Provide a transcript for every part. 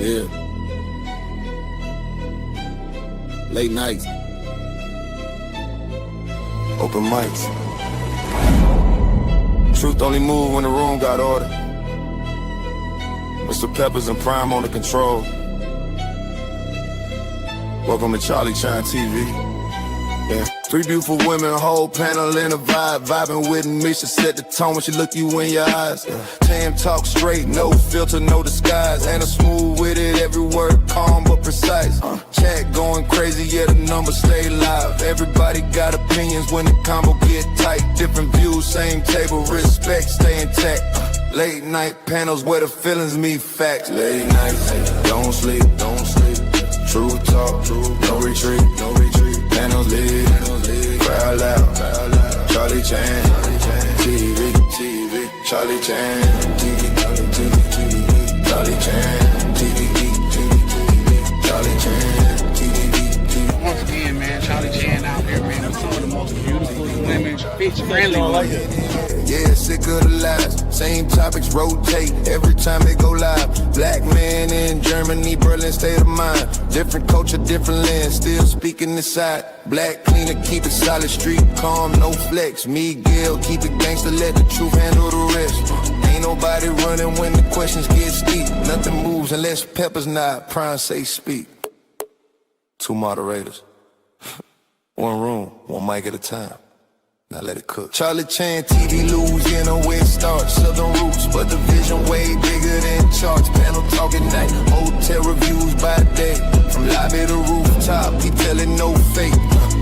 Yeah. Late nights. Open mics. Truth only move when the room got order. Mr. Peppers and Prime on the control. Welcome to Charlie Chine TV. Yeah. Three beautiful women, whole panel in a vibe. Vibing with me, she set the tone when she look you in your eyes. Tam talk straight, no filter, no disguise. And a smooth with it, every word calm but precise. Chat going crazy, yeah, the numbers stay live. Everybody got opinions when the combo get tight. Different views, same table, respect, stay intact. Late night panels where the feelings meet facts. Late nights, don't sleep, don't sleep. True talk, no retreat, no retreat. Panels lit, crowd loud, Charlie Chan, TV, Charlie Chan, TV, Charlie Chan, TV, Charlie Chan, TV. Once again, man, Charlie Chan out here, man, with some of the most beautiful women, bitch friendly women. Yeah, sick of the lies. Same topics rotate every time they go live. Black man in Germany, Berlin, state of mind. Different culture, different lens, still speaking this side. Black cleaner, keep it solid, street calm, no flex. Miguel, keep it gangster, let the truth handle the rest. Ain't nobody running when the questions get steep. Nothing moves unless Peppers nod, Prime say speak. Two moderators. One room, one mic at a time. Now let it cook. Charlie Chan, TV, Louisiana, where it starts. Southern roots, but the vision way bigger than charts. Panel talking night, hotel reviews by day. From lobby to rooftop, he telling no fake.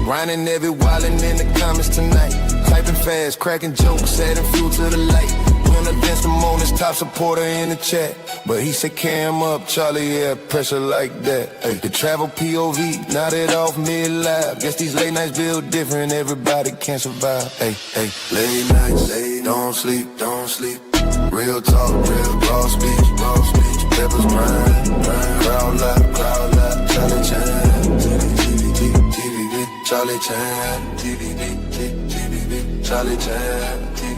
Grinding every wildin' in the comments tonight. Typing fast, cracking jokes, adding fuel to the light. When events the moment, top supporter in the chat. But he said cam up, Charlie, yeah, pressure like that. Ay, the travel POV, nodded off mid-live. Guess these late nights build different, everybody can't survive. Hey, late nights, don't sleep, don't sleep. Real talk, real raw speech, Peppers Prime, crowd loud, Charlie Chan, TV, Charlie Chan, TV, Charlie Chan, TV.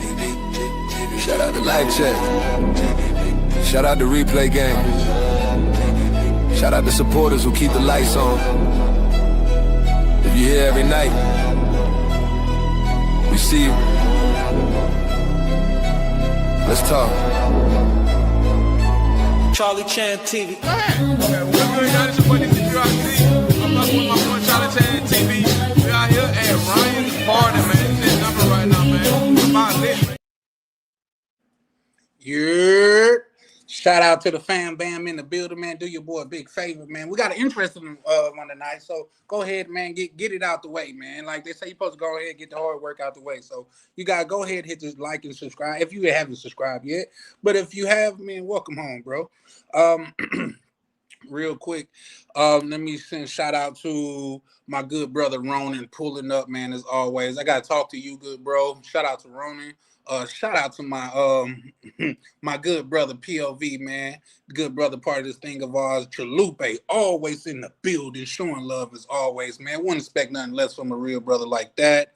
Shout out to Live Chat. Shout out to Replay Gang. Shout out to supporters who keep the lights on. If you're here every night, we see you. Let's talk. Charlie Chan TV. Go ahead. Okay, what's good, y'all? It's your boy, DPRC. I'm up with my boy, Charlie Chan TV. We out here at Ryan's Party, man. It's his number right now, man. I'm out lit, man. Yeah. Shout out to the fam bam in the building, man. Do your boy a big favor, man. We got an interesting one tonight, so go ahead, man. Get it out the way, man. Like they say, you're supposed to go ahead and get the hard work out the way. So you gotta go ahead, hit this like and subscribe if you haven't subscribed yet. But if you have, man, welcome home, bro. Real quick, let me send shout out to my good brother Ronan pulling up, man. As always, I gotta talk to you, good bro. Shout out to Ronan. Shout out to my my good brother POV, man. Good brother, part of this thing of ours. Chalupe, always in the building, showing love as always, man. Wouldn't expect nothing less from a real brother like that.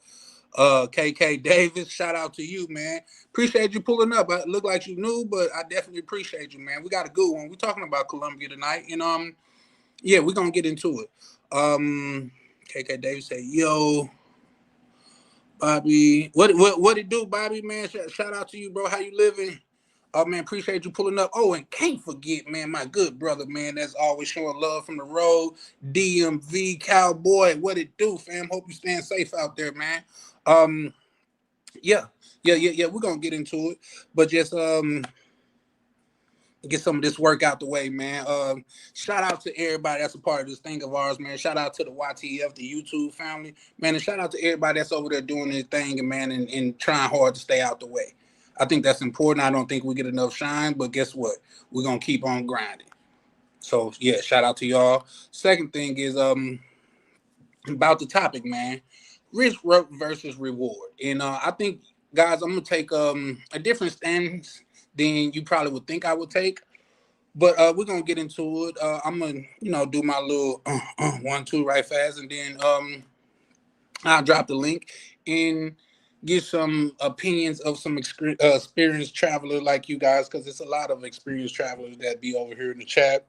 KK Davis, shout out to you, man. Appreciate you pulling up. I look like you knew, but I definitely appreciate you, man. We got a good one. We're talking about Colombia tonight, and yeah, we're gonna get into it. KK Davis said, yo. Bobby, what it do, Bobby, man? Shout out to you, bro. How you living? Oh, man, appreciate you pulling up. Oh, and can't forget, man, my good brother, man, that's always showing love from the road. DMV Cowboy, what it do, fam? Hope you staying safe out there, man. Yeah. We're gonna get into it, but just get some of this work out the way, man. Shout out to everybody that's a part of this thing of ours, man. Shout out to the YTF, the YouTube family, man. And shout out to everybody that's over there doing their thing, man, and trying hard to stay out the way. I think that's important. I don't think we get enough shine, but guess what? We're going to keep on grinding. So, yeah, shout out to y'all. Second thing is about the topic, man. Risk versus reward. And I think, guys, I'm going to take a different stance than you probably would think I would take. But we're going to get into it. I'm going to, do my little 1, 2 right fast. And then I'll drop the link and get some opinions of some experienced travelers like you guys, because it's a lot of experienced travelers that be over here in the chat.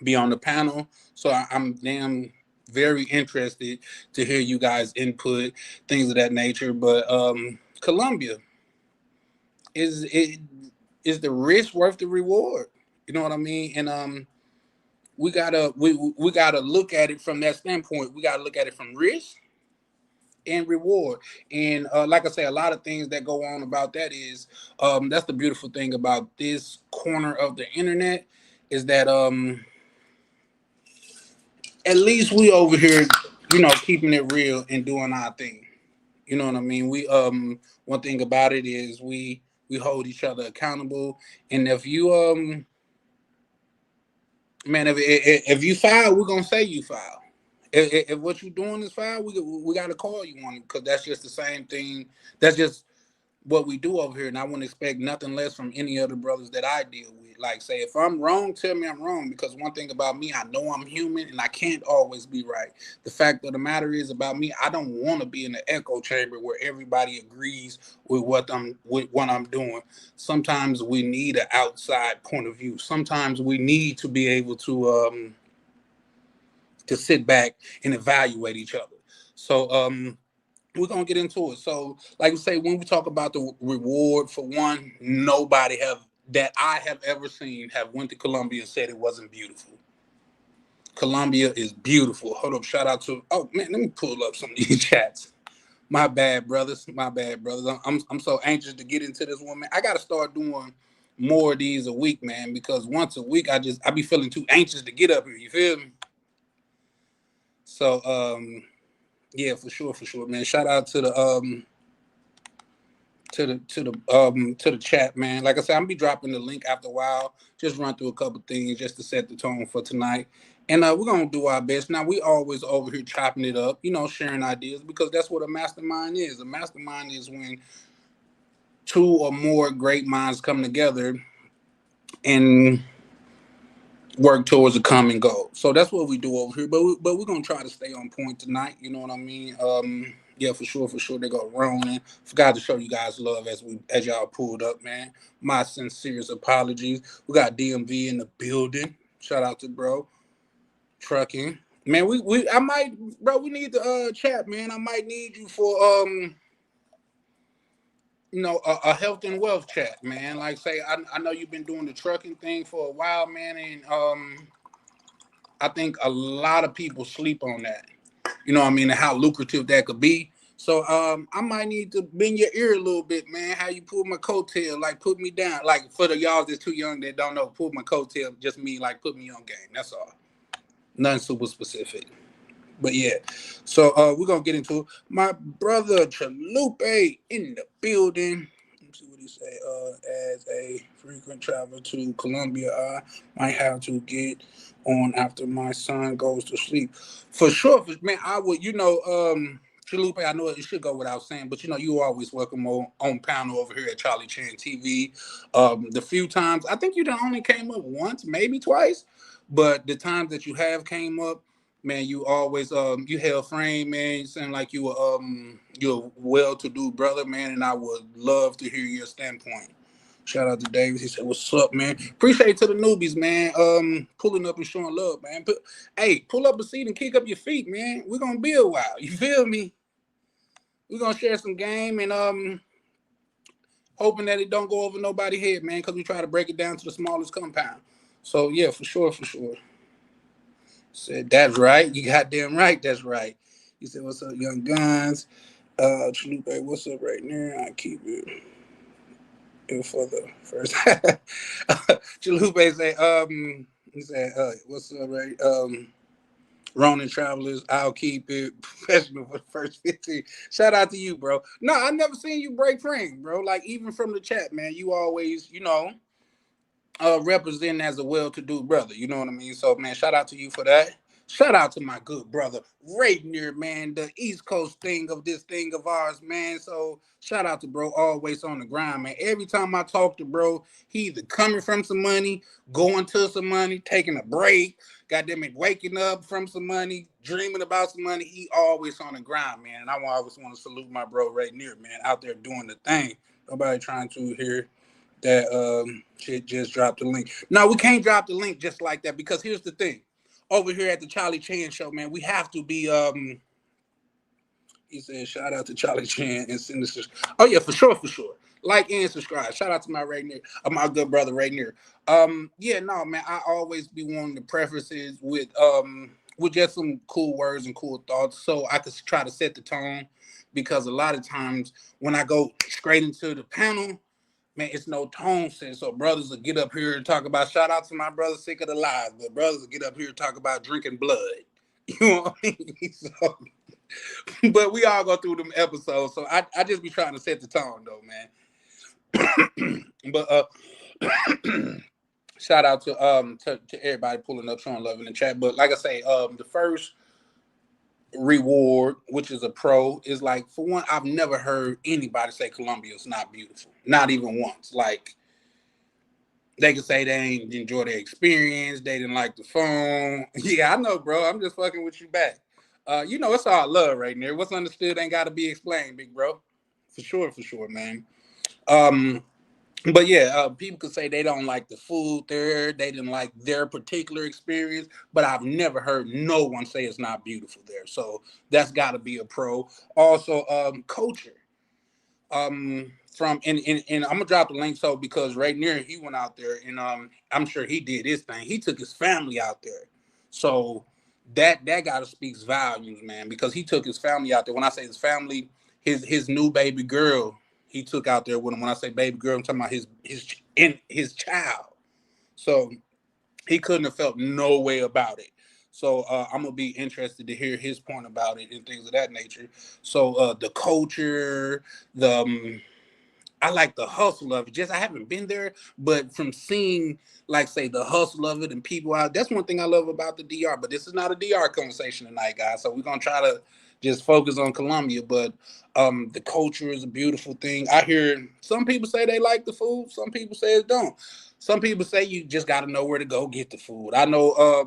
be on the panel. So I'm damn very interested to hear you guys input, things of that nature. But Colombia, is it is the risk worth the reward? You know what I mean? And we gotta look at it from that standpoint. We gotta look at it from risk and reward. And like I say, a lot of things that go on about that is that's the beautiful thing about this corner of the internet is that at least we over here, keeping it real and doing our thing. You know what I mean? We one thing about it is we hold each other accountable. And if you man, if you foul, we're gonna say you foul. If what you doing is foul, we gotta call you on it because that's just the same thing. That's just what we do over here, and I wouldn't expect nothing less from any other brothers that I deal with. Like, say, if I'm wrong, tell me I'm wrong, because one thing about me, I know I'm human, and I can't always be right. The fact of the matter is about me, I don't want to be in the echo chamber where everybody agrees with what I'm doing. Sometimes we need an outside point of view. Sometimes we need to be able to sit back and evaluate each other. So we're gonna get into it. So, like we say, when we talk about the reward, for one, nobody have that I have ever seen have went to Colombia and said it wasn't beautiful. Colombia is beautiful. Hold up, shout out to let me pull up some of these chats. My bad, brothers. My bad, brothers. I'm so anxious to get into this one, man. I gotta start doing more of these a week, man, because once a week I be feeling too anxious to get up here. You feel me? So yeah, for sure, man. Shout out to the to the chat, man. Like I said, I'm be dropping the link after a while. Just run through a couple things just to set the tone for tonight. And we're gonna do our best. Now we always over here chopping it up, sharing ideas because that's what a mastermind is. A mastermind is when two or more great minds come together and work towards a common goal. So that's what we do over here. But we're gonna try to stay on point tonight. You know what I mean? Yeah, for sure. They go Ronan. Forgot to show you guys love as y'all pulled up, man. My sincerest apologies. We got DMV in the building. Shout out to bro. Trucking. Man, I might, bro, we need the chat, man. I might need you for a health and wealth chat, man. Like say, I know you've been doing the trucking thing for a while, man, and I think a lot of people sleep on that. You know what I mean, and how lucrative that could be. So I might need to bend your ear a little bit, man. How you pull my coattail, like put me down. Like for the y'all that's too young that don't know, pull my coattail just mean like put me on game. That's all. Nothing super specific. But yeah. So we're gonna get into it. My brother Chalupe in the building. Let's see what he say. As a frequent traveler to Colombia, I might have to get on after my son goes to sleep. For sure, man. I would, Chalupe, I know it should go without saying, but you always welcome on panel over here at Charlie Chan TV. The few times, I think you done only came up once, maybe twice, but the times that you have came up, man, you always you held frame, man. You sound like you're a well-to-do brother, man, and I would love to hear your standpoint. Shout out to Davis. He said, "What's up, man? Appreciate to the newbies, man. Pulling up and showing love, man. Pull up a seat and kick up your feet, man. We're gonna be a while. You feel me? We're gonna share some game and hoping that it don't go over nobody's head, man, because we try to break it down to the smallest compound. So yeah, for sure. Said that's right. You goddamn right. That's right. He said, "What's up, young guns? Chalupe, what's up right now? I keep it for the first." Chalupe say, he said, "What's up, right? Ronin Travelers, I'll keep it professional for the first 15." Shout out to you, bro. No, I never seen you break frame, bro. Like even from the chat, man, you always, representing as a well-to-do brother. You know what I mean? So, man, shout out to you for that. Shout out to my good brother Rainier, man, the East Coast thing of this thing of ours, man. So shout out to bro, always on the grind, man. Every time I talk to bro, he either coming from some money, going to some money, taking a break, goddamn it, waking up from some money, dreaming about some money. He always on the grind, man. And I always want to salute my bro Rainier, man, out there doing the thing. Nobody trying to here that shit just dropped the link. No, we can't drop the link just like that because here's the thing. Over here at the Charlie Chan show, man, we have to be he said shout out to Charlie Chan and send us. Oh yeah, for sure. Like and subscribe. Shout out to my my good brother Rainier. Yeah, no, man, I always be wanting the prefaces with just some cool words and cool thoughts so I could try to set the tone because a lot of times when I go straight into the panel, man, it's no tone set. So brothers will get up here and talk about, shout out to my brother Sick of the Lies, but brothers will get up here and talk about drinking blood. You know what I mean? So, but we all go through them episodes. So I just be trying to set the tone though, man. But shout out to everybody pulling up, showing love in the chat. But like I say, the first reward, which is a pro, is like, for one, I've never heard anybody say Colombia is not beautiful, not even once. Like they can say they ain't enjoy their experience, they didn't like the phone. Yeah, I know, bro. I'm just fucking with you back. You know, it's all love right there. What's understood ain't got to be explained, big bro. For sure, man. But yeah, people could say they don't like the food there, they didn't like their particular experience, but I've never heard no one say it's not beautiful there. So that's got to be a pro. Also, culture. From and I'm gonna drop the link so because right near he went out there and I'm sure he did his thing. He took his family out there, so that gotta speaks volumes, man. Because he took his family out there. When I say his family, his new baby girl. He took out there with him. When I say baby girl, I'm talking about his child. So he couldn't have felt no way about it. So I'm gonna be interested to hear his point about it and things of that nature. So the culture, I like the hustle of it. Just I haven't been there, but from seeing, like, say, the hustle of it and people out, that's one thing I love about the DR. But this is not a DR conversation tonight, guys. So we're gonna try to just focus on Colombia. But the culture is a beautiful thing. I hear some people say they like the food, some people say it don't. Some people say you just got to know where to go get the food. I know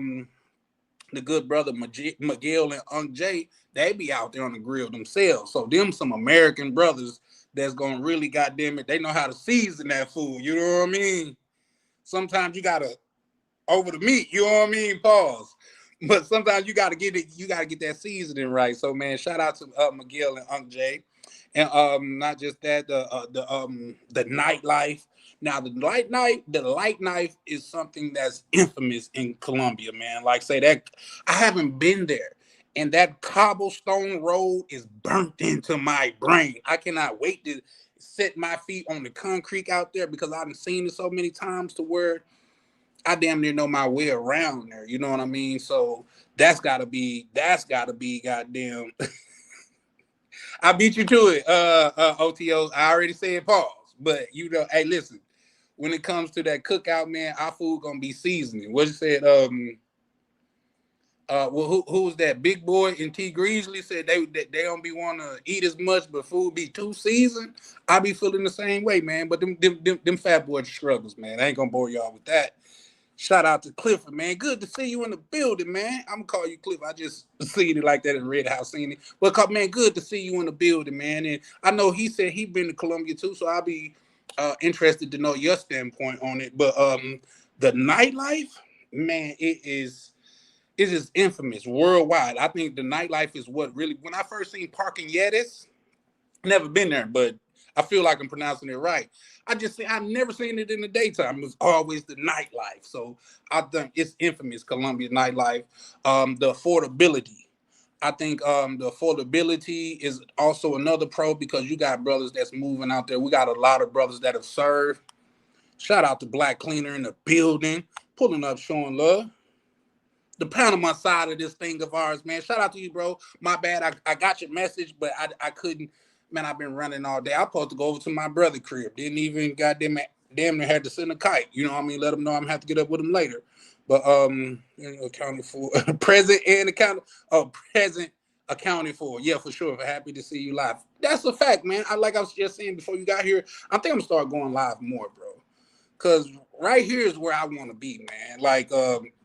the good brother Miguel and Unc Jay, they be out there on the grill themselves. So them some American brothers that's gonna really, goddamn it, they know how to season that food. You know what I mean? Sometimes you gotta over the meat. You know what I mean? Pause. But sometimes you gotta get it. You gotta get that seasoning right. So man, shout out to Miguel and Unc Jay, and not just that, the nightlife. Now the light knife is something that's infamous in Colombia, man. Like say that I haven't been there. And that cobblestone road is burnt into my brain. I cannot wait to set my feet on the concrete out there because I've seen it so many times to where I damn near know my way around there. You know what I mean? So that's gotta be goddamn. I beat you to it, OTO. I already said pause. But you know, hey, listen, when it comes to that cookout, man, our food gonna be seasoning. What you said, well, who was that? Big Boy and T Greasley said they don't be want to eat as much, but food be too seasoned. I be feeling the same way, man. But them fat boy struggles, man. I ain't gonna bore y'all with that. Shout out to Clifford, man. Good to see you in the building, man. I'm gonna call you Cliff. I just seen it like that in Red House, seen it. But man, good to see you in the building, man. And I know he said he been to Colombia too, so I'll be interested to know your standpoint on it. But the nightlife, man, it is infamous worldwide. I think the nightlife is what really, when I first seen Parking Yetis, never been there, but I feel like I'm pronouncing it right. I've never seen it in the daytime. It's always the nightlife. So I think it's infamous, Colombia nightlife. The affordability. I think the affordability is also another pro because you got brothers that's moving out there. We got a lot of brothers that have served. Shout out to Black Cleaner in the building, pulling up, showing love. The Panama side of this thing of ours, man. Shout out to you, bro. My bad. I got your message, but I couldn't. Man, I've been running all day. I'm supposed to go over to my brother's crib. Didn't even damn near had to send a kite. You know what I mean? Let him know I'm gonna have to get up with him later. But accounted for present accounted for. Yeah, for sure. Happy to see you live. That's a fact, man. I was just saying before you got here. I think I'm gonna start going live more, bro. Cause right here is where I want to be, man. Like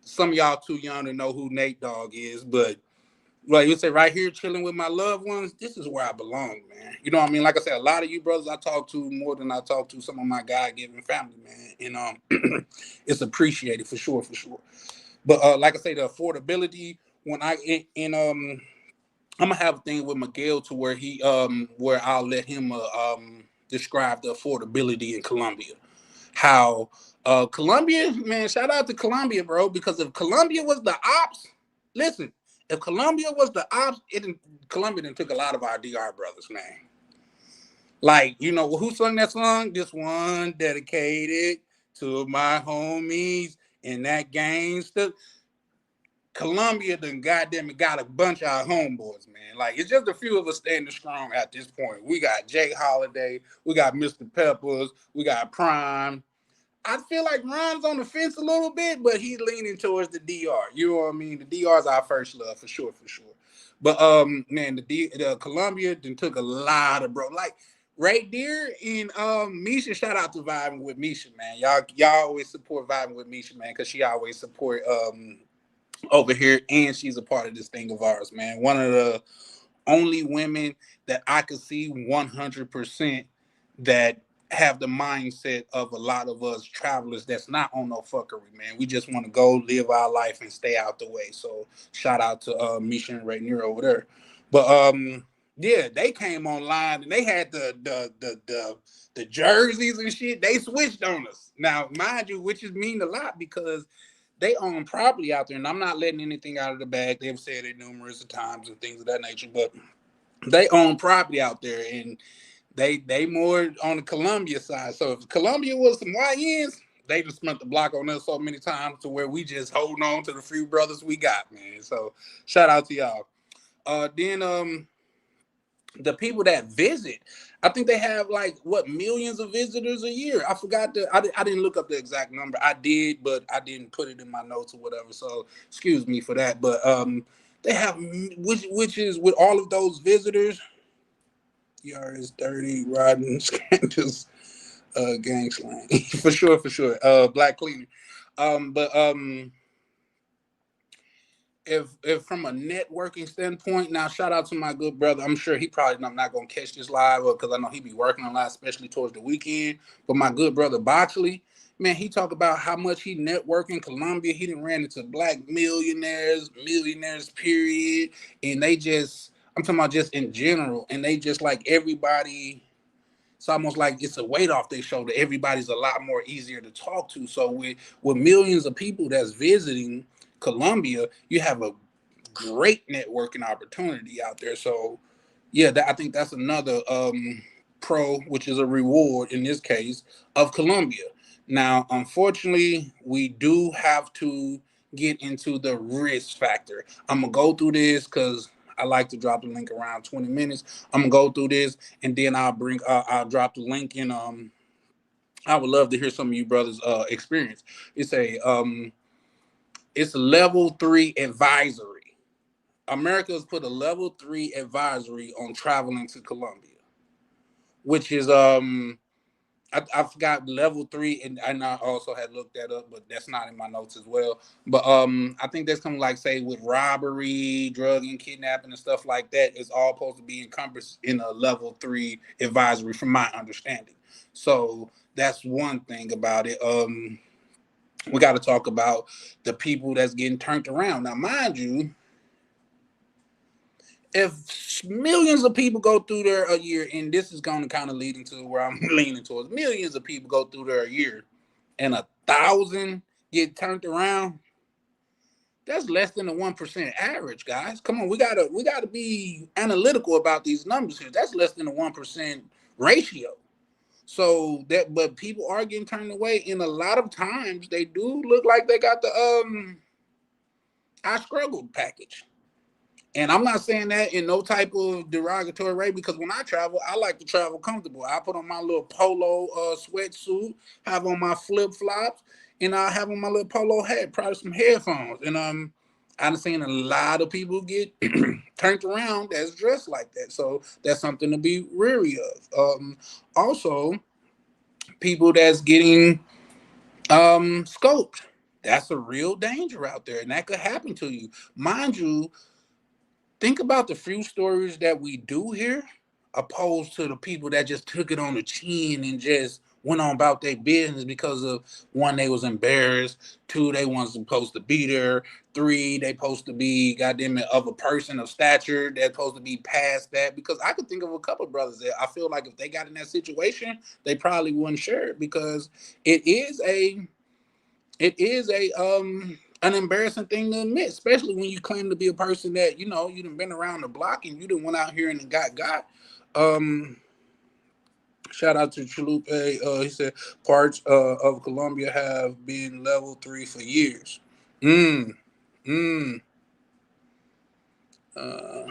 some of y'all too young to know who Nate Dogg is, but Like you say, right here, chilling with my loved ones. This is where I belong, man. You know what I mean? Like I said, a lot of you brothers I talk to more than I talk to some of my God-given family, man. And it's appreciated for sure, for sure. But like I say, the affordability when I'm gonna have a thing with Miguel to where where I'll let him describe the affordability in Colombia. How Colombia, man, shout out to Colombia, bro, because if Colombia was the ops, listen, if Colombia was the ops, Colombia done took a lot of our DR brothers, man. Like, you know, who sung that song? This one dedicated to my homies and that gangster. Columbia done goddamn it got a bunch of our homeboys, man. Like, it's just a few of us standing strong at this point. We got Jay Holiday, we got Mr. Peppers, we got Prime. I feel like Ron's on the fence a little bit, but he's leaning towards the DR. You know what I mean? The DR is our first love for sure, for sure. But man, the Columbia then took a lot of bro. Like right there in Misha, shout out to Vibing with Misha, man. Y'all always support Vibing with Misha, man, because she always support over here, and she's a part of this thing of ours, man. One of the only women that I could see 100% that have the mindset of a lot of us travelers that's not on no fuckery, man. We just want to go live our life and stay out the way. So shout out to Misha and Rainier over there. But yeah, they came online and they had the jerseys and shit. They switched on us. Now, mind you, which is mean a lot because they own property out there, and I'm not letting anything out of the bag. They've said it numerous times and things of that nature, but they own property out there, and they more on the Colombia side. So if Colombia was some YNs, they just spent the block on us so many times to where we just holding on to the few brothers we got, man. So shout out to y'all. Then the people that visit, I think they have like what millions of visitors a year. I forgot I didn't look up the exact number. I did, but I didn't put it in my notes or whatever. So excuse me for that. But they have which is with all of those visitors. ER is 30, riding scandals, gang slang. for sure, for sure. Black cleaner. But if from a networking standpoint, now shout out to my good brother. I'm sure he probably not gonna catch this live because I know he be working a lot, especially towards the weekend. But my good brother Boxley, man, he talk about how much he network in Colombia. He done ran into black millionaires, period, and they just, I'm talking about just in general, and they just like everybody. It's almost like it's a weight off their shoulder. Everybody's a lot more easier to talk to. So with millions of people that's visiting Colombia, you have a great networking opportunity out there. So yeah, I think that's another pro, which is a reward in this case of Colombia. Now, unfortunately, we do have to get into the risk factor. I'm gonna go through this because I like to drop the link around 20 minutes. I'm gonna go through this and then I'll drop the link in. I would love to hear some of you brothers experience. It's a level 3 advisory. America has put a level 3 advisory on traveling to Colombia, which is I forgot level 3, and I also had looked that up, but that's not in my notes as well. But I think that's coming like say with robbery, drug and kidnapping and stuff like that. It's all supposed to be encompassed in a level 3 advisory, from my understanding. So that's one thing about it. We got to talk about the people that's getting turned around. Now, mind you, if millions of people go through there a year, and this is going to kind of lead into where I'm leaning towards, millions of people go through there a year, and 1,000 get turned around, that's less than a 1% average, guys. Come on, we gotta be analytical about these numbers here. That's less than a 1% ratio. So but people are getting turned away, and a lot of times they do look like they got the I struggled package. And I'm not saying that in no type of derogatory way, because when I travel, I like to travel comfortable. I put on my little polo sweatsuit, have on my flip flops, and I have on my little polo hat, probably some headphones. And I've seen a lot of people get turned around that's dressed like that. So that's something to be wary of. Also, people that's getting scoped. That's a real danger out there, and that could happen to you. Mind you, think about the few stories that we do hear, opposed to the people that just took it on the chin and just went on about their business because of one, they was embarrassed, two, they wasn't supposed to be there, three, they supposed to be goddamn it of a person of stature that's supposed to be past that. Because I could think of a couple of brothers that I feel like if they got in that situation, they probably wouldn't share it because it is a an embarrassing thing to admit, especially when you claim to be a person that you done been around the block and you done went out here and got. Um, Shout out to Chalupe. He said parts of Colombia have been level 3 for years. Mm, mm. Uh,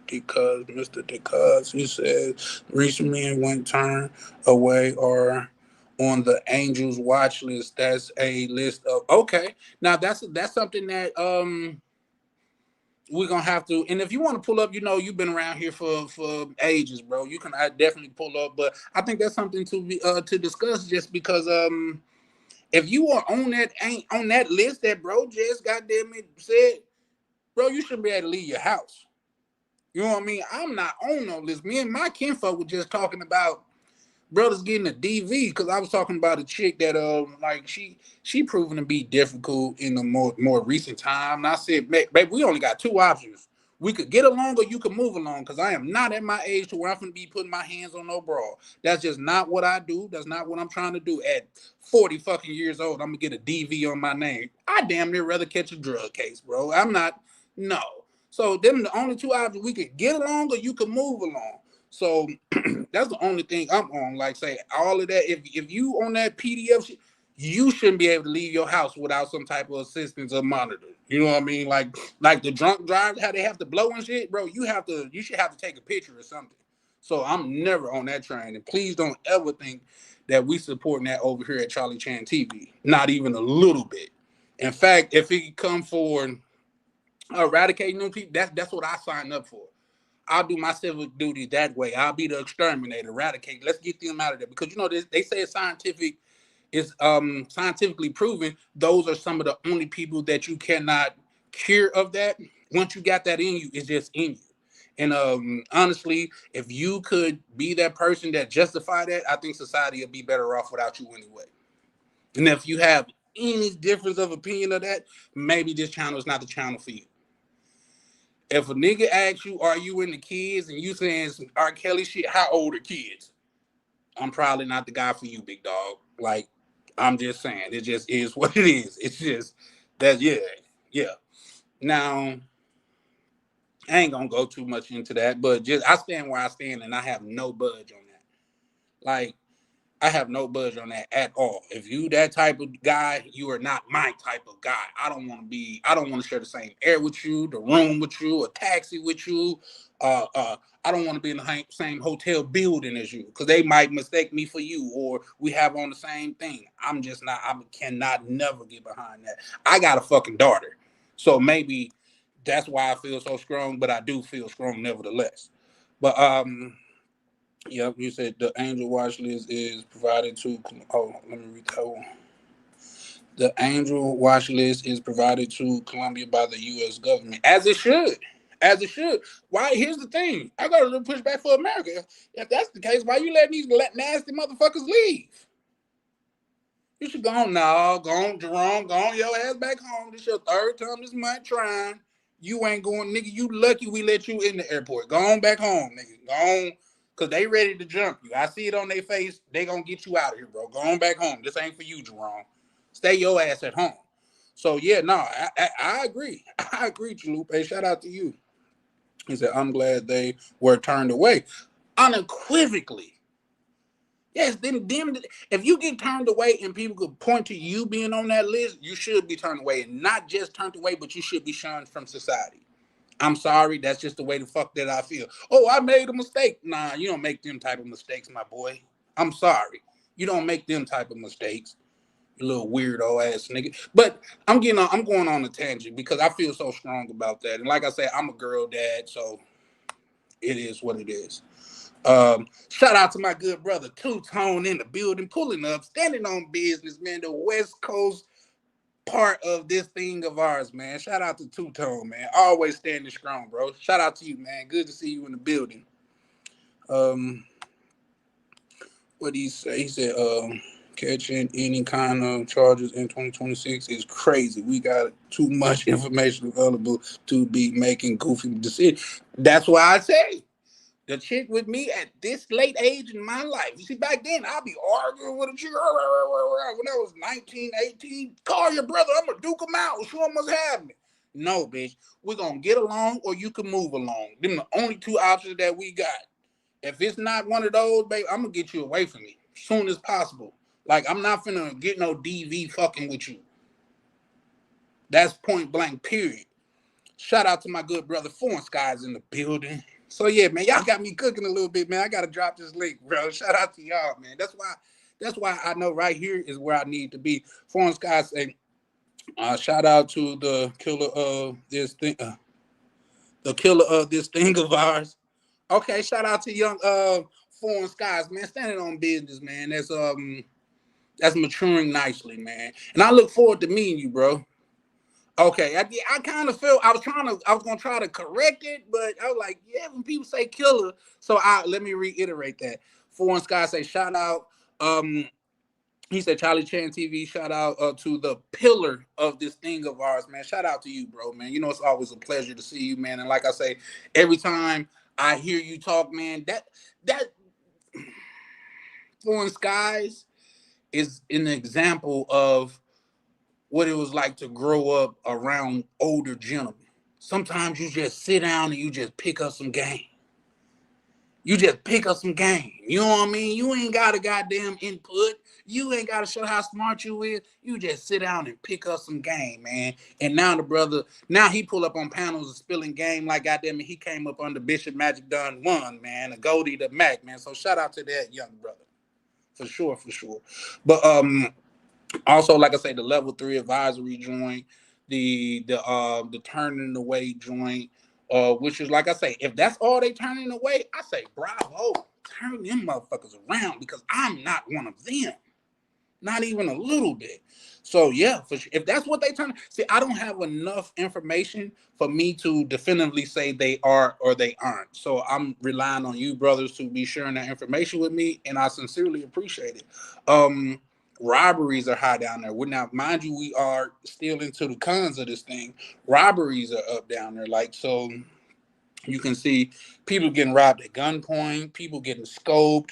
because he said recent men went turned away or on the Angels watch list. That's a list of okay. Now that's something that we're gonna have to. And if you want to pull up, you've been around here for ages, bro. You can definitely pull up. But I think that's something to be to discuss just because if you are on that list that bro just goddamn it said, bro, you shouldn't be able to leave your house. You know what I mean? I'm not on no list. Me and my kinfolk were just talking about brothers getting a DV because I was talking about a chick that like she proven to be difficult in the more recent time. And I said, baby, we only got two options. We could get along or you could move along because I am not at my age to where I'm gonna be putting my hands on no bra. That's just not what I do. That's not what I'm trying to do. At 40 fucking years old, I'm gonna get a DV on my name. I damn near rather catch a drug case, bro. I'm not. No. So them the only two options. We could get along or you could move along. So that's the only thing I'm on. Like say all of that. If you on that PDF shit, you shouldn't be able to leave your house without some type of assistance or monitor. You know what I mean? Like the drunk drivers, how they have to blow and shit, bro. You should have to take a picture or something. So I'm never on that train. And please don't ever think that we supporting that over here at Charlie Chan TV. Not even a little bit. In fact, if it come for eradicating new people, that's what I signed up for. I'll do my civic duty that way. I'll be the exterminator, eradicate. Let's get them out of there because they say it's scientific. It's scientifically proven. Those are some of the only people that you cannot cure of that. Once you got that in you, it's just in you. And honestly, if you could be that person that justify that, I think society would be better off without you anyway. And if you have any difference of opinion of that, maybe this channel is not the channel for you. If a nigga asks you, are you into kids, and you saying some R. Kelly shit, how old are kids? I'm probably not the guy for you, big dog. Like, I'm just saying, it just is what it is. It's just that, yeah. Now, I ain't gonna go too much into that, but just I stand where I stand, and I have no budge on that. Like, I have no budge on that at all. If you that type of guy, you are not my type of guy. I don't want to share the same air with you, the room with you, a taxi with you. I don't want to be in the same hotel building as you because they might mistake me for you or we have on the same thing. I'm just not, I cannot never get behind that. I got a fucking daughter. So maybe that's why I feel so strong, but I do feel strong nevertheless. But yep, you said the angel watch list is provided to. Oh, let me read that one. The angel watch list is provided to Colombia by the U.S. government, as it should. As it should. Why? Here's the thing. I got a little pushback for America. If that's the case, why you letting these nasty motherfuckers leave? You should go on now. Go on, Jerome. Go on your ass back home. This your third time this month trying. You ain't going, nigga. You lucky we let you in the airport. Go on back home, nigga. Go on. Because they ready to jump you. I see it on their face. They going to get you out of here, bro. Go on back home. This ain't for you, Jerome. Stay your ass at home. So, yeah, no, I agree. I agree, Chalupe. Shout out to you. He said, I'm glad they were turned away. Unequivocally. Yes, then if you get turned away and people could point to you being on that list, you should be turned away. And not just turned away, but you should be shunned from society. I'm sorry, that's just the way the fuck that I feel. Oh, I made a mistake. Nah, you don't make them type of mistakes, my boy. I'm sorry. You don't make them type of mistakes. You little weirdo ass nigga. But I'm going on a tangent because I feel so strong about that. And like I said, I'm a girl dad, so it is what it is. Shout out to my good brother Two Tone in the building, pulling up, standing on business, man. The West Coast part of this thing of ours, man. Shout out to Two Tone, man. Always standing strong, bro. Shout out to you, man. Good to see you in the building. What did he say? He said, catching any kind of charges in 2026 is crazy. We got too much information available to be making goofy decisions. That's why I say the chick with me at this late age in my life. You see, back then, I'd be arguing with a chick when I was 19, 18. Call your brother. I'm going to duke him out. Show him what's happening. No, bitch. We're going to get along or you can move along. Them the only two options that we got. If it's not one of those, babe, I'm going to get you away from me as soon as possible. Like, I'm not finna get no DV fucking with you. That's point blank, period. Shout out to my good brother Foreign Skies in the building. So, yeah, man, y'all got me cooking a little bit, man. I got to drop this link, bro. Shout out to y'all, man. That's why I know right here is where I need to be. Foreign Skies say, shout out to the killer of this thing. The killer of this thing of ours. Okay, shout out to young Foreign Skies, man. Standing on business, man. That's maturing nicely, man. And I look forward to meeting you, bro. Okay, I kind of felt I was gonna try to correct it, but I was like, yeah, when people say killer, so let me reiterate that. Foreign Sky say shout out. He said Charlie Chan TV, shout out to the pillar of this thing of ours, man. Shout out to you, bro, man. You know it's always a pleasure to see you, man. And like I say, every time I hear you talk, man, that Foreign Skies is an example of what it was like to grow up around older gentlemen. Sometimes you just sit down and you just pick up some game. You just pick up some game. You know what I mean? You ain't got a goddamn input. You ain't got to show how smart you is. You just sit down and pick up some game, man. And now the brother, now he pull up on panels and spilling game like goddamn it, he came up under Bishop Magic Dunn 1, man. A Goldie to Mac, man. So shout out to that young brother. For sure. But also, like I say, the level 3 advisory joint, the turning away joint, which is like I say, if that's all they turning away, I say bravo, turn them motherfuckers around because I'm not one of them, not even a little bit. So yeah, for sure. If that's what they turn, see, I don't have enough information for me to definitively say they are or they aren't. So I'm relying on you brothers to be sharing that information with me, and I sincerely appreciate it. Robberies are high down there. Now, mind you, we are still into the cons of this thing. Robberies are up down there. Like, so you can see people getting robbed at gunpoint, people getting scoped.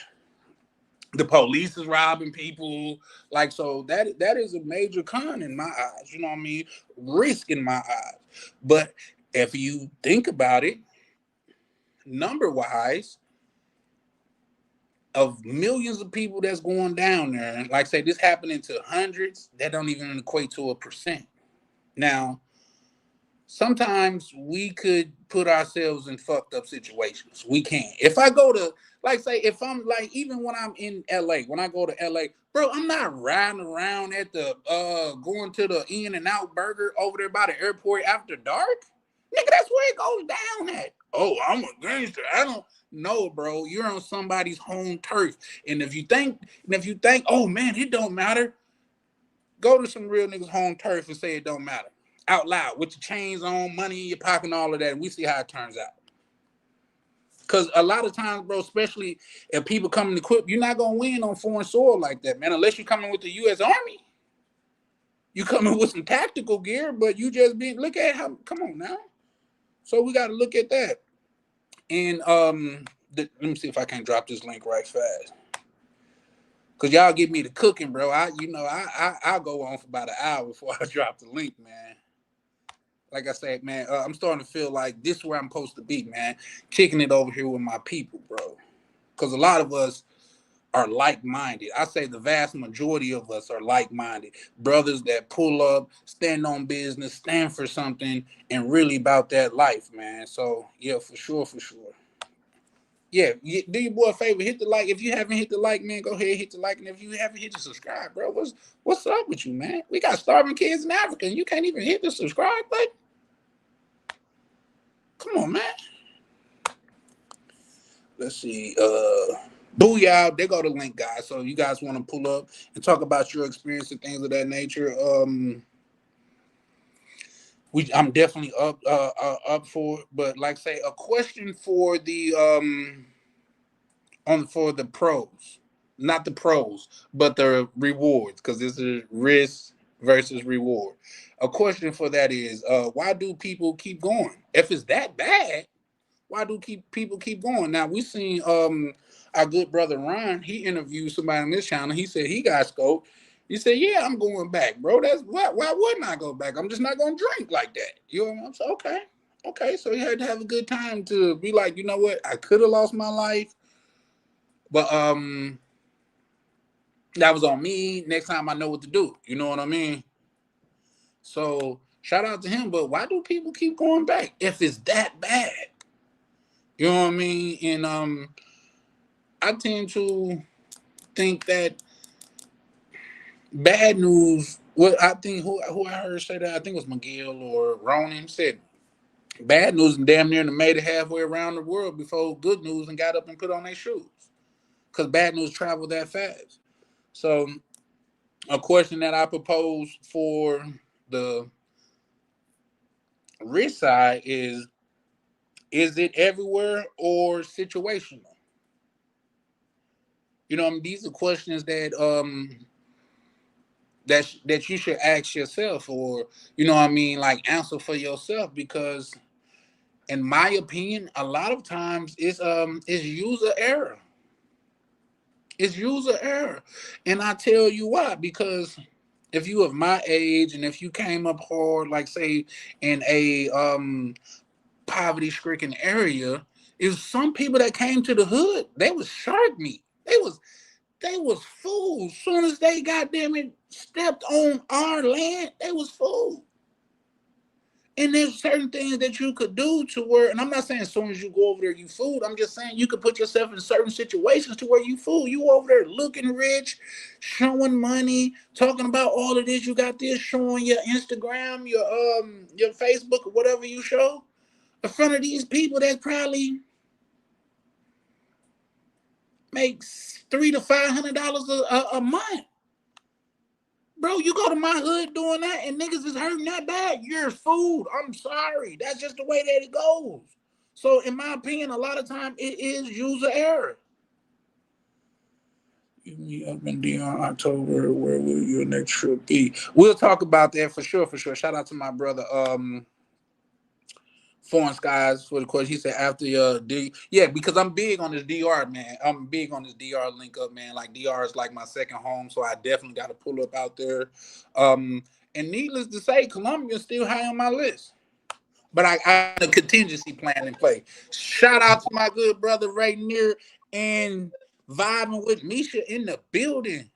The police is robbing people. Like, so that is a major con in my eyes. You know what I mean? Risk in my eyes. But if you think about it, number-wise, of millions of people that's going down there, like say this happening to hundreds, that don't even equate to 1%. Now, sometimes we could put ourselves in fucked up situations. We can. If I go to, like say, if I'm like, even when I'm in LA, when I go to LA, bro, I'm not riding around at the, going to the In-N-Out Burger over there by the airport after dark. Nigga, that's where it goes down at. Oh, I'm a gangster. I don't know, bro. You're on somebody's home turf. And if you think, oh man, it don't matter, go to some real niggas' home turf and say it don't matter. Out loud, with your chains on, money in your pocket, and all of that, and we see how it turns out. Because a lot of times, bro, especially if people come equipped, you're not going to win on foreign soil like that, man, unless you're coming with the U.S. Army. You coming with some tactical gear, but you just being, look at how, come on now. So we got to look at that. And let me see if I can drop this link right fast. Because y'all give me the cooking, bro. I'll go on for about an hour before I drop the link, man. Like I said, man, I'm starting to feel like this is where I'm supposed to be, man. Kicking it over here with my people, bro. Because a lot of us are like-minded. I say the vast majority of us are like-minded. Brothers that pull up, stand on business, stand for something, and really about that life, man. So, yeah, for sure. Yeah, do your boy a favor, hit the like. If you haven't hit the like, man, go ahead and hit the like. And if you haven't hit the subscribe, bro, what's up with you, man? We got starving kids in Africa, and you can't even hit the subscribe button? Come on, man. Let's see. Booyah, there go the link, guys. So you guys want to pull up and talk about your experience and things of that nature. I'm definitely up for it. But like say a question for the for the pros, not the pros, but the rewards, because this is risk versus reward. A question for that is, why do people keep going? If it's that bad, why do people keep going? Now we seen our good brother Ryan. He interviewed somebody on this channel. He said he got scoped. He said, "Yeah, I'm going back, bro. That's why wouldn't I go back? I'm just not gonna drink like that." You know what I'm saying? Okay, okay. So he had to have a good time to be like, you know what? I could have lost my life, but that was on me. Next time I know what to do. You know what I mean? So shout out to him. But why do people keep going back if it's that bad? You know what I mean? And I tend to think that bad news. What I think who I heard say that, I think it was Miguel or Ronan, said bad news and damn near made it halfway around the world before good news and got up and put on their shoes, because bad news travel that fast. So a question that I propose for the risk side is it everywhere or situational? You know, I mean, these are questions that you should ask yourself, or you know what I mean, like answer for yourself, because in my opinion a lot of times it's user error. It's user error. And I tell you why, because if you of my age and if you came up hard, like say in a poverty stricken area, is some people that came to the hood, they was shark meat. They was fools. Soon as they goddamn it stepped on our land, they was fools. And there's certain things that you could do to where, and I'm not saying as soon as you go over there you fooled. I'm just saying you could put yourself in certain situations to where you fool. You over there looking rich, showing money, talking about all of this. You got this, showing your Instagram, your Facebook, or whatever you show in front of these people that probably makes $300 to $500 a month. Bro, you go to my hood doing that and niggas is hurting that bad, you're fooled. I'm sorry. That's just the way that it goes. So in my opinion, a lot of time it is user error. You meet up in Dion October, where will your next trip be? We'll talk about that for sure, for sure. Shout out to my brother, Foreign Skies, for the question. He said after yeah, because I'm big on this DR, man. I'm big on this DR link up, man. Like DR is like my second home, so I definitely got to pull up out there. And needless to say, Colombia is still high on my list, but I have a contingency plan in play. Shout out to my good brother right near and vibing with Misha in the building.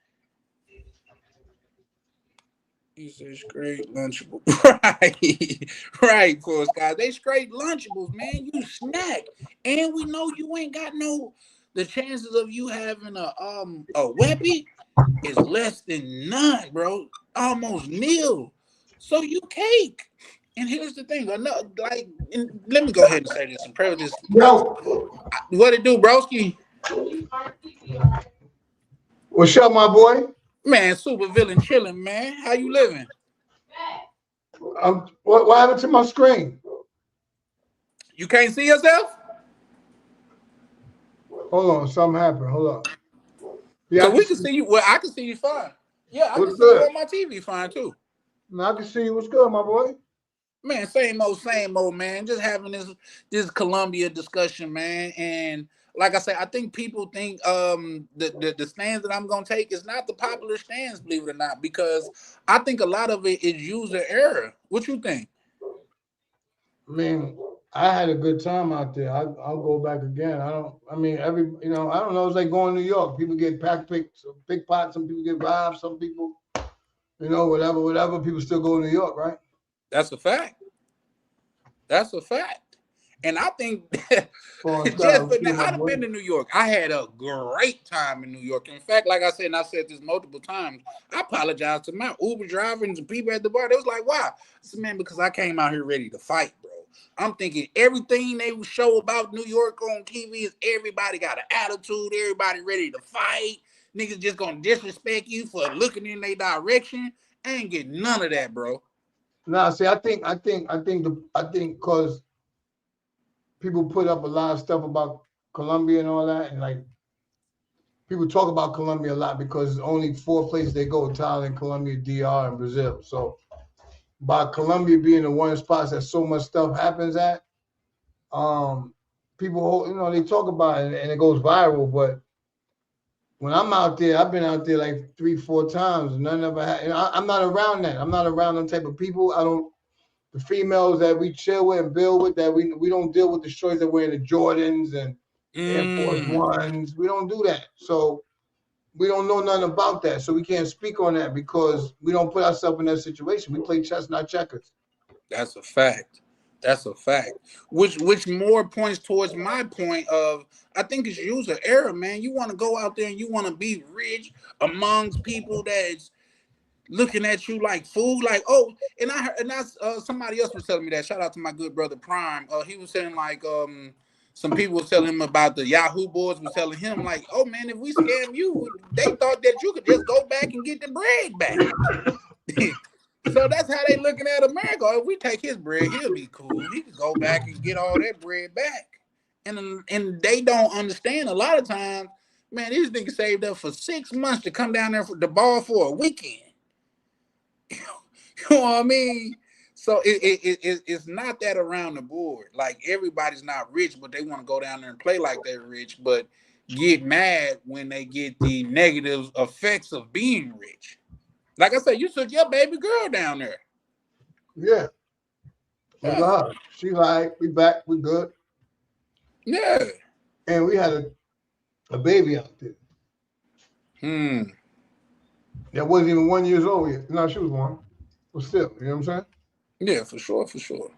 He said straight lunchable. Right. Right, course, guys. They straight lunchables, man. You snack. And we know you ain't got no, the chances of you having a weapon is less than none, bro. Almost nil. So you cake. And here's the thing, another, like, let me go ahead and say this and preface this. Yo, What it do, broski? what's up, my boy? Man, super villain chilling, man. How you living? What happened to my screen? You can't see yourself? Hold on, something happened. Hold on. Yeah, So we can see you. Well, I can see you fine. Yeah, I can What's see you good? on my TV fine too. I can see you. What's good, my boy? Man, same old, man. Just having this Columbia discussion, man. And like I said, I think people think the stance that I'm gonna take is not the popular stance, believe it or not, because I think a lot of it is user error. What you think? I mean, I had a good time out there. I'll go back again. I mean, I don't know. It's like going to New York. People get pickpockets. Some people get robbed. Some people, whatever. People still go to New York, right? That's a fact. That's a fact. And I think I've I've been to New York. I had a great time in New York. In fact, like I said, and I said this multiple times, I apologize to my Uber driver and the people at the bar. They was like, "Why?" I said, "Man, because I came out here ready to fight, bro." I'm thinking everything they would show about New York on TV is everybody got an attitude, everybody ready to fight. Niggas just gonna disrespect you for looking in their direction. I ain't getting none of that, bro. Nah, see, I think because people put up a lot of stuff about Colombia and all that, and like people talk about Colombia a lot because it's only 4 places they go: Thailand, Colombia, DR, and Brazil. So by Colombia being the one spot that so much stuff happens at, people, they talk about it and it goes viral. But when I'm out there, I've been out there like 3, 4 times, and none ever had. I'm not around that. I'm not around them type of people. I don't. The females that we chill with and build with, that we don't deal with the shorts that wear the Jordans and Air Force Ones. We don't do that. So we don't know nothing about that. So we can't speak on that because we don't put ourselves in that situation. We play chess, not checkers. That's a fact. That's a fact. Which more points towards my point of I think it's user error, man. You want to go out there and you want to be rich amongst people that's looking at you like food, like and I heard, and that's somebody else was telling me that. Shout out to my good brother Prime. He was saying like some people was telling him about the Yahoo boys was telling him like, oh man, if we scam you, they thought that you could just go back and get the bread back. So that's how they looking at America. If we take his bread, he'll be cool. He can go back and get all that bread back. And they don't understand a lot of times, man, these niggas saved up for 6 months to come down there for the ball for a weekend. You know what I mean? So it's not that around the board. Like everybody's not rich, but they want to go down there and play like they're rich, but get mad when they get the negative effects of being rich. Like I said, you took your baby girl down there. Yeah. Look at her. She like, we back, we good. Yeah. And we had a baby out there. That wasn't even 1 year old yet. No, she was 1. But still, you know what I'm saying? Yeah, for sure, for sure.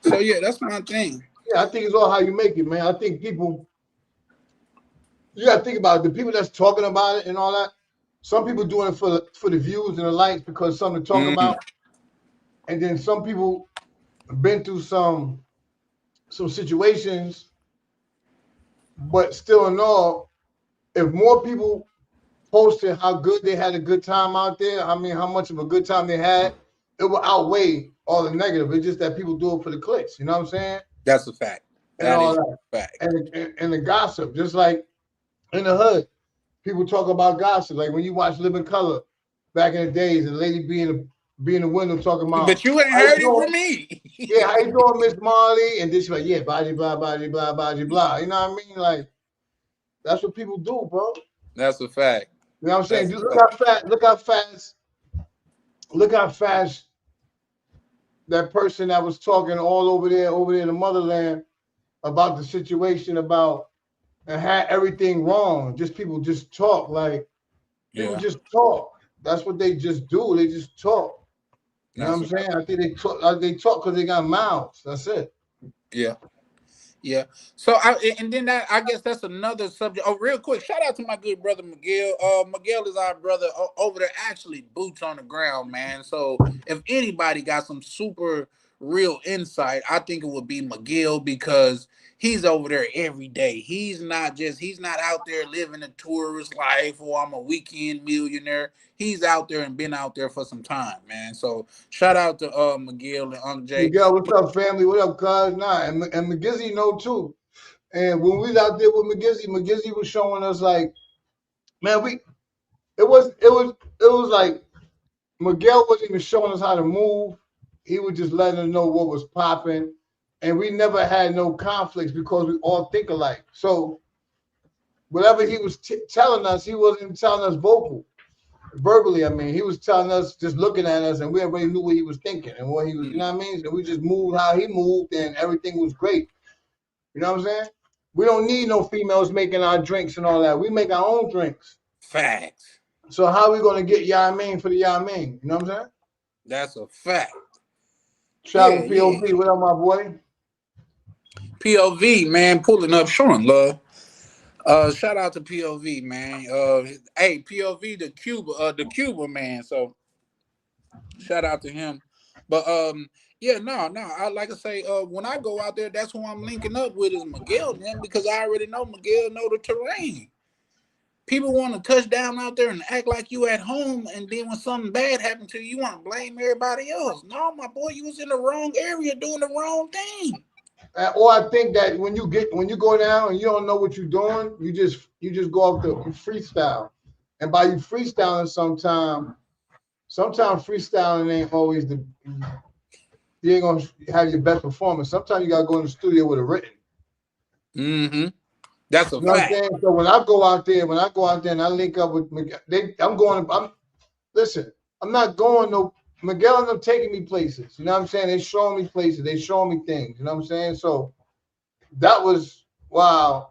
So yeah, that's my thing. Yeah, I think it's all how you make it, man. I think people, you gotta think about it. The people that's talking about it and all that. Some people doing it for the views and the likes because something to talk about, and then some people been through some situations, but still in all, if more people posted how good they had a good time out there, I mean, how much of a good time they had, it will outweigh all the negative. It's just that people do it for the clicks. You know what I'm saying? That's a fact. That is a fact. And the gossip, just like in the hood, people talk about gossip. Like when you watch Living Color back in the days, and the lady be in the window talking about. But you ain't heard it from me. Yeah, how you doing, Miss Marley? And then she's like, yeah, blah, blah, blah, blah, blah, blah. You know what I mean? Like, that's what people do, bro. That's a fact. You know what I'm saying? Look how fast that person that was talking all over there in the motherland about the situation and had everything wrong. Just people just talk like people just talk. That's what they just do. They just talk. You know what I'm saying? I think they talk because they got mouths. That's it. Yeah. Yeah. So I guess that's another subject. Oh, real quick, shout out to my good brother Miguel. Miguel is our brother over there, actually boots on the ground, man. So if anybody got some super real insight, I think it would be Miguel because he's over there every day. He's not out there living a tourist life or I'm a weekend millionaire. He's out there and been out there for some time, man. So shout out to Miguel and Uncle Jay. Miguel, what's up, family? What up, cuz? Nah, and McGizzy know too. And when we was out there with McGizzy was showing us like, man, it was like Miguel wasn't even showing us how to move. He was just letting us know what was popping. And we never had no conflicts because we all think alike. So whatever he was telling us, he wasn't telling us verbally. I mean, he was telling us, just looking at us, and we already knew what he was thinking and what he was, you know what I mean? So we just moved how he moved and everything was great. You know what I'm saying? We don't need no females making our drinks and all that. We make our own drinks. Facts. So how are we going to get Yamin for the Yamin? You know what I'm saying? That's a fact. Shout out to POV. What up, my boy? POV, man, pulling up, showing love. Shout out to POV, man. Hey, POV, the Cuba man. So shout out to him. But I like to say, when I go out there, that's who I'm linking up with is Miguel, man, because I already know Miguel know the terrain. People want to touch down out there and act like you at home, and then when something bad happened to you, you want to blame everybody else. No, my boy, you was in the wrong area doing the wrong thing. Or I think that when you go down and you don't know what you're doing, you just go up to freestyle, and by you freestyling, sometimes freestyling ain't always you ain't gonna have your best performance. Sometimes you gotta go in the studio with a written. Mm-hmm. That's a You know fact. what I'm saying? So when I go out there and I link up with Miguel, listen, I'm not going no Miguel and them taking me places. You know what I'm saying? They showing me places, they showing me things, you know what I'm saying? So that was wow.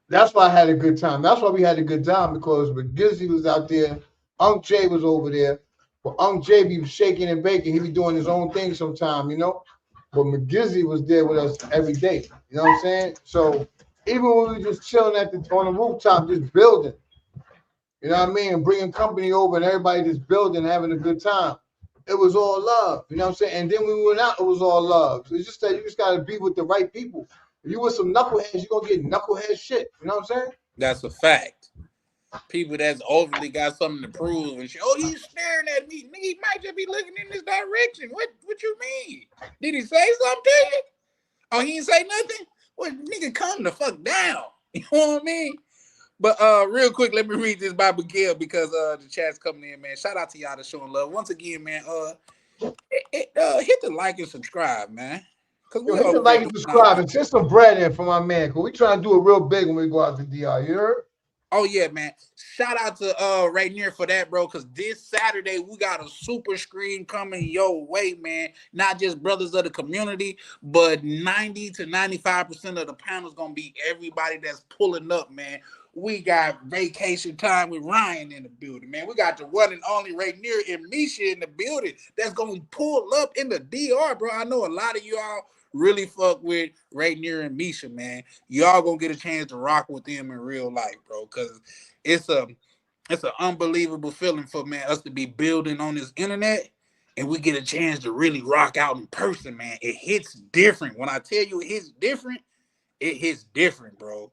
That's why I had a good time. That's why we had a good time, because McGizzy was out there, Unc Jay was over there. But Unc Jay be shaking and baking, he be doing his own thing sometime, you know. But McGizzy was there with us every day. You know what I'm saying? So even when we were just chilling on the rooftop, just building, you know what I mean, and bringing company over and everybody just building, having a good time, it was all love. You know what I'm saying? And then when we went out, it was all love. So it's just that you just gotta be with the right people. If you with some knuckleheads, you're gonna get knucklehead shit. You know what I'm saying? That's a fact. People that's overly got something to prove and shit. Oh, he's staring at me. Nigga, he might just be looking in this direction. What you mean? Did he say something to you? Oh, he didn't say nothing? Well, nigga, calm the fuck down. You know what I mean? But real quick, let me read this by Miguel because the chat's coming in, man. Shout out to y'all that's showing love. Once again, man, hit the like and subscribe, man. Cause we Hit the like and subscribe and send some bread in for my man, because we trying to do it real big when we go out to DR. You heard? Oh yeah, man. Shout out to Rainier for that, bro. Cause this Saturday we got a super screen coming your way, man. Not just brothers of the community, but 90 to 95% of the panel's gonna be everybody that's pulling up, man. We got vacation time with Ryan in the building, man. We got the one and only Rainier and Misha in the building that's gonna pull up in the DR, bro. I know a lot of y'all really fuck with Rainier and Misha, man. Y'all gonna get a chance to rock with them in real life, bro. Cause it's an unbelievable feeling for us to be building on this internet and we get a chance to really rock out in person, man. It hits different. When I tell you it hits different, bro.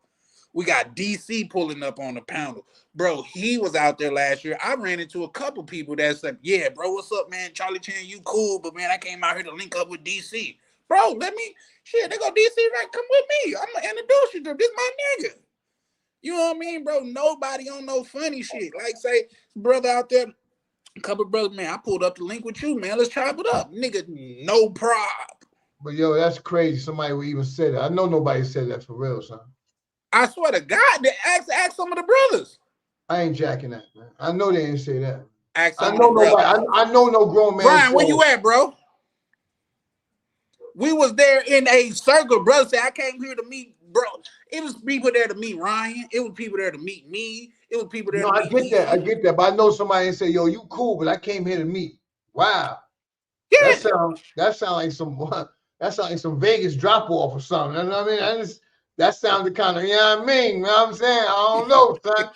We got DC pulling up on the panel. Bro, he was out there last year. I ran into a couple people that said, yeah, bro, what's up, man? Charlie Chan, you cool, but man, I came out here to link up with DC. Bro, they go DC, right? Come with me. I'm gonna introduce you to this my nigga. You know what I mean, bro? Nobody on no funny shit. Like, say, brother out there, a couple brothers, man, I pulled up the link with you, man. Let's chop it up. Nigga, no problem. But yo, that's crazy. Somebody would even say that. I know nobody said that for real, son. I swear to God, they ask some of the brothers. I ain't jacking that, man. I know they didn't say that. I know nobody. I know no grown man. Brian, where you at, bro? We was there in a circle, brother. Say I came here to meet, bro. It was people there to meet Ryan. It was people there to meet me. It was people there. No, I get that. I get that. But I know somebody say, "Yo, you cool," but I came here to meet. Wow. Yeah. That sound like some Vegas drop off or something. You know what I mean? That sounded kind of, you know what I mean? You know what I'm saying? I don't know, son.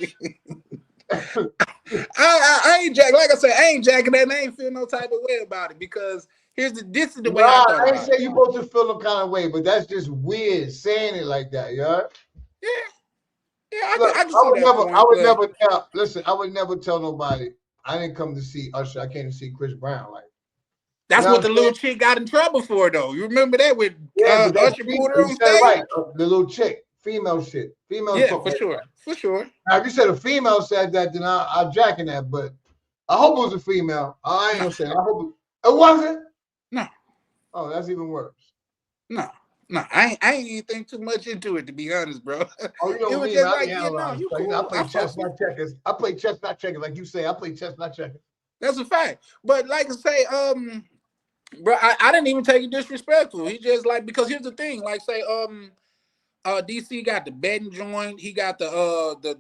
I ain't jacking. Like I said, I ain't jacking that, and I ain't feel no type of way about it because this is the way I thought. I ain't say you supposed to feel no kind of way, but that's just weird saying it like that, yeah. Yeah. Look, I would never tell nobody I didn't come to see Usher. I came to see Chris Brown. Like that's what the little chick got in trouble for, though. You remember that with Usher pulled her on stage? Right, the little chick, female shit, female. Yeah, for sure. Now, if you said a female said that, then I'll jack in that. But I hope it was a female. I ain't gonna say. I hope it wasn't. No. Oh, that's even worse. No, I ain't even think too much into it, to be honest, bro. Oh, you know it was me, just man. like, cool. I play chess, not checkers. I play chess, not checkers. Like you say, I play chess, not checkers. That's a fact. But like I say, bro, I didn't even take it disrespectful. He just like, because here's the thing, like say, DC got the betting joint, he got the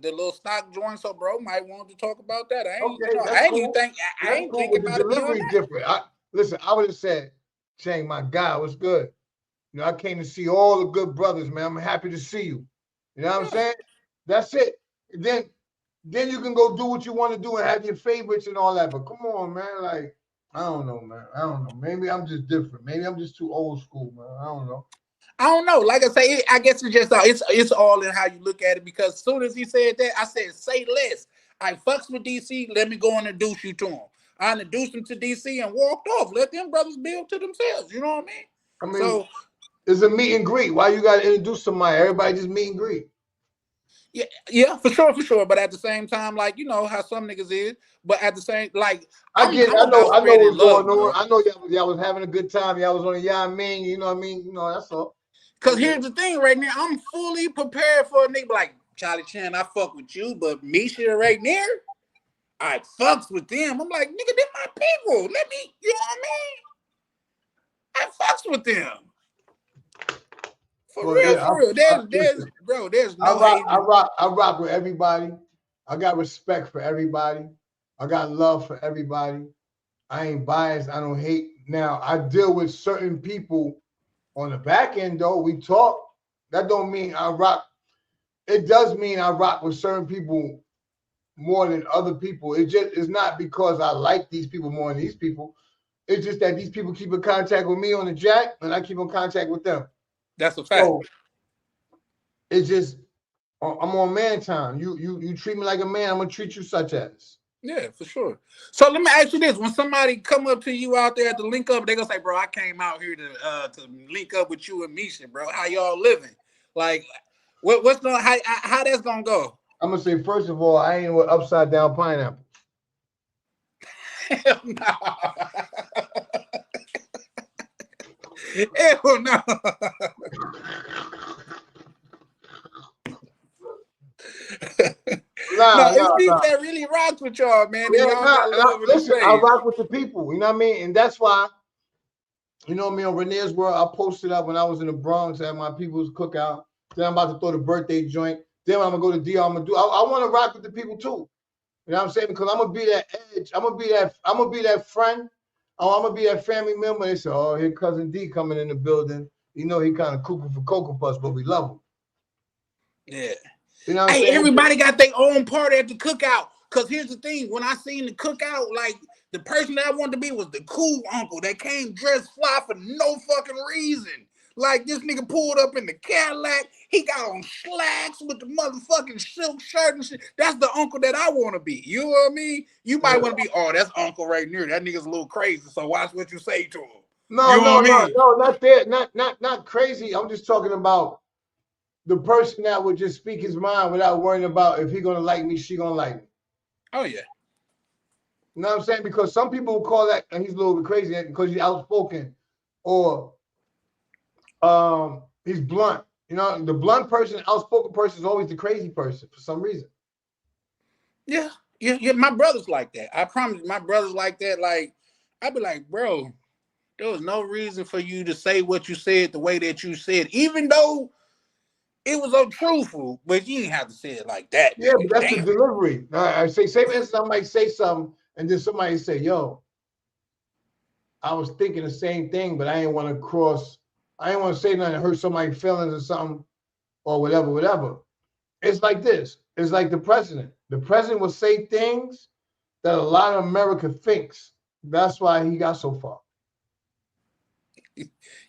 little stock joint, so bro might want to talk about that. I ain't thinking about it. The delivery different. Listen, I would have said, Chang, my guy, what's good? You know, I came to see all the good brothers, man. I'm happy to see you. You know what I'm saying? That's it. Then you can go do what you want to do and have your favorites and all that. But come on, man. Like, I don't know, man. I don't know. Maybe I'm just different. Maybe I'm just too old school, man. I don't know. I don't know. Like I say, I guess it's just it's all in how you look at it. Because as soon as he said that, I said, "Say less." I fucks with DC. Let me go and introduce you to him. I introduced him to DC and walked off. Let them brothers build to themselves. You know what I mean? I mean, So it's a meet and greet. Why you got to introduce somebody? Everybody just meet and greet. yeah, for sure. But at the same time, like you know how some niggas is. But at the same, like I get. I'm about I know spreading what's going love, on. bro. I know y'all was having a good time. Y'all was on a yacht, man. You know what I mean? You know that's all. Cause here's the thing, right now, I'm fully prepared for a nigga like Charlie Chan. I fuck with you, but Misha right there, I fucks with them. I'm like, nigga, they're my people. Let me, you know what I mean? I fucks with them. For Well, real, yeah, for real. listen, There's no hate. I rock with everybody. I got respect for everybody. I got love for everybody. I ain't biased. I don't hate. Now I deal with certain people on the back end though. We talk. That don't mean I rock. It does mean I rock with certain people more than other people. It's not because I like these people more than these people. It's just that these people keep in contact with me on the jack, and I keep in contact with them. That's a fact. So it's just I'm on man time. You treat me like a man, I'm gonna treat you such as. Yeah, for sure. So let me ask you this: when somebody come up to you out there at the link up, they gonna say, "Bro, I came out here to link up with you and Misha, bro. How y'all living? Like, what's gonna how that's gonna go?" I'm gonna say first of all, I ain't with upside down pineapple. Hell no. Hell no. No, it's people that really rocks with y'all, man. Yeah, y'all got love in listen, the I space. rock with the people, you know what I mean? And that's why, you know me on Renee's World, I posted up when I was in the Bronx at my people's cookout. Then I'm about to throw the birthday joint. Then I'm gonna go to DR. I want to rock with the people too. You know what I'm saying? Because I'm gonna be that edge. I'm gonna be that friend. Oh, I'm gonna be that family member. They say, "Oh, here cousin D coming in the building. You know he kind of cuckoo for Cocoa Puffs, but we love him." Yeah. You know what I'm Hey, saying? everybody got their own party at the cookout. Cause here's the thing: when I seen the cookout, like the person that I wanted to be was the cool uncle that came dressed fly for no fucking reason. Like this nigga pulled up in the Cadillac. He got on slacks with the motherfucking silk shirt and shit. That's the uncle that I want to be. You know what I mean? You might want to be, oh, that's uncle right near. That nigga's a little crazy. So watch what you say to him. No, you know what I mean? not that. Not crazy. I'm just talking about the person that would just speak his mind without worrying about if he gonna like me, she gonna like me. Oh yeah. You know what I'm saying? Because some people will call that, and he's a little bit crazy because he's outspoken, or he's blunt. You know, the blunt person, outspoken person is always the crazy person for some reason. Yeah. My brother's like that. I promise my brother's like that. Like, I'd be like, bro, there was no reason for you to say what you said the way that you said, even though it was untruthful, but you didn't have to say it like that. Yeah, Nigga. but that's Damn. the delivery. I say, for instance, I might say something, and then somebody say, "Yo, I was thinking the same thing, but I didn't want to say nothing to hurt somebody's feelings or something, or whatever." It's like this. It's like the president. The president will say things that a lot of America thinks. That's why he got so far.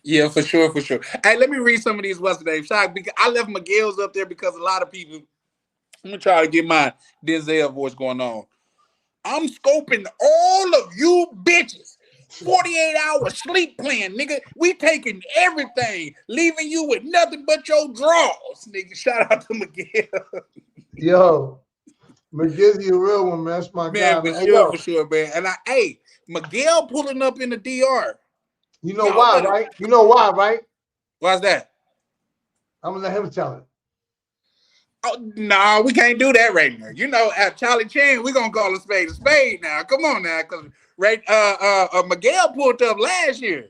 Yeah, for sure. Hey, let me read some of these what's the name shock because I left Miguel's up there because a lot of people. I'm gonna try to get my Denzel voice going on. I'm scoping all of you bitches. 48-hour sleep plan, nigga. We taking everything, leaving you with nothing but your drawers, nigga. Shout out to Miguel. Yo, McGizzy, a real one, man. That's my guy, man. For sure, man. And Miguel pulling up in the DR. You know why, right? Why's that? I'm gonna let him tell it. Oh no, we can't do that right now. You know, at Charlie Chan, we're gonna call a spade now. Come on now, cause Miguel pulled up last year.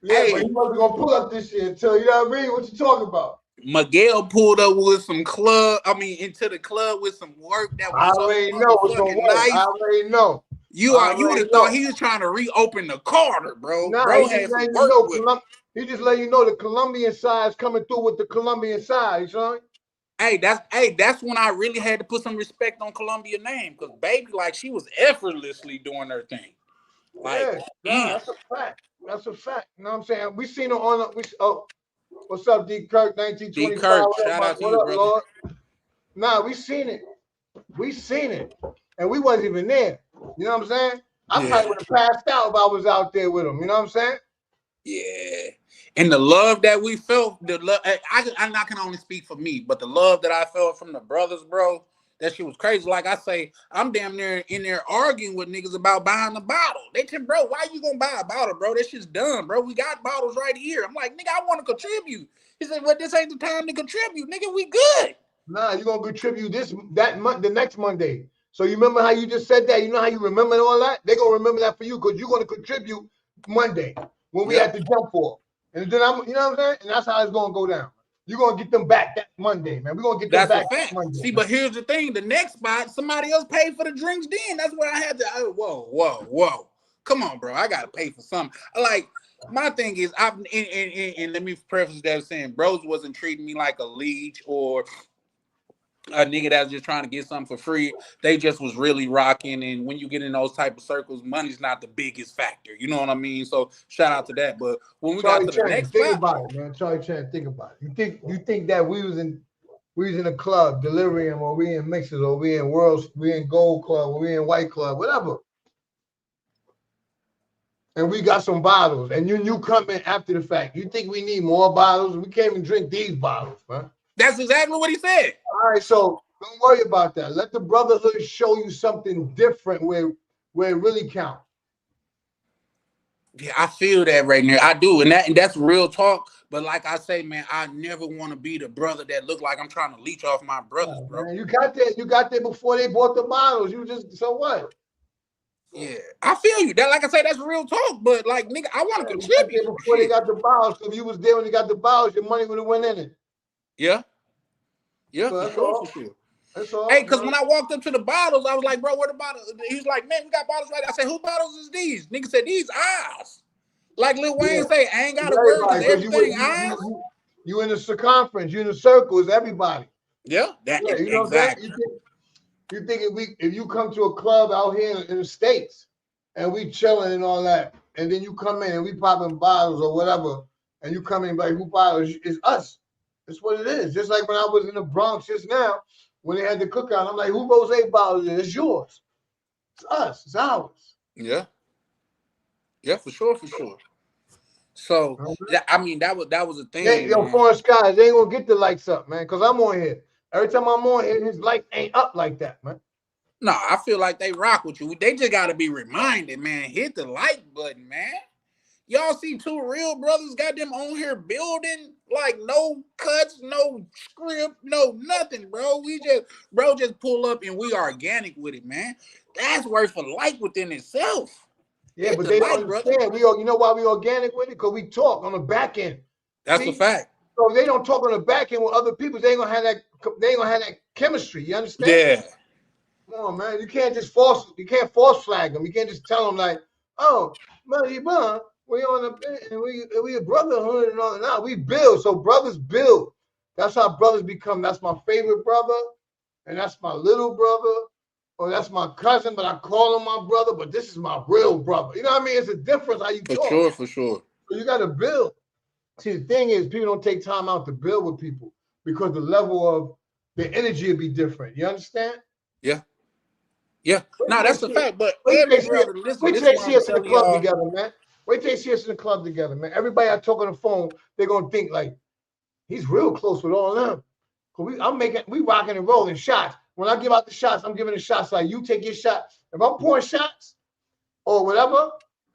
Yeah, but he wasn't gonna pull up this year until, you know what I mean? What you talking about? Miguel pulled up with some into the club with some work that was I already know what's gonna work. Nice. I already know. You would have thought he was trying to reopen the Carter, bro. Nah, bro he had just some letting work you with know. He just letting you know the Colombian side's coming through with the Colombian side, you know? That's when I really had to put some respect on Colombia's name, because baby, like, she was effortlessly doing her thing. Like, yeah, that's a fact. That's a fact. You know what I'm saying? We seen her on What's up, D Kirk, D 1925? Kirk, shout out to What you, up, brother. Lord? Nah, we seen it. We seen it. And we wasn't even there. You know what I'm saying? I probably would have passed out if I was out there with him. You know what I'm saying? Yeah. And the love that we felt, the love, I can only speak for me, but the love that I felt from the brothers, bro, that shit was crazy. Like I say, I'm damn near in there arguing with niggas about buying the bottle. They said, bro, why you gonna buy a bottle, bro? That shit's done, bro. We got bottles right here. I'm like, nigga, I want to contribute. He said, well, this ain't the time to contribute, nigga. We good. Nah, you're gonna contribute the next Monday. So you remember how you just said that? You know how you remember all that? They're gonna remember that for you because you're gonna contribute Monday when we had to jump for. And then you know what I'm saying? And that's how it's gonna go down. You're gonna get them back that Monday, man. We're gonna get them back that Monday. See, but here's the thing: the next spot, somebody else paid for the drinks. Then that's where I had to. Whoa! Come on, bro. I gotta pay for something. Like my thing is, and let me preface that saying, bros wasn't treating me like a leech or a nigga that's just trying to get something for free. They just was really rocking. And when you get in those type of circles, money's not the biggest factor. You know what I mean? So shout out to that. But when we got to the next think spot, about it, man. Charlie Chan, think about it. You think that we was in a club, Delirium, or we in Mixers, or we in Gold Club, or we in White Club, whatever. And we got some bottles, and you come in after the fact. You think we need more bottles? We can't even drink these bottles, man. That's exactly what he said. All right, so don't worry about that. Let the brotherhood show you something different where it really counts. Yeah, I feel that right now. I do, and that's real talk. But like I say, man, I never want to be the brother that look like I'm trying to leech off my brothers, bro. Man, you got there before they bought the bottles. You just so what? Yeah, I feel you. That, like I say, that's real talk. But like, nigga, I want to contribute before they got the bottles. So if you was there when they got the bottles, your money would have went in it. Yeah, So for sure. That's all. Hey, because when I walked up to the bottles, I was like, bro, where the bottles? He was like, man, we got bottles right. I said, who bottles is these? Nigga said, these ours. Like Lil Wayne say, I ain't got to worry because everything ours. You in the circumference, you in the circle, it's everybody. Yeah, you know exactly. You think if you come to a club out here in the States and we chilling and all that, and then you come in and we popping bottles or whatever, and you come in like who bottles? It's us. That's what it is. Just like when I was in the Bronx just now, when they had the cookout, I'm like, who rosé bottles is? It's yours. It's us. It's ours. Yeah. Yeah, for sure. So I mean, that was a thing. Hey, yo, Foreign Skies, they ain't gonna get the lights up, man, because I'm on here. Every time I'm on here, his light ain't up like that, man. No, I feel like they rock with you. They just gotta be reminded, man. Hit the like button, man. Y'all see two real brothers got them on here building like no cuts, no script, no nothing, bro. Just pull up and we organic with it, man. That's worth a like within itself. Yeah, but they don't understand. You know why we organic with it? Because we talk on the back end. That's a fact. So if they don't talk on the back end with other people, they ain't gonna have that chemistry. You understand? Yeah. Come on, man. You can't force flag them. You can't just tell them like, oh, man, we on the we a brotherhood and all that. Nah, we build. So brothers build. That's how brothers become. That's my favorite brother, and that's my little brother, or that's my cousin, but I call him my brother, but this is my real brother. You know what I mean? It's a difference how you talk. For sure. So you got to build. See, the thing is, people don't take time out to build with people because the level of the energy will be different. You understand? Yeah. No, that's the fact. But wait till they see us in the club together, man. Wait till they see us in the club together, man. Everybody I talk on the phone, they're gonna think like he's real close with all of them. We rocking and rolling shots. When I give out the shots, I'm giving the shots like you take your shot. If I'm pouring shots or whatever,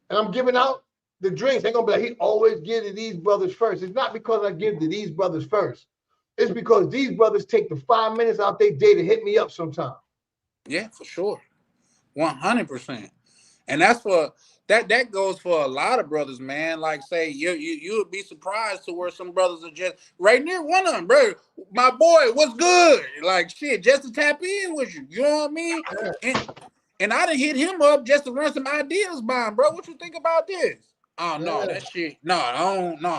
and I'm giving out the drinks, they're gonna be like, he always gives to these brothers first. It's not because I give to these brothers first. It's because these brothers take the 5 minutes out their day to hit me up sometime. Yeah, for sure. 100%. And that's for that goes for a lot of brothers, man. Like say you would be surprised to where some brothers are just right near one of them, bro. My boy, what's good? Like shit, just to tap in with you. You know what I mean? And I done hit him up just to run some ideas by him, bro. What you think about this? Oh no, that shit. No,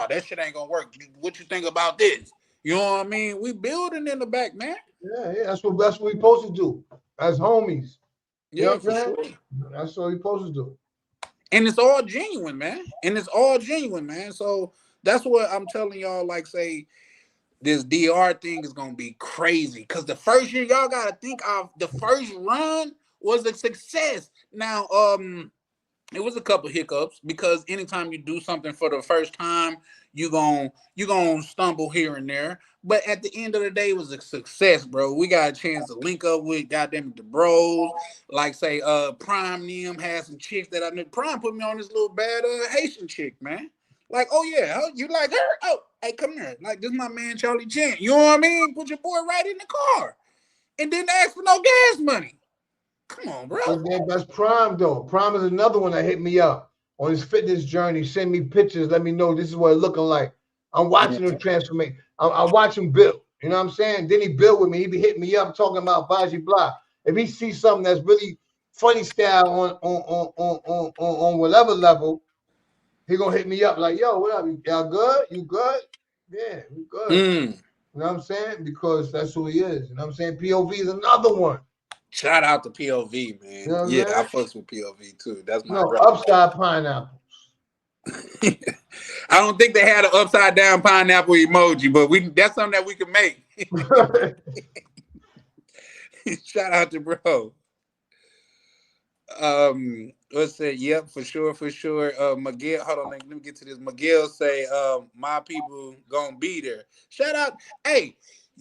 that shit ain't gonna work. What you think about this? You know what I mean? We building in the back, man. Yeah, that's what we supposed to do as homies. Yeah, for sure. That's what we supposed to do. And it's all genuine, man. So That's what I'm telling y'all. Like, say this DR thing is gonna be crazy because the first year y'all gotta think of the first run was a success. Now, it was a couple hiccups because anytime you do something for the first time, you gonna stumble here and there. But at the end of the day, it was a success, bro. We got a chance to link up with goddamn the bros. Like say, Prime them had some chicks that I knew. Prime put me on this little bad Haitian chick, man. Like, oh yeah, you like her? Oh, hey, come here. Like, this is my man Charlie Chan. You know what I mean? Put your boy right in the car. And didn't ask for no gas money. Come on, bro. But that's Prime though. Prime is another one that hit me up on his fitness journey. Send me pictures. Let me know this is what it's looking like. I'm watching him transformation. I watch him build. You know what I'm saying? Then he build with me. He be hitting me up talking about Baji Blah. If he sees something that's really funny style on whatever level, he gonna hit me up like, yo, what up? Y'all good? You good? Yeah, we good. You know what I'm saying? Because that's who he is. You know what I'm saying? POV is another one. Shout out to POV, man. You know yeah, I fucks with POV too. That's my brother. Upside pineapples. I don't think they had an upside down pineapple emoji, but that's something that we can make. Shout out to bro. Let's say, yep, for sure. Miguel, hold on, let me get to this. Miguel say, my people gonna be there. Shout out, hey,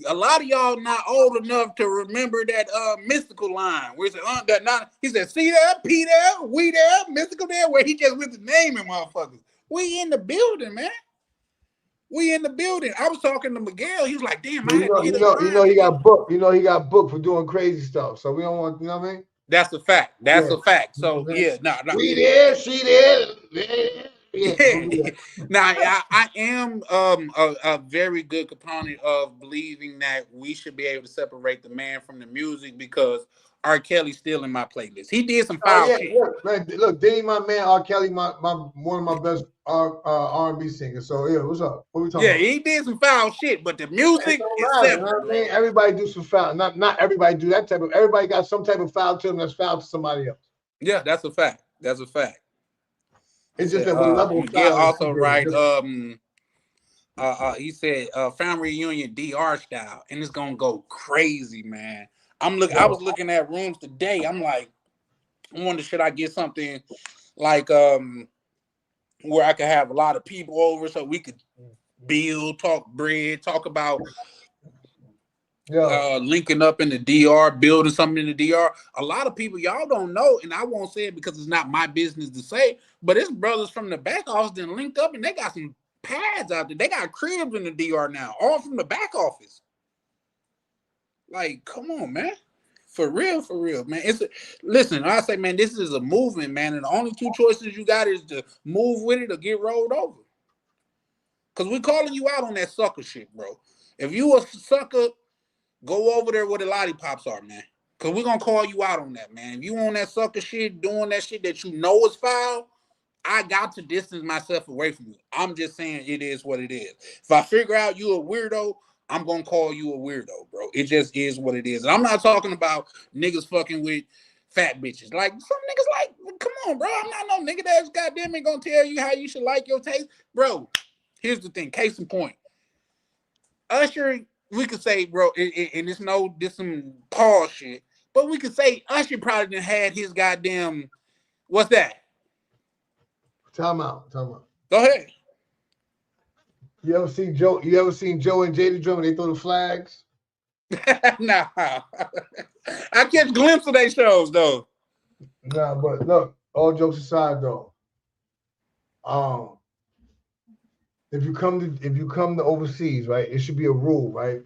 a lot of y'all not old enough to remember that mystical line where he said, see there, P there, we there, mystical there, where he just went to naming motherfuckers. We in the building, man. We in the building. I was talking to Miguel. He was like, damn, he got booked. You know, he got booked for doing crazy stuff. So we don't want, you know what I mean? That's a fact. That's a fact. So yeah, no. We there, she there. Yeah. Now I am a very good component of believing that we should be able to separate the man from the music because R. Kelly's still in my playlist. He did some foul shit. Look, Diddy, my man, R. Kelly, my one of my best R&B singers. So yeah, what's up? What we talking about? He did some foul shit, but the music is separate. You know what I mean? Everybody do some foul. Not everybody do that type of. Everybody got some type of foul to them that's foul to somebody else. Yeah, that's a fact. That's a fact. It's just that what level. Miguel also right. He said family reunion DR style, and it's gonna go crazy, man. I was looking at rooms today. I'm like, I wonder should I get something like where I could have a lot of people over so we could build, talk bread, talk about linking up in the DR, building something in the DR. A lot of people y'all don't know, and I won't say it because it's not my business to say, but it's brothers from the back office that linked up and they got some pads out there. They got cribs in the DR now, all from the back office. Like, come on, man. For real, man. Listen, I say, man, this is a movement, man, and the only two choices you got is to move with it or get rolled over. Because we're calling you out on that sucker shit, bro. If you a sucker, go over there where the lollipops are, man. Because we're going to call you out on that, man. If you on that sucker shit, doing that shit that you know is foul, I got to distance myself away from you. I'm just saying it is what it is. If I figure out you a weirdo, I'm going to call you a weirdo, bro. It just is what it is. And I'm not talking about niggas fucking with fat bitches. Like, some niggas like, come on, bro. I'm not no nigga that's goddamn it going to tell you how you should like your taste. Bro, here's the thing. Case in point. Usher, we could say, bro, and this some Paul shit, but we could say Usher probably done had his goddamn, what's that? Time out. Go ahead. You ever seen Joe and Jada Drum when they throw the flags? Nah. I catch a glimpse of their shows though. Nah, but look, all jokes aside though. If you come to overseas, right, it should be a rule, right? It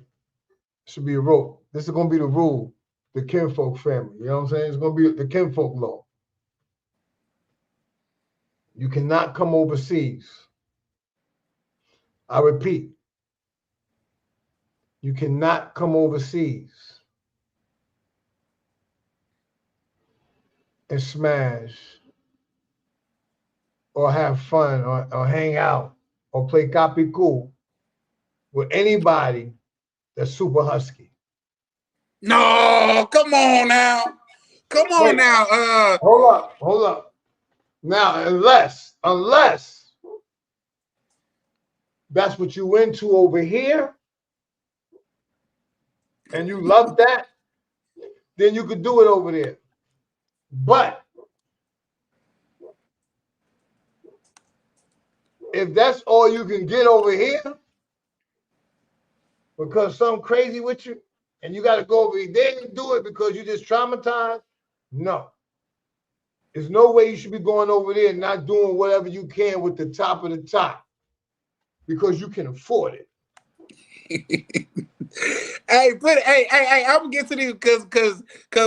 should be a rule. This is gonna be the rule, the kinfolk family. You know what I'm saying? It's gonna be the kinfolk law. You cannot come overseas. I repeat, you cannot come overseas and smash or have fun or hang out or play copy cool with anybody that's super husky. No, come on now. Hold up. Now, unless that's what you into over here, and you love that, then you could do it over there. But if that's all you can get over here, because something crazy with you, and you got to go over there and do it because you just traumatized, no. There's no way you should be going over there and not doing whatever you can with the top of the top because you can afford it. Hey, I'm gonna get to this because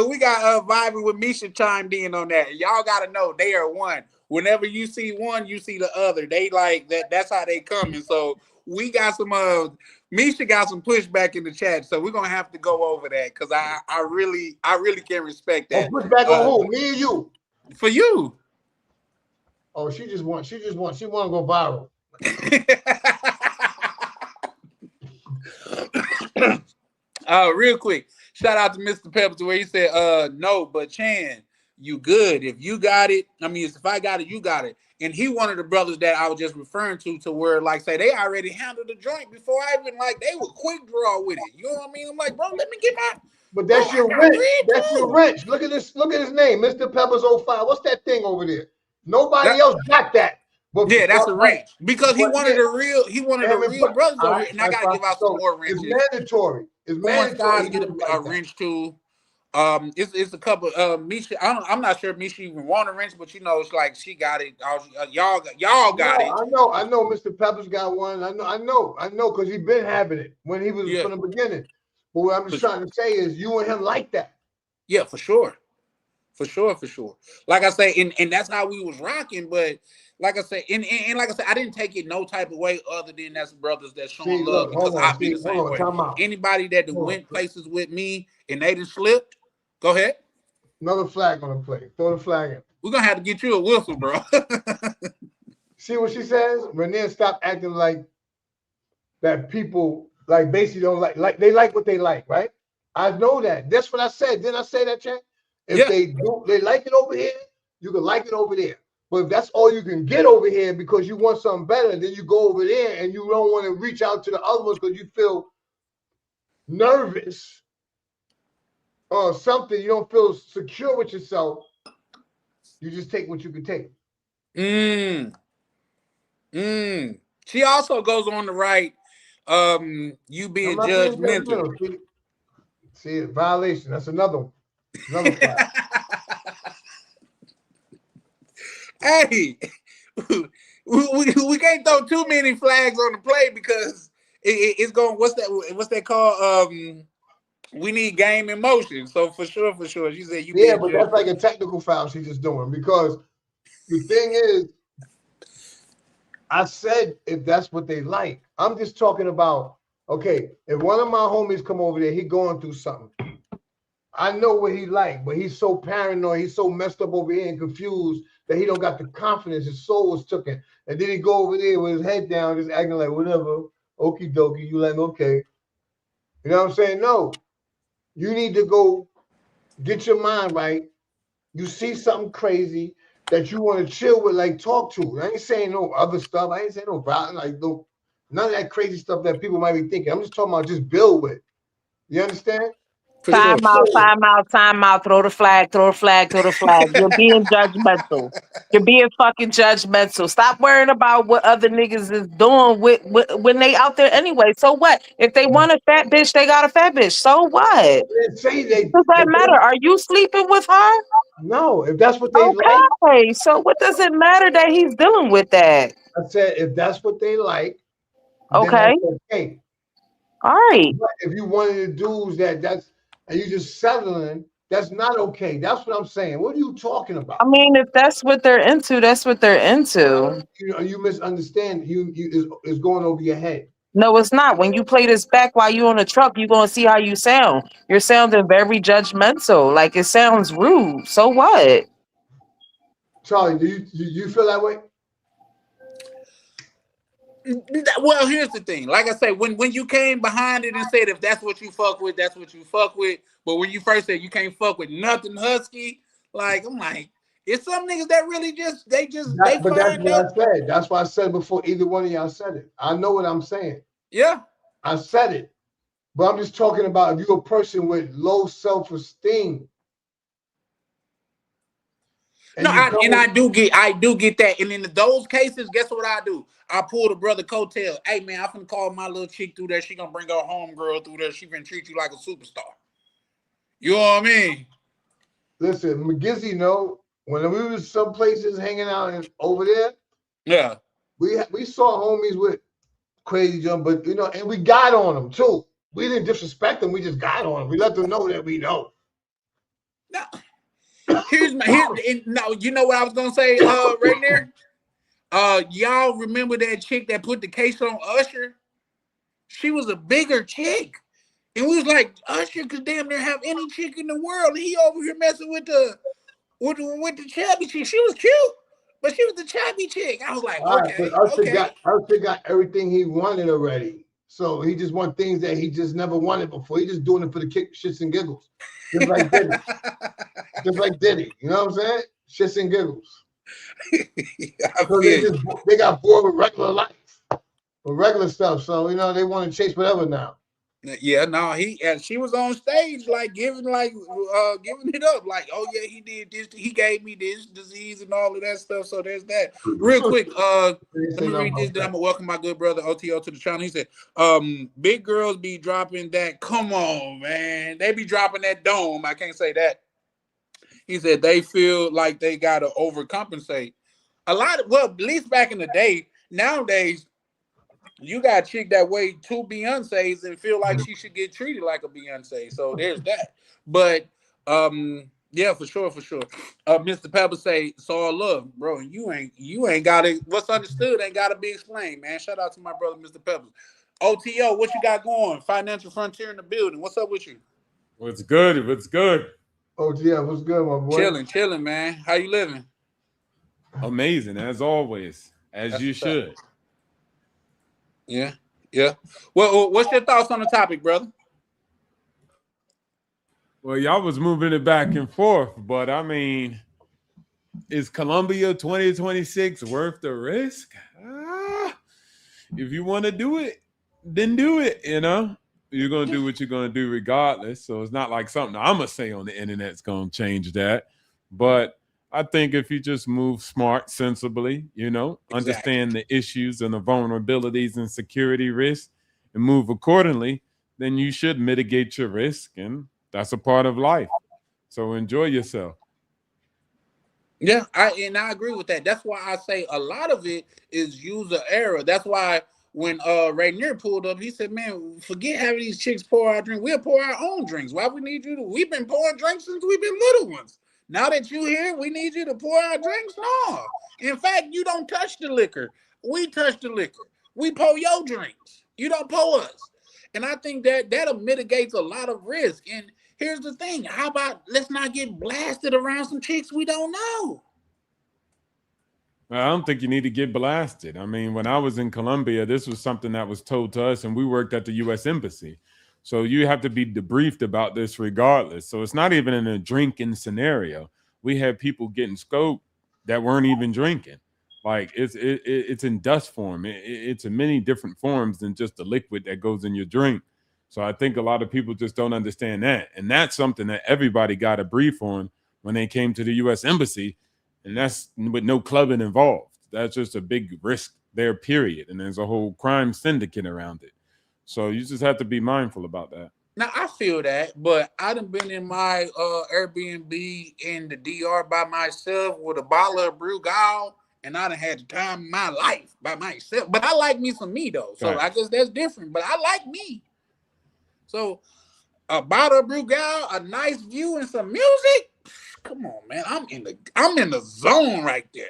we got vibing with Misha chimed in on that. Y'all gotta know they are one. Whenever you see one, you see the other. They like that. That's how they coming. So we got some Misha got some pushback in the chat. So we're gonna have to go over that because I really can respect that. Oh, pushback on who? Me or you? For you. Oh, she want to go viral. Real quick, shout out to Mr. Peppers where he said, no, but Chan, you good. If you got it, I mean, if I got it, you got it. And he one of the brothers that I was just referring to where, like, say, they already handled the joint before I even, like, they were quick draw with it. You know what I mean? I'm like, bro, let me get my... But that's your wrench. That's your wrench. Look at this. Look at his name, Mr. Peppers 05. What's that thing over there? Nobody else got that. But yeah, that's a wrench because he wanted the real. He wanted the real brothers over here, and I gotta give out some more wrenches. It's mandatory. It's mandatory. Guys get a wrench too. It's a couple. Misha, I'm not sure if Misha even want a wrench, but you know, it's like she got it. Y'all got it. I know. Mr. Peppers got one. I know, because he's been having it when he was from the beginning. But what I'm just trying to say is, you and him like that. Yeah, for sure. Like I say, and that's how we was rocking. But like I say, and like I said, I didn't take it no type of way other than that's brothers that showing love because I be the same way. Anybody that went places with me and they just slipped, go ahead. Another flag on the plate. Throw the flag in. We're gonna have to get you a whistle, bro. See what she says? Renee, stop acting like that people like basically don't like they like what they like, right? I know that. That's what I said. Didn't I say that, Chad? If they like it over here, you can like it over there. But if that's all you can get over here because you want something better, then you go over there and you don't want to reach out to the other ones because you feel nervous or something. You don't feel secure with yourself. You just take what you can take. She also goes on to write, you being judgmental. See, violation. That's another one. Another flag. Hey, we can't throw too many flags on the plate because it's going. What's that called? We need game in motion. So for sure. She said you. Yeah, but that's like a technical foul she's just doing because the thing is, I said if that's what they like. I'm just talking about. Okay, if one of my homies come over there, he going through something. I know what he like, but he's so paranoid, he's so messed up over here and confused that he don't got the confidence. His soul was taken. And then he go over there with his head down, just acting like whatever, okie dokie, you like, okay. You know what I'm saying? No. You need to go get your mind right. You see something crazy that you want to chill with, like talk to. I ain't saying no other stuff. I ain't saying no violence, like no, none of that crazy stuff that people might be thinking. I'm just talking about just build with. You understand? Time out. Throw the flag. You're being judgmental. You're being fucking judgmental. Stop worrying about what other niggas is doing with when they out there anyway. So what? If they want a fat bitch, they got a fat bitch. So what? Does that matter? Are you sleeping with her? No, if that's what they like. Okay, so what does it matter that he's dealing with that? I said if that's what they like, okay. Okay. All right. But if you one of the dudes that's and you just settling, that's not okay. That's what I'm saying. What are you talking about? I mean, if that's what they're into, that's what they're into. You misunderstand. You is going over your head. No, it's not. When you play this back while you're on the truck, you're gonna see how you sound. You're sounding very judgmental. Like it sounds rude. So what? Charlie, do you feel that way? Well, here's the thing. Like I say, when you came behind it and said if that's what you fuck with, that's what you fuck with. But when you first said you can't fuck with nothing husky, like I'm like, It's some niggas that really they But that's find what I out. said. That's why I said before either one of y'all said it. I know what I'm saying. Yeah. I said it. But I'm just talking about if you're a person with low self-esteem. No, I do get that. And in those cases, guess what I do? I pull the brother coattail. Hey man, I'm finna call my little chick through there. She gonna bring her homegirl through there. She gonna treat you like a superstar. You know what I mean? Listen, McGizzy, when we was some places hanging out and over there, Yeah. we saw homies with crazy jump, but and we got on them too. We didn't disrespect them. We just got on them. We let them know that we know. Now, no, you know what I was gonna say right there? Y'all remember that chick that put the case on Usher? She was a bigger chick. And we was like, Usher could damn near have any chick in the world. He over here messing with the chubby chick. She was cute, but she was the chubby chick. I was like, All right, but okay. Usher got everything he wanted already. So he just want things that he just never wanted before. He just doing it for the shits and giggles. Just like Diddy. Just like Diddy. You know what I'm saying? Shits and giggles. So they got bored with regular life. With regular stuff. So they want to chase whatever now. Yeah, no, she was on stage giving it up, like, oh yeah, he did this, he gave me this disease and all of that stuff. So there's that. Real quick, let me read this. Then I'm gonna welcome my good brother OTO to the channel. He said, big girls be dropping that. Come on, man, they be dropping that dome. I can't say that. He said they feel like they gotta overcompensate. At least back in the day. Nowadays, you got a chick that weigh 2 Beyonces and feel like she should get treated like a Beyonce. So there's that. But yeah, for sure. Mr. Pepper say it's all love, bro. You ain't got it. What's understood ain't gotta be explained, man. Shout out to my brother, Mr. Pepper. OTO, what you got going? Financial Frontier in the building. What's up with you? What's good? OTF, what's good, my boy? Chilling, man. How you living? Amazing, as always, as you should. Yeah. Well, what's your thoughts on the topic, brother? Well, y'all was moving it back and forth, but I mean, is Colombia 2026 worth the risk? If you want to do it, then do it. You're gonna do what you're gonna do regardless. So it's not like something I'm gonna say on the internet's gonna change that. But I think if you just move smart, sensibly, understand the issues and the vulnerabilities and security risks and move accordingly, then you should mitigate your risk. And that's a part of life. So enjoy yourself. Yeah, I agree with that. That's why I say a lot of it is user error. That's why when Rainier pulled up, he said, man, forget having these chicks pour our drink. We'll pour our own drinks. Why we need you to? We've been pouring drinks since we've been little ones. Now that you here, we need you to pour our drinks? No. In fact, you don't touch the liquor. We touch the liquor. We pour your drinks. You don't pour us. And I think that'll mitigate a lot of risk. And here's the thing. How about let's not get blasted around some chicks we don't know? I don't think you need to get blasted. I mean, when I was in Colombia, this was something that was told to us, and we worked at the U.S. Embassy. So you have to be debriefed about this regardless. So it's not even in a drinking scenario. We had people getting scoped that weren't even drinking. Like it's in dust form. It's in many different forms than just the liquid that goes in your drink. So I think a lot of people just don't understand that. And that's something that everybody got a brief on when they came to the U.S. Embassy. And that's with no clubbing involved. That's just a big risk there, period. And there's a whole crime syndicate around it. So you just have to be mindful about that. Now, I feel that, but I done been in my Airbnb in the DR by myself with a bottle of Brugal, and I done had the time of my life by myself. But I like me some me, though. So I guess that's different. But I like me. So a bottle of Brugal, a nice view, and some music. Come on, man. I'm in the zone right there.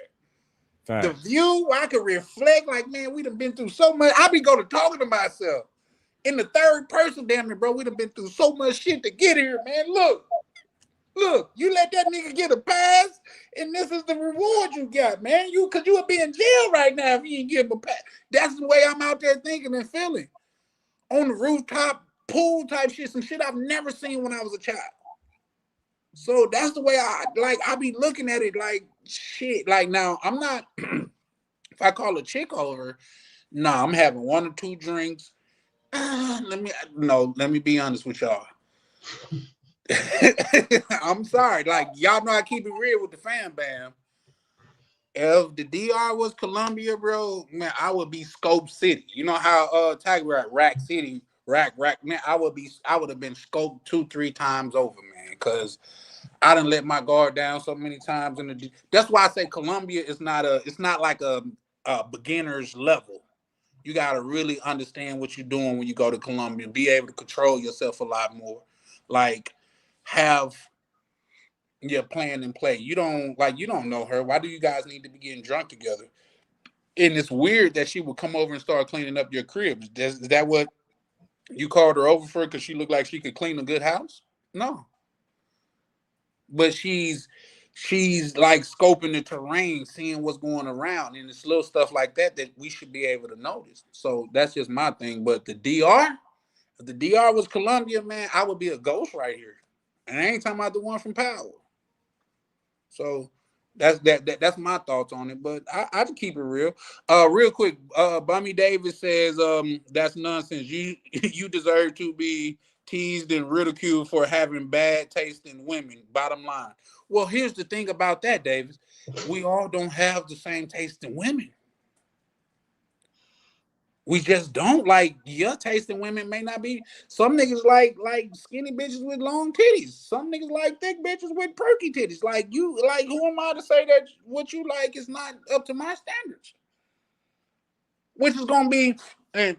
Thanks. The view, I can reflect like, man, we done been through so much. I be going to talking to myself. In the third person, damn it, bro. We done been through so much shit to get here, man. Look, you let that nigga get a pass, and this is the reward you got, man. Cause you would be in jail right now if you didn't give him a pass. That's the way I'm out there thinking and feeling. On the rooftop, pool type shit, some shit I've never seen when I was a child. So that's the way I be looking at it like shit. Like now I'm not if I call a chick over, nah, I'm having one or two drinks. Let me be honest with y'all. I'm sorry. Like y'all know I keep it real with the fan bam. If the DR was Colombia, bro, man, I would be Scope City. You know how Tiger Rack City, Rack, man, I would have been scoped 2-3 times over, man, because I done let my guard down so many times that's why I say Colombia is it's not like a beginner's level. You gotta really understand what you're doing when you go to Colombia, be able to control yourself a lot more. Like have your plan and play. You don't know her. Why do you guys need to be getting drunk together? And it's weird that she would come over and start cleaning up your crib. Is that what you called her over for? Because she looked like she could clean a good house? No. But she's like scoping the terrain, seeing what's going around, and it's little stuff like that we should be able to notice. So that's just my thing. But the DR, if the DR was Colombia, man, I would be a ghost right here. And I ain't talking about the one from Power. So that's my thoughts on it. But I just keep it real. Real quick, Bummy Davis says that's nonsense. You deserve to be teased and ridiculed for having bad taste in women. Bottom line. Well, here's the thing about that, Davis. We all don't have the same taste in women. We just don't. Like your taste in women may not be. Some niggas like skinny bitches with long titties. Some niggas like thick bitches with perky titties. Like you, like who am I to say that what you like is not up to my standards? Which is gonna be, and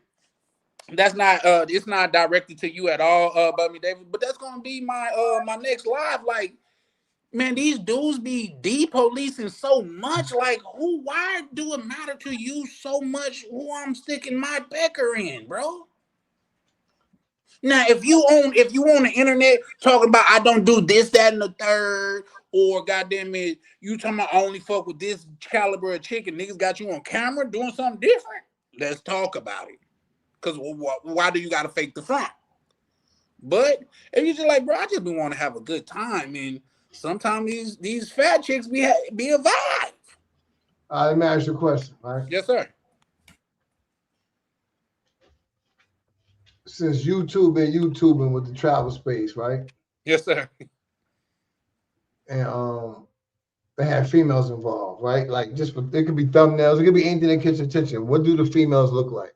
that's not it's not directed to you at all, Bubby Davis. But that's gonna be my next live. Like, man, these dudes be de-policing so much. Like, why do it matter to you so much who I'm sticking my pecker in, bro? Now, if you on the internet talking about I don't do this, that, and the third, or goddamn it, you talking about I only fuck with this caliber of chicken, niggas got you on camera doing something different, let's talk about it. Because why do you got to fake the front? But if you just like, bro, I just be want to have a good time, and sometimes these fat chicks be a vibe. Let me ask you a question, right? Yes, sir. Since YouTube been YouTubing with the travel space, right? Yes, sir. And they have females involved, right? Like it could be thumbnails, it could be anything that catches attention. What do the females look like?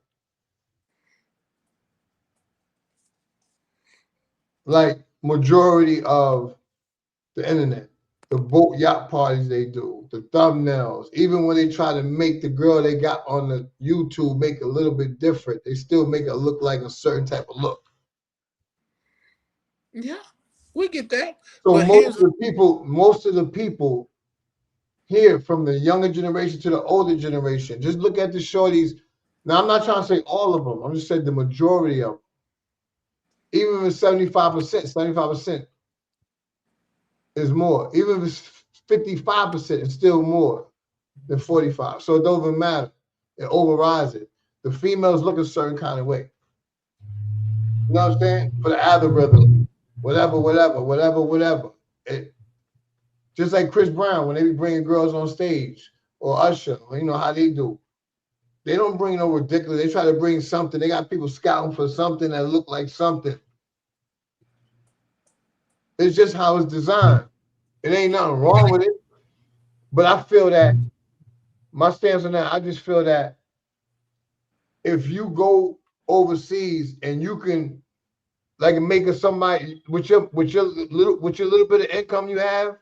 Like majority of the internet, the boat yacht parties they do, the thumbnails, even when they try to make the girl they got on the YouTube make a little bit different, they still make it look like a certain type of look. Yeah, we get that. So but most of the people here, from the younger generation to the older generation, just look at the shorties. Now, I'm not trying to say all of them. I'm just saying the majority of them. Even if it's 75% is more. Even if it's 55%, it's still more than 45. So it don't even matter. It overrides it. The females look a certain kind of way. You know what I'm saying? For the algorithm, whatever. Just like Chris Brown, when they be bringing girls on stage, or Usher, or you know how they do. They don't bring no ridiculous. They try to bring something. They got people scouting for something that look like something. It's just how it's designed. It ain't nothing wrong with it. But I feel that my stance on that, I just feel that if you go overseas and you can like make somebody with your little bit of income you have,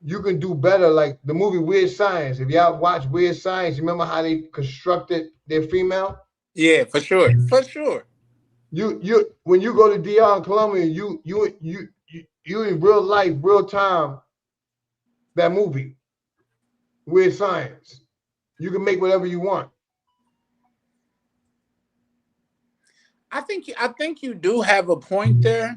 you can do better. Like the movie Weird Science. If y'all watch Weird Science, you remember how they constructed their female? Yeah, for sure. For sure. You when you go to DR in Colombia, you in real life, real time, that movie, Weird Science. You can make whatever you want. I think you do have a point there,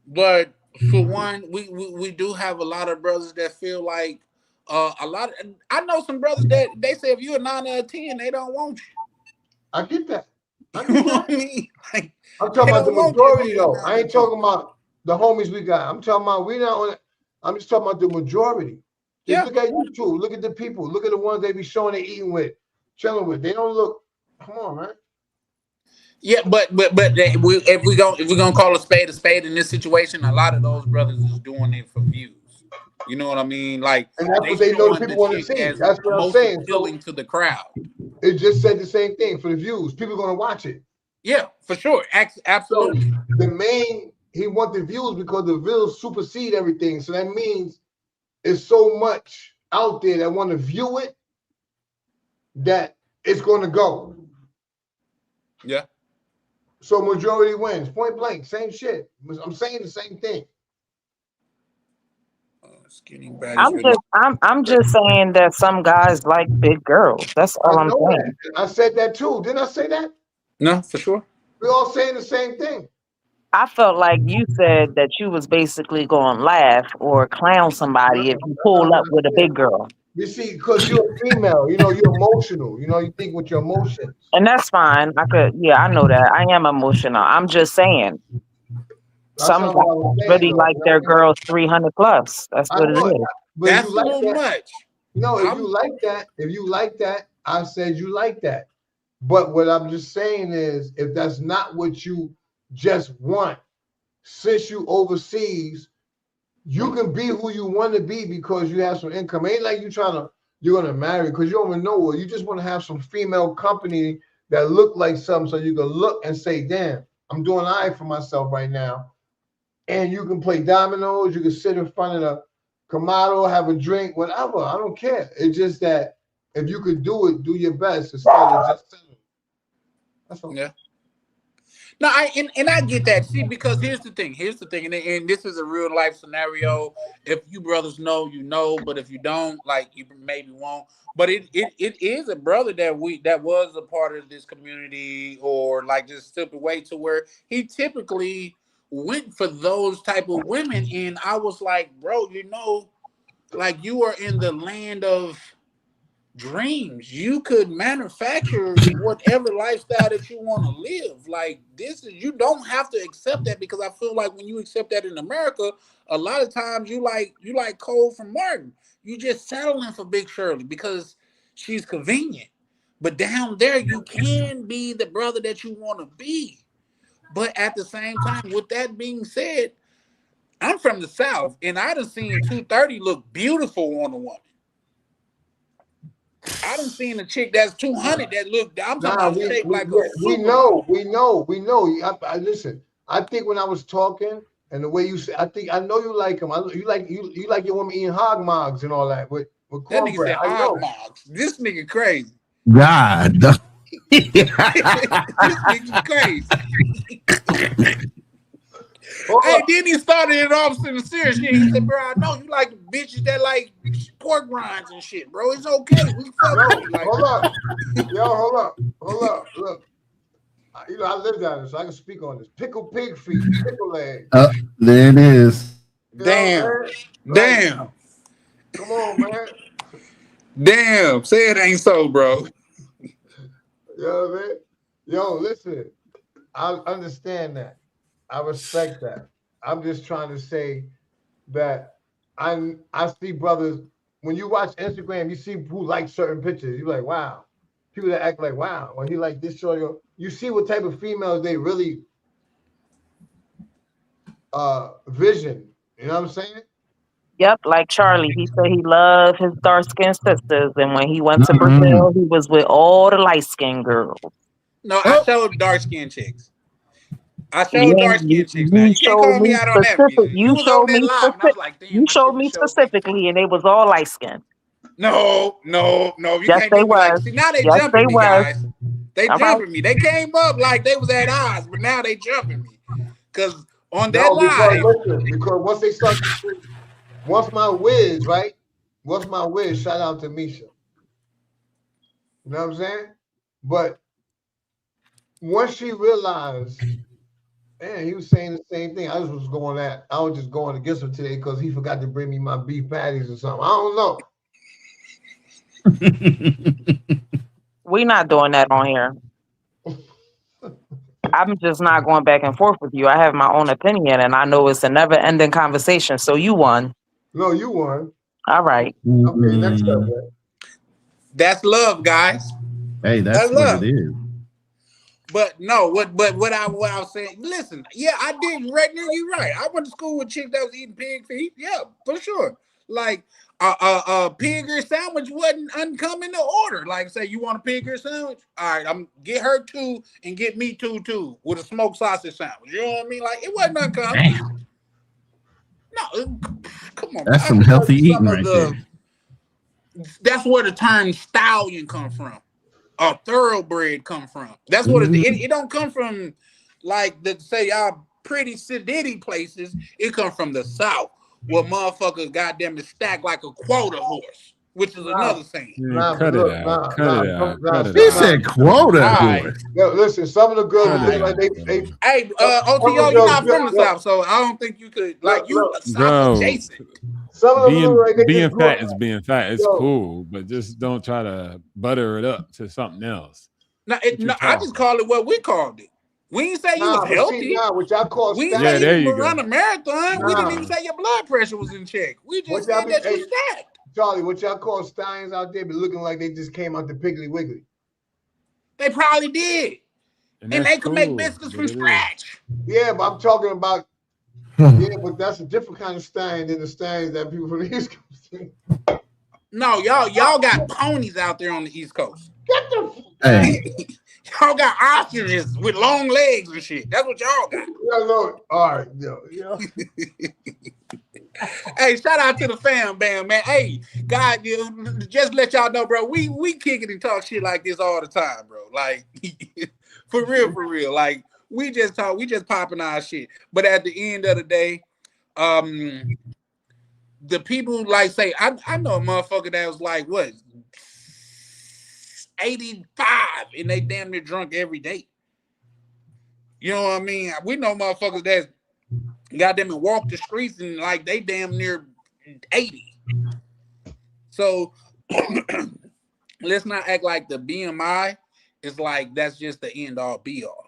but for one, we do have a lot of brothers that feel like I know some brothers that they say if you're a 9 out of 10, they don't want you. I get that. You know what I mean? Like, I'm talking about the majority though. I ain't talking about The homies we got. I'm talking about we not on. I'm just talking about the majority. Just look at YouTube. Look at the people. Look at the ones they be showing they eating with, chilling with. They don't look. Come on, man. Yeah, but if we're gonna call a spade in this situation, a lot of those brothers is doing it for views. You know what I mean? Like And that's they what they know the showing people the want to chick see. as That's what I'm most saying. appealing to the crowd. It just said the same thing for the views. People gonna watch it. Yeah, for sure. Absolutely. So the main he want the views because the views supersede everything. So that means it's so much out there that want to view it that it's going to go. Yeah. So majority wins, point blank, same shit. I'm saying the same thing. I'm just saying that some guys like big girls. That's all I I'm know saying. that. I said that too. Didn't I say that? No, for sure. We're all saying the same thing. I felt like you said that you was basically going to laugh or clown somebody if you pull up with a big girl. You see, because you're a female, you know, you're emotional. You know, you think with your emotions. And that's fine. I know that. I am emotional. I'm just saying. Some guys really like their girls 300 plus. That's what it is. But that's if you like a little that, much. No, if you like that, I said you like that. But what I'm just saying is, if that's not what you just want, since you overseas, you can be who you want to be because you have some income. It ain't like you're gonna marry because you don't even know her. You just want to have some female company that look like something, so you can look and say, "Damn, I'm doing all right for myself right now." And you can play dominoes. You can sit in front of the Kamado, have a drink, whatever. I don't care. It's just that if you could do it, do your best instead of just selling. That's all. Yeah. No, I get that. See, because here's the thing, and this is a real life scenario. If you brothers know, you know, but if you don't, like you maybe won't. But it is a brother that was a part of this community or like just stepped away to where he typically went for those type of women. And I was like, bro, you know, like you are in the land of dreams. You could manufacture whatever lifestyle that you want to live. Like you don't have to accept that, because I feel like when you accept that in America, a lot of times you like Cole from Martin. You just settling for Big Shirley because she's convenient. But down there, you can be the brother that you want to be. But at the same time, with that being said, I'm from the South, and I done seen 230 look beautiful on a woman. I done seen a chick that's 200 that look. I'm talking about shaped like a super. We know. I listen. I think when I was talking and the way you say, I know you like him. You like your woman eating hog mogs and all that with That nigga cornbread. said hog mogs. This nigga crazy. God. This nigga crazy. Hey, then he started it off in the serious shit. He said, bro, I know you like bitches that like pork rinds and shit, bro. It's okay. We fuck with you. Like, hold up. Look. You know, I live down there, so I can speak on this. Pickled pig feet, pickle leg. There it is. Damn. Come on, man. Damn. Say it ain't so, bro. Yo, man. Yo, listen. I understand that. I respect that. I'm just trying to say that I see brothers, when you watch Instagram, you see who like certain pictures. You're like, wow. People that act like, wow, or he like this shorty. You see what type of females they really vision. You know what I'm saying? Yep, like Charlie. He said he loved his dark-skinned sisters, and when he went to Brazil, he was with all the light-skinned girls. No, I showed dark-skinned chicks. I showed dark-skinned chicks. Now, you can't call me out on that. You was over there live, and I was like, damn. You showed me specifically, and they was all light-skinned. No. You yes, can't they do me like. See, now they jumping me, guys. They jumping me. They came up like they was at odds, but now they jumping me. Because on that live. Because once they start, once my whiz, right? Once my whiz, shout out to Misha. You know what I'm saying? But once she realized, man, he was saying the same thing. I was just going against him today because he forgot to bring me my beef patties or something. I don't know. We're not doing that on here. I'm just not going back and forth with you. I have my own opinion, and I know it's a never-ending conversation. So you won. No, you won. All right. Okay, next up, man. That's love, guys. Hey, that's That's what love. it is. But no, what I was saying, listen, yeah, I did Redner, you're right. I went to school with chicks that was eating pig feet. Yeah, for sure. Like pig ear sandwich wasn't uncommon to order. Like say you want a pig ear sandwich? All right, I'm get her 2 and get me 2 too with a smoked sausage sandwich. You know what I mean? Like it wasn't uncommon. Damn. No, come on. That's some healthy eating right there. That's where the term stallion come from. Or thoroughbred come from. That's what it don't come from like the say y'all pretty sedity places. It come from the South where motherfuckers goddamn is stacked like a quota horse, which is another thing. Cut it out. Cut it out. He said quota horse. Yo, listen, some of the girls think like they hey, OTO, you're not from the South, so I don't think you could like you South adjacent. Being fat is being fat. It's cool, but just don't try to butter it up to something else. No, I just call it what we called it. We didn't say you was healthy. Which I call we didn't say you could run a marathon. We didn't even say your blood pressure was in check. We just said that you stacked. Charlie, what y'all call stallions out there be looking like they just came out the Piggly Wiggly. They probably did. And they could make biscuits from scratch. Yeah, but I'm talking about yeah, but that's a different kind of stallion than the stallions that people from the East Coast. No, y'all got ponies out there on the East Coast. Get the y'all got ostriches with long legs and shit. That's what y'all got. All right, yo. Hey, shout out to the fam bam, man. Hey, God, just let y'all know, bro. We kick it and talk shit like this all the time, bro. Like for real. Like we just popping our shit. But at the end of the day, the people like say, I know a motherfucker that was like what 85 and they damn near drunk every day. You know what I mean? We know motherfuckers that's goddamn and walk the streets and like they damn near 80. So let's not act like the BMI is like that's just the end all be all.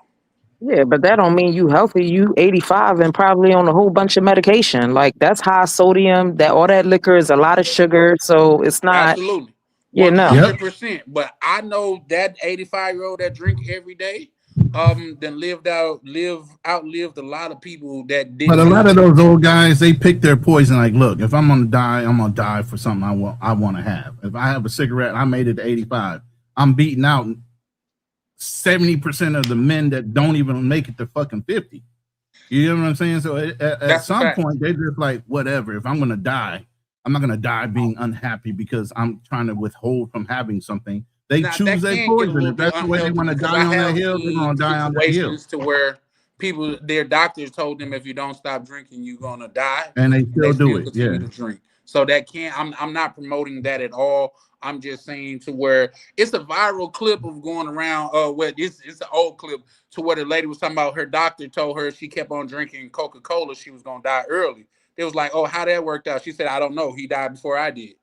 Yeah, but that don't mean you healthy. You 85 and probably on a whole bunch of medication. Like that's high sodium. That all that liquor is a lot of sugar. So it's not. Absolutely. Yeah, 100%. But I know that 85-year-old that drink every day, then outlived a lot of people that didn't. But a lot of those old guys, they pick their poison. Like, look, if I'm gonna die for something I want to have. If I have a cigarette, I made it to 85. I'm beating out 70% of the men that don't even make it to fucking 50. You know what I'm saying? So at some point, they're just like, whatever. If I'm gonna die, I'm not gonna die being unhappy because I'm trying to withhold from having something. They choose their poison. If that's the way they want to die on that hill, they're gonna die on that hill. To where their doctors told them if you don't stop drinking, you're gonna die, and they still do it. Yeah. To drink. So that can't. I'm not promoting that at all. I'm just saying to where it's a viral clip of going around. It's an old clip to where the lady was talking about her doctor told her she kept on drinking Coca-Cola, she was gonna die early. It was like, oh, how that worked out? She said, I don't know. He died before I did.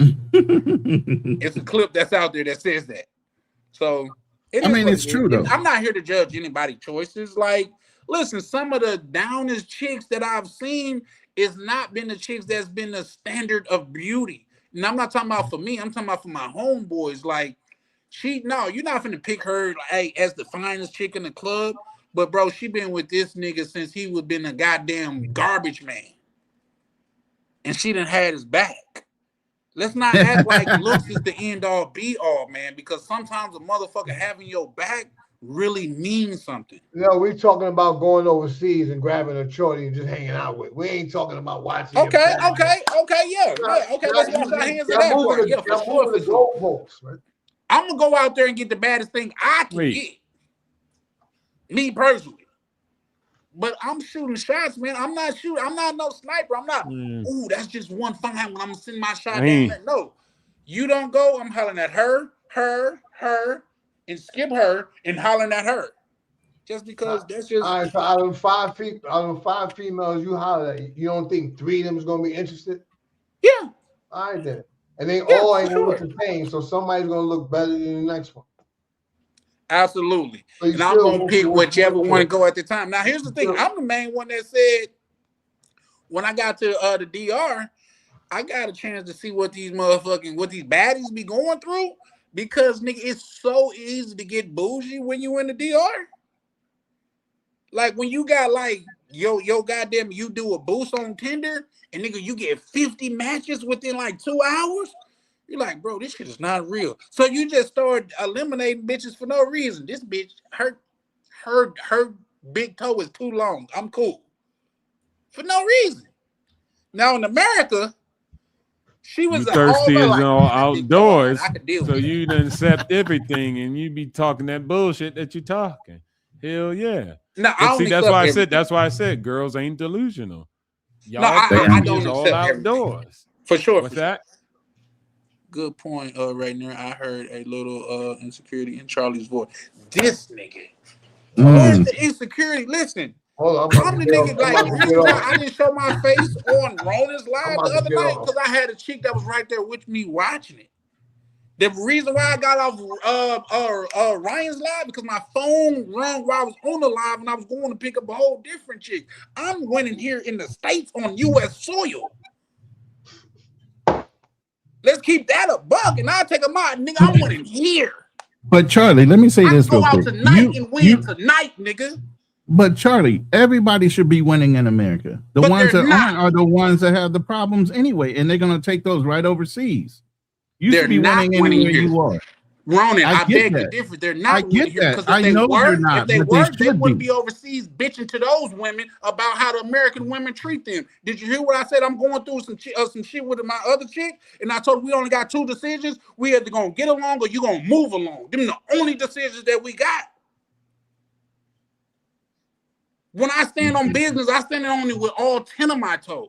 It's a clip that's out there that says that. So it's true though. I'm not here to judge anybody's choices. Like, listen, some of the downest chicks that I've seen is not been the chicks that's been the standard of beauty. And I'm not talking about for me. I'm talking about for my homeboys. Like, you're not finna pick her as the finest chick in the club. But bro, she been with this nigga since he was been a goddamn garbage man. And she done had his back. Let's not act like looks is the end all be all, man, because sometimes a motherfucker having your back really means something. No, we're talking about going overseas and grabbing a shorty and just hanging out with. We ain't talking about watching. Okay, yeah. Let's wash our hands of that part. Yeah, for sure. I'm gonna go out there and get the baddest thing I can get. Me personally. But I'm shooting shots, man. I'm not no sniper. I'm not, ooh, that's just one fine when I'm gonna send my shot down there. No. You don't go, I'm hollering at her, and skip her and hollering at her. Just because that's just all right. So out of five females you holler at, you don't think 3 of them is gonna be interested? Yeah. All right then. And they all ain't gonna look the same, so somebody's gonna look better than the next one. Absolutely. So you And I'm still gonna won't pick do whichever what- one to go at the time. Now, here's the thing: I'm the main one that said when I got to the DR, I got a chance to see what these baddies be going through because nigga, it's so easy to get bougie when you in the DR. Like when you got like yo goddamn, you do a boost on Tinder and nigga, you get 50 matches within like 2 hours. You're like, bro, this shit is not real. So you just start eliminating bitches for no reason. This bitch, her big toe is too long. I'm cool. For no reason. Now in America, she was you thirsty as like, all that big toe, all right, outdoors, I could deal so with you that. done accept everything, and you be talking that bullshit that you talking. Hell yeah. No, But I see, don't that's accept why I everything. said. That's why I said girls ain't delusional. No, Y'all I thirsty don't is all accept everything. outdoors. For sure. What's for sure. that? Good point, right there. I heard a little insecurity in Charlie's voice. This nigga. Where's the insecurity? Listen, Hold on, I'm the nigga, like, the reason why I didn't show my face on Rona's I'm live about the to other get night, off. because I had a chick that was right there with me watching it. The reason why I got off Ryan's live, because my phone rang while I was on the live and I was going to pick up a whole different chick. I'm winning here in the States on U.S. soil. Let's keep that a buck, and I'll take a mod, nigga. I'm winning here. But Charlie, let me say I this can real go out quick. tonight and win tonight, nigga. But Charlie, everybody should be winning in America. The But ones they're that not. aren't are the ones that have the problems anyway, and they're gonna take those right overseas. You They're should be not winning winning anywhere here. you are. Ronan, I get beg to that. differ. They're I not get winning here that. because I know they're not, if they but they should wouldn't be. be overseas bitching to those women about how the American women treat them. Did you hear what I said? I'm going through some shit with my other chick, and I told her we only got 2 decisions. We either gonna get along or you gonna move along. Them the only decisions that we got. When I stand on business, I stand on it with all 10 of my toes.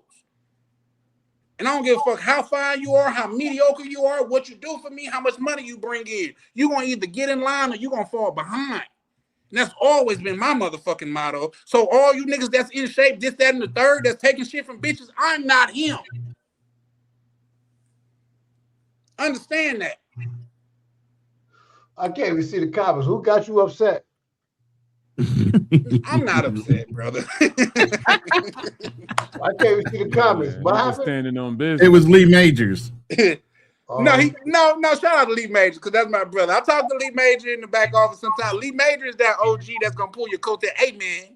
And I don't give a fuck how fine you are, how mediocre you are, what you do for me, how much money you bring in. You're going to either get in line or you're going to fall behind. And that's always been my motherfucking motto. So all you niggas that's in shape, this, that, and the third, that's taking shit from bitches, I'm not him. Understand that. I can't even see the comments. Who got you upset? I'm not upset, brother. I can't even see the comments. Yeah, What he was happened? standing on business. It was Lee Majors. No, shout out to Lee Major, because that's my brother. I talk to Lee Major in the back office sometimes. Lee Major is that OG that's gonna pull your coat there. Hey man,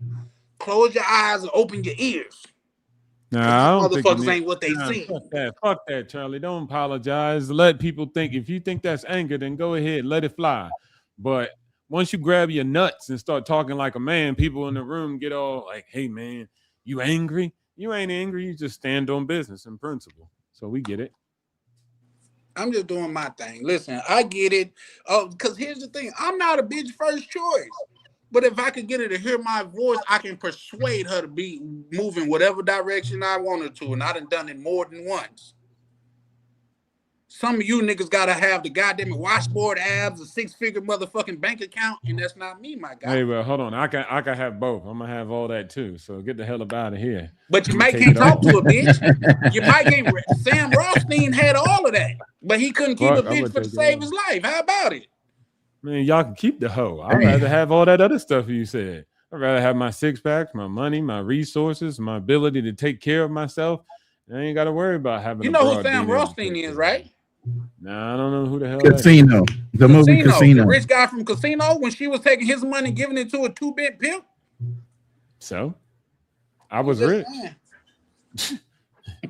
close your eyes and open your ears. Nah, I don't think motherfuckers ain't what they seem. Fuck that, Charlie. Don't apologize. Let people think. If you think that's anger, then go ahead, let it fly. But once you grab your nuts and start talking like a man, people in the room get all like, "Hey man, you angry? You ain't angry. You just stand on business and principle." So we get it. I'm just doing my thing. Listen, I get it. Because here's the thing. I'm not a bitch first choice. But if I could get her to hear my voice, I can persuade her to be moving whatever direction I want her to. And I done it more than once. Some of you niggas gotta have the goddamn washboard abs, a 6-figure motherfucking bank account, and that's not me, my guy. Hey, well, hold on. I can have both. I'm gonna have all that too. So get the hell up out of here. But you might can't talk to a bitch. You might can't. Sam Rothstein had all of that, but he couldn't keep a bitch to save his life. How about it? Man, y'all can keep the hoe. I'd rather have all that other stuff you said. I'd rather have my 6-packs, my money, my resources, my ability to take care of myself. I ain't got to worry about having. You know who Sam Rothstein is, right? Nah, I don't know who the hell. Casino, the movie Casino. The rich guy from Casino, when she was taking his money and giving it to a 2-bit pimp. So, I was rich.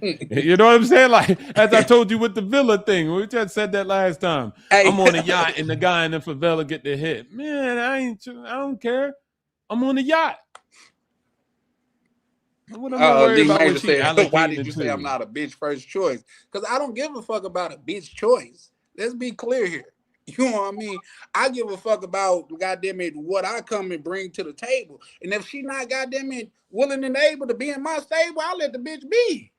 You know what I'm saying? Like, as I told you with the villa thing, we just said that last time. Hey. I'm on a yacht and the guy in the favela get the hit. Man, I don't care. I'm on the yacht. What am I worried about when she why did you say I'm not a bitch first choice? Because I don't give a fuck about a bitch choice. Let's be clear here. You know what I mean? I give a fuck about, goddamn it, what I come and bring to the table. And if she not, goddamn it, willing and able to be in my stable, I'll let the bitch be.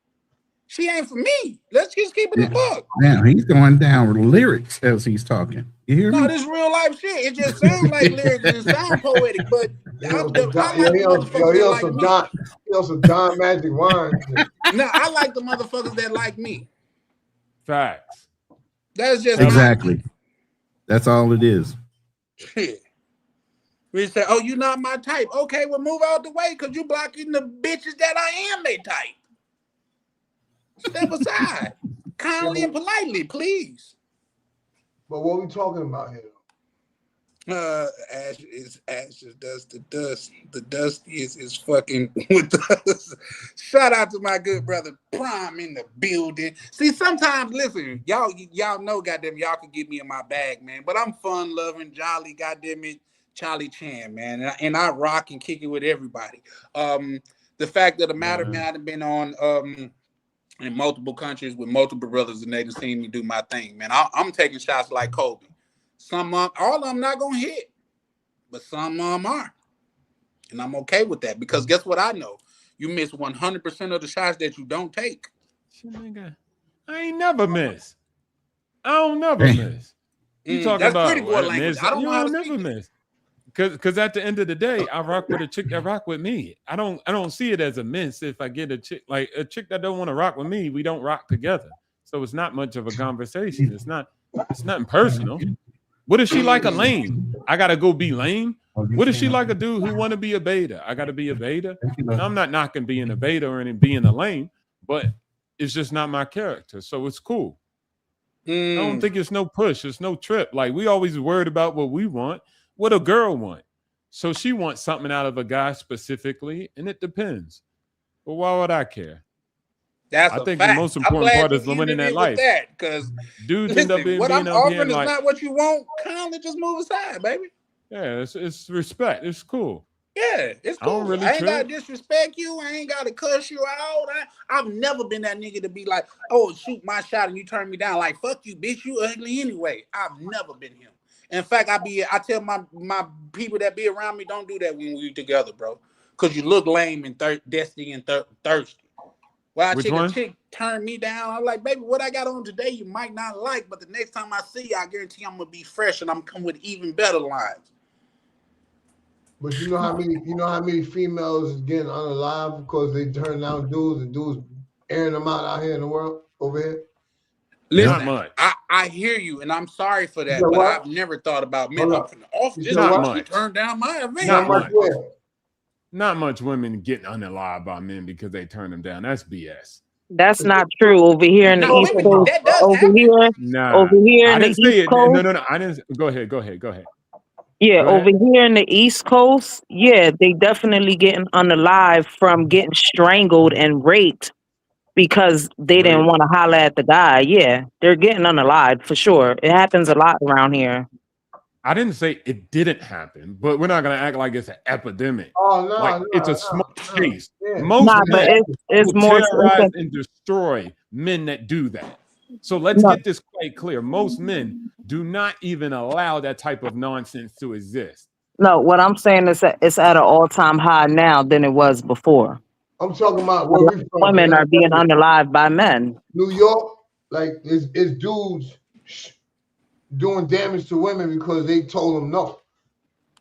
She ain't for me. Let's just keep it a buck. Now he's going down with lyrics as he's talking. You hear me? No, this real life shit. It just sounds like lyrics and it sounds poetic, but he some John Magic wine. No, I like the motherfuckers that like me. Facts. That's just exactly. That's all it is. Shit. We say, oh, you not my type. Okay, well, move out the way because you blocking the bitches that I am they type. Step aside. Kindly and politely, please. But what we talking about here? Ash is ashes, dust to dust. The dust is fucking with us. Shout out to my good brother Prime in the building. See, sometimes, listen, y'all know, goddamn, y'all can get me in my bag, man. But I'm fun loving, jolly, goddamn it, Charlie Chan, man, and I rock and kick it with everybody. The fact of the matter, man, I've been on in multiple countries with multiple brothers, and they done seen me do my thing, man. I'm taking shots like Kobe. Some all of them not gonna hit, but some of them are, and I'm okay with that because guess what? I know you miss 100% of the shots that you don't take. I ain't never miss. I don't never miss. You talking that's about pretty boy language? I don't know how to never miss. Because at the end of the day, I rock with a chick that rock with me. I don't see it as a miss if I get a chick that don't want to rock with me. We don't rock together, so it's not much of a conversation. It's nothing personal. What if she like a lame? I gotta go be lame. What if she like a dude who want to be a beta? I gotta be a beta. Now, I'm not knocking being a beta or being a lame, but it's just not my character, so it's cool. I don't think it's no push. It's no trip. Like we always worried about what we want. What a girl want. So she wants something out of a guy specifically, and it depends. But why would I care? I think the most important part is winning that life. Because dudes end up being offering is not what you want. Kindly just move aside, baby. Yeah, it's respect. It's cool. Yeah, it's cool. I ain't gotta disrespect you. I ain't gotta cuss you out. I've never been that nigga to be like, oh, shoot my shot and you turn me down. Like, fuck you, bitch. You ugly anyway. I've never been him. In fact, I tell my people that be around me, don't do that when we together, bro. Because you look lame and thirsty and thirsty. Well, a chick turned me down. I'm like, baby, what I got on today you might not like, but the next time I see you, I guarantee I'm gonna be fresh and I'm coming with even better lines. But you know how many females is getting unalive because they turn down dudes and dudes airing them out here in the world over here? Listen, I hear you, and I'm sorry for that, but I've never thought about men. I'm from the office. Not much. Turn down my event. Not much women getting unalive by men because they turn them down. That's BS. That's not true over here in the East Coast. Over here in the East Coast. No. I didn't. Go ahead. Yeah, over here in the East Coast, yeah, they definitely getting unalive from getting strangled and raped because they didn't want to holler at the guy. Yeah, they're getting unalive for sure. It happens a lot around here. I didn't say it didn't happen, but we're not gonna act like it's an epidemic. Oh no, it's a small case. Yeah. Most men it's more terrorize and destroy men that do that. So let's get this quite clear. Most men do not even allow that type of nonsense to exist. No, what I'm saying is that it's at an all-time high now than it was before. I'm talking about women are being unalived by men. New York, like it's dudes doing damage to women because they told them no.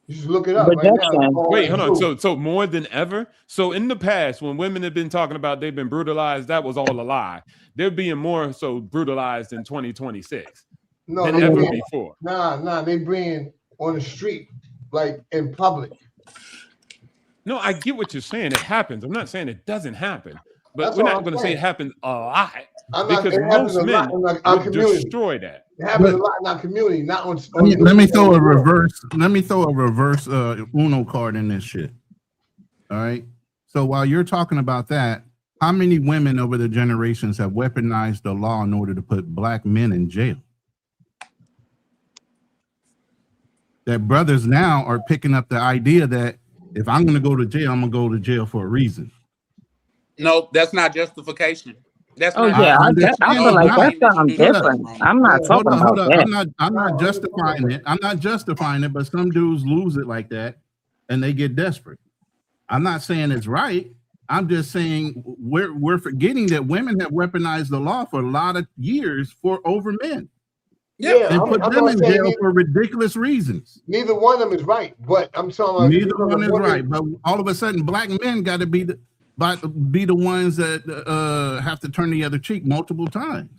You just look it up right now. Wait, hold on. So more than ever. So in the past, when women have been talking about they've been brutalized, that was all a lie. They're being more so brutalized in 2026 than ever before. Nah, they bring on the street, like in public. No, I get what you're saying. It happens. I'm not saying it doesn't happen, but we're not going to say it happens a lot because most men would destroy that. It happens a lot in our community, not on. Let me throw a reverse. Let me throw a reverse Uno card in this shit. All right. So while you're talking about that, how many women over the generations have weaponized the law in order to put black men in jail? That brothers now are picking up the idea that if I'm going to go to jail, I'm going to go to jail for a reason. No, that's not justification. That's I feel like that's something different. I'm not talking about that. I'm not justifying it. I'm not justifying it, but some dudes lose it like that and they get desperate. I'm not saying it's right. I'm just saying we're forgetting that women have weaponized the law for a lot of years over men. Yeah, and put them in jail for ridiculous reasons. Neither one of them is right, but I'm telling you, neither one is right. But all of a sudden, black men got to be the ones that have to turn the other cheek multiple times.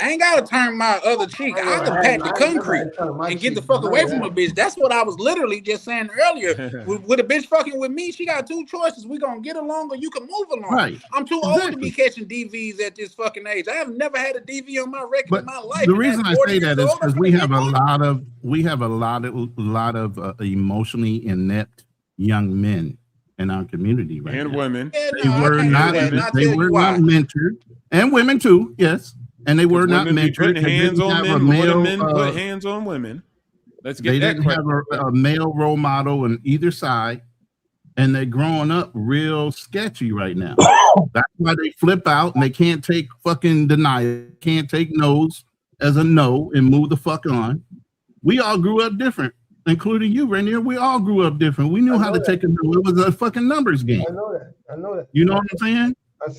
I ain't gotta turn my other cheek. I can pat the concrete and get the fuck away from a bitch. That's what I was literally just saying earlier. With a bitch fucking with me, she got two choices. We gonna get along or you can move along. Right. I'm too old to be catching DVs at this fucking age. I have never had a DV on my record in my life. The reason I say that is because we have a lot of emotionally inept young men in our community right and now. women. Yeah, They were not mentored, and women too. Yes, and they were not mentored. Putting hands on men more than men put hands on women. Let's get they that didn't have a male role model on either side, and they're growing up real sketchy right now. That's why they flip out and they can't take fucking denial, can't take no's as a no and move the fuck on. We all grew up different, including you, Rainier. We all grew up different. We knew how to take a no. It was a fucking numbers game. I know that. You know what I'm saying?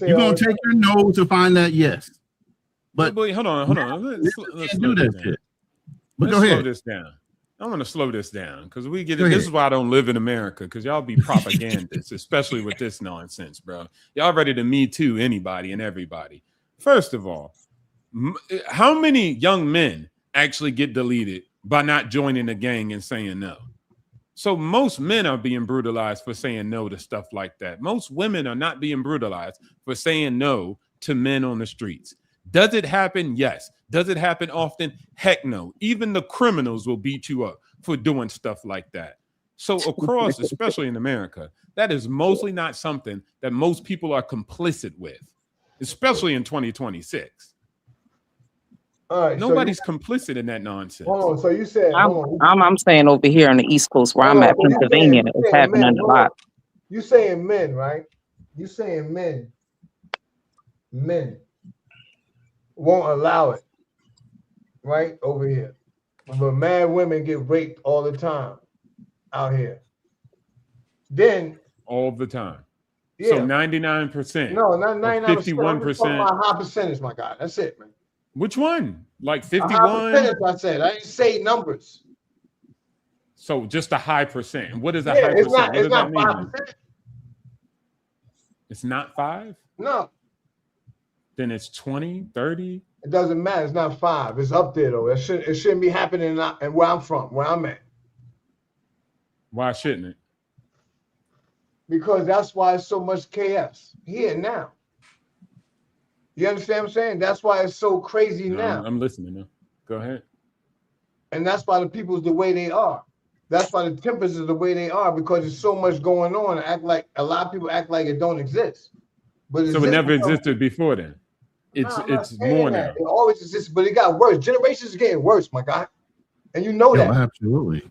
You're gonna take your no to find that yes. But hold on. Let's do that shit. But let's go ahead. slow this down. I want to slow this down because we get it. This is why I don't live in America, because y'all be propagandists, especially with this nonsense, bro. Y'all ready to me too anybody and everybody. First of all, how many young men actually get deleted by not joining a gang and saying no? So most men are being brutalized for saying no to stuff like that. Most women are not being brutalized for saying no to men on the streets. Does it happen? Yes. Does it happen often? Heck no. Even the criminals will beat you up for doing stuff like that. So across, especially in America, that is mostly not something that most people are complicit with, especially in 2026. All right, nobody's complicit in that nonsense. Hold on. So you said I'm saying over here on the East Coast where I'm at, Pennsylvania, it's happening a lot. You saying men, right? You saying men won't allow it, right? Over here. But mad women get raped all the time out here. Then all the time. Yeah. So 99%. No, not 99%. 51%. High percentage, my guy. That's it, man. Which one? Like 51? I said. I didn't say numbers. So just a high percent. What is a high percent? What does that mean? 5%. It's not 5? No. Then it's 20, 30? It doesn't matter. It's not 5. It's up there, though. It shouldn't be happening and where I'm from, where I'm at. Why shouldn't it? Because that's why it's so much chaos here now. You understand what I'm saying? That's why it's so crazy now. I'm listening now. Go ahead. And that's why the people's the way they are. That's why the tempers is the way they are, because there's so much going on. A lot of people act like it don't exist. But so it never existed before then. It's more now. It always exists, but it got worse. Generations are getting worse, my guy. And you know that. Absolutely.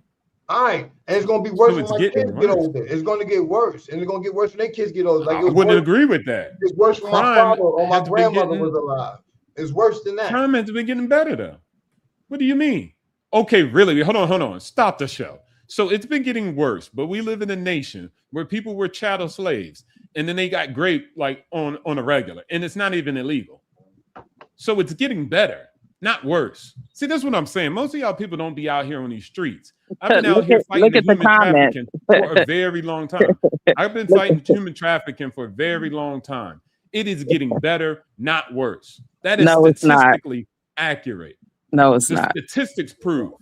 All right. And it's going to be worse when my kids get older. It's going to get worse. And it's going to get worse when their kids get older. Like, I wouldn't agree with that. It's worse when my father or my grandmother was alive. It's worse than that. Crime has been getting better, though. What do you mean? Okay, really? Hold on. Stop the show. So it's been getting worse, but we live in a nation where people were chattel slaves, and then they got raped like on a regular, and it's not even illegal. So it's getting better, not worse. See, that's what I'm saying. Most of y'all people don't be out here on these streets. I've been out here fighting human trafficking for a very long time. I've been fighting human trafficking for a very long time. It is getting better, not worse. That is statistically accurate. No, it's not. The statistics prove.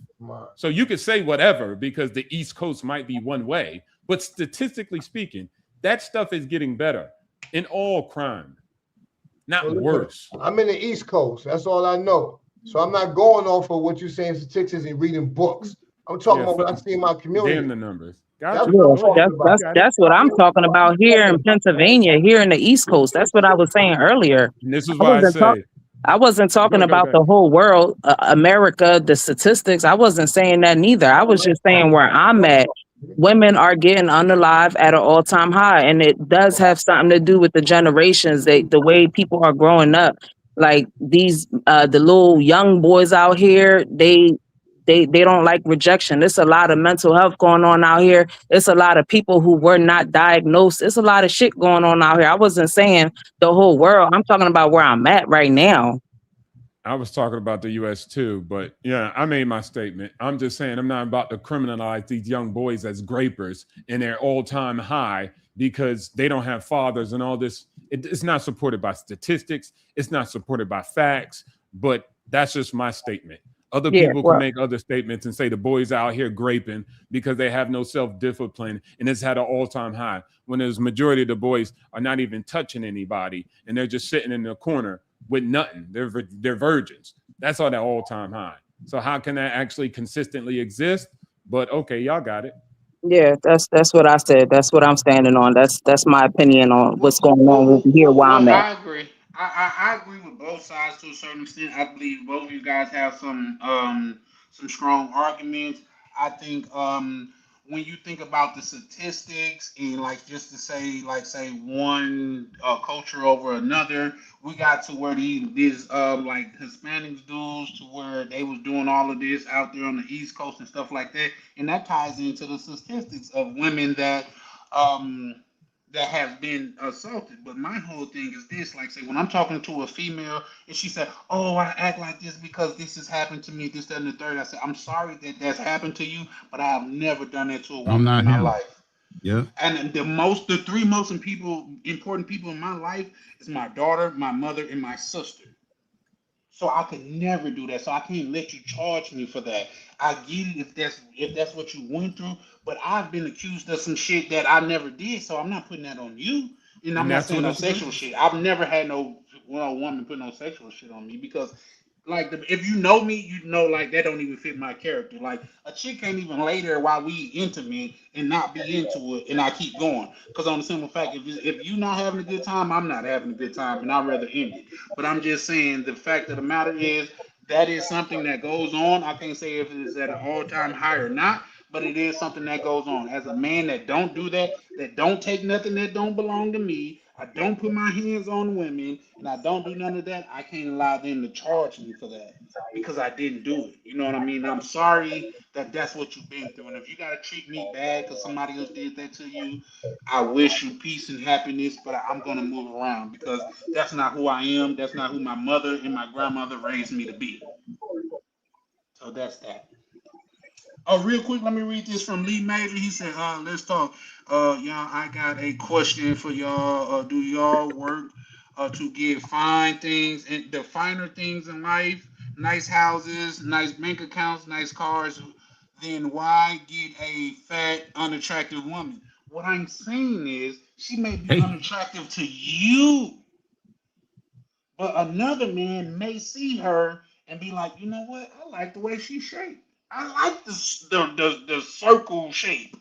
So you could say whatever because the East Coast might be one way, but statistically speaking, that stuff is getting better in all crime, not worse. I'm in the East Coast. That's all I know. So I'm not going off of what you're saying statistics and reading books. I'm talking about what I see in my community. Damn the numbers. That's what I'm talking about here in Pennsylvania, here in the East Coast. That's what I was saying earlier. And this is why I say I wasn't talking about the whole world, America, the statistics. I wasn't saying that neither. I was just saying where I'm at, women are getting unalive at an all-time high. And it does have something to do with the generations, the way people are growing up. Like these, the little young boys out here, they don't like rejection. There's a lot of mental health going on out here. It's a lot of people who were not diagnosed. It's a lot of shit going on out here. I wasn't saying the whole world. I'm talking about where I'm at right now. I was talking about the U.S. too, but yeah, I made my statement. I'm just saying I'm not about to criminalize these young boys as grapers in their all-time high because they don't have fathers and all this. It's not supported by statistics. It's not supported by facts, but That's just my statement. Other Yeah, people can well, make other statements and say the boys out here graping because they have no self-discipline and it's had an all-time high. When there's majority of the boys are not even touching anybody and they're just sitting in the corner with nothing. They're virgins. That's on that all-time high. So how can that actually consistently exist? But okay, y'all got it. yeah, that's what I said. That's what I'm standing on. That's my opinion on what's going on over here where Well, I'm at. I agree. I agree with both sides to a certain extent. I believe both of you guys have some strong arguments. I think when you think about the statistics and like just to say like say one culture over another, we got to where these like Hispanics dudes to where they was doing all of this out there on the East Coast and stuff like that, and that ties into the statistics of women um that have been assaulted. But my whole thing is this: like, say, when I'm talking to a female and she said, "Oh, I act like this because this has happened to me, this, that, and the third," I said, "I'm sorry that that's happened to you, but I have never done that to a I'm woman in not my him. life." Yeah. And the three most important people in my life is my daughter, my mother, and my sister. So I could never do that. So I can't let you charge me for that. I get it if that's what you went through, but I've been accused of some shit that I never did. So I'm not putting that on you. And I'm And not that's saying what no it sexual is. shit. I've never had no woman put no sexual shit on me because like if you know me, you know like that don't even fit my character. Like a chick can't even lay there while we intimate and not be into it, and I keep going because on the simple fact, if you not having a good time, I'm not having a good time, and I'd rather end it. But I'm just saying the fact of the matter is that is something that goes on. I can't say if it's at an all time high or not, but it is something that goes on. As a man that don't do that, that don't take nothing that don't belong to me, I don't put my hands on women, and I don't do none of that, I can't allow them to charge me for that because I didn't do it. You know what I mean? I'm sorry that that's what you've been through. And if you got to treat me bad because somebody else did that to you, I wish you peace and happiness, but I'm going to move around because that's not who I am. That's not who my mother and my grandmother raised me to be. So that's that. Oh, real quick, let me read this from Lee Major. He said, let's talk. Y'all, I got a question for y'all. Do y'all work to get fine things and the finer things in life, nice houses, nice bank accounts, nice cars, then why get a fat, unattractive woman? What I'm saying is she may be Hey, unattractive to you, but another man may see her and be like, you know what? I like the way she's shaped. I like the circle shape.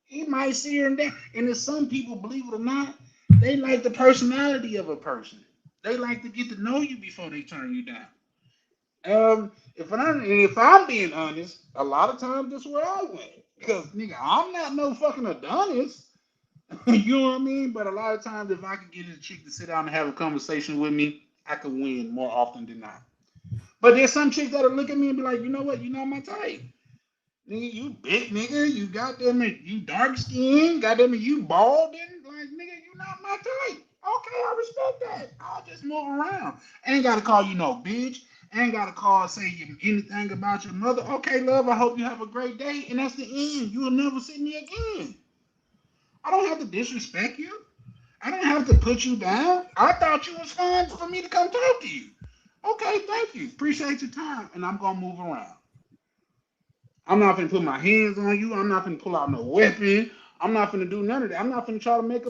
He might see her in that. And if some people, believe it or not, they like the personality of a person. They like to get to know you before they turn you down. If I'm being honest, a lot of times that's where I went. Because nigga, I'm not no fucking Adonis. You know what I mean? But a lot of times, if I could get a chick to sit down and have a conversation with me, I could win more often than not. But there's some chicks that'll look at me and be like, you know what? You're not my type. Nigga, you big nigga, you goddamn it, you dark skin, goddamn it, you bald, and like nigga, you not my type. Okay, I respect that. I'll just move around. Ain't gotta call you no bitch. Ain't gotta call say you anything about your mother. Okay, love, I hope you have a great day. And that's the end. You will never see me again. I don't have to disrespect you. I don't have to put you down. I thought you was fine for me to come talk to you. Okay, thank you. Appreciate your time. And I'm gonna move around. I'm not gonna put my hands on you. I'm not gonna pull out no weapon. I'm not gonna do none of that. I'm not gonna try to make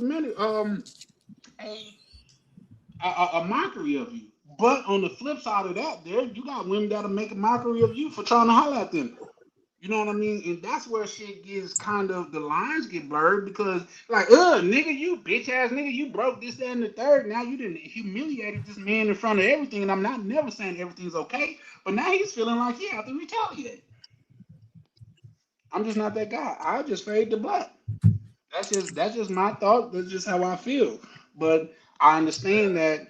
a, a mockery of you. But on the flip side of that, there you got women that'll make a mockery of you for trying to holler at them. You know what I mean? And that's where shit gets kind of the lines get blurred because like, nigga, you bitch ass nigga, you broke this, that, and the third. Now you didn't humiliated this man in front of everything, and I'm not never saying everything's okay, but now he's feeling like he have to retaliate. I'm just not that guy. I just fade to black. That's just my thought. That's just how I feel. But I understand that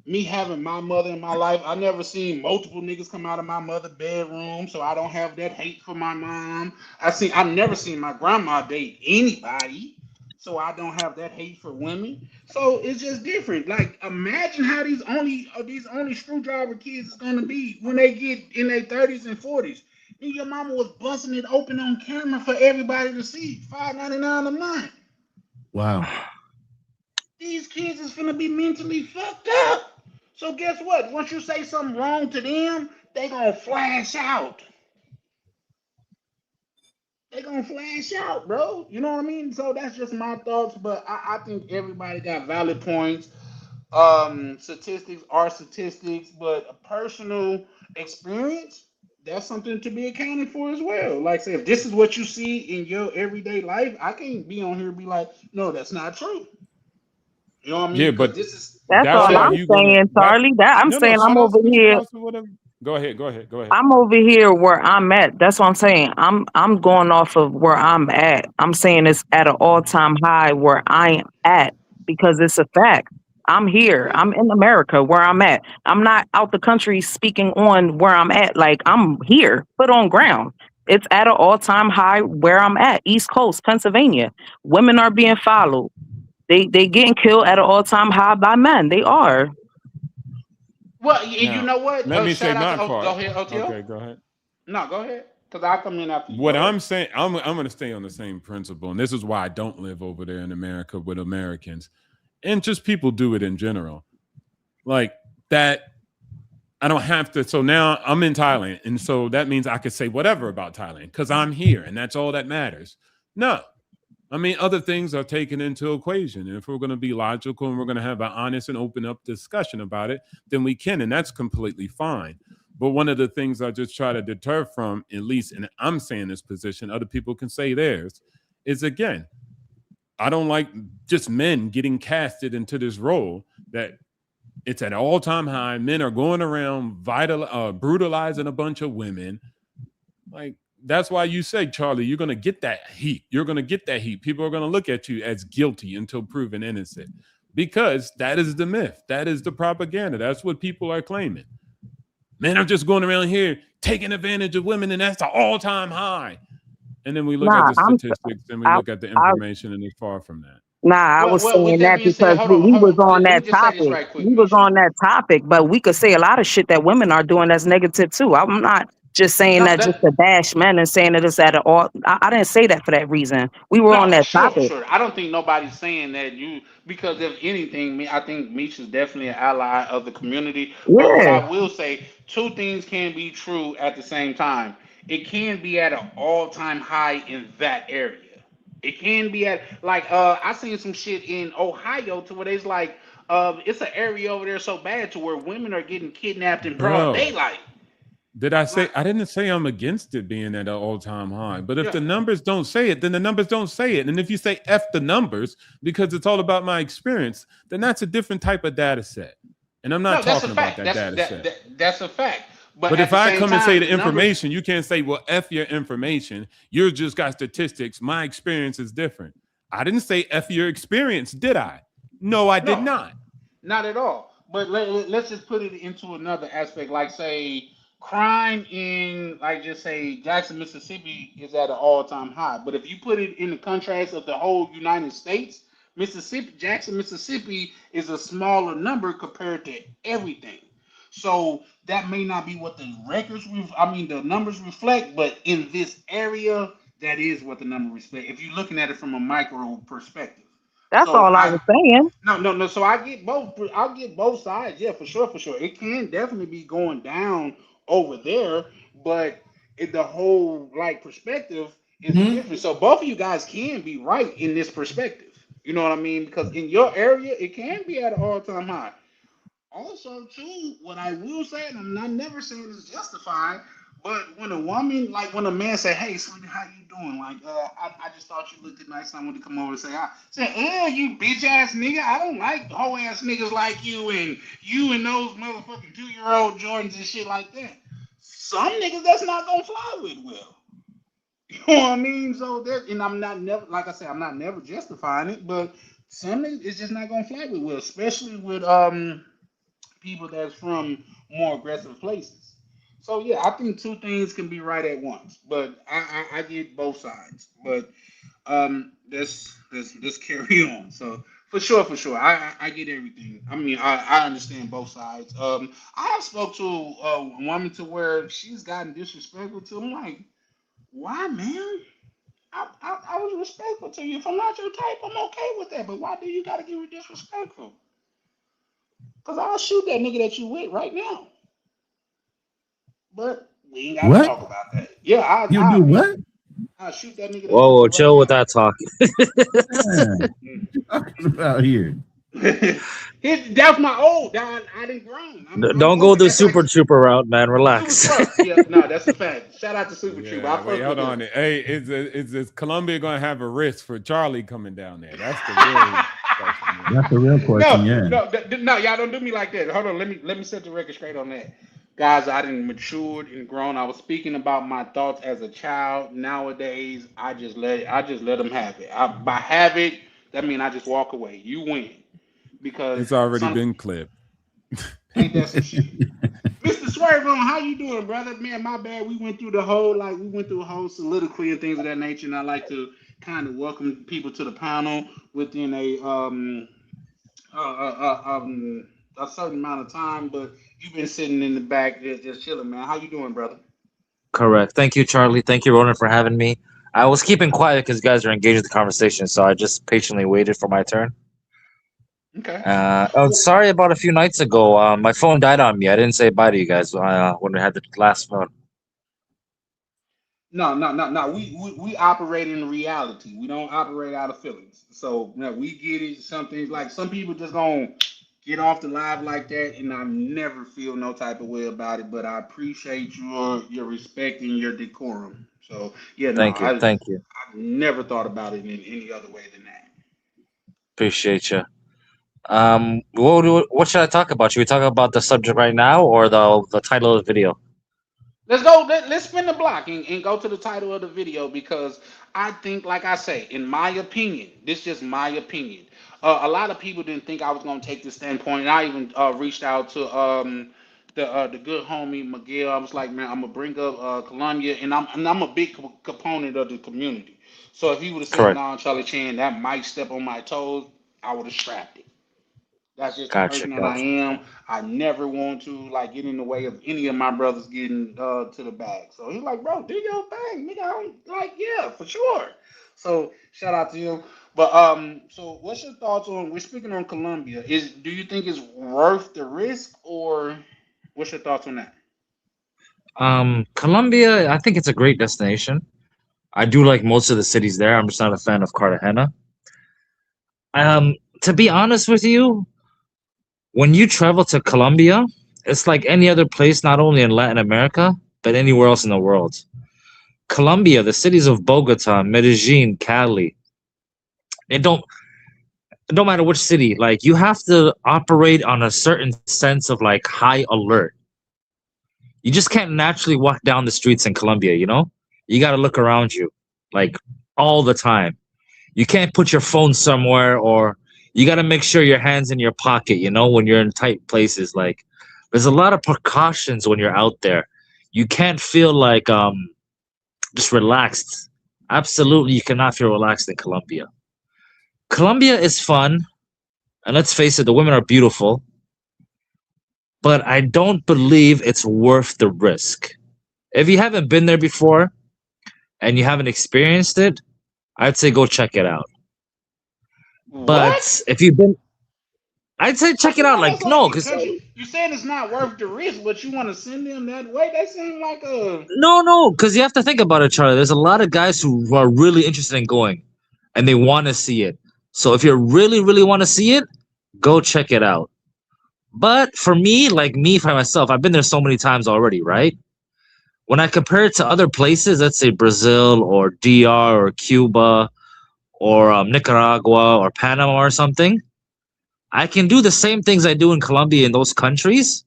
me having my mother in my life, I never seen multiple niggas come out of my mother bedroom, so I don't have that hate for my mom. I've never seen my grandma date anybody, so I don't have that hate for women. So it's just different. Like imagine how these only screwdriver kids is gonna be when they get in their 30s and 40s. And your mama was busting it open on camera for everybody to see. $5.99 a month. wow. These kids is gonna be mentally fucked up. So guess what? Once you say something wrong to them, they gonna flash out. They gonna flash out, bro. You know what I mean? So that's just my thoughts, but I think everybody got valid points. Statistics are statistics, but a personal experience, that's something to be accounted for as well. Like I say, if this is what you see in your everyday life, I can't be on here and be like, no, that's not true. You know what I mean? Yeah, Because but this is That's that's all go why I'm ahead. you gonna saying, that Charlie. That I'm no, saying I'm shout out over to Mr. here. Boss or whatever. Go ahead, go ahead, go ahead. I'm over here where I'm at. That's what I'm saying. I'm going off of where I'm at. I'm saying it's at an all time high where I am at because it's a fact. I'm here. Yeah. I'm in America where I'm at. I'm not out the country speaking on where I'm at. Like I'm here, put on ground. It's at an all time high where I'm at, East Coast, Pennsylvania. Women are being followed. They getting killed at an all time high by men. They are. Well, you Now, know what? let me say Shout out to my part. go ahead, OTO. Okay, go ahead. No, go ahead. Because I come in after you. What Go ahead. I'm saying, I'm going to stay on the same principle, and this is why I don't live over there in America with Americans, and just people do it in general. Like that, I don't have to. So now I'm in Thailand, and so that means I could say whatever about Thailand because I'm here, and that's all that matters. No, I mean other things are taken into equation, and if we're going to be logical and we're going to have an honest and open up discussion about it, then we can, and that's completely fine. But one of the things I just try to deter from, at least, and I'm saying this position, other people can say theirs, is again, I don't like just men getting casted into this role that it's at an all-time high. Men are going around brutalizing a bunch of women. Like that's why you say, Charlie, you're gonna get that heat. You're gonna get that heat. People are gonna look at you as guilty until proven innocent, because that is the myth. That is the propaganda. That's what people are claiming. Men are just going around here taking advantage of women, and that's the all-time high. And then we look at Nah, the statistics and we I, look at the I information, and it's far from that. Nah, I was Well, with saying that that being said, because hold on, we hold was on. on Let me that just say this topic. right quick, We was Misha. on that topic, but we could say a lot of shit that women are doing that's negative too. I'm not just saying No, that just to bash men and saying that it's at all. I didn't say that for that reason. We were no, on for that sure, for topic. sure. I don't think nobody's saying that you because if anything, me, I think Misha's definitely an ally of the community. But what Yeah. I will say, two things can be true at the same time. It can be at an all-time high in that area. It can be at like I seen some shit in Ohio to where there's like it's an area over there so bad to where women are getting kidnapped in broad Bro, daylight. did I say Like, I didn't say I'm against it being at an all-time high, but if yeah. the numbers don't say it, then the numbers don't say it. And if you say F the numbers because it's all about my experience, then that's a different type of data set. And I'm not No, that's a talking about fact. that data set. That's a fact. But But at if the I same come and say time, the the numbers. information, you can't say, well, F your information. You just got statistics. My experience is different. I didn't say F your experience, did I? No, I did No, not. not at all. But let's just put it into another aspect, like say crime in like just say Jackson, Mississippi is at an all-time high. But if you put it in the contrast of the whole United States, Mississippi, Jackson, Mississippi is a smaller number compared to everything. So that may not be what the I mean the numbers reflect, but in this area, that is what the number reflect. If you're looking at it from a micro perspective. That's So all I I was saying. no, no, no. So I get both. I'll get both sides. Yeah, for sure, for sure. It can definitely be going down over there, but the whole like perspective is different. So both of you guys can be right in this perspective. You know what I mean? Because in your area, it can be at an all-time high. Also, too, what I will say, and I'm not never saying it's justified, but when a woman, like when a man say, "Hey, sweetie, how you doing?" Like, I just thought you looked nice. And I wanted to come over and say hi. Say, "Oh, you bitch ass nigga! I don't like hoe ass niggas like you and those motherfucking 2-year-old Jordans and shit like that." Some niggas that's not gonna fly with well. You know what I mean? So that, and I'm not never, like I said, I'm not never justifying it, but some niggas it's just not gonna fly with well, especially with people that's from more aggressive places. So yeah, I think two things can be right at once, but I get both sides. But let's carry on. So for sure, I get everything. I mean, I understand both sides. I have spoke to a woman to where she's gotten disrespectful to. I'm like, why, man? I was respectful to you. If I'm not your type, I'm okay with that. But why do you got to get disrespectful? Cause I'll shoot that nigga that you with right now. But we ain't gotta What? talk about that. Yeah, You do what? I'll shoot that nigga that you Whoa, with right chill with now. that talk. Man, what you talking about here? That's my old. I didn't grown. I'm Don't go good. the That's like super trooper route, man. Super Relax. Trump. Yeah, no, that's a fact. Shout out to Super Trooper. I Yeah, wait, fuck hold with him. on. Hey, is Colombia gonna have a risk for Charlie coming down there? That's the real question. That's the real question. Yeah. No, y'all don't do me like that. Hold on, let me set the record straight on that. Guys, I didn't matured and grown. I was speaking about my thoughts as a child. Nowadays, I just let them have it. By have it, that means I just walk away. You win because It's already some been clipped. ain't that some shit. Mr. Swerve on, how you doing, brother? Man, my bad. We went through a whole soliloquy and things of that nature, and I like to kind of welcome people to the panel within a certain amount of time. But you've been sitting in the back just chilling, man. How you doing, brother? Correct. Thank you, Charlie. Thank you, Ronan, for having me. I was keeping quiet because you guys are engaged in the conversation, so I just patiently waited for my turn. Okay. Sorry about a few nights ago. My phone died on me. I didn't say bye to you guys when we had the last phone. No. We operate in reality. We don't operate out of feelings. So we get it. Something like some people just gonna get off the live like that, and I never feel no type of way about it. But I appreciate your respect and your decorum. So yeah, no, Thank you. Thank you. I never thought about it in any other way than that. Appreciate you. What should I talk about? Should we talk about the subject right now or the title of the video? Let's go. Let's spin the block and go to the title of the video because I think, like I say, in my opinion, this is just my opinion. A lot of people didn't think I was going to take this standpoint, and I even reached out to the good homie Miguel. I was like, man, I'm gonna bring up Colombia, and I'm a big component of the community. So if he would have said, Correct. "No, Charlie Chan, that might step on my toes," I would have strapped it. That's just the Gotcha. person that I Gotcha. am. I never want to like get in the way of any of my brothers getting to the bag. So he's like, bro, do your thing, nigga. I'm like, yeah, for sure. So shout out to him. But so what's your thoughts on? We're speaking on Colombia. Do you think it's worth the risk, or what's your thoughts on that? Colombia, I think it's a great destination. I do like most of the cities there. I'm just not a fan of Cartagena. To be honest with you, when you travel to Colombia, it's like any other place, not only in Latin America, but anywhere else in the world. Colombia, the cities of Bogota, Medellin, Cali, it don't matter which city, like you have to operate on a certain sense of like high alert. You just can't naturally walk down the streets in Colombia, you know? You got to look around you like all the time. You can't put your phone somewhere, or you got to make sure your hand's in your pocket, you know, when you're in tight places. Like there's a lot of precautions when you're out there. You can't feel like just relaxed. Absolutely, you cannot feel relaxed in Colombia. Colombia is fun, and let's face it, the women are beautiful, but I don't believe it's worth the risk. If you haven't been there before and you haven't experienced it, I'd say go check it out. But What? if you've been, I'd say check it out. That's Like, no, like because because you saying it's not worth the risk, but you want to send them that way. That seems like a no, because you have to think about it, Charlie. There's a lot of guys who are really interested in going, and they want to see it. So if you really, really want to see it, go check it out. But for me, like me, for myself, I've been there so many times already, right? When I compare it to other places, let's say Brazil or DR or Cuba or Nicaragua or Panama or something, I can do the same things I do in Colombia in those countries,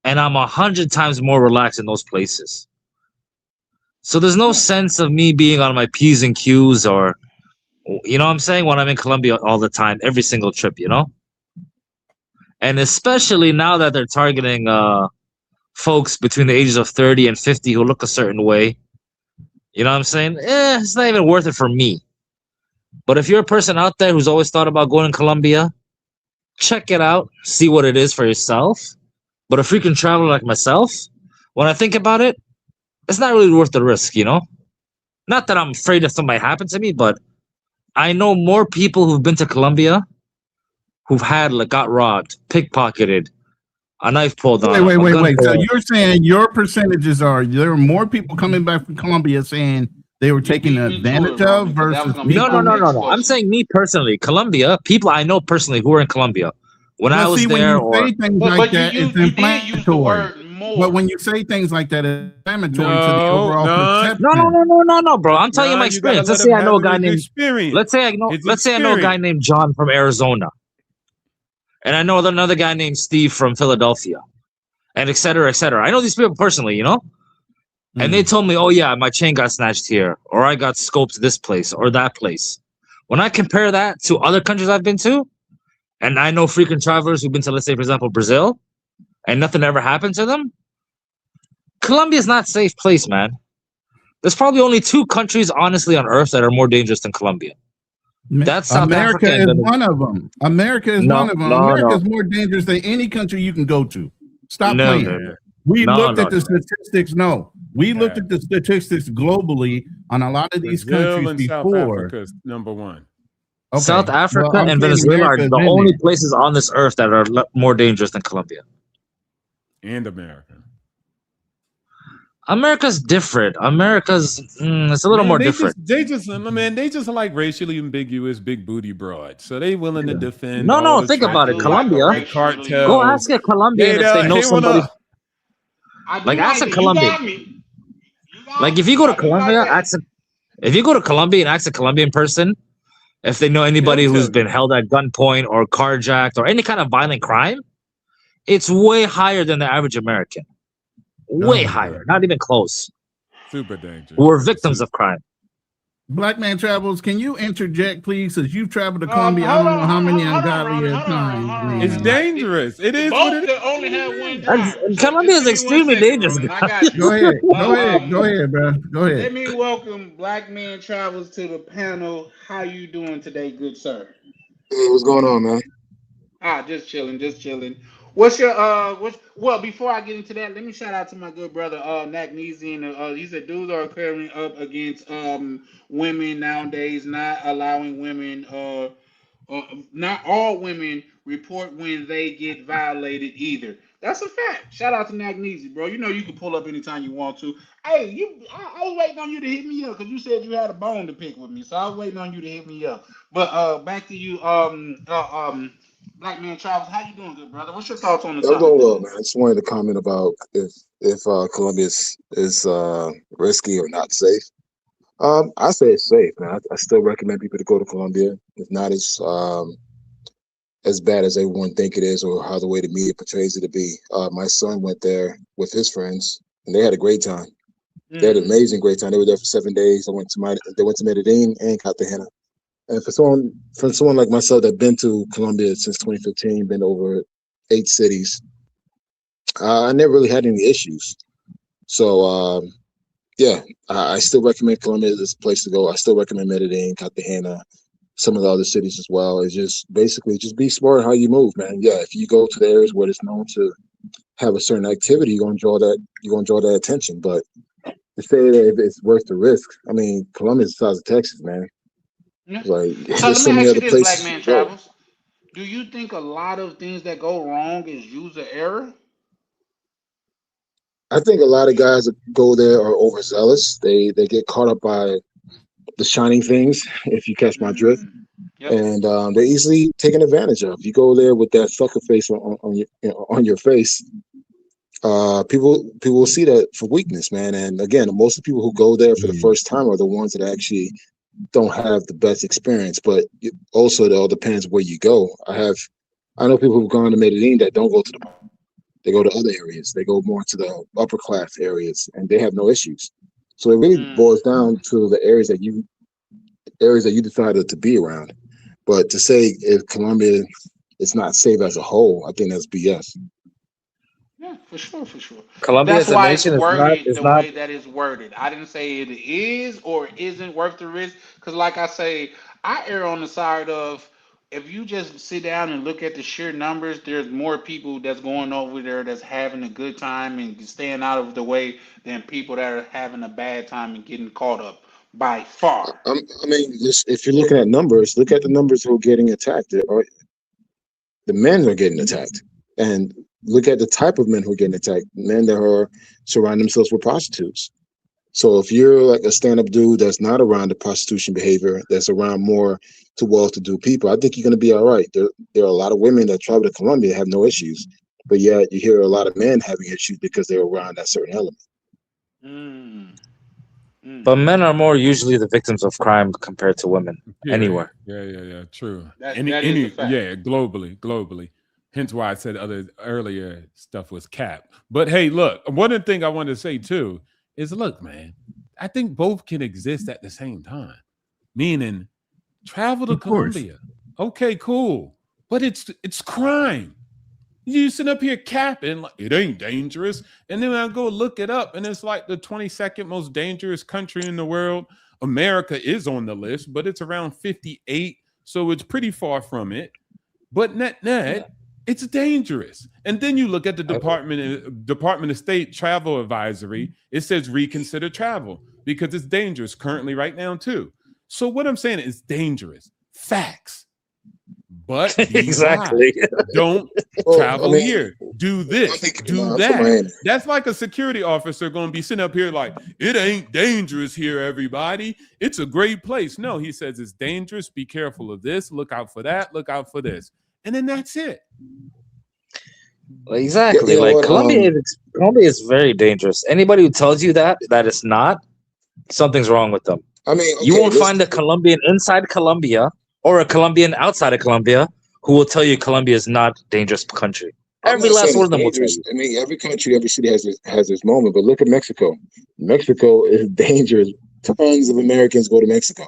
and I'm 100 times more relaxed in those places. So there's no sense of me being on my P's and Q's, or, you know what I'm saying, when I'm in Colombia all the time, every single trip, you know? And especially now that they're targeting folks between the ages of 30 and 50 who look a certain way, you know what I'm saying? It's not even worth it for me. But if you're a person out there who's always thought about going to Colombia, check it out, see what it is for yourself. But a frequent traveler like myself, when I think about it, it's not really worth the risk, you know? Not that I'm afraid that something might happen to me, but I know more people who've been to Colombia who've had like got robbed, pickpocketed, a knife pulled on Wait. them, a gun So pulled. you're saying your percentages are there are more people coming back from Colombia saying they were taken advantage of versus No. people. I'm saying me personally, Colombia, people I know personally who are in Colombia. When I Well, was see, when there, you or say things like that, it's inflammatory. But when you say things like that, it's inflammatory to the overall perception. no, bro. I'm telling you my You gotta experience. let Let's say him I know a have guy his named. experience. Let's say I know. His Let's say I know a guy experience. named John from Arizona, and I know another guy named Steve from Philadelphia, and et cetera, et cetera. I know these people personally, you know. And they told me, oh yeah, my chain got snatched here, or I got scoped this place or that place. When I compare that to other countries I've been to, and I know frequent travelers who've been to, let's say, for example, Brazil, and nothing ever happened to them, Colombia's not a safe place, man. There's probably only 2 countries, honestly, on Earth that are more dangerous than Colombia. That's South America Africa is and one of them. America is one of them. America is more dangerous than any country you can go to. Stop playing. We looked at the statistics. No, we looked at the statistics globally on a lot of these Brazil countries and before. South Africa is number 1. Okay. South Africa Well, and Venezuela are the only places on this earth that are more dangerous than Colombia. And America. America's different. America's it's a little more different. They just like racially ambiguous big booty broads. So they willing to defend. No, think about it. Colombia. The cartel. Go ask a Colombian if they know somebody. Like ask a Colombian. Like if you go to Colombia, if you go to Colombia and ask a Colombian person if they know anybody who's been held at gunpoint or carjacked or any kind of violent crime, it's way higher than the average American. Way higher, not even close. Super dangerous. We're victims of crime. Black Man Travels, can you interject, please? Because you've traveled to Colombia, I don't know how many ungodly times. It's dangerous. It is what it is. Only have one time. Colombia is extremely dangerous. I got you. Go ahead, bro. Go ahead. Let me welcome Black Man Travels to the panel. How you doing today, good sir? Hey, what's going on, man? Just chilling. What's your well, before I get into that, let me shout out to my good brother Nagnesian. He said dudes are occurring up against women nowadays, not allowing women not all women report when they get violated either. That's a fact. Shout out to Nagnesi, bro. You know you can pull up anytime you want to. Hey, I was waiting on you to hit me up because you said you had a bone to pick with me, so I was waiting on you to hit me up. But back to you, Black Man Travels, how you doing, good brother? What's your thoughts on the topic? I'm doing well, man. I just wanted to comment about if Colombia is risky or not safe. I say it's safe, man. I still recommend people to go to Colombia. It's not as bad as everyone think it is, or how the way the media portrays it to be. My son went there with his friends, and they had a great time. They had an amazing great time. They were there for 7 days. They went to Medellin and Cartagena. And for someone like myself that's been to Colombia since 2015, been over 8 cities, I never really had any issues. So yeah, I still recommend Colombia as a place to go. I still recommend Medellin, Cartagena, some of the other cities as well. It's just basically just be smart how you move, man. Yeah, if you go to the areas where it's known to have a certain activity, you're gonna draw that attention. But to say that if it's worth the risk, I mean, Colombia is the size of Texas, man. Yeah. Like, so let me ask you this, Black Man to go. Travels. Do you think a lot of things that go wrong is user error? I think a lot of guys that go there are overzealous. They get caught up by the shining things, if you catch my drift. Yep. And they're easily taken advantage of. You go there with that sucker face on your face. People will see that for weakness, man. And again, most of the people who go there for the first time are the ones that actually don't have the best experience. But also, it all depends where you go. I know people who've gone to Medellin that don't go to they go to other areas. They go more to the upper class areas, and they have no issues. So it really boils down to the areas that you decided to be around. But to say if Colombia is not safe as a whole, I think that's BS. Yeah, for sure. Colombia That's as a why nation it's worded is the not. way that it's worded. I didn't say it is or isn't worth the risk. Because, like I say, I err on the side of if you just sit down and look at the sheer numbers, there's more people that's going over there that's having a good time and staying out of the way than people that are having a bad time and getting caught up by far. I mean, if you're looking at numbers, look at the numbers who are getting attacked. Or the men are getting attacked. And look at the type of men who are getting attacked, men that are surrounding themselves with prostitutes. So if you're like a stand-up dude that's not around the prostitution behavior, that's around more to well-to-do people, I think you're going to be all right. There are a lot of women that travel to Colombia have no issues, but yet you hear a lot of men having issues because they're around that certain element. But men are more usually the victims of crime compared to women anywhere. Yeah. True. That is a fact. Yeah, globally. Hence why I said earlier stuff was cap. But hey, look, one thing I want to say too is, look, man, I think both can exist at the same time. Meaning, travel to Colombia. Okay, cool. But it's crime. You sitting up here capping like it ain't dangerous, and then I go look it up, and it's like the 22nd most dangerous country in the world. America is on the list, but it's around 58, so it's pretty far from it. But net, it's dangerous. And then you look at the Department of State travel advisory. It says reconsider travel because it's dangerous currently right now too. So what I'm saying is dangerous. Facts. But exactly. Don't travel here. Do this. Do that. That's like a security officer going to be sitting up here like, it ain't dangerous here, everybody. It's a great place. No, he says it's dangerous. Be careful of this. Look out for that. Look out for this. And then that's it. Exactly. Like Colombia is very dangerous. Anybody who tells you that it's not, something's wrong with them. I mean, you won't find a Colombian inside Colombia or a Colombian outside of Colombia who will tell you Colombia is not a dangerous country. Every last one of them will tell you. I mean, every country, every city has its moment. But look at Mexico. Mexico is dangerous. Tons of Americans go to Mexico.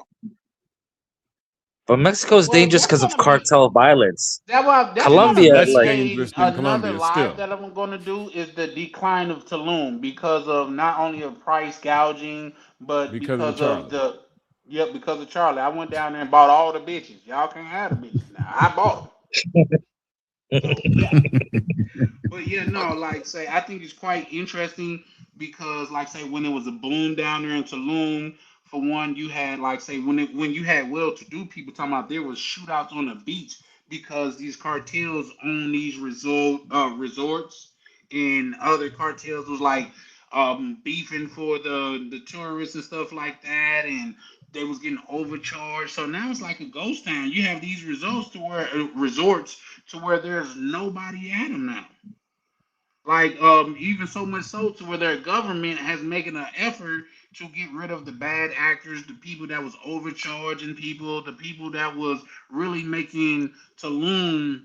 But Mexico is dangerous because of cartel violence. Colombia, like another live that I'm going to do is the decline of Tulum because of not only of price gouging, but because of Charlie. I went down there and bought all the bitches. Y'all can't have the bitches now. I bought them. So, yeah. But yeah, no, like say, I think it's quite interesting because, like say, when it was a boom down there in Tulum. For one, you had like say when you had well-to-do people talking about there was shootouts on the beach because these cartels own these resorts, and other cartels was like beefing for the tourists and stuff like that, and they was getting overcharged. So now it's like a ghost town. You have these resorts to where there's nobody at them now. Like even so much so to where their government has making an effort to get rid of the bad actors, the people that was overcharging people, the people that was really making Tulum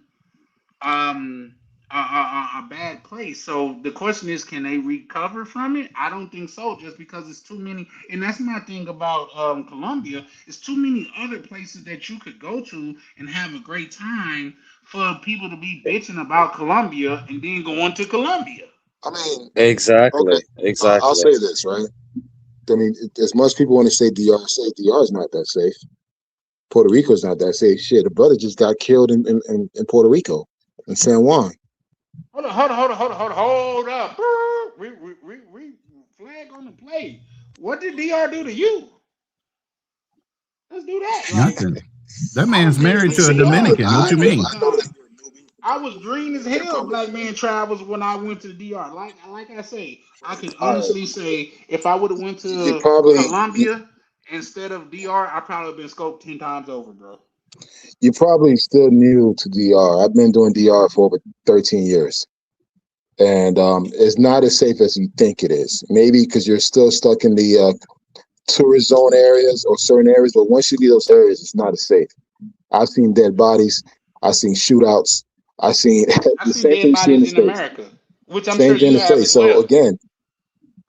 a bad place. So the question is, can they recover from it? I don't think so, just because it's too many. And that's my thing about Colombia. It's too many other places that you could go to and have a great time for people to be bitching about Colombia and then go on to Colombia. I mean, exactly. I'll say this, right? I mean, as much people want to say DR is not that safe. Puerto Rico's not that safe. Shit, a brother just got killed in Puerto Rico, in San Juan. Hold up. We flag on the play. What did DR do to you? Let's do that. Nothing. That man's married to a Dominican. What you mean? I was green as hell. Black man travels when I went to the DR. Like I say, I can honestly say if I would have went to Colombia instead of DR, I probably have been scoped 10 times over, bro. You're probably still new to DR. I've been doing DR for over 13 years. And it's not as safe as you think it is. Maybe because you're still stuck in the tourist zone areas or certain areas, but once you leave those areas, it's not as safe. I've seen dead bodies. I've seen shootouts. I've seen the same thing you see in America, which I'm sure you have as well. So again,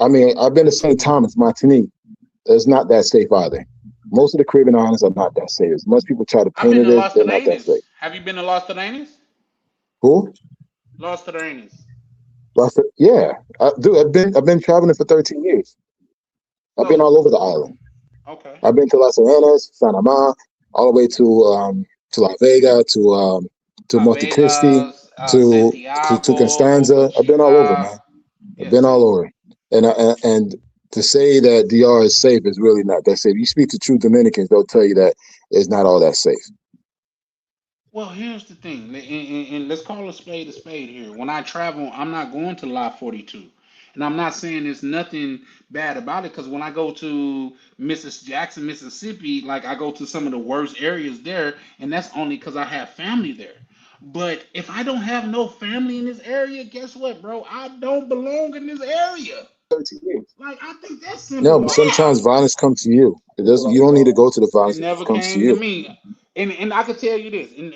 I mean, I've been to St. Thomas, Martinique. It's not that safe either. Most of the Caribbean islands are not that safe. As much people try to paint it, they're not that safe. Have you been to Los Terrenos? Who? Los Terrenos. Yeah, I've been traveling for 13 years. I've been all over the island. Okay. I've been to Las Terrenos, San Amar, all the way to La Vega, to Monte Cristi, to Constanza. I've been all over, man. I've been all over, and to say that DR is safe is really not that safe. You speak to true Dominicans, they'll tell you that it's not all that safe. Well, here's the thing, and let's call a spade here. When I travel, I'm not going to Lot 42. And I'm not saying there's nothing bad about it because when I go to Mrs. Jackson, Mississippi, like I go to some of the worst areas there, and that's only because I have family there. But if I don't have no family in this area, guess what, bro? I don't belong in this area. Like I think that's No, simple but sometimes math. violence comes to you. It doesn't. You don't need to go to the It violence. It never comes to came to you. me. And I can tell you this, and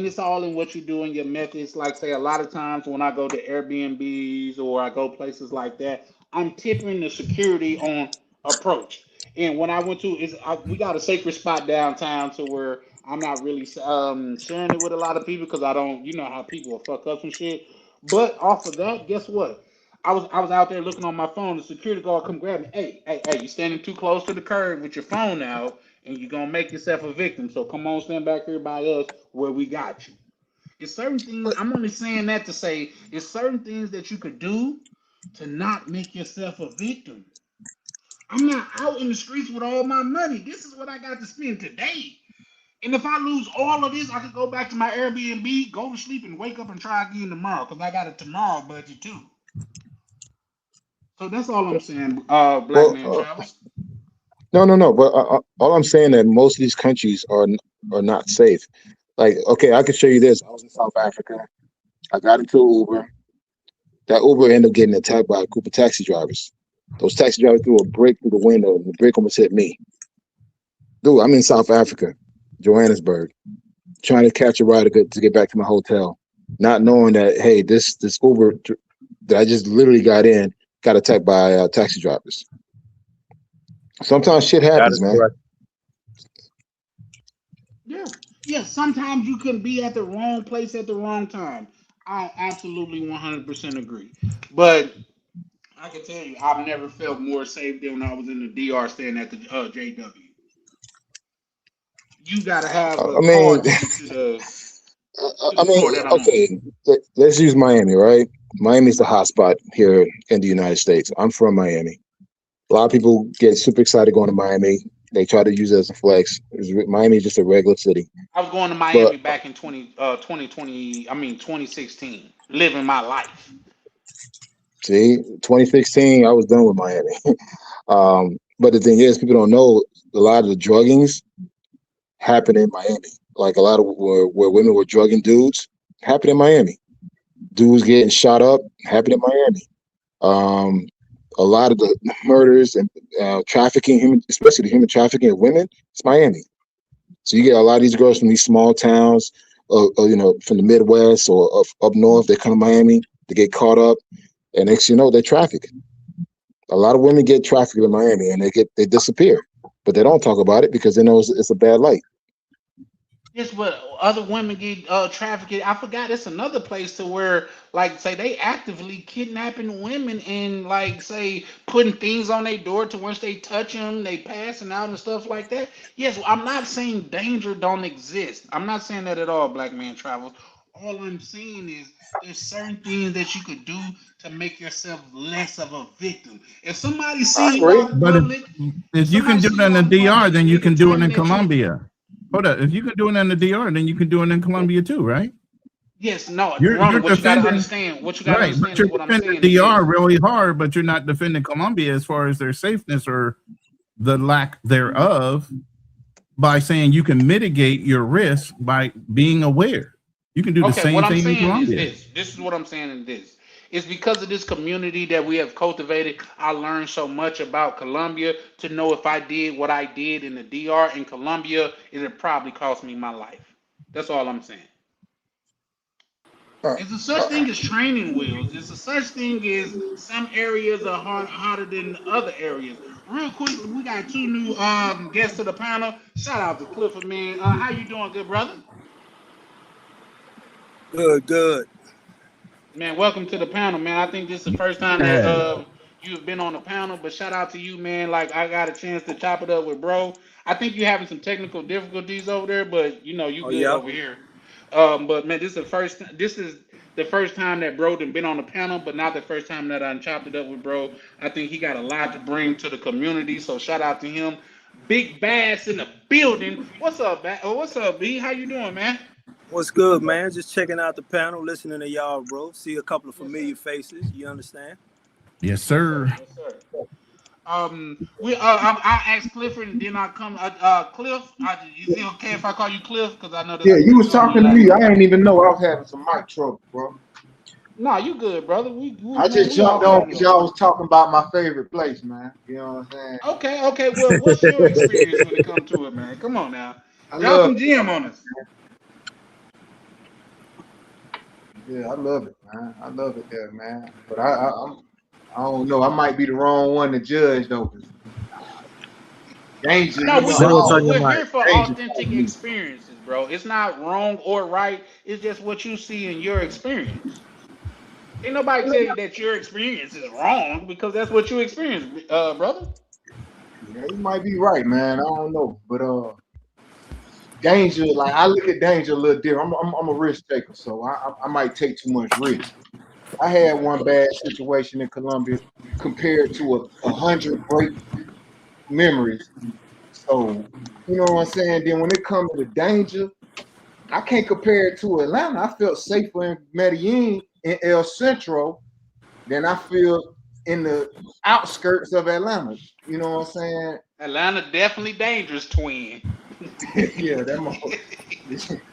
it's all in what you do and your methods. Like say a lot of times when I go to Airbnbs or I go places like that, I'm tipping the security on approach. And when I went to we got a sacred spot downtown to where I'm not really sharing it with a lot of people because I don't, you know how people will fuck up some shit. But off of that, guess what? I was out there looking on my phone. The security guard come grab me. Hey, you standing too close to the curb with your phone out, and you're gonna make yourself a victim. So come on, stand back here by us where we got you. It's certain things. I'm only saying that to say it's certain things that you could do to not make yourself a victim. I'm not out in the streets with all my money. This is what I got to spend today. And if I lose all of this, I could go back to my Airbnb, go to sleep, and wake up and try again tomorrow because I got a tomorrow budget too. So that's all I'm saying, Black Well, Man Travels. no. But all I'm saying that most of these countries are not safe. Like, okay, I can show you this. I was in South Africa. I got into an Uber. That Uber ended up getting attacked by a group of taxi drivers. Those taxi drivers threw a brick through the window, and the brick almost hit me. Dude, I'm in South Africa, Johannesburg, trying to catch a ride to get back to my hotel, not knowing that hey, this Uber that I just literally got in got attacked by taxi drivers. Sometimes shit That happens, is man. correct. Yeah. Yeah, sometimes you can be at the wrong place at the wrong time. I absolutely 100% agree. But I can tell you, I've never felt more safe than when I was in the DR staying at the JW. You got to have I a mean, card to get to I the mean, store that I'm on. okay, let's use Miami, right? Miami's the hot spot here in the United States. I'm from Miami. A lot of people get super excited going to Miami. They try to use it as a flex. Miami is just a regular city. I was going to But Miami back in 2016, living my life. see, 2016, I was done with Miami. But the thing is, people don't know a lot of the druggings happen in Miami. Like a lot of where women were drugging dudes happen in Miami. Dudes getting shot up happen in Miami. Um, a lot of the murders and trafficking, especially the human trafficking of women, it's Miami. So you get a lot of these girls from these small towns, from the Midwest or up north. They come to Miami, they get caught up, and next you know they traffic. A lot of women get trafficked in Miami, and they disappear, but they don't talk about it because they know it's a bad light. Yes, but other women get trafficked. I forgot it's another place to where, like, say they actively kidnapping women and like say putting things on their door to once they touch them, they passing out and stuff like that. Yes, I'm not saying danger don't exist. I'm not saying that at all. Black Man Travels. All I'm saying is there's certain things that you could do to make yourself less of a victim. If somebody I see you agree. out in But public, if if you can somebody do see it you in the out in DR, public then and you they can do it in determine that you Colombia. Hold up. If you can do it in the DR, then you can do it in Colombia too, right? yes, no, You're Ronald, what you got to defending understand, what you got to right, but understand you're is what I'm defending saying is DR this. really hard, but you're not defending Colombia as far as their safeness or the lack thereof by saying you can mitigate your risk by being aware. You can do the Okay, what same I'm thing in saying is Colombia. this. This is what I'm saying is this. It's because of this community that we have cultivated. I learned so much about Colombia to know if I did what I did in the DR in Colombia, it'd probably cost me my life. That's all I'm saying. Uh, It's a such uh, thing as training wheels. It's a such thing as some areas are harder than other areas. Real quick, we got two new guests to the panel. Shout out to Clifford, man. How you doing, good brother? Good, good. Man, welcome to the panel, man. I think this is the first time that Yeah. you've been on the panel, but shout out to you, man. Like I got a chance to chop it up with bro. I think you're having some technical difficulties over there, but you know you Oh good yeah. over here. But man, this is the first time that bro done been on the panel, but not the first time that I chopped it up with bro. I think he got a lot to bring to the community, so shout out to him. Big Bass in the building. What's up, What's up, B? How you doing, man? What's good, man? Just checking out the panel, listening to y'all, bro. See a couple of familiar faces. You understand? Yes, sir. Yes, sir. I asked Clifford, and then I come. Cliff, is it okay if I call you Cliff? Because I know that's Yeah, you was something you talking to like. me. I didn't even know I was having some mic trouble, bro. Nah, you good, brother. We I man, just we all jumped on family because over y'all here. was talking about my favorite place, man. You know what I'm saying? Okay. Well, what's your experience when it comes to it, man? Come on now, I drop love some gem on us. Yeah, I love it, man. I love it there, man. But I don't know. I might be the wrong one to judge though. 'Cause Danger, No, you know, Say what's on your we're mind. here for danger authentic me. experiences, bro. It's not wrong or right. It's just what you see in your experience. Ain't nobody tell you that your experience is wrong because that's what you experience, brother. Yeah, you might be right, man. I don't know, but danger. Like I look at danger a little different. I'm a risk taker, so I might take too much risk. I had one bad situation in Colombia compared to 100 great memories. So you know what I'm saying. Then when it comes to the danger, I can't compare it to Atlanta. I felt safer in Medellin in El Centro than I feel in the outskirts of Atlanta. You know what I'm saying? Atlanta definitely dangerous, twin. Yeah,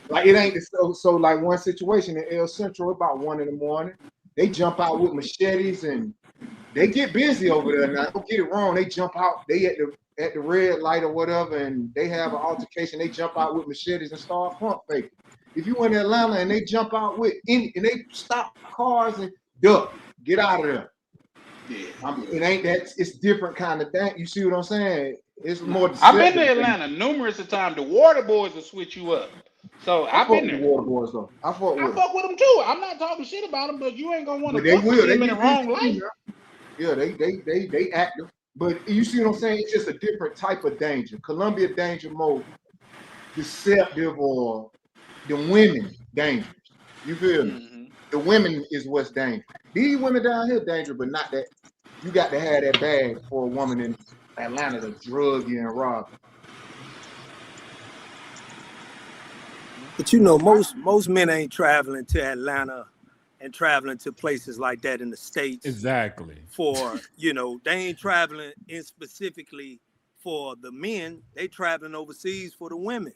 like it ain't so like one situation in El Centro about 1 a.m. They jump out with machetes and they get busy over there. Now don't get it wrong, they jump out, they at the red light or whatever, and they have an altercation, they jump out with machetes and start pump faking. If you in Atlanta and they jump out with and they stop cars and duck, get out of there. Yeah. It ain't that, it's different kind of thing. You see what I'm saying? It's more I've been deceptive to thing. Atlanta numerous of times. The water boys will switch you up. So I I've fuck been with the there. water boys though. I fuck I with them. fuck with them too. I'm not talking shit about them, but you ain't gonna want But to they fuck with will. They them in the get busy wrong too light. now. Yeah, they active. But you see what I'm saying? It's just a different type of danger. Colombia danger more deceptive, or the women dangerous. You feel me? Mm-hmm. The women is what's dangerous. These women down here dangerous, but not that. You got to have that bag for a woman in Atlanta to drug you and rob you. But you know, most men ain't traveling to Atlanta and traveling to places like that in the States Exactly. for, they ain't traveling in specifically for the men. They traveling overseas for the women.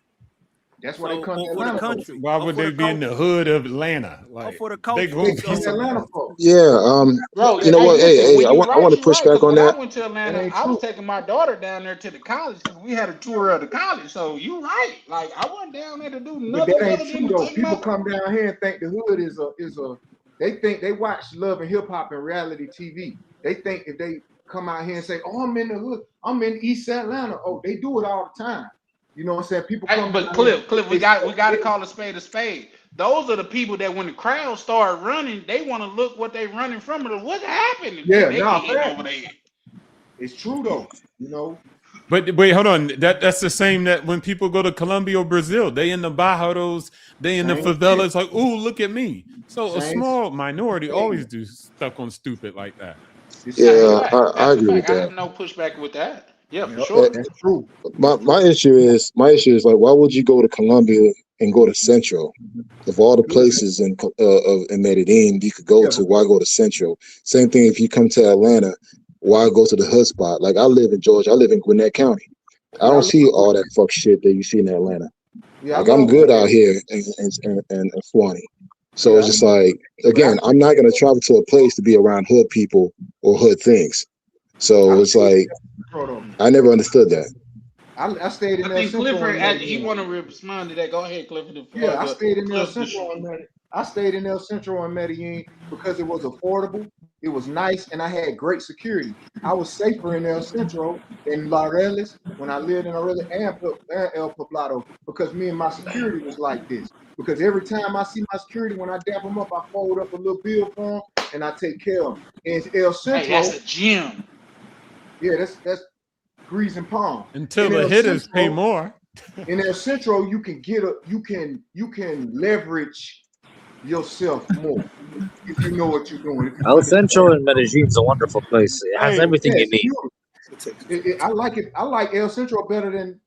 That's why they So, come to or for the Atlanta for. country, Why or would for they the be in the culture, hood of Atlanta? or Like for the they culture. They go come be to So, Atlanta somewhere. for. Yeah. Bro, You know hey, what? listen, Hey, when you I want right, to you push right. back Because on when I that. went to That Atlanta, ain't I was true. taking my daughter down there to the college because we had a tour of the college. So you right. Like I wasn't down there to do But that nothing ain't other true than to though. take People my. come down here and think the hood is a. They think they watch Love and Hip Hop and reality TV. They think if they come out here and say, "Oh, I'm in the hood. I'm in East Atlanta." Oh, they do it all the time. You know what I'm saying? People Hey, come but down here. Cliff, we got to call a spade a spade. Those are the people that when the crowd start running, they want to look what they running from. What happened? And think Yeah, they nah, get hit fact. over there. It's true though. You know. But wait, hold on. That's the same that when people go to Colombia or Brazil, they in the barrios, they in the Same shit. favelas, like, oh, look at me. So a Same small minority thing. always do stuck on stupid like that. The That's a same. Yeah, fact. I That's a agree with fact. I that. have no pushback with that. Yeah, for Yep, Uh, sure. that's true. my issue is like, why would you go to Colombia and go to Central? Of all the Good. places in Medellin you could go Yeah, to, why go to Central? Same thing if you come to Atlanta, why go to the hood spot? Like I live in Georgia, I live in Gwinnett County. I yeah, don't see all that fuck shit that you see in Atlanta. I Like I'm love good Gwinnett. out here in Swanee. So Yeah, it's just like, but I again, I'm not gonna travel to a place to be around hood people or hood things. So it's stayed like in Central. I never understood that. I stayed in I El think Central Clifford, in he Medellin. want to respond to that. Go ahead, Clifford. Yeah, I stayed in El Cliff, Central in Medellin. I stayed in El Central in Medellin because it was affordable, it was nice, and I had great security. I was safer in El Centro than Laureles when I lived in Laureles and El Poblado because me and my security was like this. Because every time I see my security, when I dap them up, I fold up a little bill for them and I take care of them. In El hey, that's Centro, a gym. yeah, that's grease and palm. Until In the El hitters pay Centro, more. you can get you can leverage yourself more if you know what you're doing. If you El understand, Centro in Medellin is a wonderful place. It has Hey, everything yeah, you it's need. beautiful. I like it. I like El Centro better than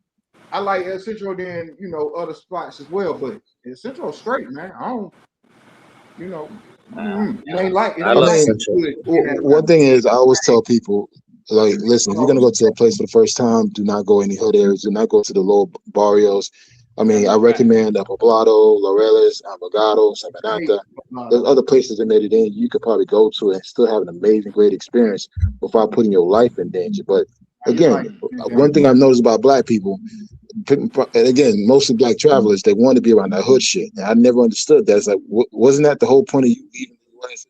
I like El Centro than other spots as well. But El Centro straight, man. I don't, it ain't like it I ain't love like Central. good in One Atlanta. thing is, I always tell people, like, listen, if you're gonna go to a place for the first time, do not go any hood areas. Do not go to the lower barrios. I mean, I recommend Poblado, Laureles, Abogado, Samaranta. There's other places in Medellin you could probably go to and still have an amazing, great experience without putting your life in danger. But again, one thing I've noticed about black people, and again, mostly black travelers, they want to be around that hood shit. And I never understood that. It's like, wasn't that the whole point of you leaving the US,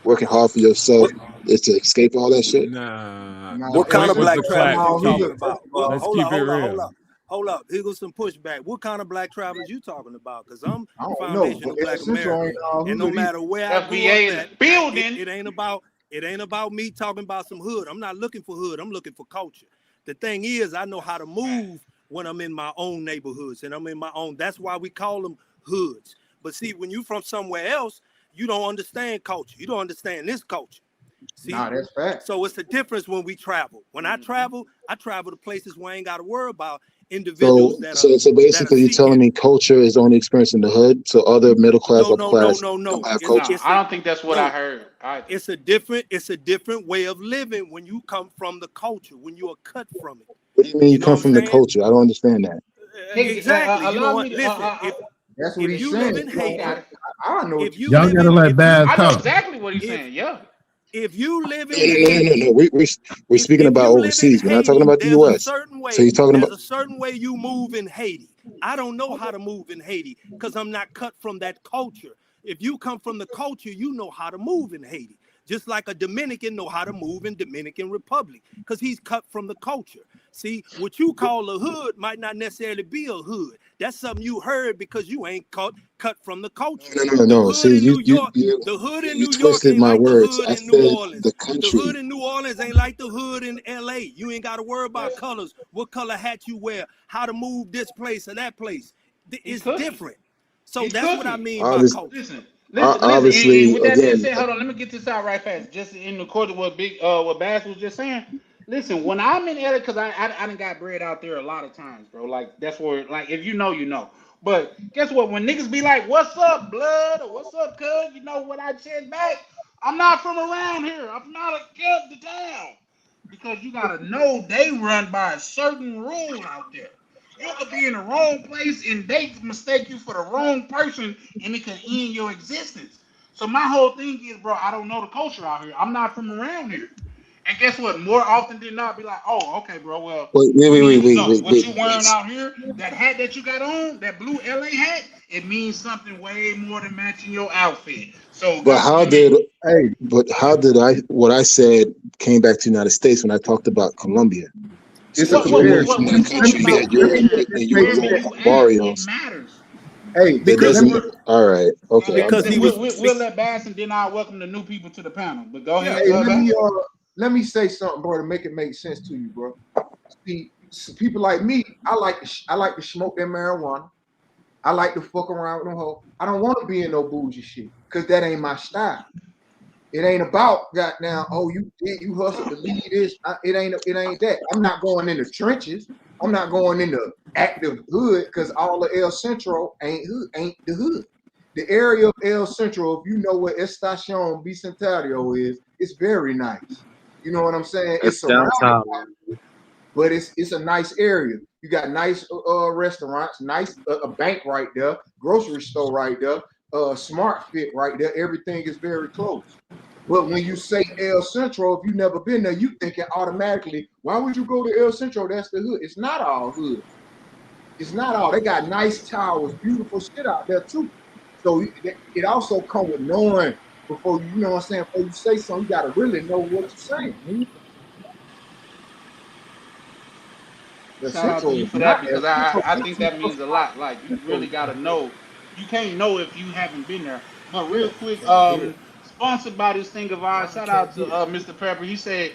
working hard for yourself, is to escape all that shit? Nah, the What kind point of was black the class. travelers you talking Keith, about? let's Hold keep up, it hold up, hold real. up. Hold up. Here goes some pushback. What kind of black travelers you talking about? Because I'm I don't know, foundation but of El Black Centro America. ain't all And no hood either. matter where I grew FBA up in the at, building. it ain't about me talking about some hood. I'm not looking for hood. I'm looking for culture. The thing is, I know how to move when I'm in my own neighborhoods and I'm in my own. That's why we call them hoods. But see, when you from somewhere else, you don't understand culture. You don't understand this culture. See, Nah, that's fact. so it's a difference when we travel. When I travel to places where I ain't got to worry about individuals So, that so are basically, you're telling seeking. me culture is only experienced in the hood, so other middle class, No, upper no, no, class no, no. don't have It's culture. I don't think that's what I no. heard. Either. It's a different way of living when you come from the culture, when you are cut from it. What do you mean you know come what from I'm the saying? culture? I don't understand that. Exactly. You know Allow what? me to. Listen, That's what if he's you saying. live in Haiti, I know what if you're you Y'all live gotta in, let if Baz you, I know talk. exactly what he's if saying. Yeah. if you live in No. Haiti, We're speaking if about you live in overseas. We're not talking Haiti, about the U.S. So you're talking there's about. a certain way you move in Haiti. I don't know how to move in Haiti because I'm not cut from that culture. If you come from the culture, you know how to move in Haiti. Just like a Dominican know how to move in Dominican Republic because he's cut from the culture. See, what you call a hood might not necessarily be a hood. That's something you heard because you ain't cut from the culture. The No. hood See, in New you York, the hood in you New York twisted ain't my like the words. hood I in New said Orleans. the The hood country. in New Orleans ain't like the hood in LA. You ain't got to worry about colors, what color hat you wear, how to move this place or that place. He's It's cooking. different. So He's that's what I cooking. mean by Obviously, culture. Listen. And obviously, with that being again, said, hold on. Let me get this out right fast. Just in the course of what Bass was just saying. Listen, when I'm in LA, because I done got bred out there a lot of times, bro. Like that's where, like, if you know, you know. But guess what? When niggas be like, "What's up, blood?" or "What's up, cuz?" You know when I check back, I'm not from around here. I'm not a kid to town. Because you gotta know they run by a certain rule out there. You could be in the wrong place and they mistake you for the wrong person and it could end your existence. So my whole thing is, bro, I don't know the culture out here. I'm not from around here. And guess what? More often than not, be like, oh, okay, bro. Well, wait, we need to wait, know wait, what wait, you wait. wearing out here. That hat that you got on, that blue LA hat, it means something way more than matching your outfit. So But guess what how I mean? did? How did what I said came back to the United States when I talked about Colombia? So It's a if What you what move comparison. what from what that are you Let talking me country get about? and you're let me Where get and this you're make in wherever lower sense. you at, it barrios, matters. Hey, it Because let doesn't. me All right, Go okay, ahead. I'm because done. he was We'll let Bass and then I'll welcome the new people to the panel. But go yeah. ahead, hey, Bass. let me say something, bro, to make it make sense to you, bro. See, people like me, I like to smoke that marijuana. I like to fuck around with them hoes. I don't want to be in no bougie shit because that ain't my style. It ain't about goddamn. Oh, you hustle to lead this. It ain't that. I'm not going in the trenches. I'm not going in the active hood because all of El Centro ain't the hood. The area of El Centro, if you know where Estacion Bicentenario is, it's very nice. You know what I'm saying? That's It's surrounded downtown. but it's a nice area. You got nice restaurants, nice a bank right there, grocery store right there, Smart Fit right there. Everything is very close. But when you say El Centro, if you've never been there, you thinking automatically, why would you go to El Centro? That's the hood. It's not all hood. It's not all. They got nice towers, beautiful shit out there too. So it also comes with knowing before you know what I'm saying. Before you say something, you got to really know what you're saying. The Shout out to Central you is for not that El because Centro. I think that means a lot. Like you really gotta know. You can't know if you haven't been there. But real quick, sponsored by this thing of ours. Shout out to Mr. Pepper. He said,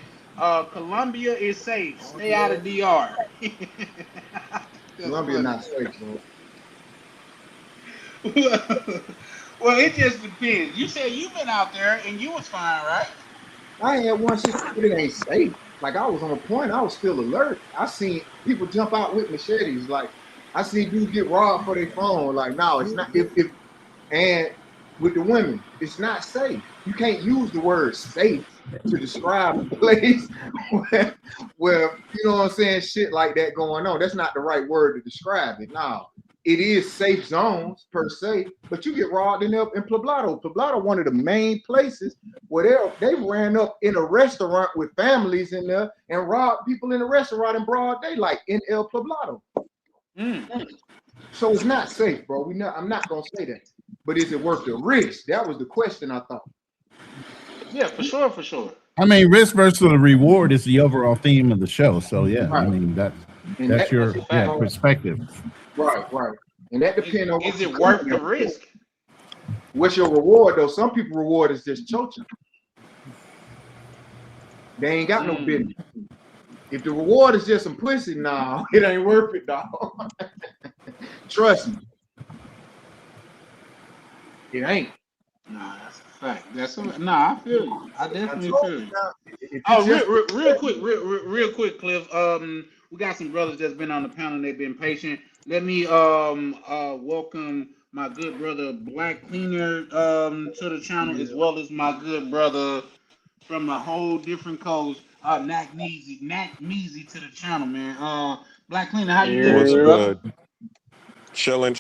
Colombia is safe. Stay out of DR. That's Columbia funny. not safe, bro. Well, it just depends. You said you've been out there and you was fine, right? I had one shit, but it ain't safe. like I was on point. I was still alert. I seen people jump out with machetes. Like I seen dudes get robbed for their phone. Like no, it's not. If and with the women, it's not safe. You can't use the word safe to describe a place where you know what I'm saying, shit like that going on. That's not the right word to describe it. Now, it is safe zones per se, but you get robbed in Poblado. Poblado, one of the main places where they ran up in a restaurant with families in there and robbed people in the restaurant in broad daylight in El Poblado. So it's not safe, bro. I'm not gonna say that. But is it worth the risk? That was the question, I thought. Yeah, for sure, for sure. I mean, risk versus the reward is the overall theme of the show. So yeah, Right. I mean that's your perspective. Right. And that depends on is it worth the risk? What's your reward though? Some people reward is just choking. They ain't got no business. If the reward is just some pussy, nah, it ain't worth it, dog. Trust me. It ain't. Nah, that's a fact. I feel you. I definitely feel you. Oh, real quick, Cliff. We got some brothers that's been on the panel. They've been patient. Let me welcome my good brother Black Cleaner to the channel, as well as my good brother from a whole different coast, Knack Meezy to the channel, man. Black Cleaner, how you doing? What's good? Chilling.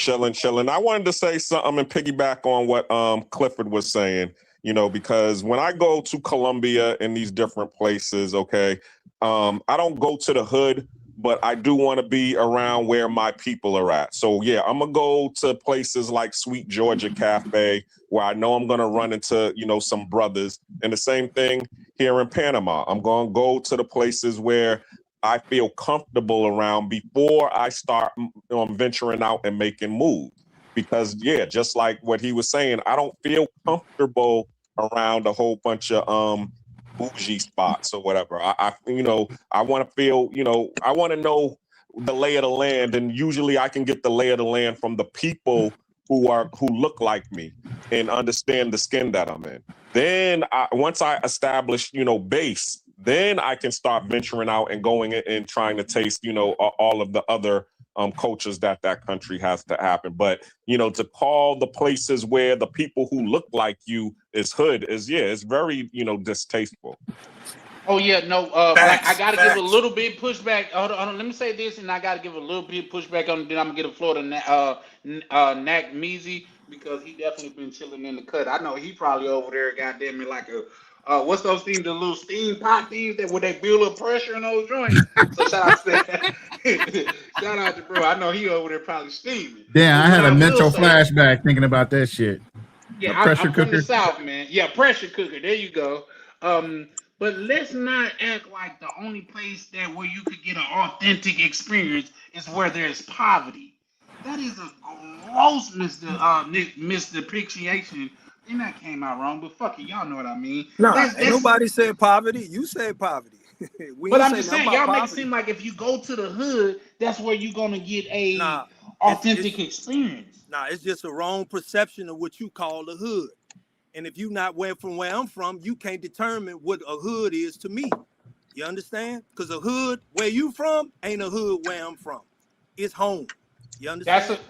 I wanted to say something and piggyback on what Clifford was saying, you know, because when I go to Colombia and these different places, okay, I don't go to the hood, but I do want to be around where my people are at. So yeah, I'm gonna go to places like Sweet Georgia Cafe, where I know I'm gonna run into, you know, some brothers. And the same thing here in Panama. I'm gonna go to the places where I feel comfortable around before I start venturing out and making moves. Because yeah, just like what he was saying, I don't feel comfortable around a whole bunch of bougie spots or whatever. I want to feel, you know, I want to know the lay of the land, and usually I can get the lay of the land from the people who look like me and understand the skin that I'm in. Then once I establish, you know, base, then I can start venturing out and going and trying to taste, you know, all of the other cultures that country has to happen. But, you know, to call the places where the people who look like you is hood is, yeah, it's very, you know, distasteful. Oh yeah, no. Like I gotta give a little bit pushback. Hold on. Let me say this, and I gotta give a little bit pushback on. Then I'm gonna get a floor to Knack Meezy, because he definitely been chilling in the cut. I know he probably over there, goddamn it, like a what's those things, the little steam pot things that where they build up pressure in those joints. So shout out to that. Shout out to bro. I know he over there probably steaming. Damn, I had a mental flashback thinking about that shit. Yeah, I'm from the South, man. Yeah, pressure cooker. There you go. But let's not act like the only place that where you could get an authentic experience is where there's poverty. That is a gross misdepreciation. And that came out wrong, but fuck it, y'all know what I mean. Nah, nobody said poverty. You said poverty. But I'm just saying, y'all make it seem like if you go to the hood, that's where you're gonna get a authentic experience. Nah, it's just a wrong perception of what you call the hood. And if you not from where I'm from, you can't determine what a hood is to me. You understand? Because a hood where you from ain't a hood where I'm from. It's home. You understand?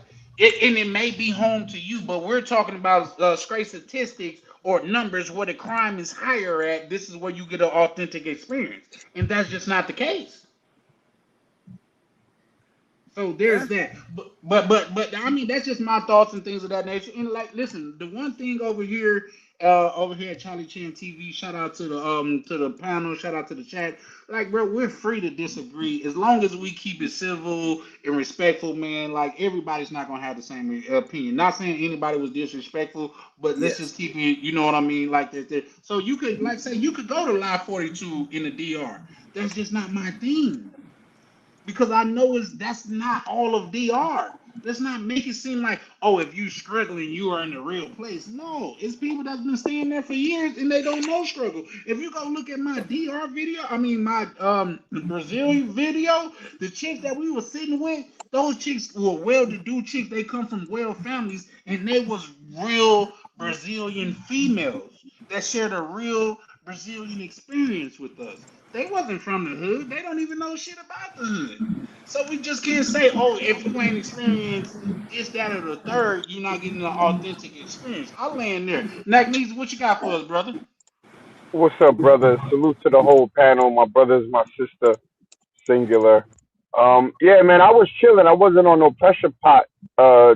And it may be home to you, but we're talking about straight statistics or numbers where the crime is higher at. This is where you get an authentic experience, and that's just not the case. So there's that. But I mean, that's just my thoughts and things of that nature. And like, listen, the one thing over here at Charlie Chan TV, shout out to the panel, shout out to the chat. Like, bro, we're free to disagree as long as we keep it civil and respectful, man. Like, everybody's not gonna have the same opinion. Not saying anybody was disrespectful, but let's just keep it, you know what I mean, like that. So you could, like, say you could go to Live 42 in the DR. That's just not my thing. Because I know that's not all of DR. Let's not make it seem like, oh, if you struggling, you are in the real place. No, it's people that's been staying there for years and they don't know struggle. If you go look at my DR video, I mean my Brazil video, the chicks that we were sitting with, those chicks were well-to-do chicks. They come from well families, and they was real Brazilian females that shared a real Brazilian experience with us. They wasn't from the hood. They don't even know shit about the hood. So we just can't say, oh, if you ain't experienced this, that, or the third, you're not getting the authentic experience. I'll land there. Nagnees, what you got for us, brother? What's up, brother? Salute to the whole panel. My brother's my sister, singular. Yeah, man, I was chilling. I wasn't on no pressure pot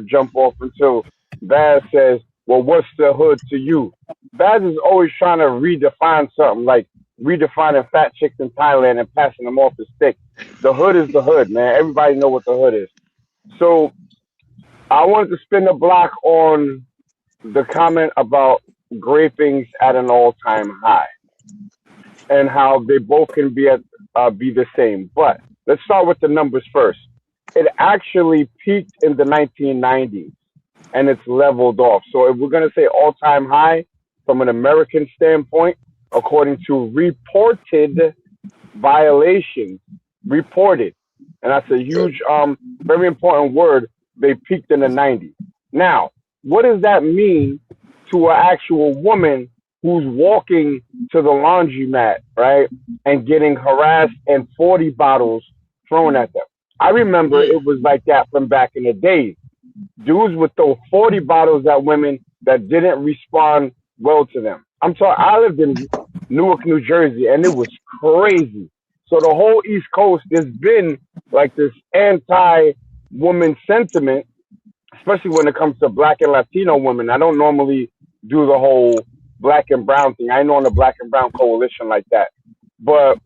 jump off until Baz says, well, what's the hood to you? Baz is always trying to redefine something, like redefining fat chicks in Thailand and passing them off the stick. The hood is the hood, man. Everybody know what the hood is. So I wanted to spin the block on the comment about grapings at an all-time high and how they both can be the same. But let's start with the numbers first. It actually peaked in the 1990s and it's leveled off. So if we're going to say all-time high from an American standpoint, according to reported violations, reported, and that's a huge, very important word. They peaked in the 90s. Now, what does that mean to an actual woman who's walking to the laundromat, right, and getting harassed and 40 bottles thrown at them? I remember it was like that from back in the days. Dudes would throw 40 bottles at women that didn't respond well to them. I'm sorry, I lived in Newark, New Jersey, and it was crazy. So the whole East Coast, there's been like this anti-woman sentiment, especially when it comes to Black and Latino women. I don't normally do the whole Black and brown thing. I ain't on the Black and brown coalition like that. But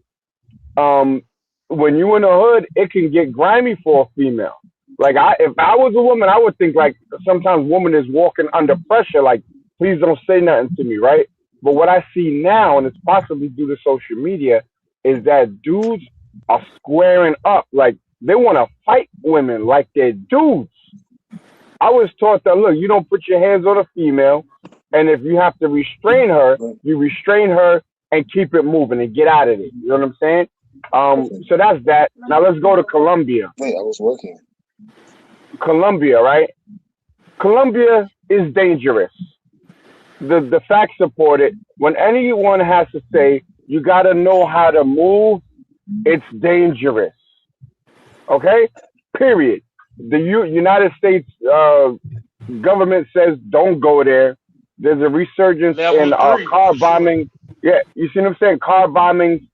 when you in the hood, it can get grimy for a female. Like if I was a woman, I would think like sometimes woman is walking under pressure, like please don't say nothing to me, right? But what I see now, and it's possibly due to social media, is that dudes are squaring up. Like they want to fight women like they're dudes. I was taught that, look, you don't put your hands on a female, and if you have to restrain her, you restrain her and keep it moving and get out of it. You know what I'm saying? So that's that. Now let's go to Colombia. Wait, I was working. Colombia, right? Colombia is dangerous. The facts support it. When anyone has to say, you got to know how to move, it's dangerous. Okay? Period. The United States government says don't go there. There's a resurgence in car bombing. Yeah, you see what I'm saying? Car bombings.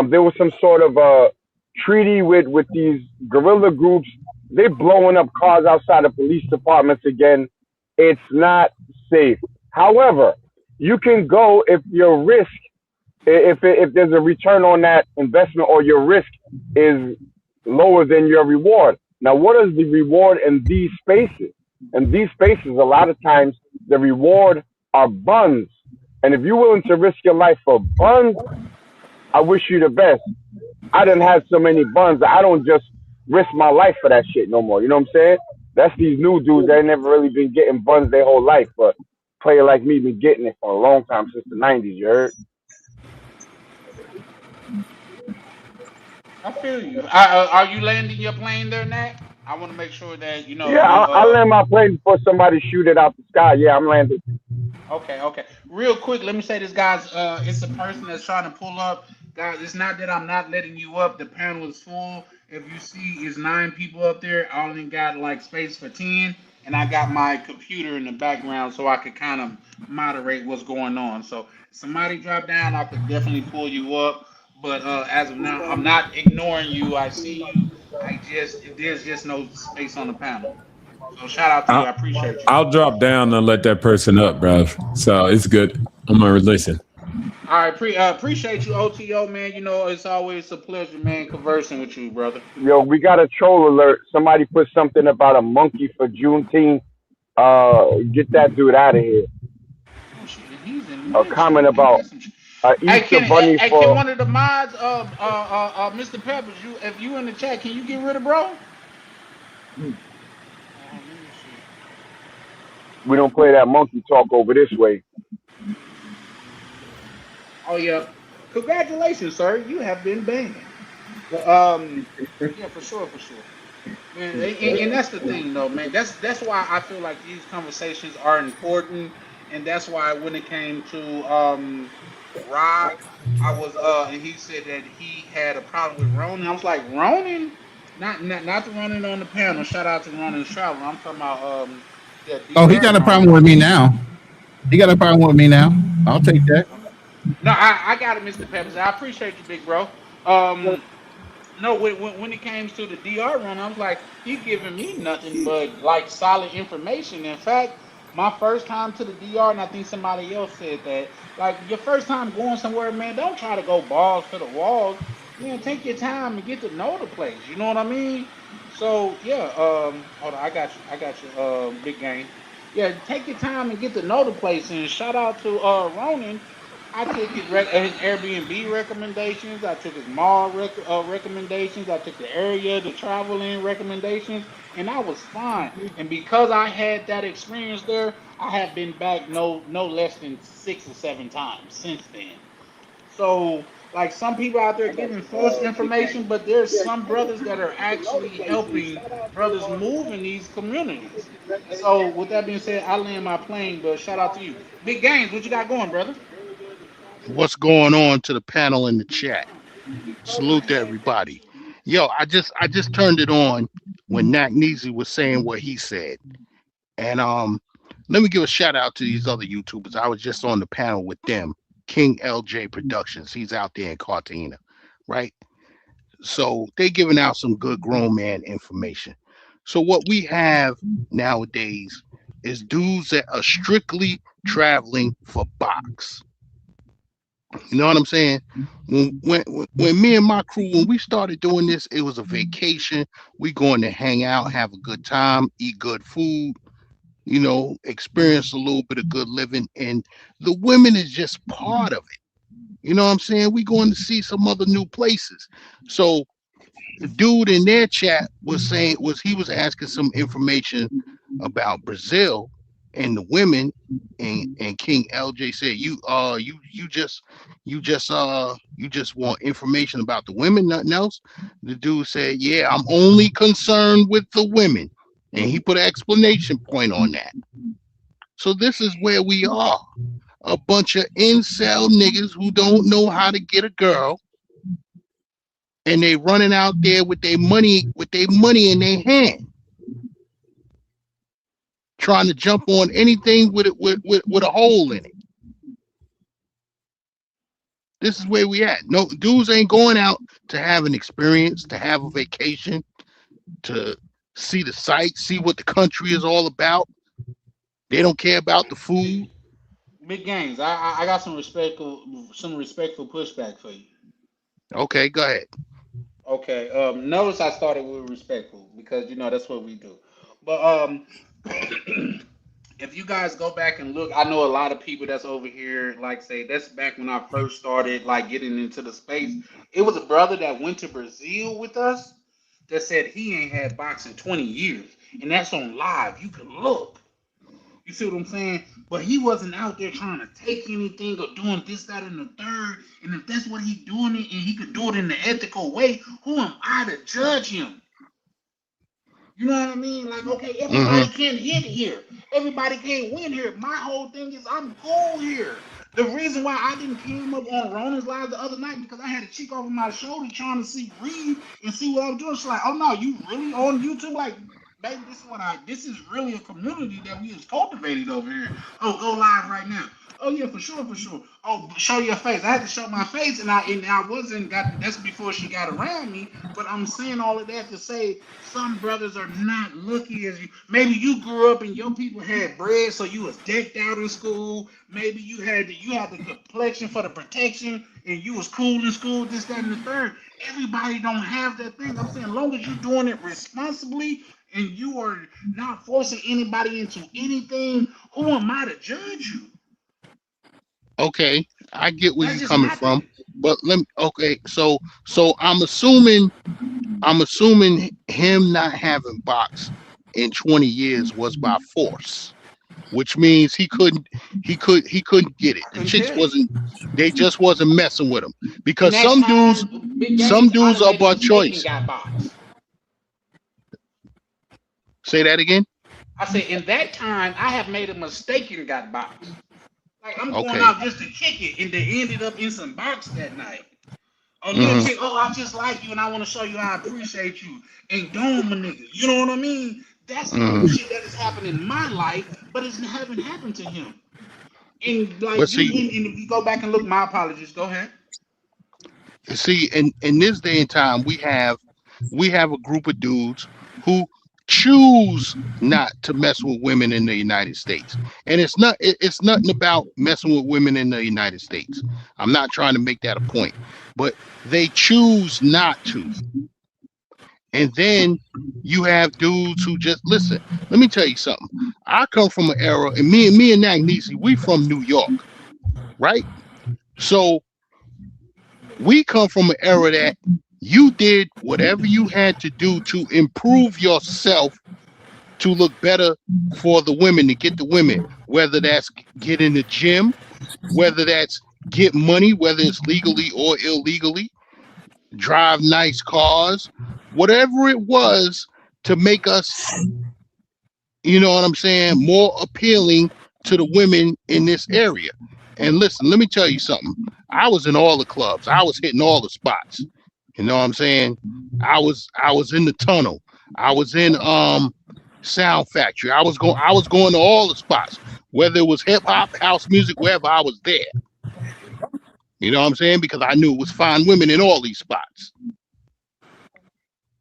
There was some sort of treaty with these guerrilla groups. They're blowing up cars outside of police departments again. It's not safe. However, you can go if your risk, if there's a return on that investment or your risk is lower than your reward. Now, what is the reward in these spaces? In these spaces, a lot of times the reward are buns. And if you're willing to risk your life for buns, I wish you the best. I done had so many buns that I don't just risk my life for that shit no more. You know what I'm saying? That's these new dudes that ain't never really been getting buns their whole life, but player like me been getting it for a long time, since the 90s, you heard? I feel you. Are you landing your plane there, Nat? I want to make sure that you know. Yeah, I land my plane before somebody shoot it out the sky. Yeah, I'm landing. Okay. Real quick, let me say this, guys. It's a person that's trying to pull up. Guys, it's not that I'm not letting you up. The panel is full. If you see, it's 9 people up there. I only got like space for 10, and I got my computer in the background so I could kind of moderate what's going on. So somebody drop down, I could definitely pull you up. But as of now, I'm not ignoring you. I see you. There's just no space on the panel. So shout out to you. I appreciate you. I'll drop down and let that person up, bro. So it's good. I'm gonna listen. All right, appreciate you, OTO, man. You know, it's always a pleasure, man, conversing with you, brother. Yo, we got a troll alert. Somebody put something about a monkey for Juneteenth. Get that dude out of here. Oh, shit, he's in A comment about Easter bunny for. Can one of the mods, Mr. Peppers, if you in the chat, can you get rid of bro? We don't play that monkey talk over this way. Oh yeah, congratulations, sir. You have been banned. But, yeah, for sure. Man, and that's the thing, though, man. That's why I feel like these conversations are important, and that's why when it came to Rock. I was and he said that he had a problem with Ronan. I was like, Ronan? Not the Ronan on the panel. Shout out to Ronan's Travel. I'm talking about yeah, Oh, he DR got a problem Ronan. with me now. He got a problem with me now. I'll take that. No, I got it, Mr. Peppers. I appreciate you, big bro. No, when it came to the DR run, I was like, he giving me nothing but like solid information. In fact, my first time to the DR, and I think somebody else said that, like your first time going somewhere, man, don't try to go balls to the walls. Man, take your time and get to know the place. You know what I mean? So yeah, hold on, I got you, big game. Yeah, take your time and get to know the place. And shout out to Ronan. I took his Airbnb recommendations. I took his mall recommendations. I took the area to travel in recommendations, and I was fine. And because I had that experience there, I have been back no less than 6 or 7 times since then. So, like some people out there giving false information, but there's some brothers that are actually helping brothers move in these communities. So, with that being said, I land my plane. But shout out to you, Big Games. What you got going, brother? What's going on to the panel in the chat? Salute to everybody. Yo, I just turned it on when Nat Neezy was saying what he said. And let me give a shout out to these other YouTubers. I was just on the panel with them. King LJ Productions. He's out there in Cartagena, right? So they giving out some good grown man information. So what we have nowadays is dudes that are strictly traveling for box. You know what I'm saying? When me and my crew, when we started doing this, it was a vacation. We going to hang out, have a good time, eat good food, experience a little bit of good living. And the women is just part of it. You know what I'm saying? We going to see some other new places. So the dude in their chat was saying he was asking some information about Brazil and the women, and King LJ said you just want information about the women, nothing else. The dude said, yeah, I'm only concerned with the women, and he put an explanation point on that. So this is where we are, a bunch of incel niggas who don't know how to get a girl, and they running out there with their money in their hand, trying to jump on anything with a hole in it. This is where we at. No, dudes ain't going out to have an experience, to have a vacation, to see the sights, see what the country is all about. They don't care about the food. Big Games. I got some respectful pushback for you. Okay, go ahead. Okay. Notice I started with respectful because that's what we do. But if you guys go back and look, I know a lot of people that's over here, like say that's back when I first started like getting into the space. It was a brother that went to Brazil with us that said he ain't had boxing 20 years. And that's on live. You can look. You see what I'm saying? But he wasn't out there trying to take anything or doing this, that, and the third. And if that's what he doing it and he could do it in the ethical way, who am I to judge him? You know what I mean? Like, okay, everybody can't hit here. Everybody can't win here. My whole thing is I'm cool here. The reason why I didn't came up on Ronan's live the other night because I had a chick over my shoulder trying to see read and see what I'm doing. She's like, oh no, you really on YouTube? Like, baby, this is really a community that we has cultivated over here. Oh, go live right now. Oh yeah, for sure, for sure. Oh, show your face. I had to show my face, and I wasn't got. That's before she got around me. But I'm saying all of that to say some brothers are not lucky as you. Maybe you grew up and your people had bread, so you was decked out in school. Maybe you had the complexion for the protection, and you was cool in school. This, that, and the third. Everybody don't have that thing. I'm saying, as long as you're doing it responsibly and you are not forcing anybody into anything, who am I to judge you? Okay, I get where That's you're just coming my from, thing. but so I'm assuming him not having box in 20 years was by force, which means he couldn't get it. I The couldn't chicks tell you. they just wasn't messing with him, In because that time, big some games, I dudes done are made a by mistake and choice. got boxed. Say that again. I said, in that time, I have made a mistake and got boxed. Like I'm going Okay. out just to kick it, and they ended up in some box that night. A little Mm-hmm. chick, oh, I just like you, and I want to show you I appreciate you, and dome a nigga. You know what I mean? That's the type of Mm-hmm. shit that has happened in my life, but it haven't happened to him. And But like you, see, and if you go back and look, my apologies. Go ahead. in this day and time, we have a group of dudes who choose not to mess with women in the United States. And it's nothing about messing with women in the United States. I'm not trying to make that a point, but they choose not to. And then you have dudes who just listen. Let me tell you something. I come from an era, and me and Agnesi, we from New York, right? So we come from an era that you did whatever you had to do to improve yourself to look better for the women, to get the women, whether that's get in the gym, whether that's get money, whether it's legally or illegally, drive nice cars, whatever it was to make us, you know what I'm saying, more appealing to the women in this area. And listen, let me tell you something. I was in all the clubs. I was hitting all the spots. You know what I'm saying? I was in the tunnel. I was in Sound Factory. I was going to all the spots. Whether it was hip hop, house music, wherever, I was there. You know what I'm saying? Because I knew it was fine women in all these spots.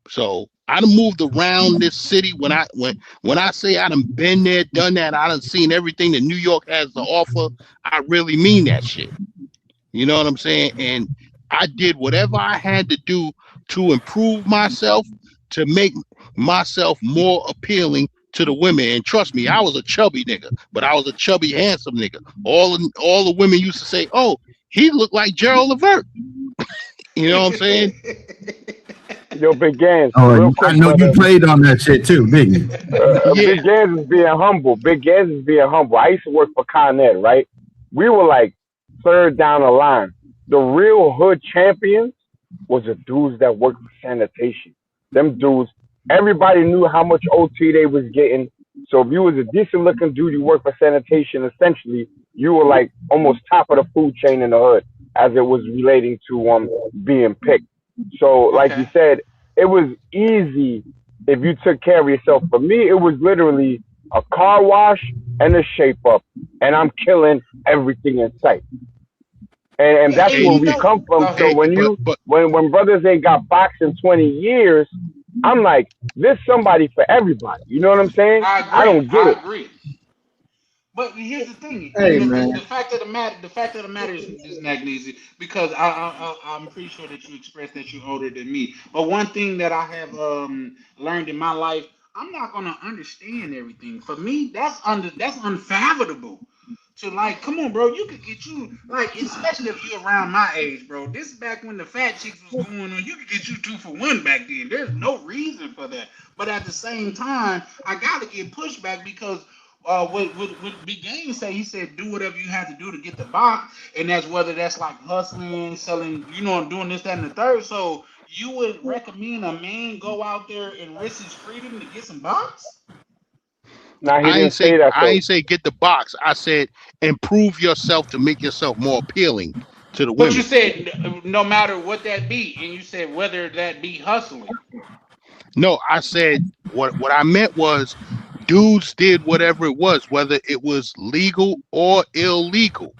So I done moved around this city. When I say I done been there, done that, I done seen everything that New York has to offer. I really mean that shit. You know what I'm saying? And I did whatever I had to do to improve myself, to make myself more appealing to the women. And trust me, I was a chubby nigga, but I was a chubby, handsome nigga. All the women used to say, "Oh, he looked like Gerald Levert." You know what I'm saying? Yo, Big Gans, Oh, real I quick, know you brother. played on that shit too, didn't you? Yeah. Big Gans is being humble. Big Gans is being humble. I used to work for Con Ed, right? We were like third down the line. The real hood champions was the dudes that worked for sanitation. Them dudes, everybody knew how much OT they was getting. So if you was a decent looking dude, you worked for sanitation, essentially, you were like almost top of the food chain in the hood as it was relating to being picked. So like you Okay. said, it was easy if you took care of yourself. For me, it was literally a car wash and a shape up, and I'm killing everything in sight. And Yeah, that's and where you we know, come go from. So ahead. when brothers ain't got boxing 20 years, I'm like, there's somebody for everybody. You know what I'm saying? I I agree. don't get I it. agree. But here's the thing, Hey, and man. the fact of the matter, is Magnesium, because I'm pretty sure that you expressed that you're older than me. But one thing that I have learned in my life, I'm not gonna understand everything. For me, that's unfathomable. To like, come on, bro, you could get you like, especially if you're around my age, bro. This is back when the fat chicks was going on. You could get you 2 for 1 back then. There's no reason for that. But at the same time, I gotta get pushback because what Big Game say, he said do whatever you have to do to get the box, and that's whether that's like hustling, selling, doing this, that, and the third. So you would recommend a man go out there and risk his freedom to get some box? Now he didn't say that I though. ain't say get the box. I said improve yourself to make yourself more appealing to the But you women. said no matter what that be, and you said whether that be hustling. No, I said what I meant was dudes did whatever it was, whether it was legal or illegal.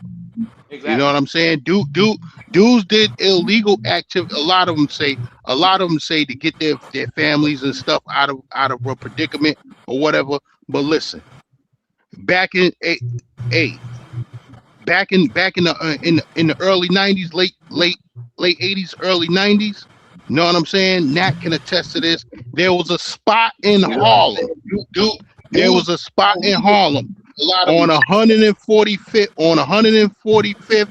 You know what Exactly. I'm saying? Dudes did illegal activity. A lot of them say to get their families and stuff out of a predicament or whatever. But listen, back in a back in the early '90s, late '80s, early '90s. You know what I'm saying? Nat can attest to this. There was a spot in Harlem. Dude, There dude, was a spot in Harlem a lot of on 145th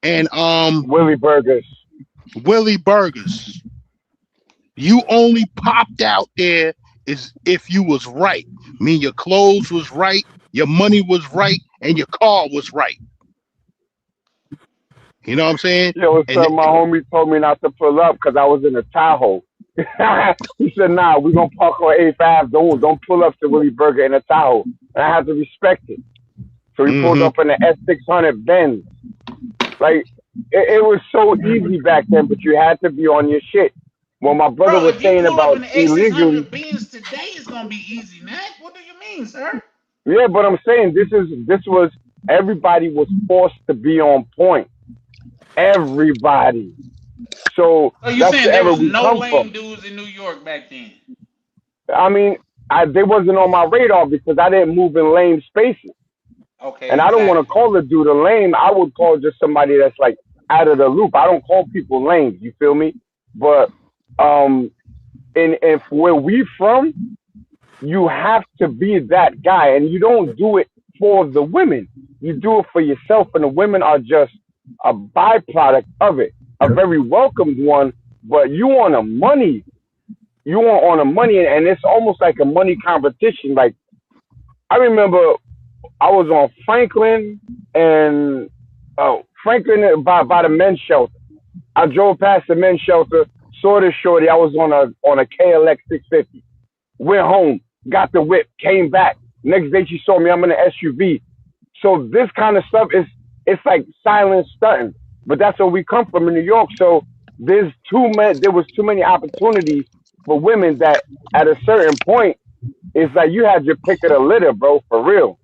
and Willie Burgers. Willie Burgers. You only popped out there is if you was right. I mean, your clothes was right, your money was right, and your car was right. You know what I'm saying? Yo, And so my homie told me not to pull up because I was in a Tahoe. He said, "Nah, we gonna park on 8th Ave. Don't pull up to Willie Burger in a Tahoe." And I have to respect it. So he pulled up in the S600 Benz. Like it was so easy back then, but you had to be on your shit. When my brother Bro, was if you saying pull up about in the illegally, A600 Benz today, it's gonna be easy, Nat. What do you mean, sir? yeah, but I'm saying this was everybody was forced to be on point. Everybody. So So you that's saying the there era was we no come lame from. dudes in New York back then? I mean, they wasn't on my radar because I didn't move in lame spaces. Okay, And I don't want to exactly. call a dude a lame. I would call just somebody that's like out of the loop. I don't call people lame. You feel me? But and where we from, you have to be that guy, and you don't do it for the women. You do it for yourself, and the women are just a byproduct of it, a very welcomed one. But you on a money, you are on a money, and it's almost like a money competition. Like I remember, I was on Franklin and Franklin by the men's shelter. I drove past the men's shelter, saw this shorty. I was on a KLX 650. Went home, got the whip, came back. Next day she saw me. I'm in an SUV. So this kind of stuff it's like silent stunting. But that's where we come from in New York. So there was too many opportunities for women that at a certain point it's like you had your pick of the litter, bro, for real.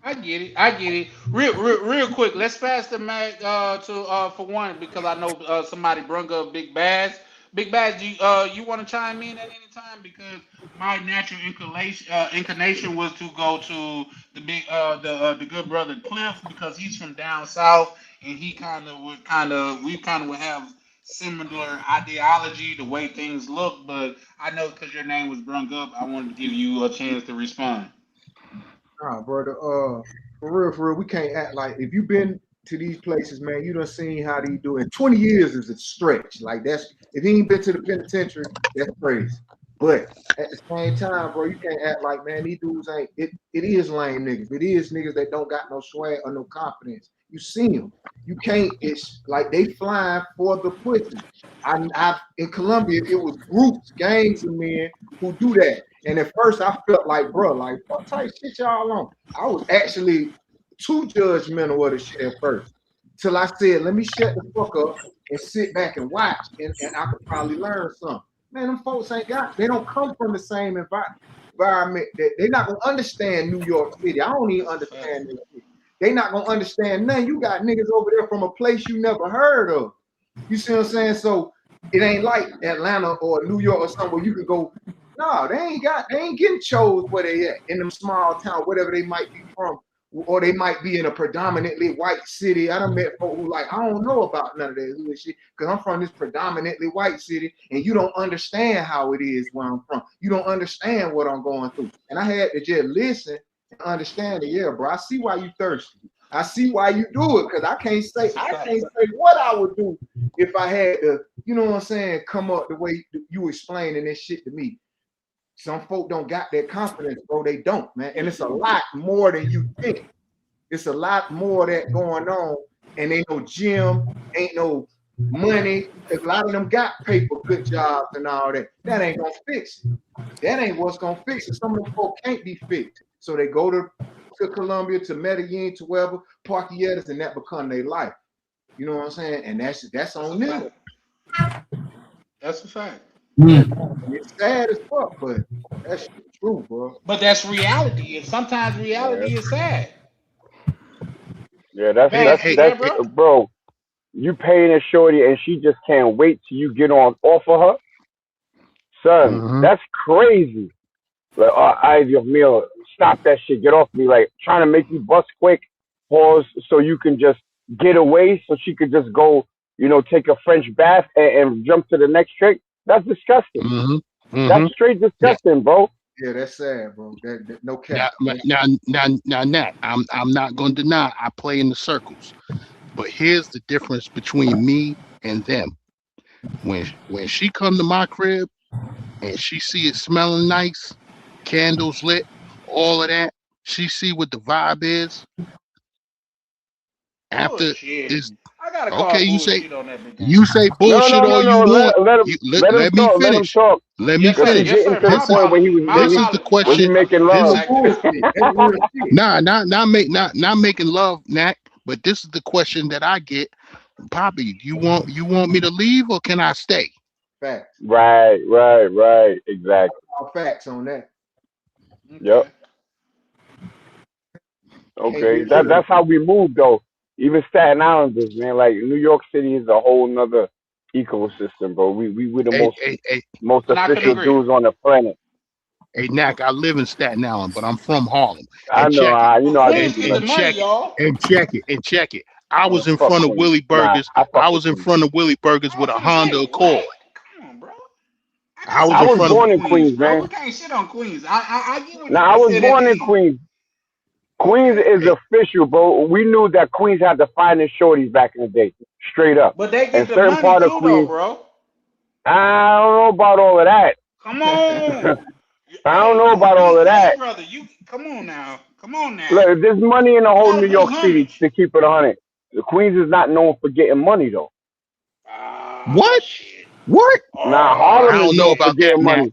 I get it. I get it. Real quick. Let's pass the mic to for one because I know somebody brung up Big Bass. Big Bass, you want to chime in at any time because my natural inclination was to go to the good brother Cliff because he's from down south and he we kind of would have similar ideology the way things look. But I know because your name was brung up, I wanted to give you a chance to respond. Nah, brother. For real, we can't act like if you've been to these places, man, you done seen how they do it. 20 years is a stretch. Like that's if he ain't been to the penitentiary, that's crazy. But at the same time, bro, you can't act like, man, these dudes ain't it is lame niggas. It is niggas that don't got no swag or no confidence. You see them. You can't, it's like they flying for the pussy. I in Colombia, it was groups, gangs of men who do that. And at first I felt like, bro, like what type shit y'all on? I was actually too judgmental of the shit at first. Till I said, let me shut the fuck up and sit back and watch and I could probably learn something. Man, them folks they don't come from the same environment. They're not gonna understand New York City. I don't even understand this shit. They not gonna understand nothing. You got niggas over there from a place you never heard of. You see what I'm saying? So it ain't like Atlanta or New York or somewhere you can go. No, they ain't getting chose where they at in them small town, whatever they might be from, or they might be in a predominantly white city. I done met folk who like, I don't know about none of that hood shit because I'm from this predominantly white city and you don't understand how it is where I'm from. You don't understand what I'm going through. And I had to just listen and understand it. Yeah, bro, I see why you thirsty. I see why you do it because I can't say what I would do if I had to, you know what I'm saying, come up the way you explaining this shit to me. Some folk don't got that confidence, bro. They don't, man. And it's a lot more than you think. It's a lot more that going on. And ain't no gym, ain't no money. A lot of them got paper, good jobs and all that. That ain't gonna fix it. That ain't what's gonna fix it. Some of them folk can't be fixed. So they go to Colombia, to Medellin, to wherever, Parquilletas, and that become their life. You know what I'm saying? And that's on them. That's a fact. It's sad as fuck, but that's true, bro. But that's reality, and sometimes reality is sad. Yeah, Bass, you there, bro? bro. You paying a shorty and she just can't wait till you get on off of her, son. That's crazy. Like, ay, Dios mío, stop that shit. Get off me. Like trying to make you bust quick, pause so you can just get away, so she could just go, take a French bath and jump to the next trick. That's disgusting. That's straight disgusting, bro. Yeah, that's sad, bro. That no cap. Now, Nat, I'm not going to deny I play in the circles, but here's the difference between me and them. When she come to my crib and she see it smelling nice, candles lit, all of that, she see what the vibe is. After Bullshit. is I gotta Okay, call you say bullshit on that big game. you say bullshit No. all you want. Let him Let me talk. Let him finish. talk. Let me Yes, sir. Because he finish. Yes, getting sir. to the My This is point where apologies. My this is the apologies. when he question. making This love. is That's bullshit. That's real shit. not making love, Nat. But this is the question that I get. Poppy, you want me to leave or can I stay? Facts. Right. Exactly. All facts on that. Yep. Okay. Can't Okay. be true. That's how we move though. Even Staten Islanders, man. Like New York City is a whole nother ecosystem, bro. We the Hey, most hey, hey, most And I couldn't official agree. dudes on the planet. hey, Nack, I live in Staten Island, but I'm from Harlem. I And know. check it. You Well, know how And Queens gangsters get and the like. money, check it. y'all. And check it. And check it. I was Man, in fuck front of Queens. Willie Nah, Burgers. I fuck I with was in Queens. front of Willie Burgers I with was a finna say, Honda what? Accord. Come on, bro. I got I some was I in was friends front of from born in Queens, Queens, bro. man. We can't shit on Queens. I get what Now niggas I be was saying at born the in end. Queens. Queens Okay. is hey, official, bro. We knew that Queens had the finest shorties back in the day, straight up. But they And get the certain money part of too, though, Queens, bro. I don't know about all of that. Come on. I don't Hey, know I'm a about all of BK that. brother. You come on now. Come on now. Look, there's money in the I whole gotta New bring York City homage. to keep it 100. The Queens is not known for getting money though. Ah, what? shit. What? Nah, I Harlem Oh, is don't know known for about that, shit. getting Nat. money.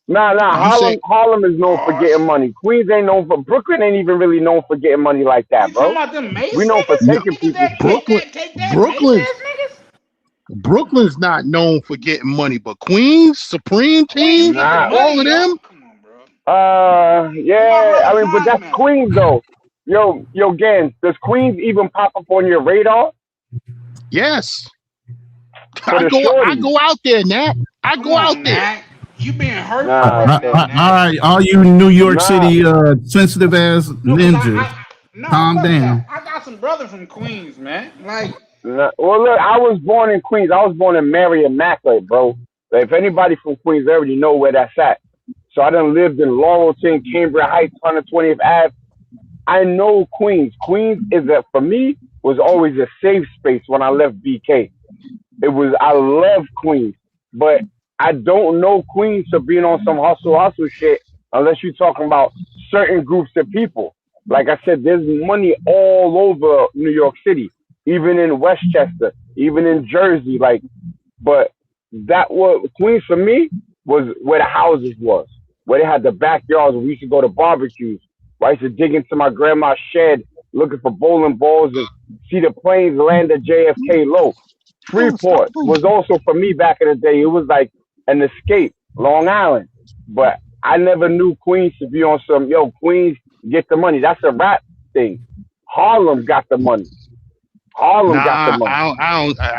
Nah, You say Harlem is known for Oh, getting shit. money. Queens ain't known for Brooklyn ain't even really known for getting money like You that, talking bro. about them We Mace known for no, niggas? taking Niggas people. that Brooklyn. take that Mace Brooklyn. ass niggas? Brooklyn's not known for getting money, but Queens, Supreme Queens Team, get the Nah. all money, of y'all. them. Come on, bro. Where my Yeah. brother I mean, but Prime that's at? Queens though. Yo, Gans, does Queens even pop up on your radar Yes, for the I shorties? go out there, Nat. I Come go out on, there. Nat. You being hurtful Nah, right now, son. All Nat. right, all you New York Nah, City sensitive ass No, cause ninjas, no, calm fuck that. down. I got some brother from Queens, man. Like, nah. Well, look, I was born in Queens. I was born in Mary Immaculate, bro. Like, if anybody from Queens, they already know where that's at. So I done lived in Laurelton, Cambria Heights, 120th Ave. I know Queens. Queens for me, was always a safe space when I left BK. I love Queens, but I don't know Queens for being on some hustle shit unless you're talking about certain groups of people. Like I said, there's money all over New York City, even in Westchester, even in Jersey. But that was Queens for me was where the houses was, where they had the backyards where we used to go to barbecues. Where I used to dig into my grandma's shed looking for bowling balls and see the planes land at JFK low. Freeport was also for me back in the day. It was like an escape, Long Island. But I never knew Queens to be on some Queens get the money. That's a rap thing. Harlem got the money. Harlem got the Nah, money.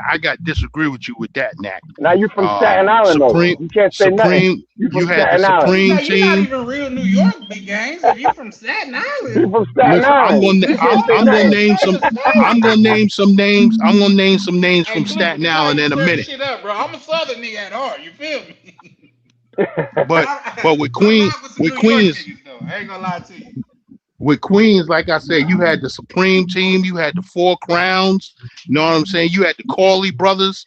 I got disagree with you with that, Nat. Now you from Staten Island though. You can't say nothing. Supreme. You You from had the Staten Island. Supreme you're not Team. even real New York big games. If you from Staten You Island, from Staten Listen, Island. You can't say I'm gonna nothing. name some. I'm gonna name some names. I'm gonna name some names hey from Clifford, Staten this how Island you in a stir the minute. shit up, bro. I'm a Southern nigga at heart. You feel me? But with I Queen, rock with some with New York Queens, niggas though. I ain't gonna lie to you. with Queens, like I said, you had the Supreme Team. You had the Four Crowns. You know what I'm saying? You had the Corley brothers.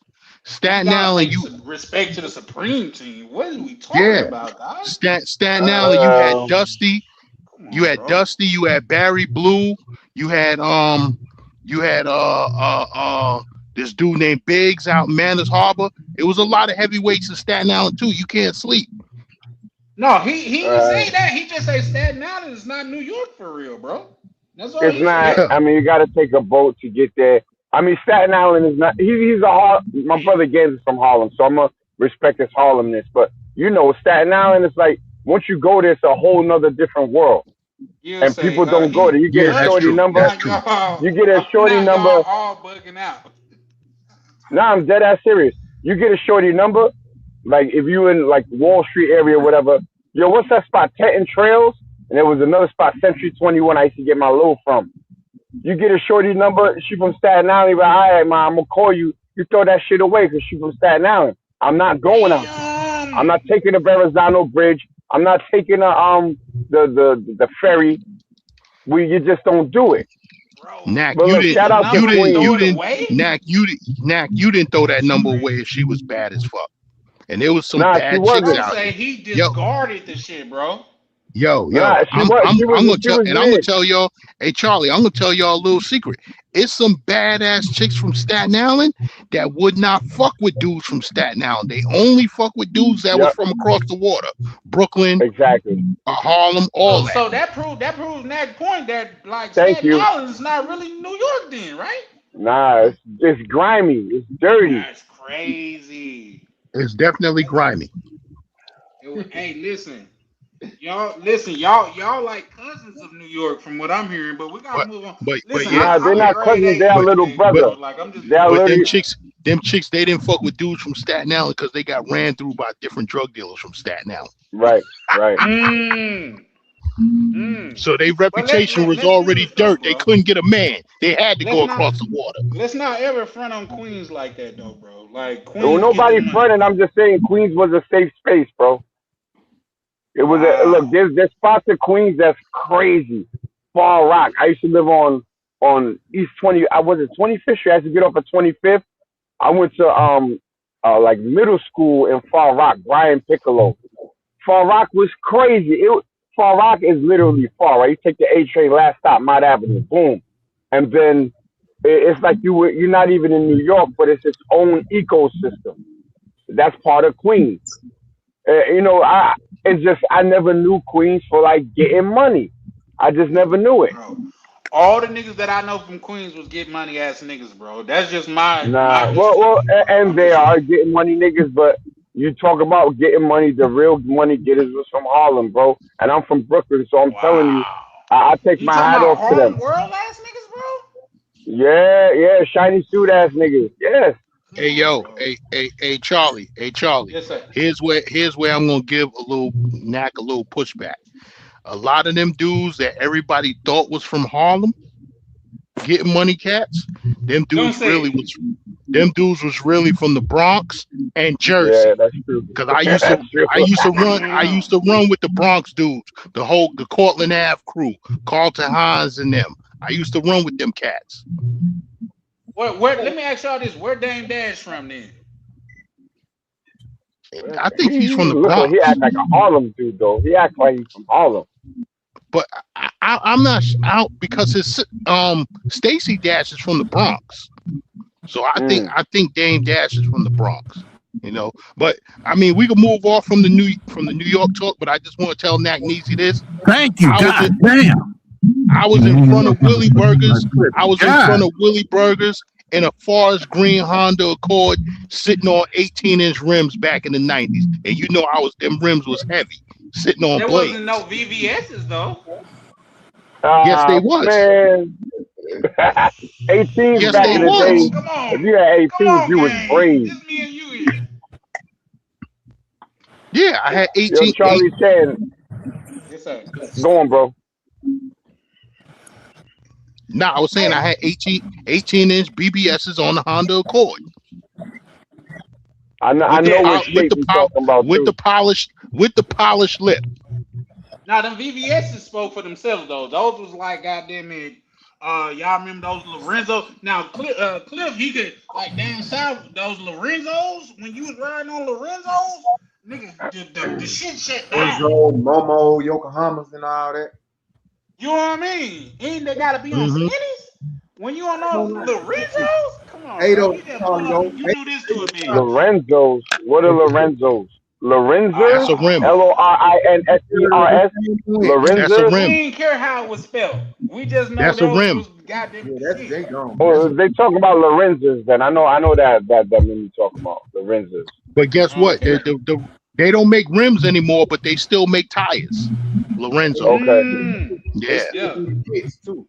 You Staten gotta Island. pay You some respect to the Supreme Team. What are we talking yeah. about, dog? Staten Island. You had Dusty. Come You on, had bro. Dusty. You had Barry Blue. You had You had this dude named Biggs out in Manners Harbor. It was a lot of heavyweights in Staten Island too. You can't sleep. No, he didn't say that. He just said Staten Island is not New York for real, bro. That's all It's he not. said. Yeah. I mean, you got to take a boat to get there. I mean, Staten Island is not. He's my brother Gaines is from Harlem, so I'm gonna respect his Harlemness. But Staten Island is like once you go there, it's a whole nother different world, You'll and say people don't go he there. You get Yeah, a that's shorty true. number. That's now true. You get a shorty y'all number. all bugging out. Nah, I'm dead ass serious. You get a shorty number, like if you in like Wall Street area or whatever. Yo, what's that spot? Tenton Trails, and there was another spot, Century 21. I used to get my low from. You get a shorty number, she from Staten Island, but all right, man, I'm gonna call you. You throw that shit away because she from Staten Island. I'm not going out there. I'm not taking the Verrazano Bridge. I'm not taking the ferry. You just don't do it. Knack, But you look, didn't shout out to Queens. Knack, you didn't throw that number away if she was bad as fuck. And there was some Nah, she bad chicks Bro wasn't. out say there. he Yo, discarded the shit, bro. Yo, Nah, she was. She I'm was. gonna She tell, was and I'm gonna mid. tell y'all, hey Charlie, I'm gonna tell y'all a little secret. It's some badass chicks from Staten Island that would not fuck with dudes from Staten Island. They only fuck with dudes that was Yep. from across the water, Brooklyn, Exactly. Harlem, all Oh, that. so that proves Nack's point that like Thank Staten you. Island is not really New York then, right? Nah, it's grimy. It's dirty. That's crazy. It's definitely grimy. Hey, y'all like cousins of New York from what I'm hearing, but we gotta But move on. but Listen, yeah, Nah, they're I'm a not grade cousins. A They're a but little East nigga, but brother. bro. Like I'm just They're letting but you them literally. know. chicks, they didn't fuck with dudes from Staten Island because they got ran through by different drug dealers from Staten Island. Right. Right. Mm, mm. So their But reputation was let's do already this though, dirt. They bro. couldn't get a man. They had to Let's go not across the water. let's not ever front on Queens like that though, bro. Like Well, Queens get the nobody money. fronting. I'm just saying Queens was a safe space, bro. It was a look. Wow. There's spots in Queens that's crazy. Fall Rock. I used to live on East 20. I was at 25th Street. I had to get off at 25th. I went to like middle school in Fall Rock. Brian Piccolo. Fall Rock was crazy. Fall Rock is literally far, right? You take the A train, last stop, Mott Avenue, boom, and then it's like you're not even in New York, but it's its own ecosystem. That's part of Queens. I never knew Queens for like getting money. I just never knew it. Bro. All the niggas that I know from Queens was get money ass niggas, bro. That's just my Nah, well, perspective, bro. and I'm they just are saying. getting money niggas, but you talk about getting money, the real money getters was from Harlem, bro. And I'm from Brooklyn, so I'm telling you, Wow. I take You my talking hat about off to Harlem them. World ass niggas, bro? Yeah, yeah, shiny suit ass niggas. Yes. Come Hey on, yo, bro. hey Charlie, hey Charlie. Yes, sir. Here's where I'm gonna give a little pushback. A lot of them dudes that everybody thought was from Harlem getting money cats, them Don't dudes say really it. was them dudes was really from the Bronx and Yeah, Jersey. that's true. Cause That's true. I used to run with the Bronx dudes, the Cortland Ave crew, Carlton Hines and them. I used to run with them cats. Where let me ask y'all this. Where Dame Dash from then? I think he's he from the look, Bronx. he act like a Harlem dude though. He act like he's from Harlem. But I'm not out because his Stacy Dash is from the Bronx, so Mm. I think Dame Dash is from the Bronx. But I mean, we can move off from the New York talk. But I just want to tell Nat Neezy this. Thank you. I was God damn. I was in front of Willie Burgers. I was in God. front of Willie Burgers in a Forest Green Honda Accord, sitting on 18-inch rims back in the '90s, and them rims was heavy, sitting on There blades. wasn't no VVS's though. Yes, they was. Man. 18s Yes, back they in the Come day. was. on, come If on. you had Come 18s, on, you was gang. brave. Just me and you here. Yeah, I had Yo, 18. Charlie saying, Yes, sir. go on, bro. Nah, I was saying I Hey, had 18-inch BBSs on the Honda Accord I with know what with shape you talking about too. with the polished lip. now them VVS's spoke for themselves though. Those was like goddamn it. Y'all remember those Lorenzo? Now Cliff, he could like down south those Lorenzos when you was riding on Lorenzos, nigga, the shit shut down. Enzo, Momo, Yokohamas, and all that. You know what I mean? Ain't they gotta be on Mm-hmm. skinnies? When you on No, those not Lorenzos? Come on, Hey, bro. though, You just Charlie, pull up. though. You Hey, do this hey, to a nigga. Lorenzos. What are Lorenzos? That's Lorenzers? a rim. Lorenzers? That's a Lorenzers? We rim. ain't care how it was spelled. We just know That's a those rim. was goddamn Yeah, the that's shit. they gone. That's Oh, they talking about Lorenzers then. I know that when you talking about Lorenzers. But guess what? Okay. They don't make rims anymore, but they still make tires. Lorenzo. Okay. they Yeah. still Yeah. do the hits too.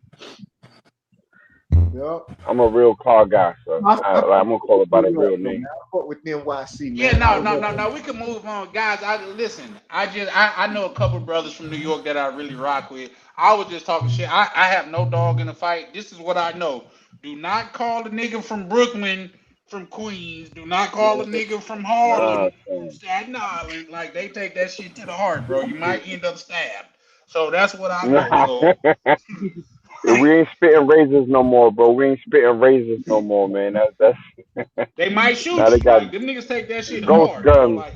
Yup. I'm a real car guy, so I fuck I'm gonna call it by with the New real York, though, name. man. I fuck with NYC, Yeah, man. I no, was no, up no, there. no. We can move on, guys. I listen. I know a couple brothers from New York that I really rock with. I was just talking shit. I have no dog in the fight. This is what I know. Do not call a nigga from Brooklyn, from Queens. Do not call a nigga from Nah, Harlem, from son. Staten Island. Like they take that shit to the heart, bro. You might end up stabbed. So that's what I know. Nah. So We ain't spitting razors no more, bro. We ain't spitting razors no more, man. That's they might now shoot they you. got Like them niggas take that shit ghost hard, bro. guns. Like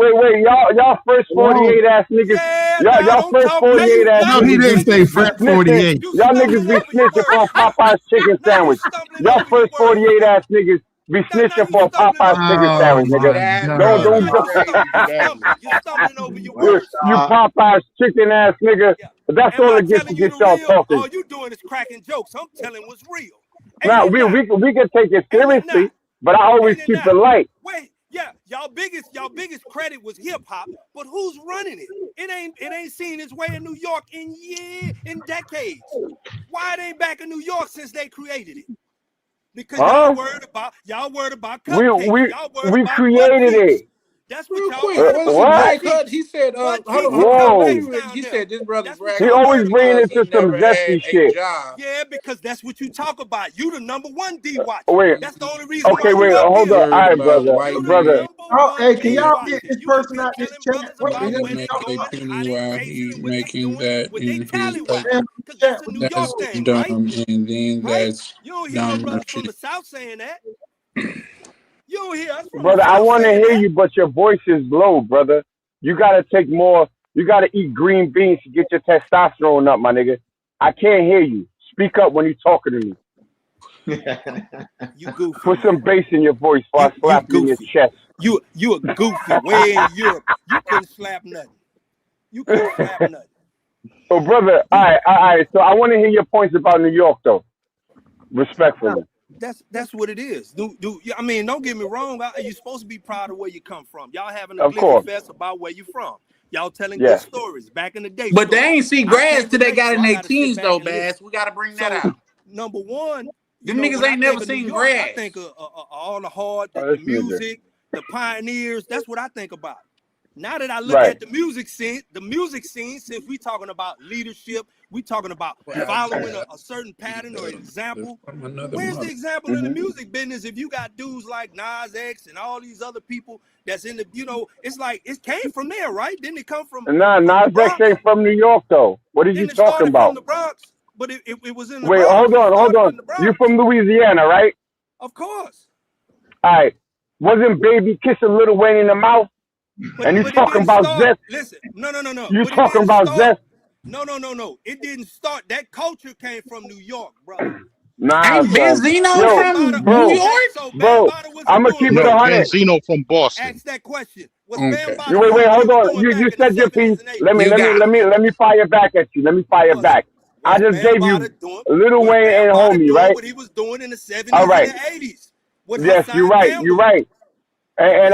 Wait. Y'all first 48 ass niggas. Yeah, Y'all first 48 ass No, he didn't say first 48. Y'all niggas be snitching for a Popeye's chicken sandwich. Y'all first 48 ass niggas be snitching for a Popeye's chicken sandwich, nigga. Don't. You're stumbling over your You words. Popeye's chicken ass nigga. But that's all it gets to get y'all talking. All you doing is cracking jokes. I'm telling what's real. Now we can take it seriously, but I always keep it light. Wait, yeah, y'all biggest credit was hip hop, but who's running it? It ain't seen its way in New York in decades. Why it ain't back in New York since they created it? Because y'all worried about cupcakes. We created it. That's what Real y'all quick, What? Black he said, hold on, Whoa. he said this brother's He always bringing into some zesty shit. Yeah, because that's what you talk about. You the number one D watch. Wait. That's the only reason. Okay, wait, hold on. All right, brother. Oh, hey, can y'all get this person out this chat? What the hell? While he's making that in That's a New York that's thing, dumb, right? and then that's You don't hear no dumb brothers from shit. the South saying that. You don't hear us from Brother, the South I want to saying hear that. you, but your voice is low, brother. You got to take more. You got to eat green beans to get your testosterone up, my nigga. I can't hear you. Speak up when you're talking to me. You goofy. Put some bass in your voice before I slap you in your chest. You a goofy way in Europe. You couldn't slap nothing. You couldn't slap nothing. So, brother, all right. So I want to hear your points about New York, though. Respectfully. That's what it is. I mean, don't get me wrong. You're supposed to be proud of where you come from. Y'all having a Of glizzy course. fest about where you from. Y'all telling Yeah. good stories back in the day. But they ain't see grass till they got in their their teens, though, Bass. We got to bring that out. Number one, Them niggas ain't never seen York, I grass. think of all the hard, Oh, the this nigga. music, the pioneers. That's what I think about. Now that I look Right. at the music scene, since we talking about leadership, we talking about following a certain pattern or example. Where's the example in the music business if you got dudes like Nas X and all these other people that's in the, it's like it came from there, right? Didn't it come from? Nah, Nas X ain't from New York, though. What are you It talking started about? from the Bronx, but it was in the Wait, Bronx. hold on. You from Louisiana, right? Of course. All right. Wasn't Baby kissing Lil Wayne in the mouth? And you talking about zest? Listen, no. You But talking about zest? No. It didn't start. That culture came from New York, brother. Nah, Ain't son. Benzino from bro, New York? So bro, I'm gonna keep it No, 100. Benzino from Boston. Ask that question. Okay. Wait, hold on. You said your piece. Let me fire back at you. Let me fire back. I just gave you Lil Wayne and Homie, right? What he was doing in the 70s All right. and the 80s. Yes, you're right. And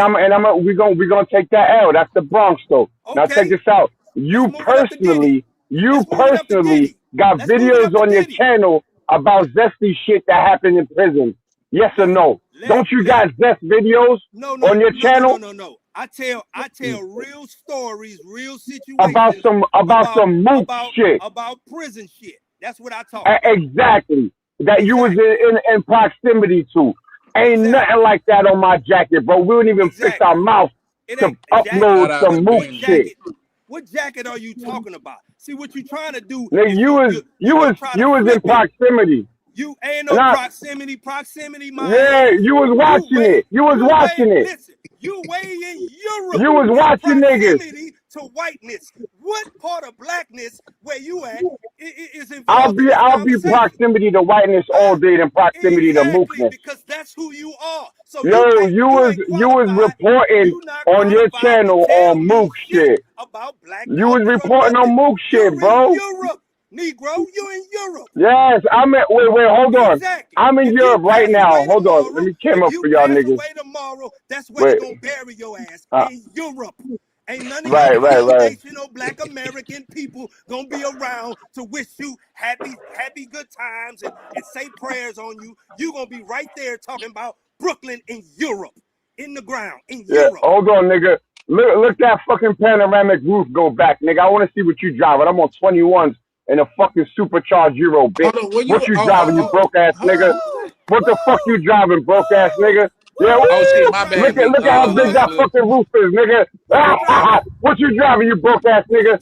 we're gonna take that L. That's the Bronx, though. Now check this out. You personally got videos on your channel about zesty shit that happened in prison. Yes or no? Don't you got zest videos on your channel? No. I tell real stories, real situations about some mook shit. About prison shit. That's what I talk. Exactly. That you was in proximity to. Ain't nothing like that on my jacket, bro. We wouldn't even fix our mouth to upload some mook shit. What jacket are you talking about? See what you trying to do. Nigga, you was in proximity. You ain't no proximity. Proximity, my yeah, you was watching it. You was watching it. Listen, you way in Europe. You was watching niggas. To whiteness. What part of blackness where you at is involved? I'll be proximity to whiteness all day than proximity to mookness. Because that's who you are. So you was reporting on your channel on mook shit. About black you was reporting on mook shit, bro. Europe, Negro, you in Europe. Yes, wait, hold on. Exactly. I'm in Europe right now. Hold on. Let me came up for y'all niggas. Tomorrow, that's where they're gonna bury your ass in Europe. Ain't none of right. foundational black American people gonna be around to wish you happy good times and say prayers on you. You gonna be right there talking about Brooklyn in Europe, in the ground, in Europe. Hold on, nigga. Look that fucking panoramic roof go back, nigga. I want to see what you driving. I'm on 21s in a fucking supercharged Euro, bitch. What you driving, you broke ass nigga? What the fuck you driving, broke ass nigga? Yeah, shit, my bad. Look at how big that fucking roof is, nigga. What you driving, you broke ass nigga?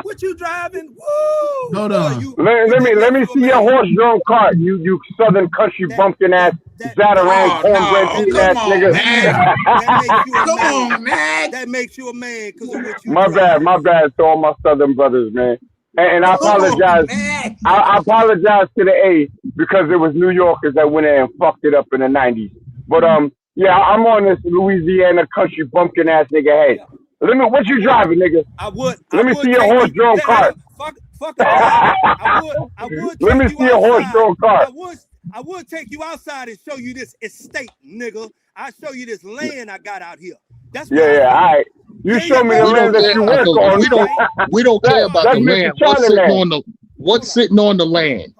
What you driving? Woo! Hold Boy, on. you Let me see your horse-drawn cart. You southern country bumpkin ass, Zatarang Oh cornbread no! eating Come ass on, nigga. man! that makes you a Come man. on, man! That makes you a man because of what you My drive. bad to all my southern brothers, man. And I Come on, apologize. man! I apologize to the A because it was New Yorkers that went in and fucked it up in the '90s. But yeah, I'm on this Louisiana country bumpkin ass nigga. Hey, what you driving, nigga? Let me see your horse-drawn cart. Fuck a drive. I would Let take me you see your outside. horse-drawn cart. I would take you outside and show you this estate, nigga. I show you this land I got out here. That's what Yeah, all right. You show me the We land don't that care. you work on. We don't care about That's the Mr. land. Charlie What's sitting on the land?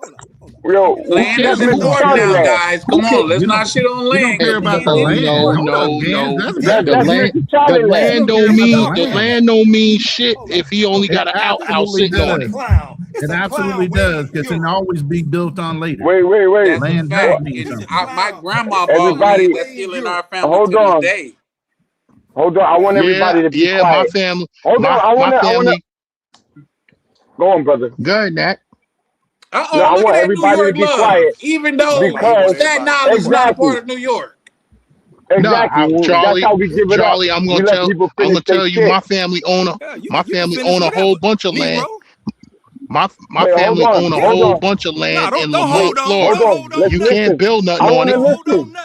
Yo, Land that's is Mr. important Charlie now, land. guys. Come on, let's not shit on We don't land. care Cause about land the is land. important. Hold up, Gans. That's Mr. Charlie The land. land don't mean shit if he only It got an outhouse absolutely sitting on does. it. clown. It absolutely does because it can always be built on later. Wait. That's a Land does fact. mean And something. my grandma bought Everybody, land. That's still in our family hold to this on. day. Hold on. I want everybody to be Yeah, my quiet. family. Hold on. I My wanna. family. Go on, brother. Good, Nat. No, I Look at want that New everybody to York be love. quiet Even though because Staten Island's not a part of New York. That's how we give it up. Charlie, I'm We gonna let people I'm finish gonna their tell you, shit. my family own a whole bunch of land. My Wait, family hold on, own a hold whole on. bunch of land in don't Lamont, hold on. Florida. Hold on. Let's You listen. can't build nothing I on want it to listen.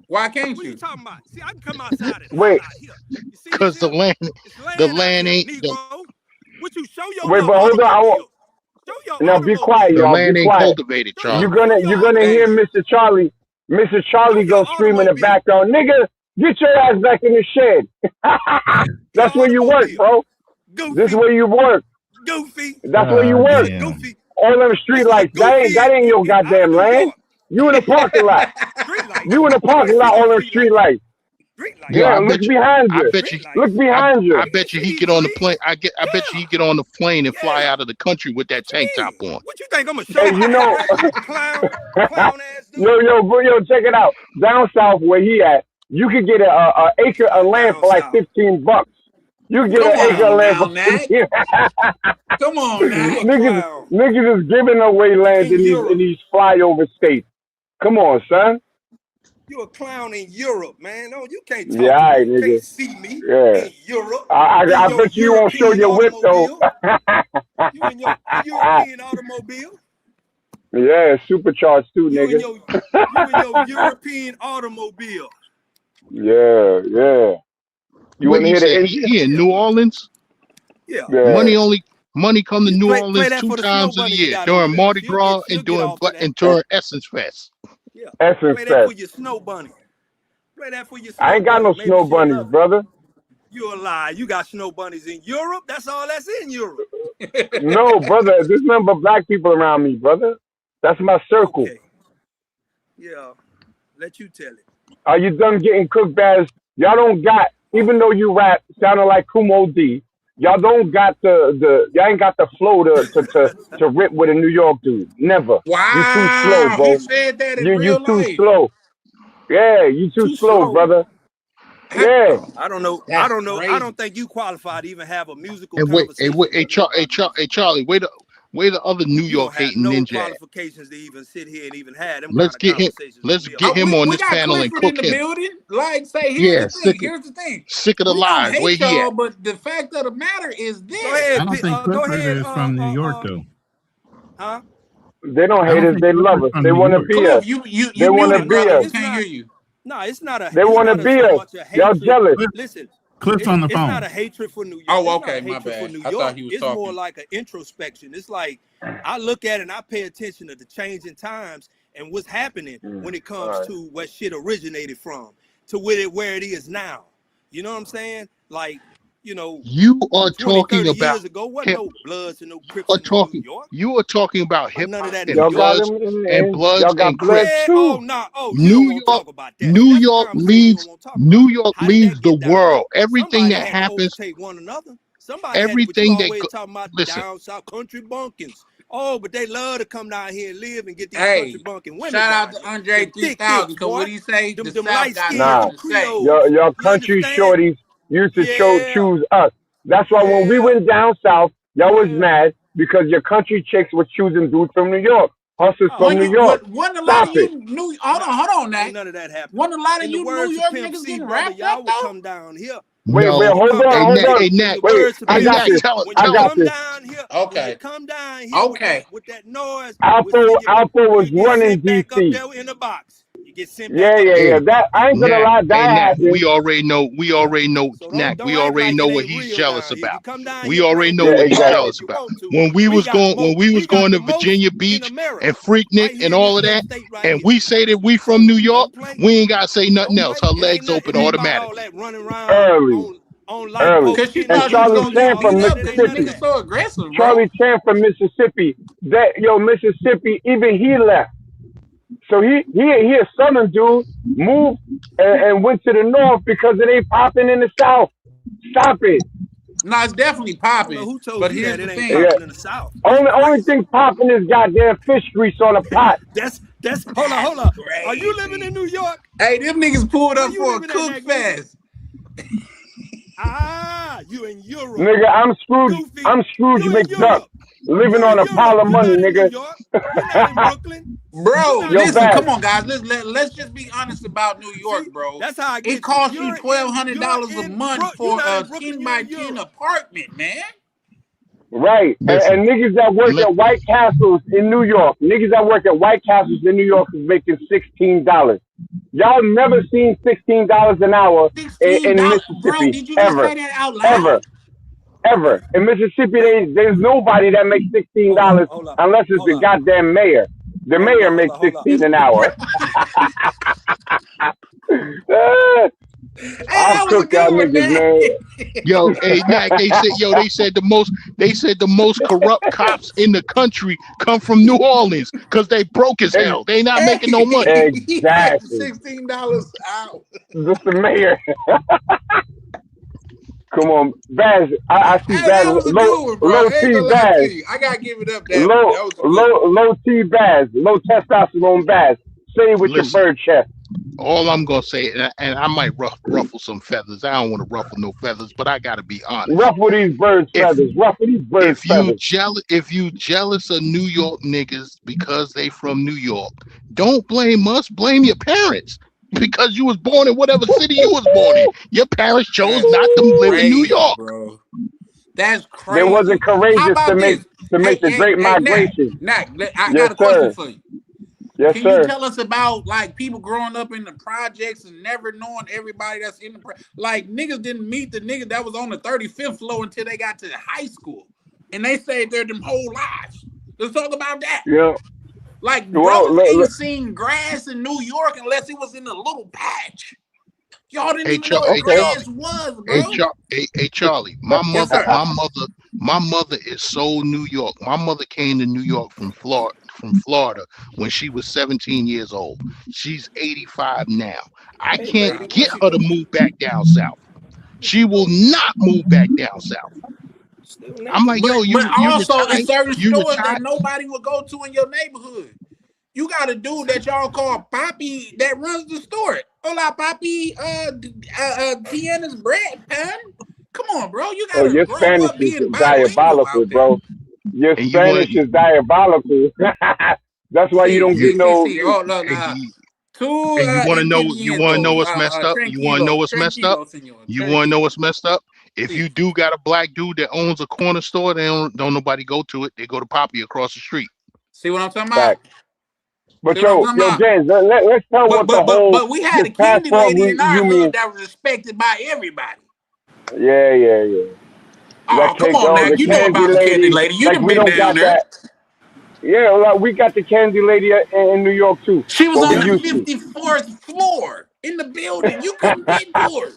Why can't What you? you talking about? See, I can come outside and Wait, holler out here. You see because this the here? land It's the land out land here, ain't Negro. What you show your wait, little but hold on. automobile? Show your Now be quiet, the automobile. y'all. Be land ain't quiet. cultivated, Charlie. You're gonna hear Mr. Charlie. Mr. Charlie Show your go scream in the automobile. background, nigga. Get your ass back in the shed. That's where you work, bro. This is where you work. Goofy. That's where you work. Goofy. All them street lights. That ain't your goddamn land. You in the parking lot. You in the parking lot. All them street lights. Yo, Yeah, look behind you. Look behind you. I bet you he get on the plane. I bet you he get on the plane and fly out of the country with that tank top on. What you think I'm gonna show Hey, you know, clown ass dude? yo, check it out. Down south where he at, you could get a acre of land for like $15. You can get Come an acre of on land now, for Nat. 15. Come on now. Niggas is giving away land in these flyover states. Come on, son. You a clown in Europe, man. No, you can't talk Yeah, to all me. right, You nigga. can't see me Yeah. in Europe. I bet you won't show your whip though. You in your European automobile. Yeah, supercharged too, You in nigga. your European automobile. Yeah. You What want to you hear the say? engine? He in New Orleans? Yeah. Money come to New Play Orleans that 2 for the times snow a bunny you year got over during there. Mardi She'll Gras get and off to that. during Essence Fest. Yeah. Essence Play that for Fest. your snow bunny. Play that for your snow I ain't got no bunny. Maybe snow she'll bunnies, love it. brother. You a lie. You got snow bunnies in Europe. That's all that's in Europe. No, brother. There's nothing but black people around me, brother. That's my circle. Okay. Yeah. Let you tell it. Are you done getting cooked as? Y'all don't got, even though you rap sounding like Kumo D, y'all don't got y'all ain't got the flow to rip with a New York dude. Never. Wow. You too slow, bro. He said that in You real too life. slow. Yeah, you too slow, brother. Yeah. I don't know. That's I don't know. crazy. I don't think you qualified to even have a musical And conversation. Charlie, where the other New You don't York have hating no ninja at? qualifications to even sit here and even have them Let's kind of get him. conversations. Let's get him on we this got panel and Clifford in cook the him. building. Like, say, Yeah, here's the thing. sick of the We don't lies. Where hate he y'all, at? but the fact of the matter is this. Go ahead. I don't think Clifford is from New York though. Huh? They don't I hate don't us. think They Clifford's love us. from They New want to York. be Cliff, us. you They want to muted, be brother. us. We can't hear you. No, it's not a. They It's want to not be so us. much a Y'all hatred. jealous. Listen, Cliff's on the it's phone. not a hatred for New York. Oh, It's not okay, a my hatred for bad. New I York. thought he was It's talking. more like an introspection. It's like I look at it and I pay attention to the changing times and what's happening when it comes to where shit originated from to where it is now. You know what I'm saying? Like, you know, You are 20, talking 30 about years ago, wasn't hip. no Bloods and no Crips in New York. You are talking about hip None of hop that and in New Y'all got York. Bloods them in the and end. Y'all got Bloods Crips. too. You don't want to talk about that. See, that's a conversation you don't want to talk about. New York How did that leads the get down world. there? Everything Somebody that had to happens, overtake one another. Somebody had to, but you everything that always talking about listen. down south country bunkins. Oh, but they love to come down here and live and get these Hey, country bunkin women shout out down to here. Andre Them thick 3000 hips, because what boy. he say, Them the South light got skins, Nah. something them to say. Creoles. Your You country understand? shorties used to Yeah. choose us. That's why when we Yeah. went down south, y'all was Yeah. mad because your country chicks were choosing dudes from New York, hustlers Oh, from When New you York. wasn't a lot of Stop it. you New hold on, ain't Nat. none of that happening. Wasn't a lot of In the you New words of York Pimp niggas C, getting brother, wrapped up y'all would though? come down here. Wait, No. hold on, Hey, hold Nat. on. Hey, In Nat. the Wait, words of I Hey, Pimp got Nat. C, this. Tell when I you tell got us. come this. down here, Okay. Okay. with that noise, Alpha, Alpha was you get running sent back up DC. there in the box. You get sent back Yeah, up yeah, there in yeah. Hey, the That box. I ain't gonna Nat. lie, Hey, that Nat. happened. We already know. So Nat. don't We act already like it know what ain't he's real jealous down here. You about. come down We here already playing know Yeah, what he's basketball exactly. jealous if you about. want to. When we We was got the going, when most. we was We got going the to most Virginia in Beach and America, Freaknik right here and in all this of little that, state right and here. we say that we from So New York, don't play. we ain't gotta say nothing Don't else. play. Her It ain't legs nothing. open It ain't about all automatically. that running around Early, on light early. Cause post she in the And thought she was Charlie streets gonna and get Chan all of beat from that. up It because ain't none of niggas Mississippi. that. so aggressive, bro. Charlie Chan from Mississippi. That Mississippi, even he left. So he a southern dude, moved and went to the north because it ain't popping in the south. Stop it. No, it's definitely I don't know popping. who told But you here's that the it ain't Yeah. thing. popping in the South. That's Only crazy. thing popping is goddamn fish grease on a pot. That's hold on, hold That's on. Are you living crazy. in New York? Hey, them niggas pulled Where up you for a living at, cook Nagneasy? fest. You in Europe. Nigga, Goofy. I'm Scrooge You in McDuck, Europe. living You on in a pile Europe. of You're money, not in New nigga. York. You're not in Brooklyn. You're Bro, not Yo, in listen, Baz. come Brooklyn. on, guys. Let's just be honest about New See, York, bro. that's how I It get you. costs you $1,200 a month You're for not a in Brooklyn, 10 you're by in 10 Europe. apartment, man. Right. Listen. And niggas that work Let, at White Castles in New York, niggas that work at White Castles in New York is making $16. Y'all never seen $16 an hour in $16, bro. Mississippi. Did you just Ever. say that out Ever. loud? Ever. In Mississippi, there's nobody that makes $16 unless it's the goddamn mayor. The mayor makes 16 an hour. Hey, I'll that was a cook y'all good one, niggas, man. man. yo, hey, Nat. They said the most corrupt cops in the country come from New Orleans because they broke as hell. They not making no money. He made Exactly. $16 out. Just the mayor. Come on, Baz. I see Hey, Baz. that was a good one, bro. Low I ain't T gonna lie to Baz. you. I gotta give it up that one. That was a good one. Low T Baz. Low testosterone Baz. Say it with your Listen, bird chest. all I'm gonna say, and I might ruffle some feathers. I don't want to ruffle no feathers, but I gotta be honest. Ruffle these birds' If feathers. Ruffle these birds' feathers. if you jealous of New York niggas because they from New York, don't blame us. Blame your parents because you was born in whatever city you was born in. Your parents chose That's not to live in New crazy, York. bro. That's They wasn't crazy. How courageous about this? to make the great Nat, migration. I Yes, got a question sir. for you. Yes, Can you sir. tell us about like people growing up in the projects and never knowing everybody that's in the like niggas didn't meet the nigga that was on the 35th floor until they got to high school, and they stayed there them whole lives. Let's talk about that. Yeah. Like Well, bros ain't seen grass in New York unless it was in a little patch. Y'all didn't Hey, even know what okay. grass was, bro. Hey, Charlie. Yes, sir. My mother is so New York. My mother came to New York from Florida when she was 17 years old. She's 85 now. I Hey, can't lady, get what you her to doing? move back down south. She will not move back down south. I'm like, yo, But you also it's retired? certain You stores retired? that nobody would go to in your neighborhood. You got a dude that y'all call Poppy that runs the store. Hola, Poppy. Tiana's bread, pan. Come on, bro. You Oh, gotta your grow Spanish up is being bilingual diabolical, out there. bro. Your And you want Spanish is diabolical. That's why you don't See, you get see, see, no. see. Oh, no, and no. you Two and you want to know entendidos. what's messed up? You want to know what's messed up? Tranquilo, senor. You want to know Tranquilo. what's messed up? If See. you do got a black dude that owns a corner store, they don't nobody go to it. They go to Poppy across the street. See what I'm talking about? Fact. But See what I'm talking yo, about? James, let's tell what the whole But we had this a candy passport lady in our hood union. that was respected by everybody. Yeah. Oh, come on now. The You know candy about the candy lady. lady. You Like done we been don't down got there. that. Yeah, like we got the candy lady in New York too. She was Well, we on the used to. 54th floor in the building. You couldn't get to her.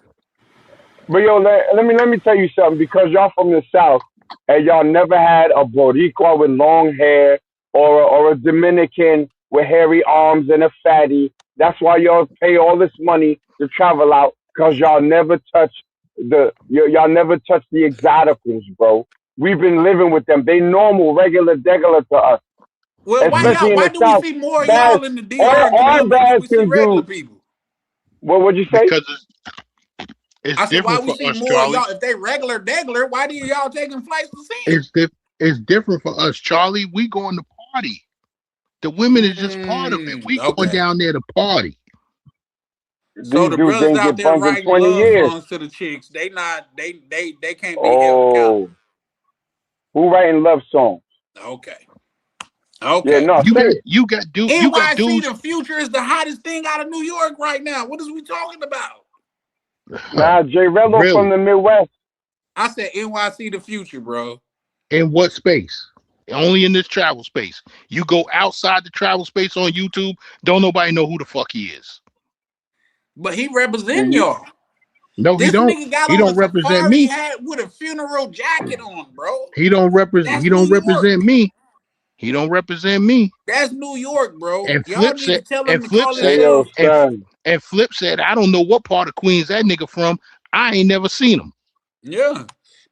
But yo, let me tell you something. Because y'all from the South and y'all never had a Boricua with long hair or a Dominican with hairy arms and a fatty. That's why y'all pay all this money to travel out. Because y'all never touch y'all never touch the exoticals, bro. We've been living with them. They normal, regular, degular to us, Well, especially in why the do we South. see more of Baz, y'all in the DR and all Colombia than Baz we see can regular do. people? What would you say? Because It's I said, why different we for see us, more of Charlie. y'all? If they regular, why do y'all taking flights to see them? It's different for us, Charlie. We going to party. The women is just part of it. We going Okay. down there to party. So These the dudes brothers ain't out get there buns in writing 20 love years. songs to the chicks, they can't be held accountable. Oh, who writing love songs? Okay. Yeah, no, You say got NYC, dudes. the future is the hottest thing out of New York right now. What is we talking about? Nah, Jay Rello from Really? the Midwest. I said NYC, the future, bro. In what space? Only in this travel space. You go outside the travel space on YouTube, don't nobody know who the fuck he is. But he representing y'all. No, he This don't. nigga got He on a don't represent safari me. hat with a funeral jacket on, bro. He don't represent. That's He New don't York. represent me. He don't represent me. That's New York, bro. And Y'all Flip need to said. tell him And to Flip call said. Hey, yo, himself. son. And Flip said, I don't know what part of Queens that nigga from. I ain't never seen him. Yeah.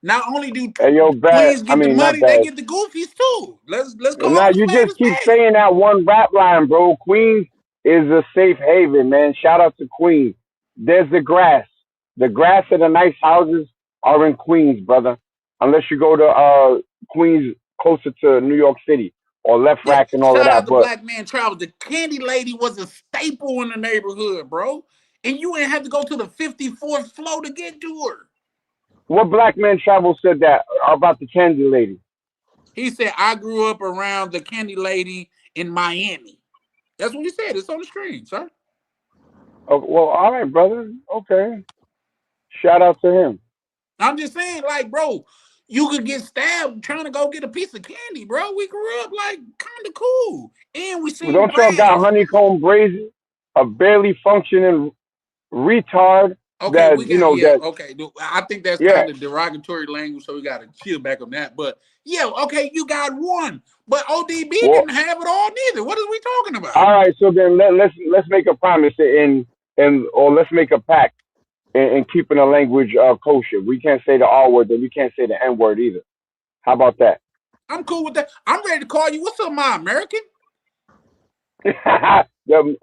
Not only do Hey, yo, Queens get the not money, they bad. get the goofies too. Let's call Now, them you spade a just keep spade. saying that one rap line, bro. Queens is a safe haven, man. Shout out to Queens. There's the grass. The grass and the nice houses are in Queens, brother. Unless you go to Queens closer to New York City or Left Yeah. Rack and all of Shout out that. to But Black Man Travel. The candy lady was a staple in the neighborhood, bro. And you ain't have to go to the 54th floor to get to her. what Black Man Travel said that about the candy lady? He said, I grew up around the candy lady in Miami. That's what he said. It's on the screen, sir. Oh, well, all right, brother. Okay. Shout out to him. I'm just saying, like, bro, you could get stabbed trying to go get a piece of candy, bro. We grew up like kind of cool. And we Well, seen don't y'all got grass. Honeycomb Brazy, a barely functioning retard Okay, that, we got that, okay. I think that's yeah. kind of derogatory language, so we gotta chill back on that. But yeah, okay, you got one. But ODB Well, didn't have it all neither. What are we talking about? all right, so then let's make a promise or let's make a pact in keeping the language kosher. We can't say the R word, and we can't say the N word either. How about that? I'm cool with that. I'm ready to call you. What's up, my American?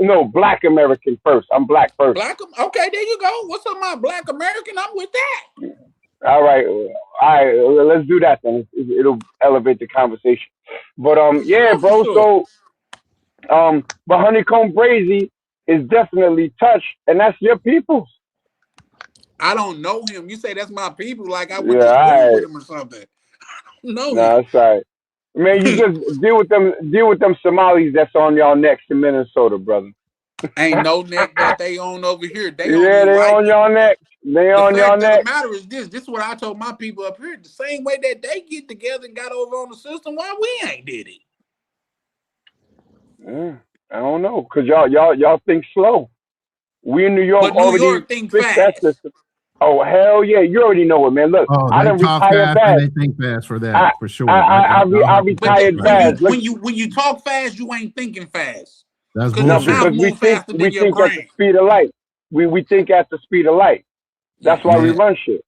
No, Black American first. I'm black first. Okay, there you go. What's up, my Black American? I'm with that. All right, let's do that then. It'll elevate the conversation. But yeah, bro. Sure. So but Honeycomb Brazy is definitely touched, and that's your people's. I don't know him. You say that's my people, like I went Yeah, to all school right. with him or something. I don't know No, him. that's all right. Man, you just deal with them Somalis that's on y'all necks in Minnesota, brother. Ain't no neck that they own over here. They Yeah, only they white on people. y'all neck. They The on y'all fact of the neck. matter is this. This is what I told my people up here. The same way that they get together and got over on the system, why we ain't did it? Yeah, I don't know, cause y'all think slow. We in New York But New already York think fixed that fast. system. Oh hell yeah, you already know it, man. Look, Oh, I they done talk retired fast and fast. they think fast for I that, for sure. I I'll have to But take retired credit for fast. that. Look, when you talk fast, you ain't thinking fast. That's Because your no, mouth bullshit. because move faster we than your think at the brain. speed of light. We think at the speed of light. That's why we Man, run shit.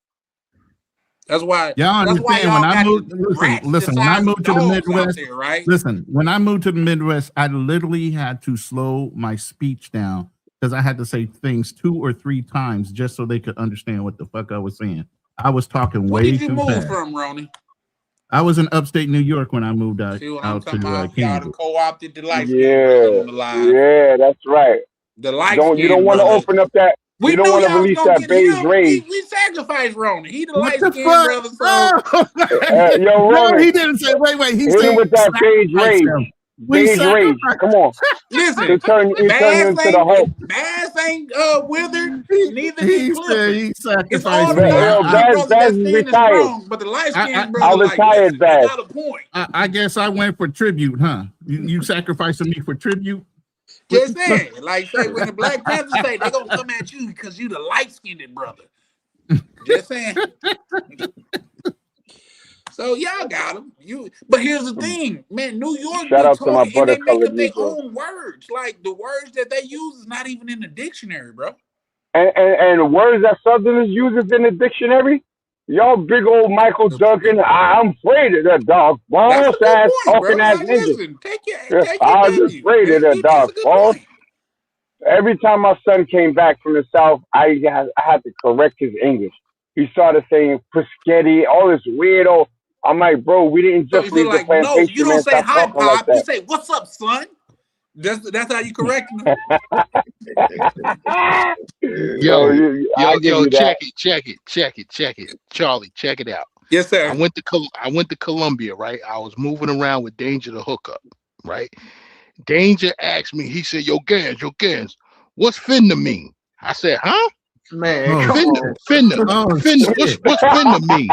That's why y'all understand when y'all I got moved, the rats the listen, when I size of moved to the dogs out Midwest, there, right? listen, when I moved to the Midwest, I literally had to slow my speech down because I had to say things 2 or 3 times just so they could understand what the fuck I was saying. I was talking Where way did you too move fast. from, Ronnie? I was in upstate New York when I moved See what I'm out talking to about? Y'all done Kansas. co-opted the light-skinned brother Yeah, on the live. yeah, that's right. The You don't light-skinned want to brother. open up that. You We don't knew want to y'all was release gonna that get beige him. rage. We sacrificed Ronnie. He the What the light-skinned fuck? brother, so Yo, No, Ronan, he didn't say. Wait. He hit him said with that beige sacrifice rage. him. We Beige rage. sacrifice. Come on. listen. He turn you Bass into the Hulk. ain't withered. Neither did He said Clifford. he It's all sacrificed the me. Yo, dark-skinned brothers Baz that is standing retired. strong, but the light-skinned I brother, like, retired listen, they Baz. got a point. I guess I went for tribute, huh? You sacrificing me for tribute? Just saying, like, say when the Black Panthers say they gonna come at you because you the light-skinned brother. Just saying. So y'all got them. But here's the thing, man. New York Shout be out to my talking and butter they make colored up their Negro. own words. Like the words that they use is not even in the dictionary, bro. And words that Southerners uses in the dictionary. Y'all big old Michael Duncan. I'm afraid of that dog. That's a False good ass point, bro. talking ass Like, ninja. listen, take your I'm value, afraid man. of that That's dog. a good False. point. every time my son came back from the South, I had to correct his English. He started saying Piscetti, all this weirdo. I'm like, bro, we didn't just So leave the like, no, you plantation, don't man. say Stop hi, talking like Pop. You that. say, what's up, son? That's how you correct them. Yo, I give you that. check it. Charlie, check it out. Yes, sir. I went to Colombia, right? I was moving around with Danger the hookup, right? Danger asked me, he said, yo, Gans, what's finna mean? I said, huh? Man, come on. Finna, what's finna mean?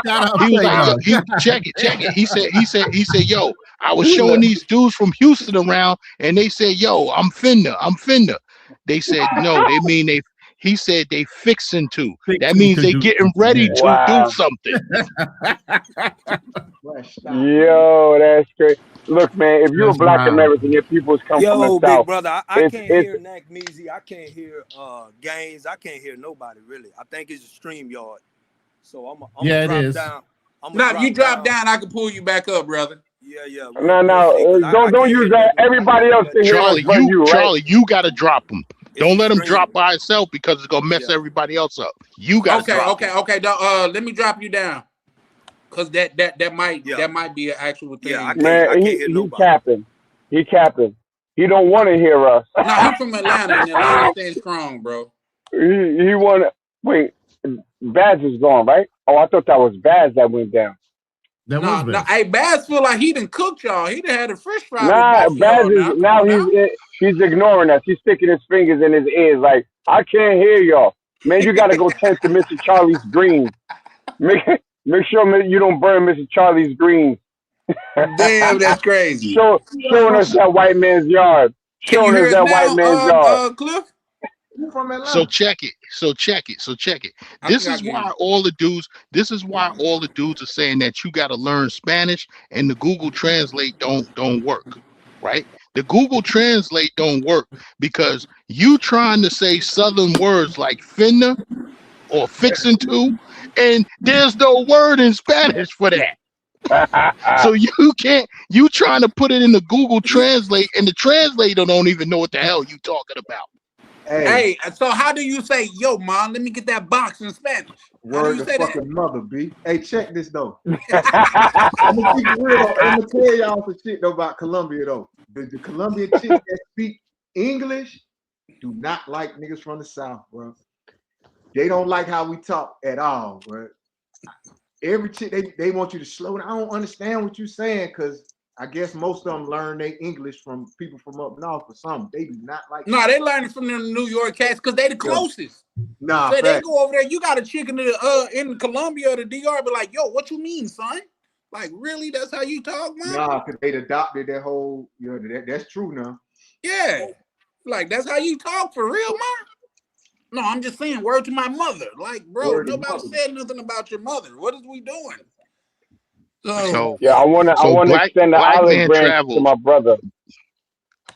Shout out He was to like, yo, check it. He said, yo, I was showing these dudes from Houston around, and they said, yo, I'm finna. They said, no, they mean he said they fixing to. That means they getting ready to do something. Yo, that's great. Look, man, if you're a Black American, your peoples come from the Yo, South. big brother, I can't hear Nack Meezy. I can't hear Gaines. I can't hear nobody really. I think it's a stream yard. So I'm Yeah, drop it is. down. Now, if you drop down, I can pull you back up, brother. Yeah. No, don't use that. Everybody else can hear us but you, right? Charlie, you gotta drop him. Don't let him drop by himself because it's gonna mess everybody else up. You gotta drop him. Okay. Let me drop you down. Cause that might be an actual thing. Yeah, Man, he capping. He capping. He don't want to hear us. No, he's from Atlanta, and Atlanta stands strong, bro. He want to wait. Baz is gone, right? Oh, I thought that was Baz that went down. No, hey, Baz feel like he done cooked y'all. He done had a fish fry. Nah, with both Baz y'all is now he's ignoring us. He's sticking his fingers in his ears like, I can't hear y'all. Man, you got to go tend to Mr. Charlie's greens. Make sure you don't burn Mr. Charlie's greens. Damn, that's crazy. Showing us that white man's yard. Showing us that white man's yard. Cliff? So check it. This is why all the dudes are saying that you got to learn Spanish and the Google Translate don't work, right? The Google Translate don't work because you trying to say Southern words like finna or fixing to, and there's no word in Spanish for that. So you trying to put it in the Google Translate, and the translator don't even know what the hell you talking about. Hey, so how do you say, yo, mom, let me get that box in Spanish? Word to fucking mother, B. Hey, check this though. I'm gonna keep it real. I'm gonna tell y'all some shit though about Colombia though. The Colombian chicks that speak English do not like niggas from the South, bro. They don't like how we talk at all, bro. Every chick they want you to slow down. I don't understand what you're saying because I guess most of them learn their English from people from up north or something. They do not like. No, they learn it from the New York cats because they the closest. Nah, so they go over there. You got a chick in Colombia or the DR, but like, yo, what you mean, son? Like, really? That's how you talk, man? Nah, because they adopted that whole. That's true now. Yeah, like that's how you talk for real, man. No, I'm just saying, word to my mother. Like, bro, nobody said nothing about your mother. What is we doing? So yeah, I want to extend the olive branch to my brother.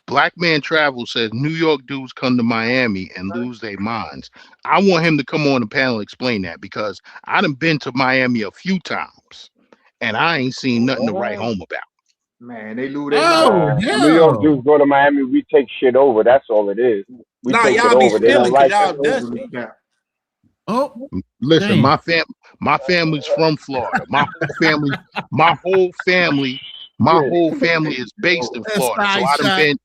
Black Man Travel says New York dudes come to Miami and lose their minds. I want him to come on the panel and explain that because I done been to Miami a few times and I ain't seen nothing to write home about. Man, they lose their minds. New York dudes go to Miami, we take shit over. That's all it is. We take it over. They don't like that. Oh, listen, my family's from Florida. My whole family is based in Florida. So I done been.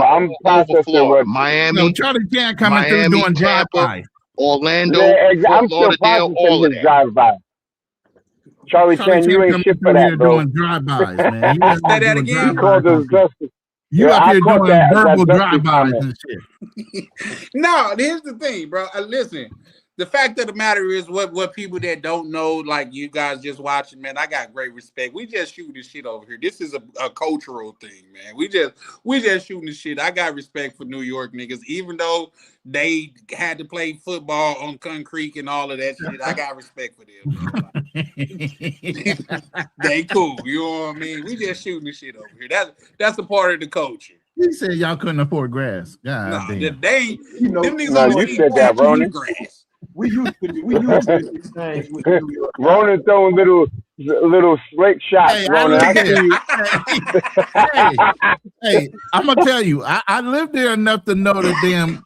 I'm over Florida, Miami. No, Charlie can't come through doing drive-by. Orlando, I'm still processing his drive-by. Charlie Chan, you ain't shit for that, bro. Doing drive-bys, man. Say that again. He called us justice. You up here doing verbal drive-bys and shit. No, here's the thing, bro. Listen, the fact of the matter is, what people that don't know, like you guys just watching, man, I got great respect. We just shooting this shit over here. This is a cultural thing, man. We just shooting this shit. I got respect for New York niggas, even though they had to play football on concrete and all of that shit. I got respect for them. They cool, you know what I mean? We just shooting this shit over here. That's a part of the culture. He said y'all couldn't afford grass. God damn. Them niggas no, you said that, Ronan. We used to these things with New York. Ronan throwing little slick shots, Hey, I Ronan. I lived there. see you. Hey, I'm gonna tell you, I lived there enough to know that damn,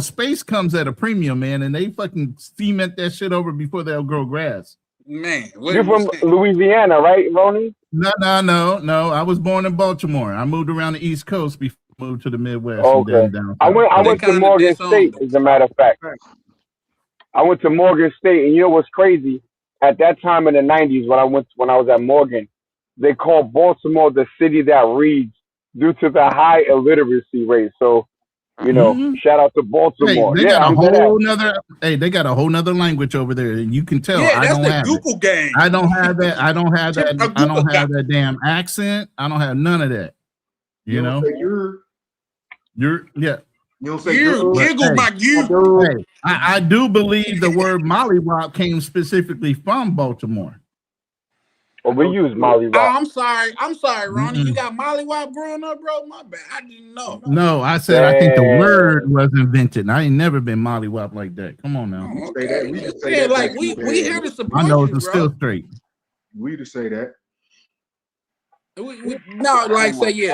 space comes at a premium, man, and they fucking cement that shit over before they'll grow grass. Man, You're from Louisiana, right, Ronnie? No. I was born in Baltimore. I moved around the East Coast before I moved to the Midwest. Okay. And down I went to Morgan State, as a matter of fact. I went to Morgan State, and you know what's crazy? At that time in the '90s, when I was at Morgan, they called Baltimore the city that reads due to the high illiteracy rate. So, shout out to Baltimore. Hey, they got a whole nother. Hey, they got a whole nother language over there, and you can tell. I don't have Google game. I don't have that. I don't have that. I don't have that damn accent. I don't have none of that. You know. You're yeah. You don't say giggle my you. Hey, I do believe the word mollywop came specifically from Baltimore. Well, we use mollywop. Oh, I'm sorry, Ronnie. You got mollywop growing up, bro? My bad. I didn't know. No, I said I think the word was invented. I ain't never been mollywop like that. Come on now. Okay. We here to support I know you, it's bro. still straight. We to say that. No, like say you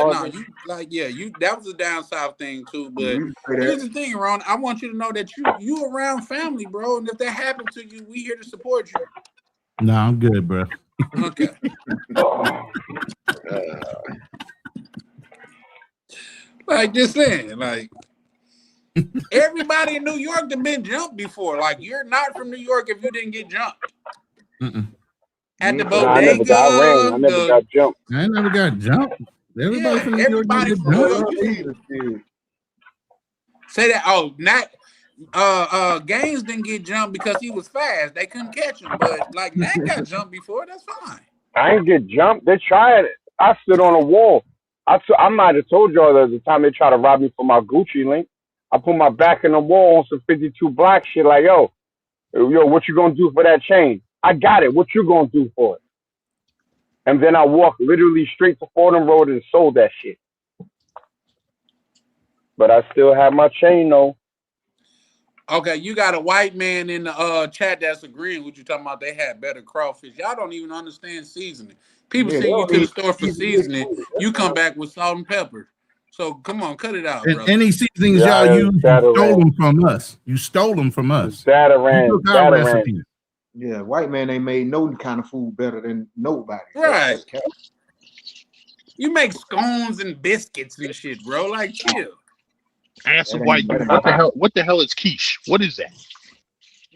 that was a down south thing too. But here's the thing, Ron. I want you to know that you around family, bro. And if that happened to you, we here to support you. No, I'm good, bro. Okay. Like just saying, like everybody in New York that been jumped before. Like you're not from New York if you didn't get jumped. At the bodega. I never got jumped. I never got jumped. Everybody from New York got jumped. Say that. Oh, not Gaines didn't get jumped because he was fast. They couldn't catch him. But like Nat got jumped before. That's fine. I didn't get jumped. They tried it. I stood on a wall. I might have told y'all that the time they tried to rob me for my Gucci link. I put my back in the wall on some 52 black shit. Like, yo, what you gonna do for that chain? I got it. What you gonna do for it? And then I walked literally straight to Fordham Road and sold that shit. But I still have my chain though. Okay, you got a white man in the chat that's agreeing with you, talking about they had better crawfish. Y'all don't even understand seasoning. People send you to the store for seasoning. You come back with salt and pepper. So come on, cut it out, and brother. any seasonings y'all use, you stole them from us. You stole them from us. Dataran. Yeah, white man ain't made no kind of food better than nobody. Right. You make scones and biscuits and shit, bro. Like, chill. Ask a white dude, what the hell is quiche? What is that?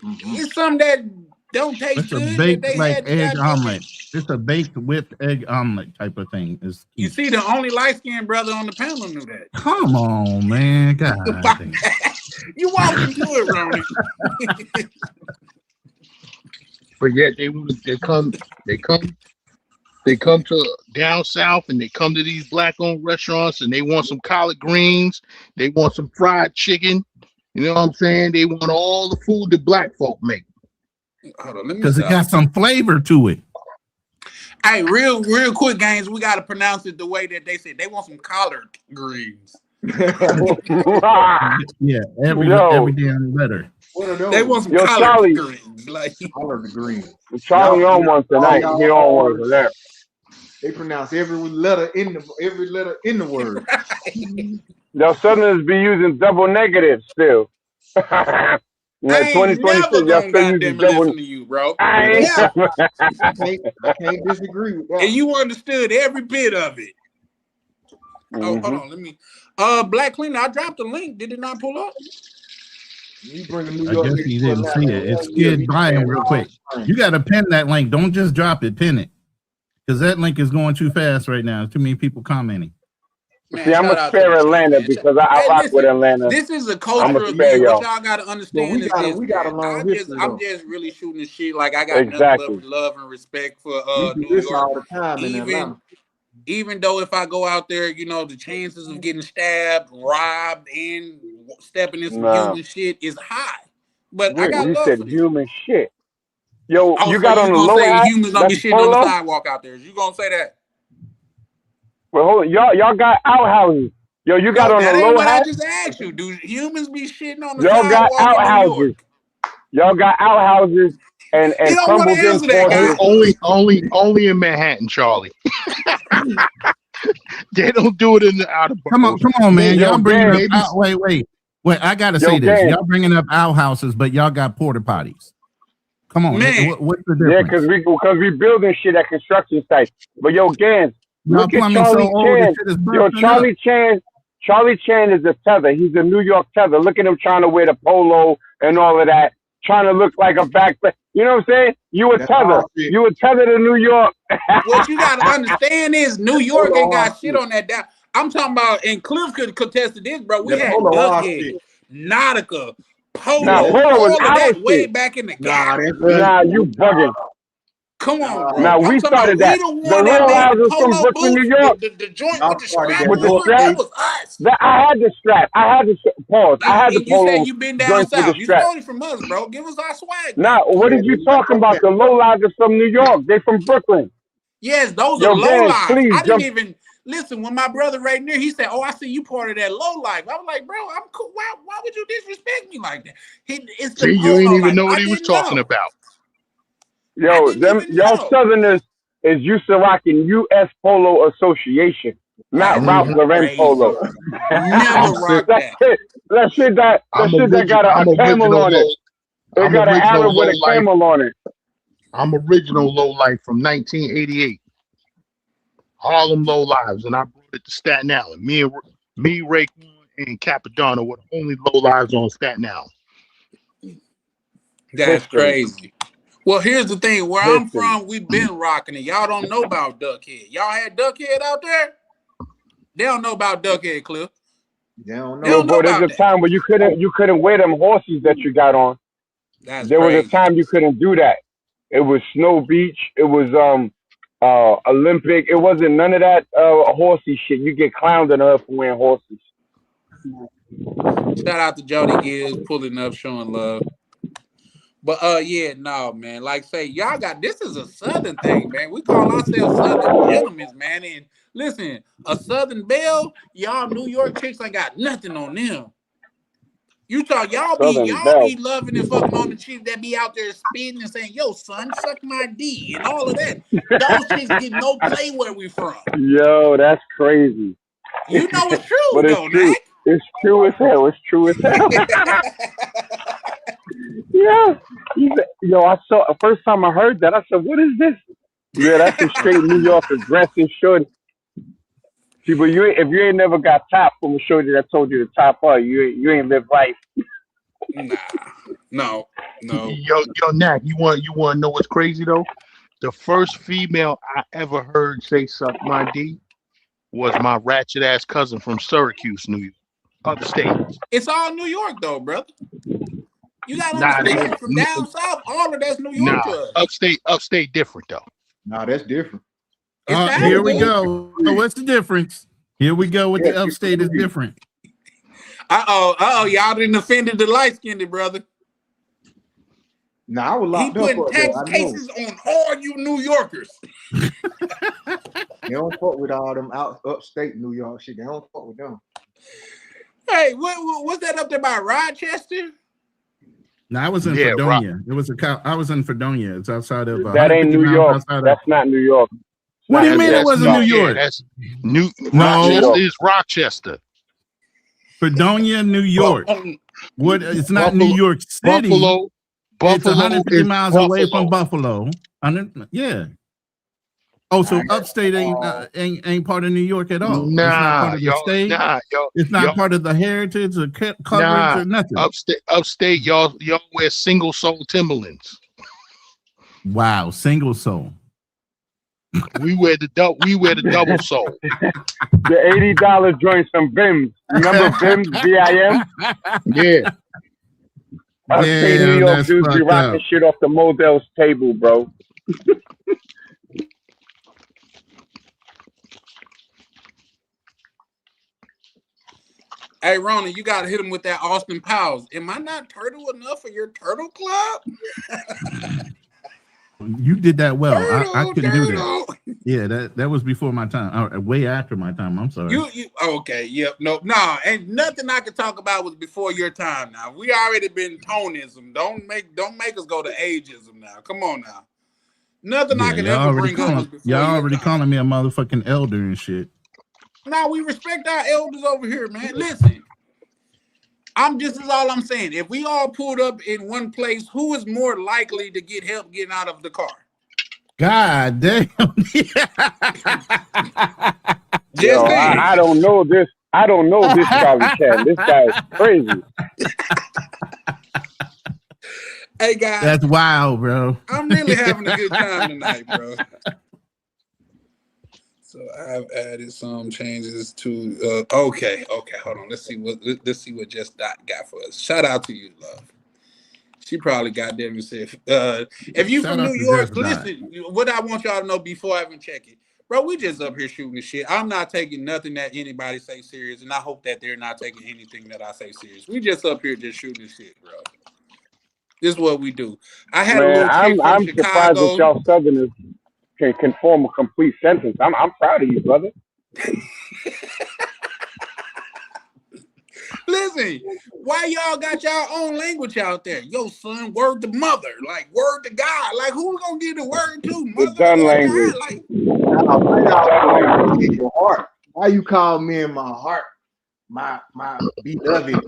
It's something that don't taste It's good. a baked like egg omelet. It's a baked whipped egg omelet type of thing. You see, the only light-skinned brother on the panel knew that. Come on, man. God. You walked into it, Ronnie. But yet they come to down south and they come to these black-owned restaurants and they want some collard greens, they want some fried chicken. You know what I'm saying? They want all the food that black folk make. Because it got some flavor to it. Hey, real quick, Gaines, we got to pronounce it the way that they said. They want some collard greens. Yeah, every damn letter. They want some collard Charlie, greens. Like collard greens. Charlie on one tonight. He on one for that. They pronounce every letter in the word. Y'all Southerners be using double negatives still. I ain't never gonna goddamn listen to you, bro. I can't disagree with that. And you understood every bit of it. Oh, hold on, let me. Black Cleaner, I dropped a link. Did it not pull up? You bring a New I York guess you didn't see it. It skid by him real quick. You got to pin that link. Don't just drop it. Pin it. Because that link is going too fast right now. Too many people commenting. Man, see, I'm gonna spare Atlanta because I rock with Atlanta. This is a culture of me. What y'all gotta understand is this. I'm just really shooting the shit. Like I got nothing but love and respect for New York. All the time in Atlanta. Even though if I go out there, you know, the chances of getting stabbed, robbed, and stepping in some human shit is high. But I got love for human shit. Yo, you got on the low hat. Humans don't be shitting on the sidewalk out there. You gonna say that? Well, hold on. Y'all got outhouses. Yo, you got on the low what hat. I just asked you. Do humans be shitting on the Y'all sidewalk got outhouses. Y'all got outhouses and You don't want crumbled to in answer that, guy. Porsches. Only in Manhattan, Charlie. They don't do it in the outer boroughs. Come on, man. Y'all bringing up maybe- wait. I gotta Yo, say this. gang. Y'all bringing up outhouses, but y'all got porta potties. Come on, Man. what's the Yeah, difference? because we building shit at construction sites. But yo, Gans, Y'all look at plumbing Charlie so old, Chan. the shit is Yo, busting Charlie up. Chan. Charlie Chan is a tether. He's a New York tether. Look at him trying to wear the polo and all of that, trying to look like a backpack. You know what I'm saying? You a tether. You a tether to New York. What you got to understand is New York ain't got shit on that down. I'm talking about, and Cliff could contest to this, bro. We had Duckhead, Nautica, Polo, Polo was all of our that way shit. back in the gap. Nah, you bugging. Come on, bro. Now I'm we talking started about that. we the The one that low made the houses from Polo Brooklyn, New boots, York. the joint with the strap With the on it. strap. That was us. I had the strap. I had the pause. I had the And you polo said you been down joints with the south. You strap. stole it from us, bro. Give us our swag. Now, what is you talking about? The low livers from New York. They from Brooklyn. Yes, those Yo, are low guys, lives. please I didn't jump. even listen when my brother right near. He said, "Oh, I see you part of that low life." I was like, "Bro, I'm cool. Why would you disrespect me like that?" It's the See, you polo ain't even life. know what I he was didn't talking know. about. Yo, y'all Southerners is used to rocking U.S. Polo Association, not Ralph Lauren Polo. Never rock that. That shit that got a camel on it. It got an Arab with a camel on it. I'm original low life from 1988. Harlem Low Lives, and I brought it to Staten Island. Me, Raekwon, and Capadonna were the only low lives on Staten Island. That's crazy. Well, here's the thing. Where I'm from, we've been rocking it. Y'all don't know about Duckhead. Y'all had Duckhead out there? They don't know about Duckhead, Cliff. They don't Yo, bro, there's a time where you couldn't wear them horses that you got on. There was a time you couldn't do that. It was Snow Beach. It was Olympic. It wasn't none of that horsey shit. You get clowned on Earth for wearing horses. Shout out to Jody Gibbs pulling up, showing love. But yeah, no, man. Like say, y'all got this is a Southern thing, man. We call ourselves Southern gentlemen, man. And listen, a Southern belle, y'all New York chicks ain't got nothing on them. You talk, y'all be loving and fucking on the chicks that be out there spitting and saying, "Yo, son, suck my D" and all of that. Those chicks get no play where we from. Yo, that's crazy. You know it's true, but it's though, true. Mac. It's true as hell. It's true as hell. Yeah. Yo, I saw the first time I heard that, I said, "What is this?" Yeah, that's some straight New York aggressive shorty. See, but if you ain't never got top from a shorty that told you to top her, you ain't lived life. No. Yo, Nat, you want to know what's crazy though? The first female I ever heard say "suck my D" was my ratchet ass cousin from Syracuse, New York, upstate. It's all New York though, brother. You gotta Nah, understand from down south, all of that's New York to us. Upstate different though. Nah, that's different. Here we go. What's the difference? Here we go with the upstate is different. Y'all didn't offended the light skinned brother. Nah, I was locked up. He putting tax cases on all you New Yorkers. They don't fuck with all them upstate New York shit. They don't fuck with them. Hey, what's that up there by Rochester? No, I was in Fredonia. I was in Fredonia. It's outside of. That ain't New York. That's not New York. What do you mean it wasn't New York? That's Rochester is Rochester. Fredonia, New York. What? It's not Buffalo, New York City. Buffalo it's 150 miles away Buffalo. from Buffalo. Yeah. Oh, so upstate ain't part of New York at all. Nah, it's not part of the state. It's not part of the heritage or coverage or nothing. Upstate, y'all wear single sole Timberlands. Wow, single sole. We wear the double sole. The $80 joints from Vim's. Remember Vim's? VIM? Yeah. Upstate New York dudes be rocking shit off the Modell's table, bro. Hey, Ronan, you got to hit him with that Austin Powers. Am I not turtle enough for your turtle club? You did that well. I couldn't do that. Yeah, that was before my time. Way after my time. I'm sorry. You okay? Yep. No, ain't nothing I could talk about was before your time. Now we already been tonism. Don't make us go to ageism now. Come on now. Nothing I could ever bring up was before y'all your already time. calling me a motherfucking elder and shit. Now we respect our elders over here, man. Listen, this is all I'm saying. If we all pulled up in one place, who is more likely to get help getting out of the car? God damn. Yo, I don't know this. I don't know this Charlie Chan. This guy is crazy. Hey guys, that's wild, bro. I'm really having a good time tonight, bro. So I've added some changes to. Okay, hold on. Let's see what Just Dot got for us. Shout out to you, love. She probably got them and said, if you from New York, listen, what I want y'all to know before I even check it. Bro, we just up here shooting the shit. I'm not taking nothing that anybody say serious, and I hope that they're not taking anything that I say serious. We just up here just shooting the shit, bro. This is what we do. I had a little chick from I'm Chicago. surprised that y'all Southerners can form a complete sentence. I'm proud of you, brother. Listen, why y'all got y'all own language out there? Yo, son, word to mother, like word to God. Like who gonna give the word to? Mother the gun language. Your heart. Why you call me in my heart, my beloved,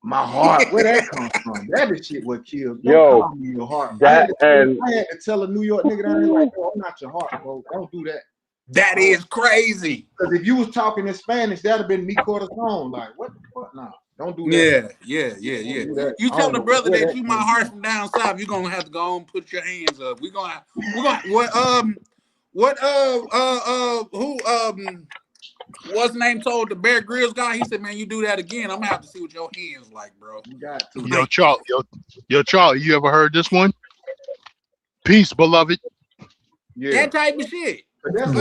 my heart? Where that comes from? That is shit what kills. Don't call me your heart. I had to tell a New York nigga that ain't like, no, I'm not your heart, bro. Don't do that. That is crazy. Because if you was talking in Spanish, that'd have been mi corazón. Like, what? Nah, don't do that. Yeah. You tell the brother that you my heart from down south, you're gonna have to go and put your hands up. We're gonna what's the name told the Bear Grylls guy? He said, man, you do that again, I'm gonna have to see what your hands like, bro. You got to. Yo, Charlie, you ever heard this one? Peace, beloved. Yeah. That type of shit. That's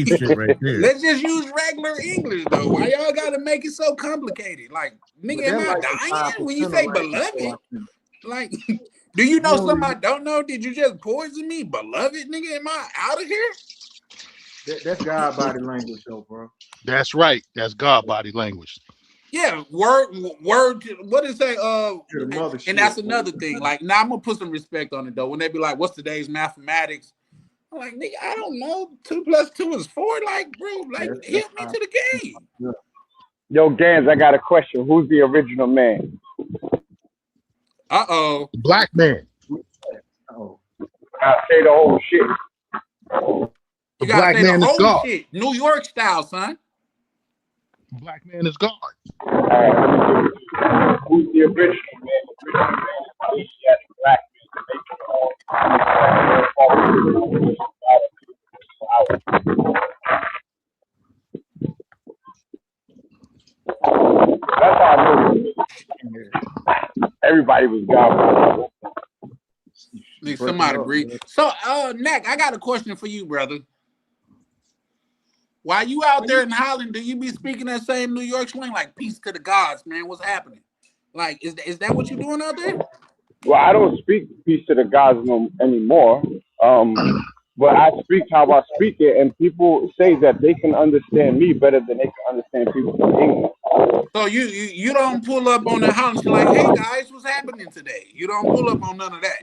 shit right there. Let's just use regular English though. Why y'all gotta make it so complicated? Like, nigga, am I dying when you say beloved? Like, do you know something I don't know? Did you just poison me, beloved? Nigga, am I out of here? That's God body language, though, bro. That's right. That's God body language. Yeah, word. What is say? And that's another thing. Like, now I'm gonna put some respect on it though. When they be like, "What's today's mathematics?" I'm like, nigga, I don't know. 2 + 2 is 4. Like, bro, like, help me to the game. Yo, Gans, I got a question. Who's the original man? Black man. I say the whole shit. You gotta say the whole shit. New York style, son. Black man is God. Who's the original man? Black man. That's how I knew. Everybody was God. Somebody agree. So, Nack, I got a question for you, brother. While you out there in Holland, do you be speaking that same New York slang, like peace to the gods, man? What's happening? Like, is that what you're doing out there? Well, I don't speak peace to the gods anymore. But I speak how I speak it, and people say that they can understand me better than they can understand people from England. So you don't pull up on the house like, hey guys, what's happening today? You don't pull up on none of that.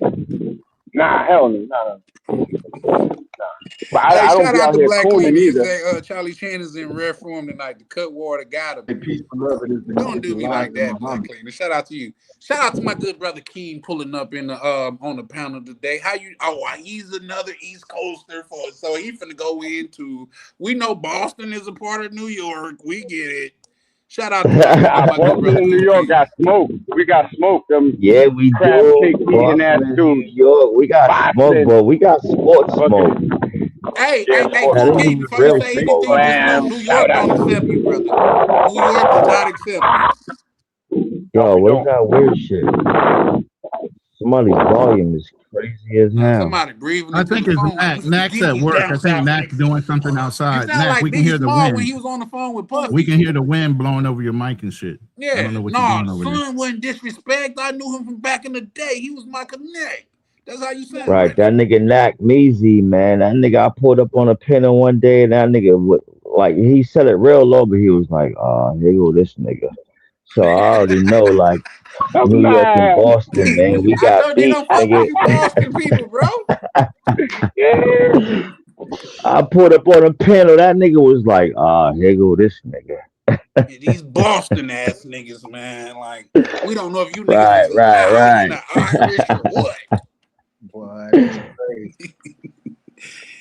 Nah, hell no, nah. But Hey, I don't shout be out out to here Black cooning Lady. either. Say, Charlie Chan is in rare form tonight. The cut water got him. Don't do me like that, Black Lady. Shout out to you. Shout out to my good brother Keen pulling up in the on the panel today. How you? Oh, he's another East Coaster so he finna go into. We know Boston is a part of New York. We get it. Shout out to my good Boston brother. and New York got smoked. We got smoked. Yeah, we crab do. cake eating ass dudes. New York, we got smoke, but we got sports smoke. Hey, That King, ain't before real you say smoke. anything, just know New York don't accept you, brother. New York does not accept you. Yo, what's that weird shit? Somebody's volume is crazy as hell. Somebody breathing. I think it's Mac's at work. I think Mac's doing something outside. Mac, like we can hear the wind. when he was on the phone with Puffy. We can hear the wind blowing over your mic and shit. Yeah, I don't know what you're doing over there. Son wasn't disrespect. I knew him from back in the day. He was my connect. That's how you sound Right, right there. that nigga Knack Measy, man. That nigga, I pulled up on a pinner one day, and that nigga like he said it real low, but he was like, "Oh, here go this nigga." So I already know, like New York and Man. Boston, man, we I got told you beef, don't fuck with nigga. you Boston people, bro. Yeah. I pulled up on a panel. That nigga was like, "Ah, here go this nigga." Yeah, these Boston ass niggas, man. Like, we don't know if you niggas Right, is right, Italian right. or Irish or what. Boy, that's crazy.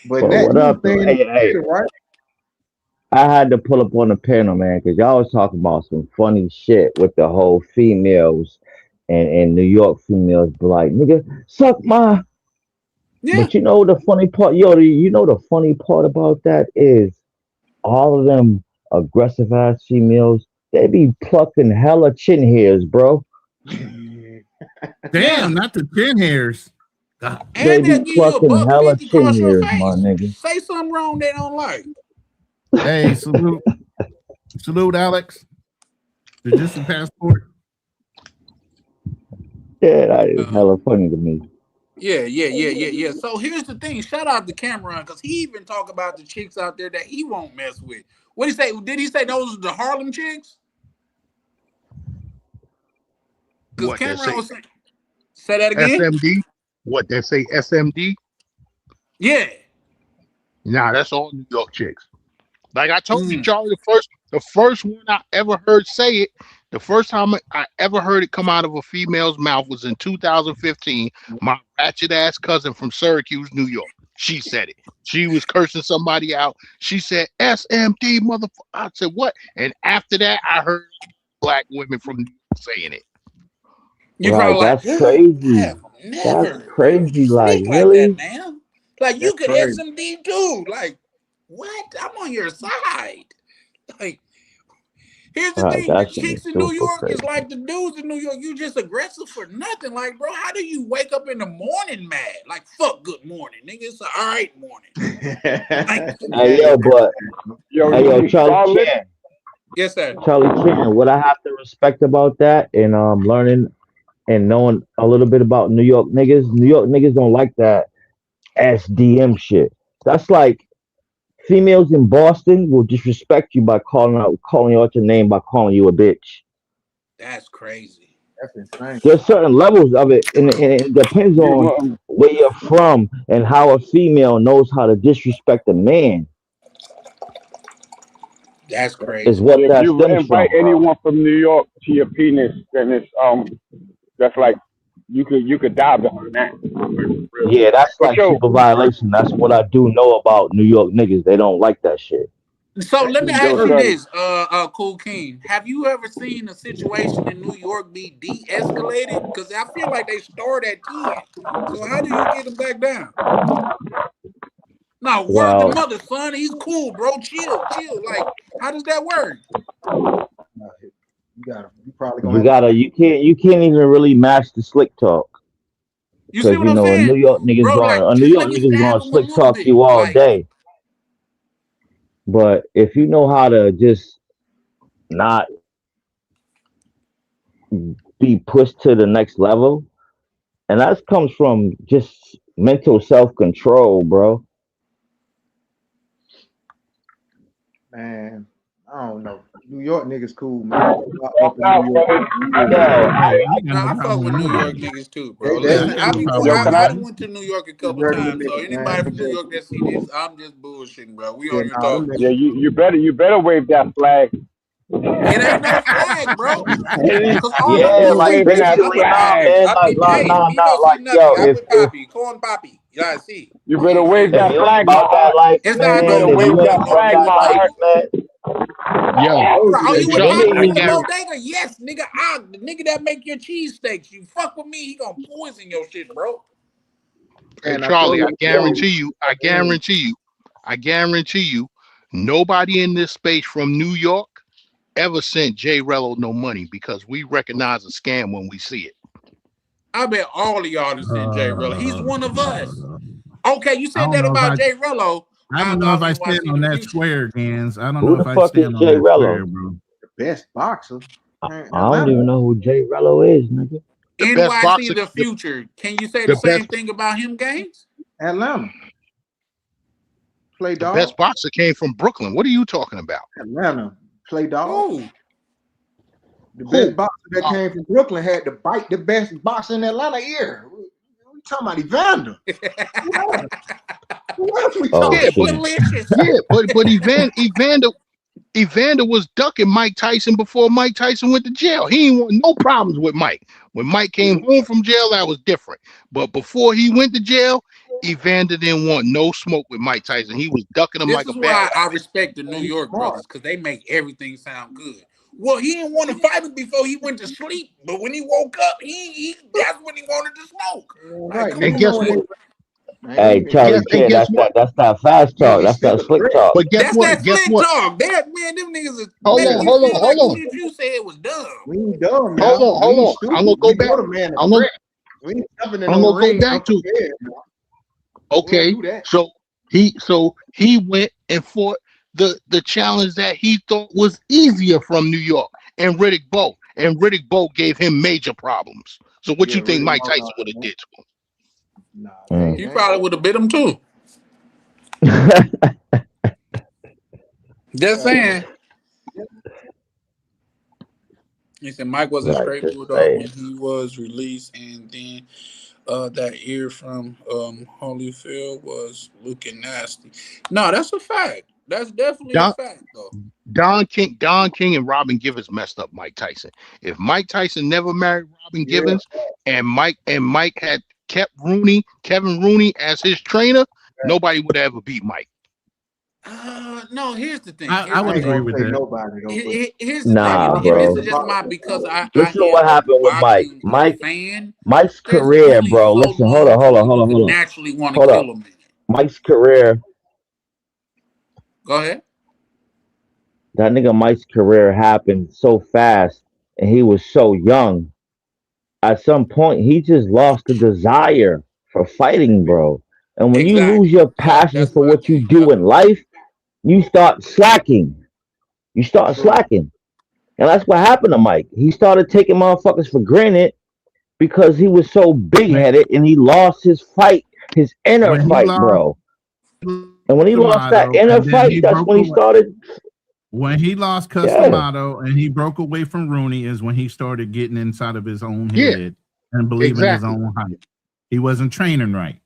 But But Nat, what you was up, though? saying in Hey, hey, the right? I had to pull up on the panel, man, because y'all was talking about some funny shit with the whole females and New York females be like, nigga, suck my. Yeah. But you know the funny part, yo, you know the funny part about that is all of them aggressive ass females, they be plucking hella chin hairs, bro. Damn, not the chin hairs. God. They And they'll be give you a plucking buck hella 50 chin across your hairs, my face. nigga. Say something wrong they don't like. Hey, salute, Alex. The distant passport. Yeah, that is hella funny to me. Yeah. So here's the thing. Shout out to Cameron, because he even talk about the chicks out there that he won't mess with. What did he say? Did he say those are the Harlem chicks? Because What they Cameron say? was saying, say that again? SMD? What they say? SMD? Yeah. Nah, that's all New York chicks. Like I told you, Charlie, the first one I ever heard say it, the first time I ever heard it come out of a female's mouth was in 2015. My ratchet ass cousin from Syracuse, New York. She said it. She was cursing somebody out. She said SMD motherfucker. I said what? And after that, I heard black women from New York saying it. You're Right, probably like, that's girl, I crazy. have That's never heard you crazy. Like, speak like that, really? man. Like, you That's could crazy. SMD too. Like, what? I'm on your side. Like, here's the Right, thing: the that shit is chicks in New super York is crazy. like the dudes in New York. You just aggressive for nothing. Like, bro, how do you wake up in the morning mad? Like, fuck, good morning, nigga. It's an all right morning. Like, Hey, yo, but, Yo, hey, yo, Charlie Charlotte. Chan. yes, sir. Charlie Chan, what I have to respect about that and learning and knowing a little bit about New York niggas don't like that SDM shit. That's like females in Boston will disrespect you by calling you out your name by calling you a bitch. That's crazy. That's insane. There's certain levels of it, and it depends on where you're from and how a female knows how to disrespect a man. That's Is crazy. what If that you stems from, invite bro. anyone from New York to your penis, then it's that's like you could die behind that. Yeah, that's But like yo, super violation. That's what I do know about New York niggas. They don't like that shit. So let me yo, ask you son, this, Cool King. Have you ever seen a situation in New York be de-escalated? Because I feel like they start at 10. So how do you get them back down? No, word to Well, mother, son. He's cool, bro. Chill. Like, how does that work? You probably gonna have to. you can't even really match the slick talk. You see Because what I'm a saying? Bro, like, New just York let me nigga's stab gonna him a slick little talk bit. you all Like, day. But if you know how to just not be pushed to the next level, and that comes from just mental self control, bro. Man, I don't know. New York niggas cool, man. Up in out, New York. brother. Hey, I ain't got no I fuck problem with with New York nobody. niggas too, bro. They Yeah, I Listen, ain't got I no be problem going. Yo, with can I I? done nobody. went to New York a couple regular times. So niggas, man. anybody They from New just York that see this, I'm just bullshitting, bro. We yeah, on here nah, them talking Yeah, niggas. shit. you better wave that flag. It ain't no flag, bro. Cause all I'm Yeah, You doing, like waving that I'm basically, with nah, Poppy. flag. man, Hey, he nah, don't see like nothing. yo, I'm with if Poppy. Call him Poppy. Yeah, see. You better Yeah. wave that you ain't flag, my about that heart. life, It's all You man, better good, if bro. wave you We ain't that ain't gonna about flag, do that my nothing. life, heart. man, Yo, Told Bro, you oh, they you with just Charlie, Poppy I from the regular guarantee. niggas. bodega? Yes, nigga. The nigga that make your cheesesteaks. You fuck with me, he gonna poison your shit, bro. Hey, And I told Charlie, you I guarantee you, nobody in this space from New York ever sent Jay Rello no money because we recognize a scam when we see it. I bet all of y'all have seen Jay Rello. He's one of us. Okay, you I said don't that know if about Jay Rello. I How don't know if about I on stand YC on the that Future? square, Gans. I don't who know if the I fuck is stand on Jay that square, Rello? bro. the best boxer in I don't Atlanta. even know who Jay Rello is, nigga. The best NYC boxer, the future. Can you say the the same best, thing about him, Gaines? Atlanta. Play the dog. best boxer came from Brooklyn. What are you talking about? Atlanta. Play dog. Who? The Who? best boxer that came from Brooklyn had to bite the best boxer in Atlanta ear. We talking about Evander. Who else we Oh talking Yeah, but shit. Delicious. Evander was ducking Mike Tyson before Mike Tyson went to jail. He ain't want no problems with Mike. When Mike came home from jail, that was different. But before he went to jail, Evander didn't want no smoke with Mike Tyson. He was ducking him This like a is bad why I rabbit. respect the New He's York smart. brothers, because they make everything sound good. Well, he didn't want to fight him before he went to sleep, but when he woke up, he that's when he wanted to smoke. Like, Right. come And You guess know on, what? man. Hey, Charlie And Chin, guess what? that's that fast Yeah, talk. he's That's still that a slick threat. talk. But guess That's what? that Guess slick what? talk. That man, them niggas is Hold making on, you hold on, feel like hold the on, shit you said was dumb. We ain't dumb now. hold on, We hold ain't on. stupid. I'm gonna go We back. know the man is I'm gonna, threat. We ain't jumping in I'm no gonna go ring back to unprepared. We okay. don't do that. So he went and fought the challenge that he thought was easier from New York and Riddick Bowe. And Riddick Bowe gave him major problems. So what Yeah, you think Riddick Mike Bowe, Tyson would have did to him? Nah, He probably would have bit him too. Just saying. He said Mike was a Like, straight just bulldog when saying. he was released, and then that ear from Holyfield was looking nasty. No, that's a fact. That's definitely a Don, fact, though. Don King and Robin Givens messed up Mike Tyson. If Mike Tyson never married Robin Yeah. Givens and Mike had kept Kevin Rooney as his trainer, nobody would ever beat Mike. No, here's the thing. I would I ain't agree gonna with say that. nobody though. But Here's the thing, Nah, and this bro. is just my because I Listen to what am a happened with Mike. boxing fan. Mike's There's career, only bro. so Listen, long till you hold on. naturally want to Hold up. kill a man. Mike's career, Go ahead. that nigga Mike's career happened so fast and he was so young. At some point, he just lost the desire for fighting, bro. And when you lose Exactly. your passion That's for my what you thing. do in life, you start slacking. You start true. slacking. And that's what happened to Mike. He started taking motherfuckers for granted because he was so big headed and he lost his fight, his inner When he fight, lost bro. And when he lost that Customato inner and then he fight, that's broke when he away. started. When he lost Yeah. Customato and he broke away from Rooney is when he started getting inside of his own Yeah, head and believing his exactly. own hype. He wasn't training right.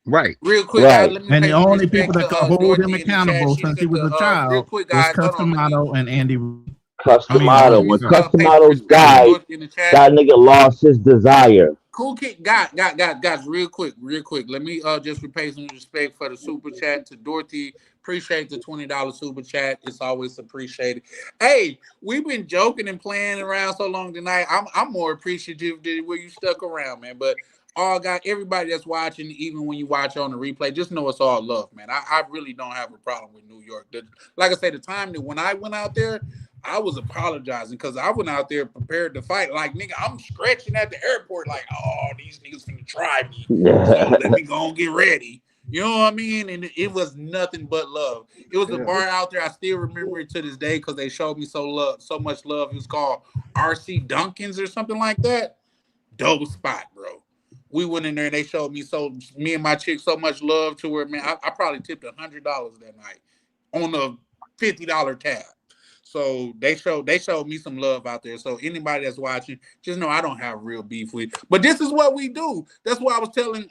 Right. Real quick, guys, Right. let me And pay the some only people respect that to could hold him Dorothy in the chat. accountable She since he sent was the a real child quick, was guys. Hold on, let me Customato and Andy. Customato. let me When pay some Customato respect to died, Dorothy in the chat. that nigga lost his desire. Cool kid, guys, real quick. Let me just repay some respect for the super chat to Dorothy. Appreciate the $20 super chat. It's always appreciated. Hey, we've been joking and playing around so long tonight. I'm more appreciative than where you stuck around, man. But everybody that's watching, even when you watch on the replay, just know it's all love, man. I really don't have a problem with New York. Like I say, the time that when I went out there, I was apologizing because I went out there prepared to fight. Like, nigga, I'm scratching at the airport like, oh, these niggas finna try me. So let me go and get ready. You know what I mean? And it was nothing but love. It was a bar out there. I still remember it to this day because they showed me so much love. It was called RC Duncan's or something like that. Dope spot, bro. We went in there and they showed me and my chick so much love to her, man. I probably tipped $100 that night on a $50 tab. So they showed me some love out there. So anybody that's watching, just know I don't have real beef with. But this is what we do. That's why I was telling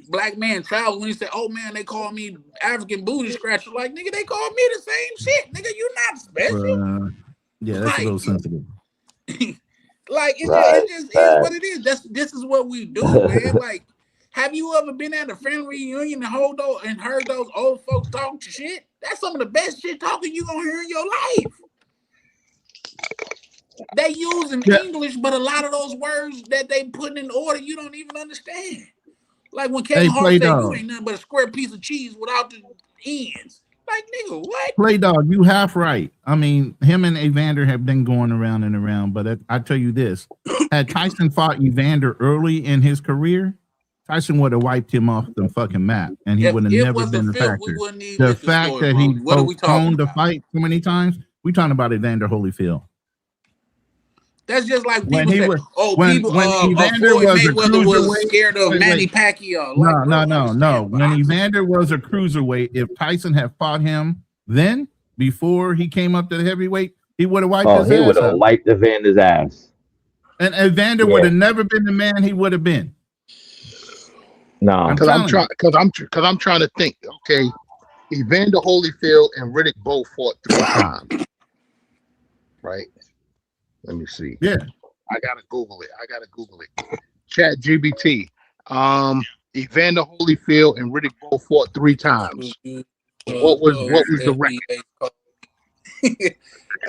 Black Man Travel when he said, "Oh man, they call me African booty scratcher." Like, nigga, they call me the same shit. Nigga, you're not special. Yeah, that's a little sensitive. Like it Right. just is what it is. This is what we do, man. Like, have you ever been at a family reunion and heard those old folks talk shit? That's some of the best shit talking you gonna hear in your life. They use in English, but a lot of those words that they put in order, you don't even understand. Like when Kevin Hart said, "You ain't nothing but a square piece of cheese without the ends." Like, nigga, what? Play dog, you half right. I mean, him and Evander have been going around and around, but I tell you this: had Tyson fought Evander early in his career, Tyson would have wiped him off the fucking map, and he would have never been the factor. The fact that he postponed the fight so many times, we talking about Evander Holyfield. That's just like When people he say, was "Oh, when people, Evander Floyd was a Mayweather was cruiserweight. scared of Wait, Manny wait. Pacquiao." Like, No, bro, no, no, no. understand When boxing. Evander was a cruiserweight, if Tyson had fought him then, before he came up to the heavyweight, he would have wiped Oh, his he would ass have out. wiped Evander's ass. And Evander would Yeah. have never been the man he would have been. No. I'm Because I'm telling trying. Because I'm trying to think. Okay, Evander Holyfield and Riddick both fought 3 times. Right. Let me see. Yeah. I gotta Google it. Chat GBT. Evander Holyfield and Riddick both fought 3 times. What was the record?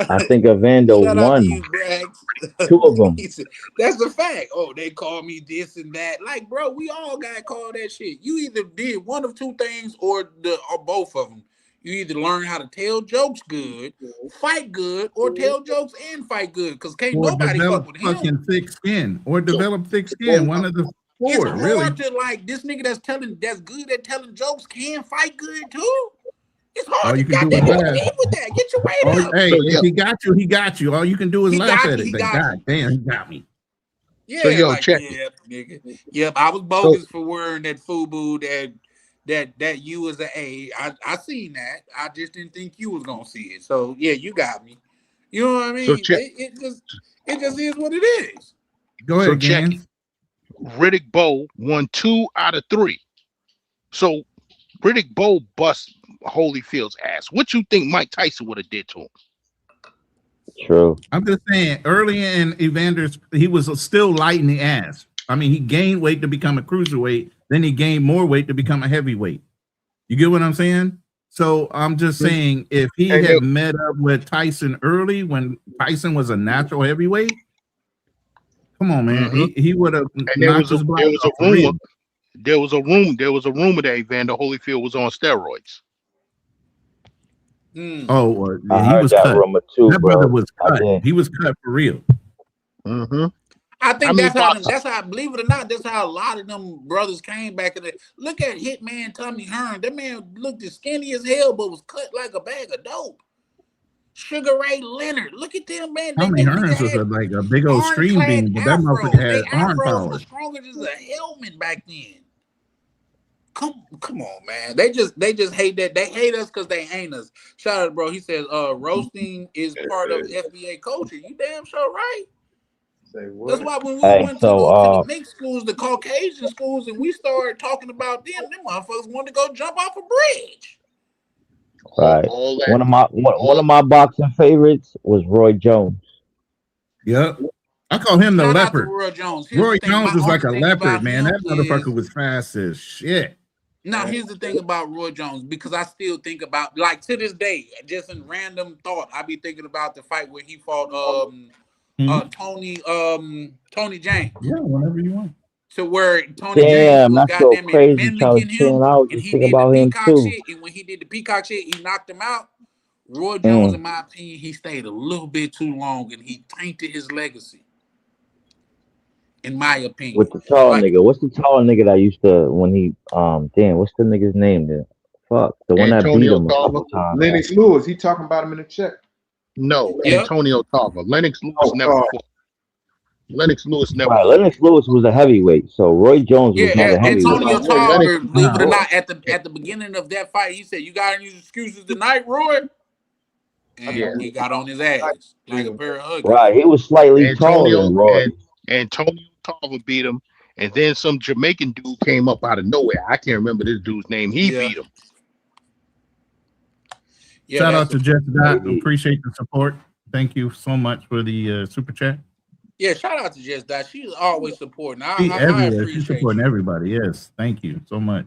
I think Evander Shout out to won you, Brax. 2 of them. That's the fact. Oh, they call me this and that. Like, bro, we all got called that shit. You either did one of 2 things or both of them. You either learn how to tell jokes good, fight good, or tell jokes and fight good. Because can't Or nobody fuck develop with him. fucking thick skin. Or develop thick skin. One of the 4, It's hard really. to like this nigga that's good at telling jokes can fight good too. It's hard All to you can do goddamn is laugh. compete with that. Get your weight up. Hey, if he got you, he got you. All you can do is He laugh got at you, it. he Like, got God damn, he got me. Yeah, So, yo, like, check yeah, nigga. Yep, I was bogus for wearing that FUBU that you was an A. I seen that. I just didn't think you was gonna see it. So yeah, you got me. You know what I mean? So check. It just is what it is. Go ahead, So check Gans. it. Riddick Bowe won 2 out of 3. So Riddick Bowe bust Holyfield's ass. What you think Mike Tyson would have did to him? True. I'm just saying, early in Evander's, he was still light in the ass. I mean, he gained weight to become a cruiserweight, then he gained more weight to become a heavyweight. You get what I'm saying? So I'm just saying, if he had met up with Tyson early when Tyson was a natural heavyweight, come on, man, he would have knocked his block off for real. There was a rumor that Evander Holyfield was on steroids. Oh, I he heard was that cut. rumor too, That bro. brother was I cut. did. He was cut for real. I think mean, that's how, believe it or not, that's how a lot of them brothers came back in the look at Hitman Tommy Hearn. That man looked as skinny as hell, but was cut like a bag of dope. Sugar Ray Leonard. Look at them, man. Tommy They Hearns was like a big old stream ironclad beam, but that afros. motherfucker They had arm afros power. were stronger than a helmet back then. Come on, man. They just hate that. They hate us because they ain't us. Shout out, bro. He says, roasting is part of FBA culture. You damn sure right. Say what? That's why when we Hey, went to the so mixed schools, the Caucasian schools, and we started talking about them motherfuckers wanted to go jump off a bridge. right. All that. One of my boxing favorites was Roy Jones. Yep. I call him the Shout out to leopard. Roy Jones. Here's Roy the thing, Jones my is like a only thing leopard, about man. him That motherfucker was fast as shit. Now, here's the thing about Roy Jones, because I still think about, like, to this day, just in random thought, I be thinking about the fight where he fought Tony James. Yeah, whenever you want. To where Tony James Damn, was that's so goddamn crazy, mimicking Charles. him, I was and just he thinking did the about him peacock too. shit, and when he did the peacock shit, he knocked him out. Roy Jones, in my opinion, he stayed a little bit too long, and he tainted his legacy. In my opinion, With the tall like nigga. What's the tall nigga that used to when he damn, what's the nigga's name there? Fuck. The one that beat Antonio him a Tarver. couple times. Lennox Lewis, he talking about him in the chat. No, Yep. Antonio Tarver. Lennox Lewis never fought. Lennox Lewis never Right, fought. Lennox Lewis was a heavyweight, so Roy Jones was not yeah, a heavyweight. Antonio Tarver, believe it or No. not, at the beginning of that fight, he said, "You got any excuses tonight, Roy?" And he got on his ass like a pair of huggies. Right, he was slightly taller than Roy. Antonio Tarver beat him, and then some Jamaican dude came up out of nowhere. I can't remember this dude's name. He beat him. Yeah, shout out to Jeff Dot. Appreciate the support. Thank you so much for the super chat. Yeah, shout out to Jess Dot. She's always supporting. I Everywhere. She's appreciate supporting you. everybody. Yes. Thank you so much.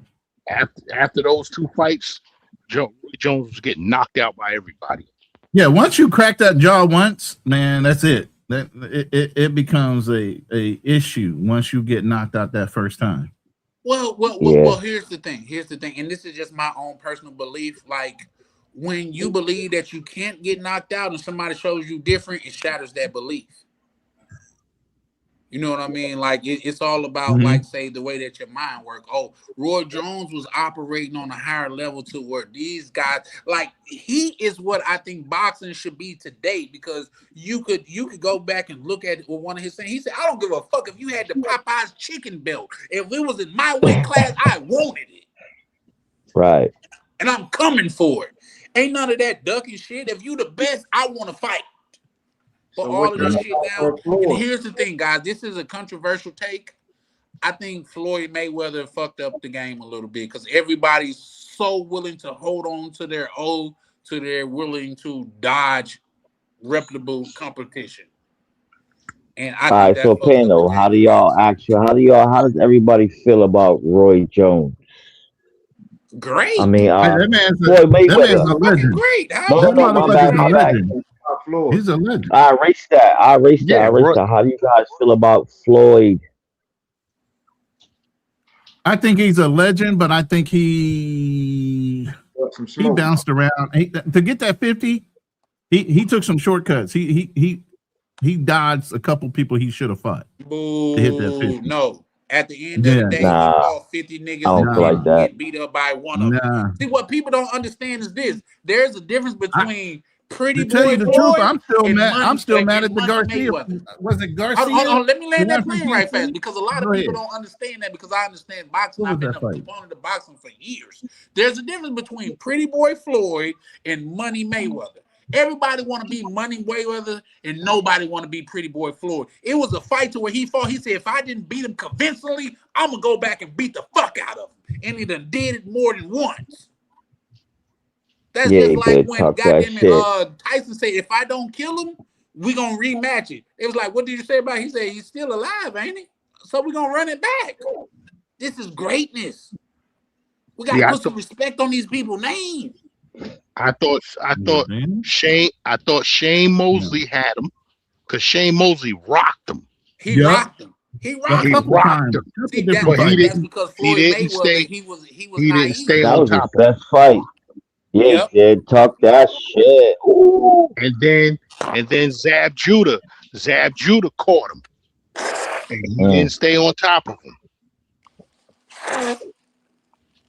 After those 2 fights, Roy Jones was getting knocked out by everybody. Yeah, once you crack that jaw once, man, that's it. That it becomes a issue once you get knocked out that first time. Well, here's the thing, and this is just my own personal belief. Like, when you believe that you can't get knocked out and somebody shows you different, it shatters that belief. You know what I mean? Like it's all about Mhm. like say the way that your mind work. Oh, Roy Jones was operating on a higher level to where these guys like he is what I think boxing should be today because you could go back and look at one of his things. He said, I don't give a fuck if you had the Popeyes chicken belt. If it was in my weight class, I wanted it. Right. And I'm coming for it. Ain't none of that ducking shit. If you the best, I want to fight. But So all what of you this think shit now, about and Floyd? here's the thing, guys. This is a controversial take. I think Floyd Mayweather fucked up the game a little bit because everybody's so willing to hold on to their oath, to their willing to dodge reputable competition. And I All think right, that so fucked up the Pano, game how does everybody feel about Roy Jones? Great. I mean, That Floyd man's Mayweather. a legend. Great. No, That my motherfucker's bad, a my bad. legend. He's a legend. I erased that. I erased Yeah, that. How do you guys feel about Floyd? I think he's a legend, but I think he bounced around. To get that 50, he took some shortcuts. He dodged a couple people he should have fought to hit that 50. No. At the end of the day, he fought 50 niggas and get beat up by one of them. See, what people don't understand is this. There's a difference between Pretty To tell Boy you the Floyd truth, I'm still and mad. I'm still mad at the Money Garcia. Mayweather. Was it Garcia? Hold on, let me land The that one plane from right Tennessee? fast because a lot of Go people ahead. don't understand that because I understand boxing. What I've was been that a fight? proponent of boxing for years. There's a difference between Pretty Boy Floyd and Money Mayweather. Everybody want to be Money Mayweather and nobody want to be Pretty Boy Floyd. It was a fight to where he fought. He said, if I didn't beat him convincingly, I'm going to go back and beat the fuck out of him. And he done did it more than once. That's Yeah, just he like did when talk that goddamn shit. Tyson said, if I don't kill him, we going to rematch it. It was like, what did you say about it? He said, he's still alive, ain't he? So we going to run it back. This is greatness. We got to put some respect on these people's names. I thought Shane Mosley had him because Shane Mosley rocked him. He rocked him. He rocked him. See, that's because Floyd Mayweather, he was didn't stay That on was his top of him. best fight. Yeah, he did talk that shit. Ooh. And then Zab Judah caught him. And he didn't stay on top of him.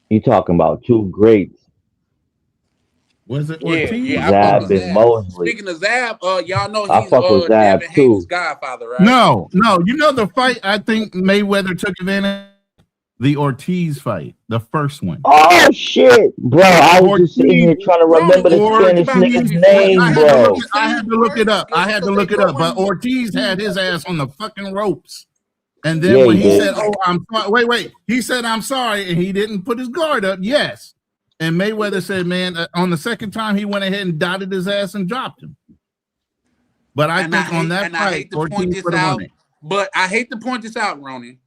You talking about two greats. Was it Ortiz? Yeah, Zab and Mosley. Speaking of Zab, y'all know I he's fuck with Zab Devin too. Haney's godfather, right? No. You know the fight I think Mayweather took advantage of? The Ortiz fight, the first one. Oh shit, bro! I was just sitting here trying to remember the Spanish nigga's name, bro. I had to look it up. But Ortiz had his ass on the fucking ropes. And then when he said, "Oh, I'm sorry," wait, he said, "I'm sorry," and he didn't put his guard up. Yes, and Mayweather said, "Man," on the second time he went ahead and dotted his ass and dropped him. But I think on that fight, Ortiz would have won it. But I hate to point this out, Ronnie.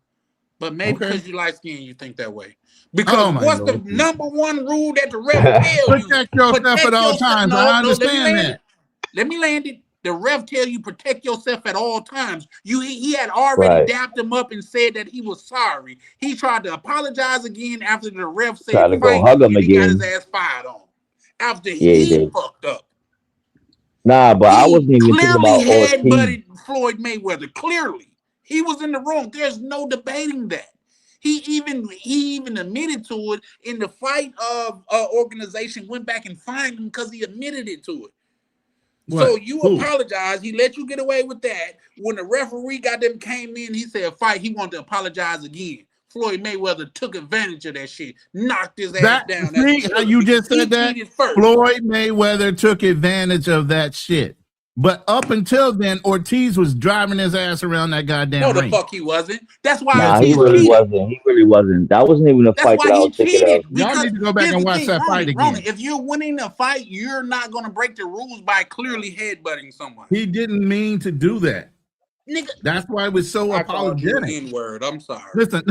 But maybe because you light skin, you think that way. Because what's the number one rule that the ref tells you? Protect yourself at all times. I understand that. Let me land it. The ref tell you protect yourself at all times. He had already dapped him up and said that he was sorry. He tried to apologize again after the ref said tried to go hug him and he got again. his ass fired on. After he did. fucked up. Nah, but I wasn't even thinking about Clearly Ortiz. headbutted Floyd Mayweather. Clearly. He was in the wrong. There's no debating that. He even admitted to it in the fight of organization, went back and fined him because he admitted it to it. What? So you apologize. He let you get away with that. When the referee came in, he said fight. He wanted to apologize again. Floyd Mayweather took advantage of that shit, knocked his ass down. See how you just said that? Floyd Mayweather took advantage of that shit. But up until then, Ortiz was driving his ass around that goddamn No, the ring. fuck he wasn't. That's why Nah, Ortiz he really cheated. wasn't. He really wasn't. That wasn't even a That's fight why that I he was thinking cheated. of. Y'all need to go back Here's and the watch thing, that fight Ronnie, again. if you're winning a fight, you're not going to break the rules by clearly headbutting someone. He didn't mean to do that. Nigga. That's why it was so I called you an apologetic. N-word. I'm sorry. Listen,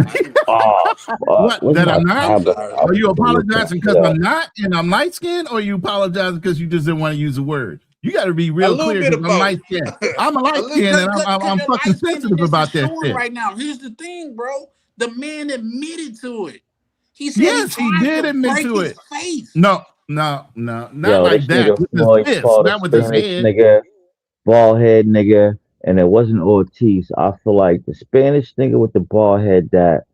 Oh, what? what's That my I'm not? tablet? Are you apologizing because I'm not and I'm light skinned, or are you apologizing because you just didn't want to use a word? You got to be real clear because I'm light skinned. I'm a light skinned and I'm fucking sensitive about that shit. Right now, here's the thing, bro. The man admitted to it. He said Yes, he did admit to it. Face. No, not Yo, like this that. nigga With Floyd his fist, called a not with his Spanish head. nigga, bald head nigga, and it wasn't Ortiz. I feel like the Spanish nigga with the bald head that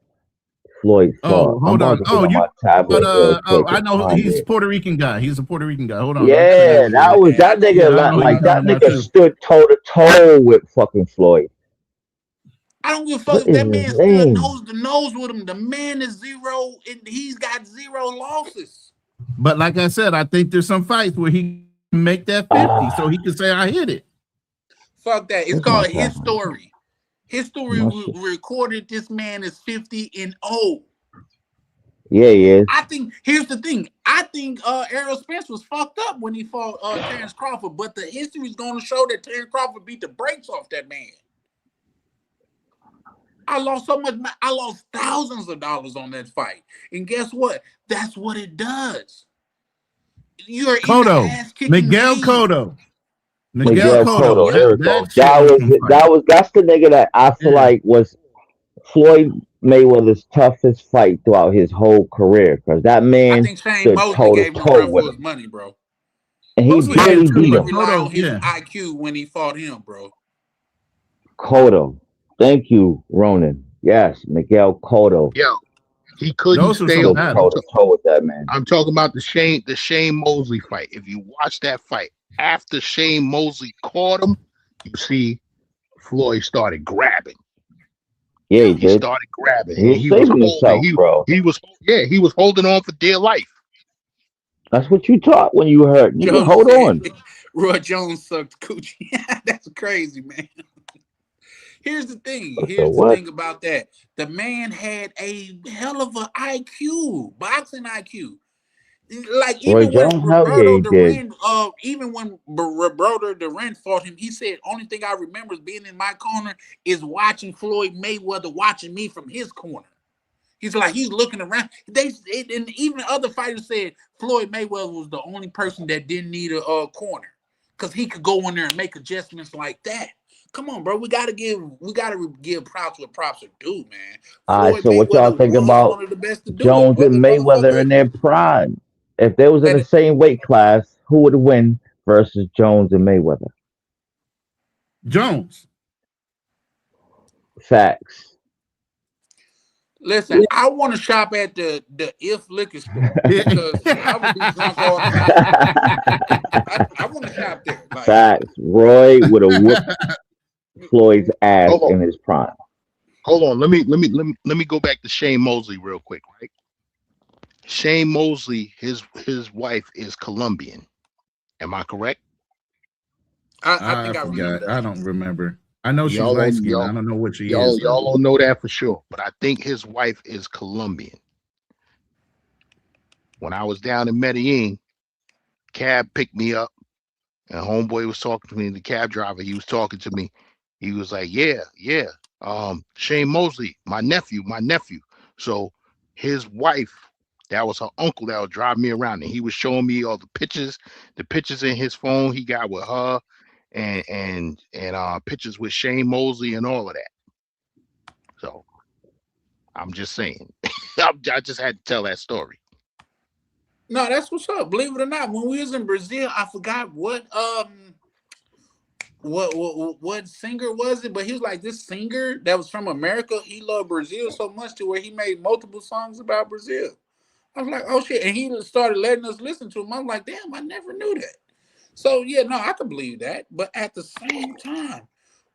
Floyd Oh, fought. I'm hold about on. to Oh, get on you. my tablet real quick I and know find he's it. Puerto Rican guy. He's a Puerto Rican guy. Hold on. Let me see. Yeah, that was that nigga. Yeah, I know who you're talking That about nigga too. stood toe to toe with fucking Floyd. I don't give a fuck What if is that his man stood name? nose to nose with him. The man is zero, and he's got 0 losses. But like I said, I think there's some fights where he can make that 50, so he can say I hit it. Fuck that. It's Where's my called His tablet? Story. His Story My shit. recorded this man is 50-0. Yeah, he is. I think here's the thing. I think Errol Spence was fucked up when he fought Terrence Crawford, but the history is going to show that Terrence Crawford beat the brakes off that man. I lost so much. I lost thousands of dollars on that fight, and guess what? That's what it does. You're in the Cotto, ass kicking Miguel game. Cotto. Miguel Cotto. There we go. That shit was some fight. That's the nigga that I feel like was Floyd Mayweather's toughest fight throughout his whole career because that I man think Shane stood Mosley toe to gave him a toe run with for his him, money, bro. and he Mosley did barely too, beat but him. Rely on Cotto, his yeah. IQ when he fought him, bro. Cotto. Thank you, Ronan. Yes, Miguel Cotto Yo, he couldn't Those are stay some stood on. toe battles. to toe with that man. I'm talking about the Shane Mosley fight. If you watch that fight, after Shane Mosley caught him, you see Floyd started grabbing. Yeah, he He did. started grabbing, He and was he was saving holding. himself, bro. He was holding on for dear life. That's what you taught when you hurt, nigga. Joe Hold said on. Roy Jones sucked coochie. That's crazy, man. Here's the thing. So Here's the what? thing about that. The man had a hell of an IQ, boxing IQ. Like Roy even when Jones? Hell yeah, Roberto he did. Duran, even when Roberto Duran fought him, he said, "Only thing I remember is being in my corner is watching Floyd Mayweather watching me from his corner." He's like he's looking around. And even other fighters said Floyd Mayweather was the only person that didn't need a corner because he could go in there and make adjustments like that. Come on, bro. We gotta give props what props are due, man. All right, Floyd so what y'all Mayweather think was about one of the best to do it. Jones Whether and Mayweather motherfucker in their prime? If they was in the same weight class, who would win versus Jones and Mayweather? Jones. Facts. listen, I want to shop at the If liquor store because I would be drunk all the time. I want to shop there. Like, Facts. Roy would have whooped Floyd's ass in his prime. Hold on. Let me go back to Shane Mosley real quick, right? Shane Mosley, his wife is Colombian. Am I correct? I think I forgot. remember that. I don't remember. I know she's Y'all light don't- skinned. y'all- I don't know what she Y'all is. though. don't know that for sure, but I think his wife is Colombian. When I was down in Medellin, cab picked me up, and homeboy was talking to me. The cab driver, he was talking to me. He was like, "Yeah, Shane Mosley, my nephew." So his wife, that was her uncle that would drive me around, and he was showing me all the pictures in his phone he got with her, and pictures with Shane Mosley and all of that. So I'm just saying, I just had to tell that story. No, that's what's up. Believe it or not, when we was in Brazil, I forgot what singer was it, but he was like this singer that was from America. He loved Brazil so much to where he made multiple songs about Brazil. I was like, oh shit, and he started letting us listen to him. I'm like, damn, I never knew that. So yeah, no, I could believe that, but at the same time,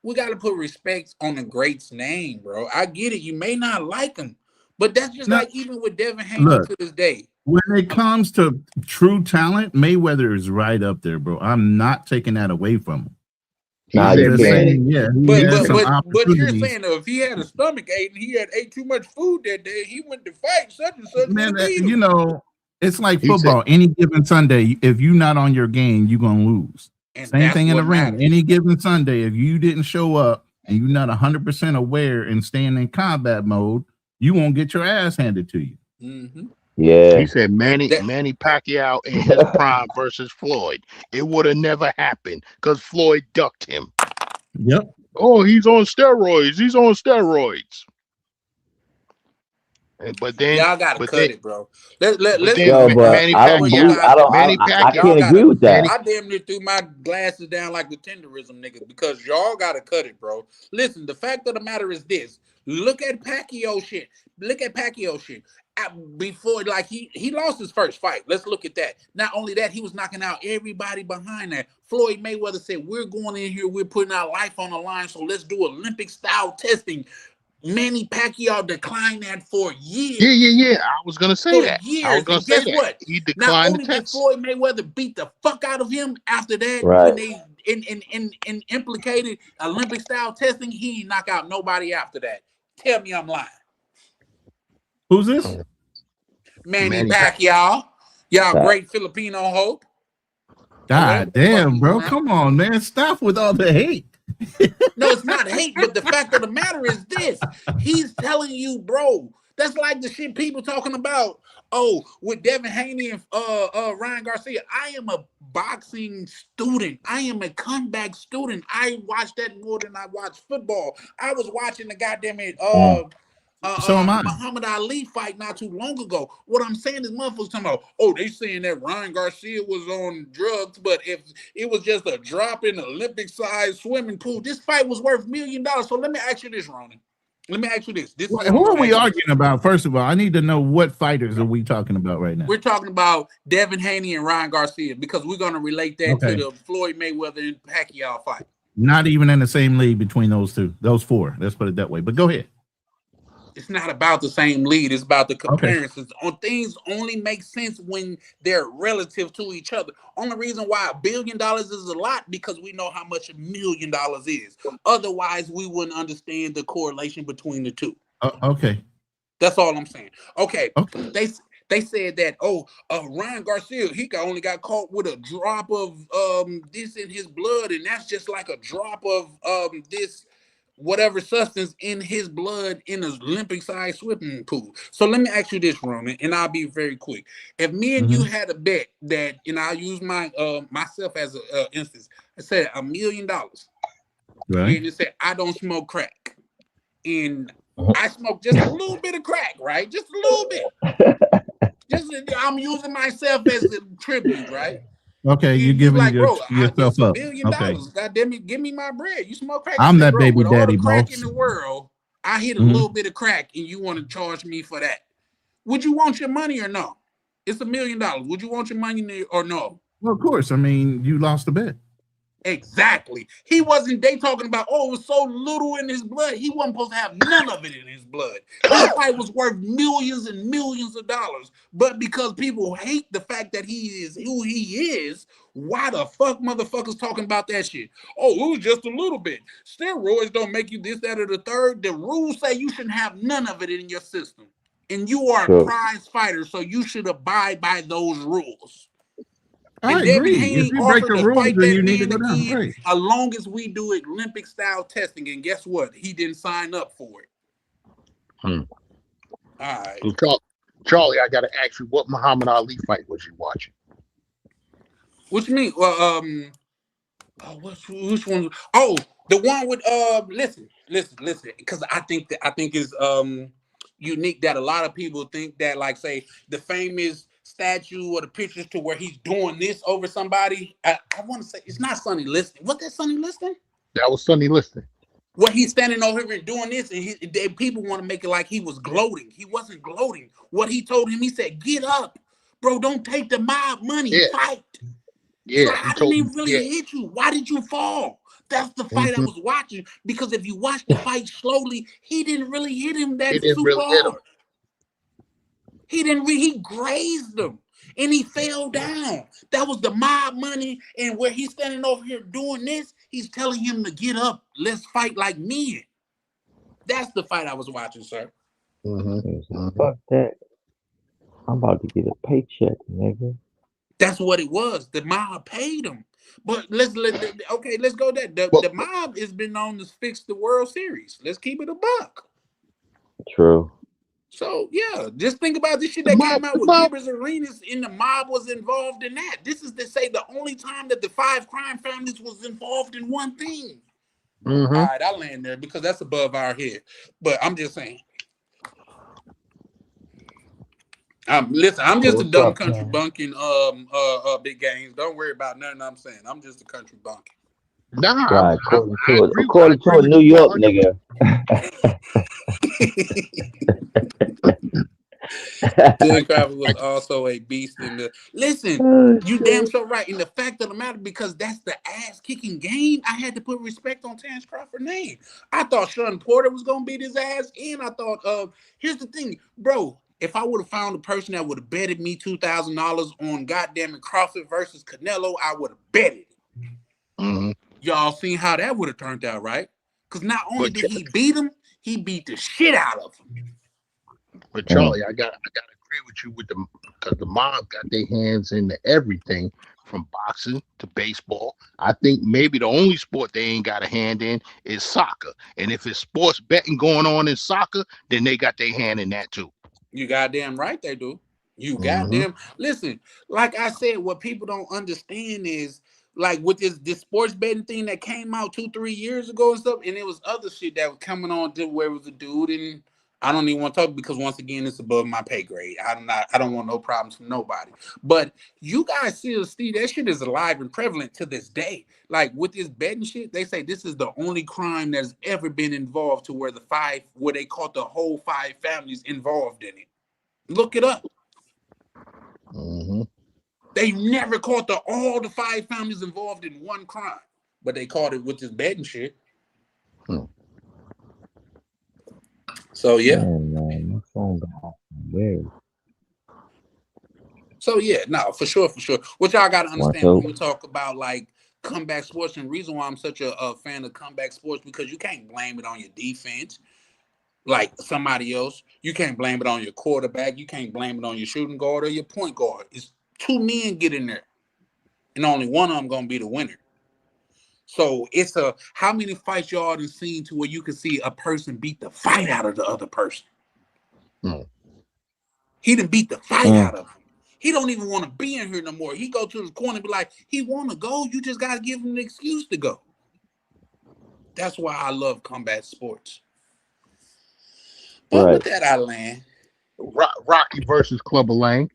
we got to put respect on the great's name, bro. I get it. You may not like him, but that's just No, like even with Devin Haney look, to this day. when it comes to true talent, Mayweather is right up there, bro. I'm not taking that away from him. Nah, I'm you just can't. saying, yeah, he But has but some but but you're opportunities. saying though, if he had a stomach ache and he had ate too much food that day, he went to fight such and such would Man, have beat him. you know, it's like He said- football. Any given Sunday, if you're not on your game, you're gonna lose. And Same that's thing in the what ring. matters. Any given Sunday, if you didn't show up and you're not 100% aware and staying in combat mode, you won't get your ass handed to you. Mm-hmm. Yeah. He said Manny Pacquiao in his prime versus Floyd. It would have never happened because Floyd ducked him. Yep. Oh, he's on steroids. But then, Y'all gotta but then, cut it, bro. Let's be Yo, real. but Manny I don't Where you believe. Pacquiao, guys I don't. come Manny from, man. I Y'all can't Pacquiao, agree gotta. with that. Manny. I damn near threw my glasses down like the tenderism nigga because y'all gotta cut it, bro. Listen, the fact of the matter is this. Look at Pacquiao shit. Look at Pacquiao shit. Before, like he lost his first fight. Let's look at that. Not only that, he was knocking out everybody behind that. Floyd Mayweather said, "We're going in here. We're putting our life on the line. So let's do Olympic style testing." Manny Pacquiao declined that for years. Yeah. I was gonna say For that. I was years. gonna And say guess that. what? He Not declined the only did test. Floyd Mayweather beat the fuck out of him after that, when Right. they in implicated Olympic style testing, he didn't knock out nobody after that. Tell me I'm lying. Who's this? Manny Manny Pacquiao. Pacquiao. Y'all That. great Filipino hope. Or whatever God the fuck damn, you bro. want. Come on, man. Stop with all the hate. No, it's not hate, but the fact of the matter is this. He's telling you, bro. That's like the shit people talking about. Oh, with Devin Haney and Ryan Garcia. I am a boxing student. I am a comeback student. I watch that more than I watch football. I was watching the goddamn it So am I. Muhammad Ali fight not too long ago. What I'm saying is motherfuckers talking about, oh, they saying that Ryan Garcia was on drugs, but if it was just a drop in the Olympic-sized swimming pool, this fight was worth $1 million. So let me ask you this, Ronan. Let me ask you this. This is what I'm Who are gonna we ask you. arguing about? First of all, I need to know what fighters are we talking about right now. We're talking about Devin Haney and Ryan Garcia because we're gonna relate that to Okay. the Floyd Mayweather and Pacquiao fight. Not even in the same league between those two, those four. Let's put it that way. But go ahead. It's not about the same lead. It's about the Okay. comparisons. On things only make sense when they're relative to each other. Only reason why $1 billion is a lot because we know how much $1 million is. Otherwise, we wouldn't understand the correlation between the two. Okay. That's all I'm saying. Okay, Okay. they said that Ryan Garcia only got caught with a drop of this in his blood, and that's just like a drop of this whatever substance in his blood in an Olympic-sized swimming pool. So let me ask you this, Roman, and I'll be very quick. If me and you had a bet that, and I'll use my myself as an instance, I said $1 million, Right. and it said I don't smoke crack, and I smoke just a little bit of crack, right? Just a little bit. I'm using myself as a tribute, right? Okay, you're And giving like, bro, yourself it's up. $1 million. Okay. God damn it, give me my bread. You smoke crack. I'm I said, that bro, baby with all daddy, the crack boss. in the world, I hit a little bit of crack, and you want to charge me for that? Would you want your money or no? It's $1 million. Would you want your money or no? Well, of course. I mean, you lost the bet. Exactly. He wasn't. They talking about, oh, it was so little in his blood. He wasn't supposed to have none of it in his blood. This fight was worth millions and millions of dollars. But because people hate the fact that he is who he is, why the fuck motherfuckers talking about that shit? Oh, it was just a little bit. Steroids don't make you this, that, or the third. The rules say you shouldn't have none of it in your system. And you are a prize fighter, so you should abide by those rules. I And Devin agree. Haney If you break offered the to rules, fight then that you need to man go down. again, Right. as long as we do Olympic style testing. And guess what? He didn't sign up for it. All right. So, Charlie, I got to ask you, what Muhammad Ali fight was you watching? What you mean? Well, which one? Oh, the one with listen, because I think it's unique that a lot of people think that, like, say the famous statue or the pictures to where he's doing this over somebody. I want to say it's not Sonny Liston. What that Sonny Liston? That was Sonny Liston. Where he's standing over here and doing this, and people want to make it like he was gloating. He wasn't gloating. What he told him, he said, "Get up, bro. Don't take the mob money. Yeah. Fight." Yeah, So I didn't even really hit you. Why did you fall? That's the fight I was watching. Because if you watch the fight slowly, he didn't really hit him that super hard. He didn't. He grazed him, and he fell down. That was the mob money. And where he's standing over here doing this, he's telling him to get up. Let's fight like men. That's the fight I was watching, sir. Fuck that. I'm about to get a paycheck, nigga. That's what it was. The mob paid him. But let's go there. The mob has been known to fix the World Series. Let's keep it a buck. True. So yeah, just think about this shit that came out with Gibber's Arenas, and the mob was involved in that. This is to say the only time that the 5 crime families was involved in one thing. All right, I'll land there because that's above our head. But I'm just saying. Listen, I'm just a What's dumb up, country man? bunking big games. Don't worry about nothing I'm saying. I'm just a country bunking. Nah, Right, I agree. I according to agree a with New you York 100. nigga. Dylan Crawford was also a beast in the. Listen, Oh you damn shit. so right. In the fact of the matter, because that's the ass kicking game, I had to put respect on Terrence Crawford's name. I thought Sean Porter was gonna beat his ass, and I thought, here's the thing, bro. If I would have found a person that would have betted me $2,000 on goddamn Crawford versus Canelo, I would have betted. Mhm. Y'all seen how that would have turned out, right? Because not only But did he beat him, he beat the shit out of him. But Charlie, I gotta agree with you with the because the mob got their hands into everything from boxing to baseball. I think maybe the only sport they ain't got a hand in is soccer. And if it's sports betting going on in soccer, then they got their hand in that too. You goddamn right they do. You Hmm. goddamn listen. Like I said, what people don't understand is like with this sports betting thing that came out 2-3 years ago and stuff, and it was other shit that was coming on to where it was a dude, and I don't even want to talk because once again it's above my pay grade. I don't want no problems from nobody. But you guys still see that shit is alive and prevalent to this day. Like with this betting shit, they say this is the only crime that's ever been involved to where where they caught the whole 5 families involved in it. Look it up. Hmm. They never caught all the 5 families involved in one crime, but they caught it with this betting shit. Hmm. So yeah. Man, my phone got weird. So yeah, no, for sure. What y'all got to Watch understand out. when we talk about like comeback sports, and the reason why I'm such a fan of comeback sports because you can't blame it on your defense like somebody else. You can't blame it on your quarterback. You can't blame it on your shooting guard or your point guard. It's 2 men get in there, and only one of them gonna be the winner. So it's how many fights y'all done seen to where you can see a person beat the fight out of the other person. Hmm. He done beat the fight out of him. He don't even want to be in here no more. He go to his corner and be like, he want to go. You just got to give him an excuse to go. That's why I love combat sports. But Right. with that, I land. Rocky versus Clubber Lang.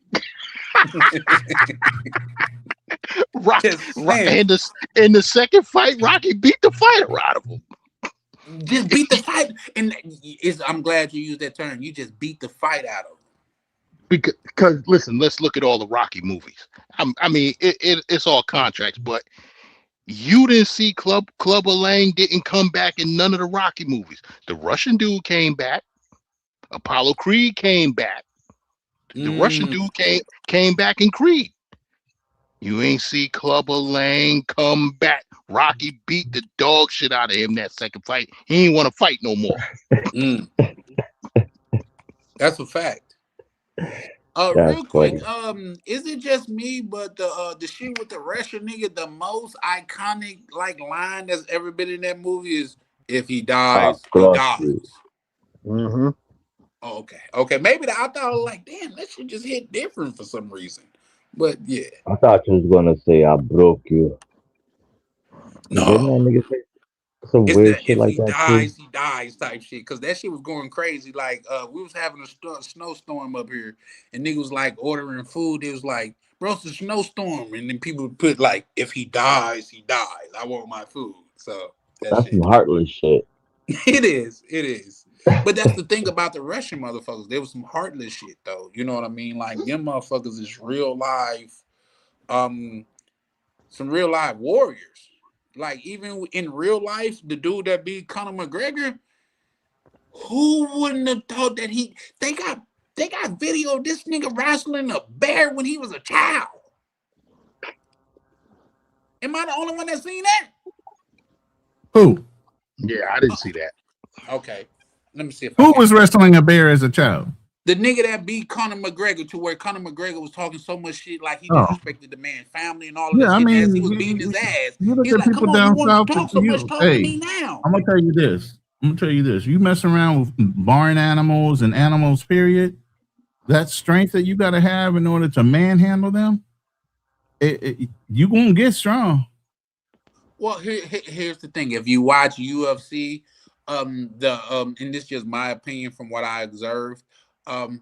Just saying. In the second fight, Rocky beat the fighter out of him. Just beat the fight. And I'm glad you used that term. You just beat the fight out of him. Because listen, let's look at all the Rocky movies. I mean, it's all contracts, but you didn't see Clubber Lang didn't come back in none of the Rocky movies. The Russian dude came back. Apollo Creed came back. The Russian dude came back in Creed. You ain't see Clubber Lang come back. Rocky beat the dog shit out of him that second fight. He ain't want to fight no more. That's a fact. That's Real quick, funny. is it just me, but the shit with the Russian nigga, the most iconic like line that's ever been in that movie is if he dies, he dies. Mm-hmm. Oh, okay. Maybe I thought like, damn, that shit just hit different for some reason. But yeah, I thought you was gonna say I broke you. Didn't no, that nigga say some it's weird the shit if like he that too? dies, he dies type shit. Cause that shit was going crazy. Like we was having a snowstorm up here, and niggas was like ordering food. It was like, bro, it's a snowstorm, and then people would put like, if he dies, he dies. I want my food. So that That's some shit. heartless shit. It is. But that's the thing about the Russian motherfuckers. There was some heartless shit though. You know what I mean? Like them motherfuckers is real life, some real life warriors. Like even in real life, the dude that beat Conor McGregor, who wouldn't have thought that they got video of this nigga wrestling a bear when he was a child. Am I the only one that seen that? Who? Yeah, I didn't see that. Okay. Let me see if I Who can. was wrestling a bear as a child? The nigga that beat Conor McGregor to where Conor McGregor was talking so much shit like he Oh, disrespected the man's family and all of yeah. this I shit. And as he mean, was beating his ass, you look he's at like, people come on, you down want south. to talk so much, You, talk to hey, me now. I'm gonna tell you this. You mess around with barn animals and animals. Period. That strength that you got to have in order to manhandle them, you gonna get strong. Well, here's the thing. If you watch UFC, and this is just my opinion from what I observed, um,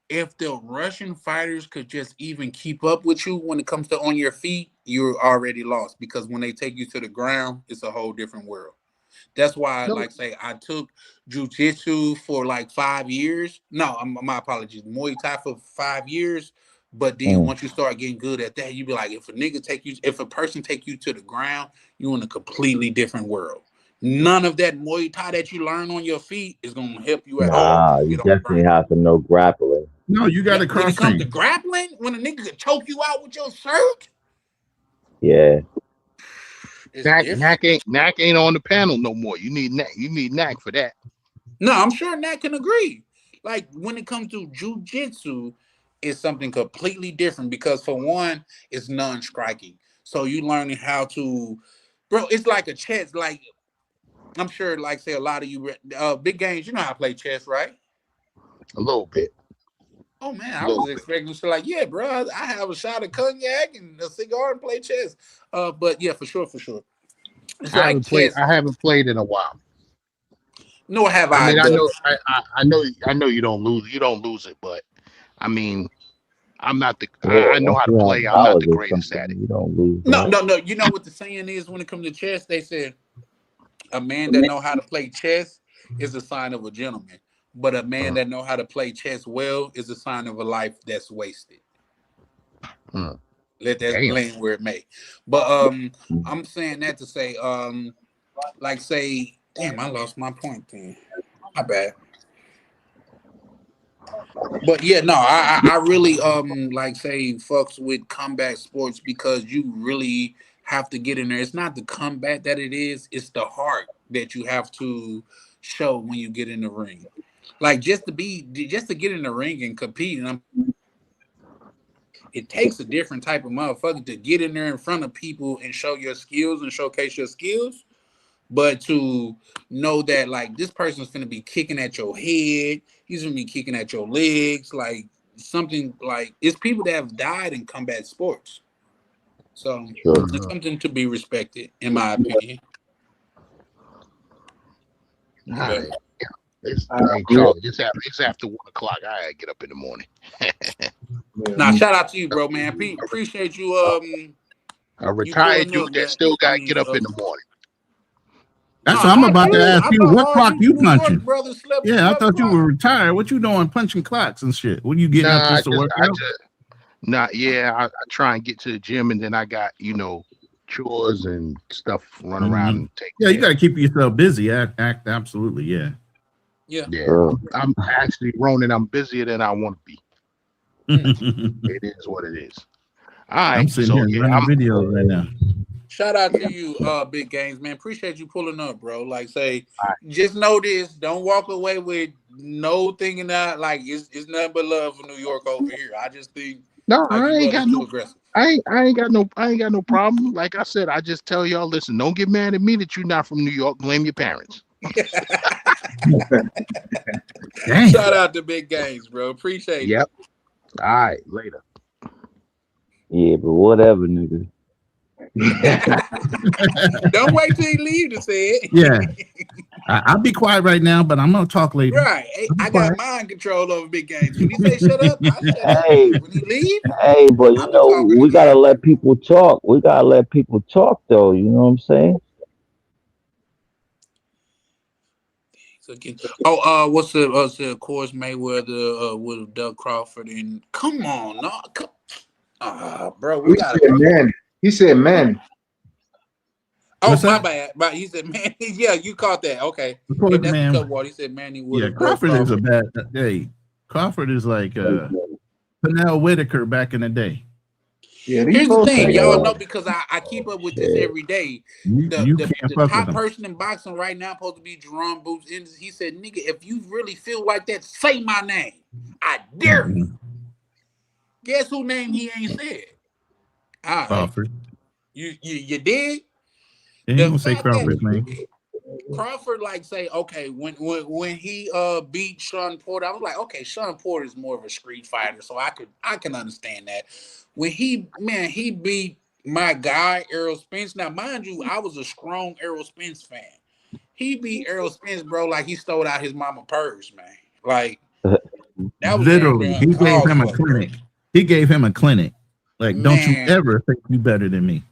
if the Russian fighters could just even keep up with you when it comes to on your feet, you're already lost because when they take you to the ground, it's a whole different world. That's why, No, like, say I took jujitsu for like 5 years. No, my apologies, Muay Thai for 5 years. But then Mm. once you start getting good at that, you be like, if a person take you to the ground, you're in a completely different world. None of that Muay Thai that you learn on your feet is gonna help you at all Nah, when you you get on the definitely ground. have to know grappling. No, you got Yeah, to when cross it comes to train. grappling, when a nigga could choke you out with your shirt, Yeah. it's Knack different. ain't on the panel no more. You need Knack. You need Knack for that. No, I'm sure Nat can agree. Like when it comes to jujitsu, it's something completely different because for one, it's non-striking. So you learning how to, bro. It's like a chess. Like I'm sure, like say a lot of you, big games. You know how to play chess, right? A little bit. Oh man, A I little was bit. expecting to like, yeah, bro. I have a shot of cognac and a cigar and play chess. But yeah, for sure, for sure. It's like chess. I haven't played in a while. Nor have I I, mean, but I know you don't lose. You don't lose it, but I mean, I'm not the. Yeah. I know Once how to you have play. I'm not knowledge the of greatest at something, it. you don't lose no, that. no, no. You know what the saying is when it comes to chess? They said a man that know how to play chess is a sign of a gentleman, but a man that know how to play chess well is a sign of a life that's wasted. Hmm. Let that Damn. land where it may. But I'm saying that to say like say, damn, I lost my point then. My bad. But yeah, no, I really like say fucks with combat sports because you really have to get in there. It's not the combat that it is, it's the heart that you have to show when you get in the ring. Like just to get in the ring and compete, and it takes a different type of motherfucker to get in there in front of people and show your skills and showcase your skills. But to know that like this person's gonna be kicking at your head, he's gonna be kicking at your legs, like something like it's people that have died in combat sports. So Sure. it's something to be respected, in my opinion. All But right. Hey Yeah, Charlie, it's after 1 o'clock. I gotta get up in the morning. now yeah. shout out to you, bro, man. Appreciate you A you retired pulling dude up that that still on gotta these get up in the morning. That's no, what I'm not about to you. ask I you. thought What all clock you you New York punching? brothers Yeah, I slept thought you clock. were retired. What you doing punching clocks and shit? What you getting up Nah, just to work I out? just not. Yeah, I try and get to the gym, and then I got chores and stuff run around Mhm. and take Yeah, you care got of. to keep yourself busy. Absolutely, yeah. Yeah. Yeah, Sure. I'm actually Ronan. I'm busier than I want to be. I'm It is what it is. All right, sitting so here yeah, running videos right now. Shout out to you, Big Games, man. Appreciate you pulling up, bro. Like, say, all right. just know this. Don't walk away with no thinking that like it's nothing but love for New York over here. I just think No, like I you ain't brothers got too no. aggressive. I ain't got no problem. Like I said, I just tell y'all, listen, don't get mad at me that you're not from New York. Blame your parents. Damn. Shout out to Big Games, bro. Appreciate it. Yep. All right, later. Yeah, but whatever, nigga. Don't wait till he leave to say it. Yeah, I'll be quiet right now, but I'm gonna talk later. Right. Hey, I'll be I got quiet. mind control over Big Games. When he say shut up, I shut up. Hey, When he leave, hey, but I you be know, talking we gotta again. let people talk. We gotta let people talk, though. You know what I'm saying? So again, oh, what's the of course Mayweather with Doug Crawford and come on, no, bro, we He gotta. said man. He said man. Oh, What's my that? bad. But he said, man, yeah, you caught that. Okay, Of yeah, course, that's the man. cut water. He said Manny would Yeah, have Doug Crawford is a Crawford. bad. Hey, Crawford is like Pernell Whitaker back in the day. Yeah, these Here's the folks thing, say y'all know because I keep up with this Shit. every day. The You the can't the fuck with top him. person in boxing right now supposed to be Jerome Boots. He said, nigga, if you really feel like that, say my name. I dare you. Mhm. Guess who name he ain't said? All right. Crawford. You did? He ain't The gonna say fact that Crawford's name. Crawford like say, okay, when he beat Sean Porter, I was like, okay, Sean Porter is more of a street fighter, so I can understand that. When he beat my guy Errol Spence. Now, mind you, I was a strong Errol Spence fan. He beat Errol Spence, bro, like he stole out his mama purse, man. Like That was Literally, he gave him a clinic. He gave him a clinic. Like, don't you ever think you better than me?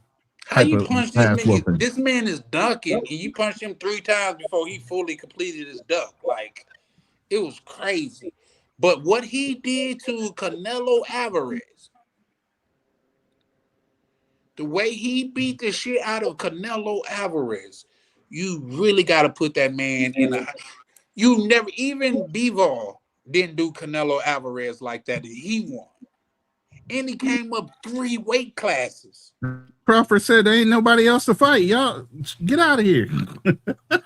How you Type of punch this ass nigga? whooping. This man is ducking, and you punched him 3 times before he fully completed his duck. Like, it was crazy. But what he did to Canelo Alvarez, the way he beat the shit out of Canelo Alvarez, you really got to put that man in a. You never, even Bivol didn't do Canelo Alvarez like that. He won. And he came up 3 weight classes. Crawford said there ain't nobody else to fight. Y'all get out of here.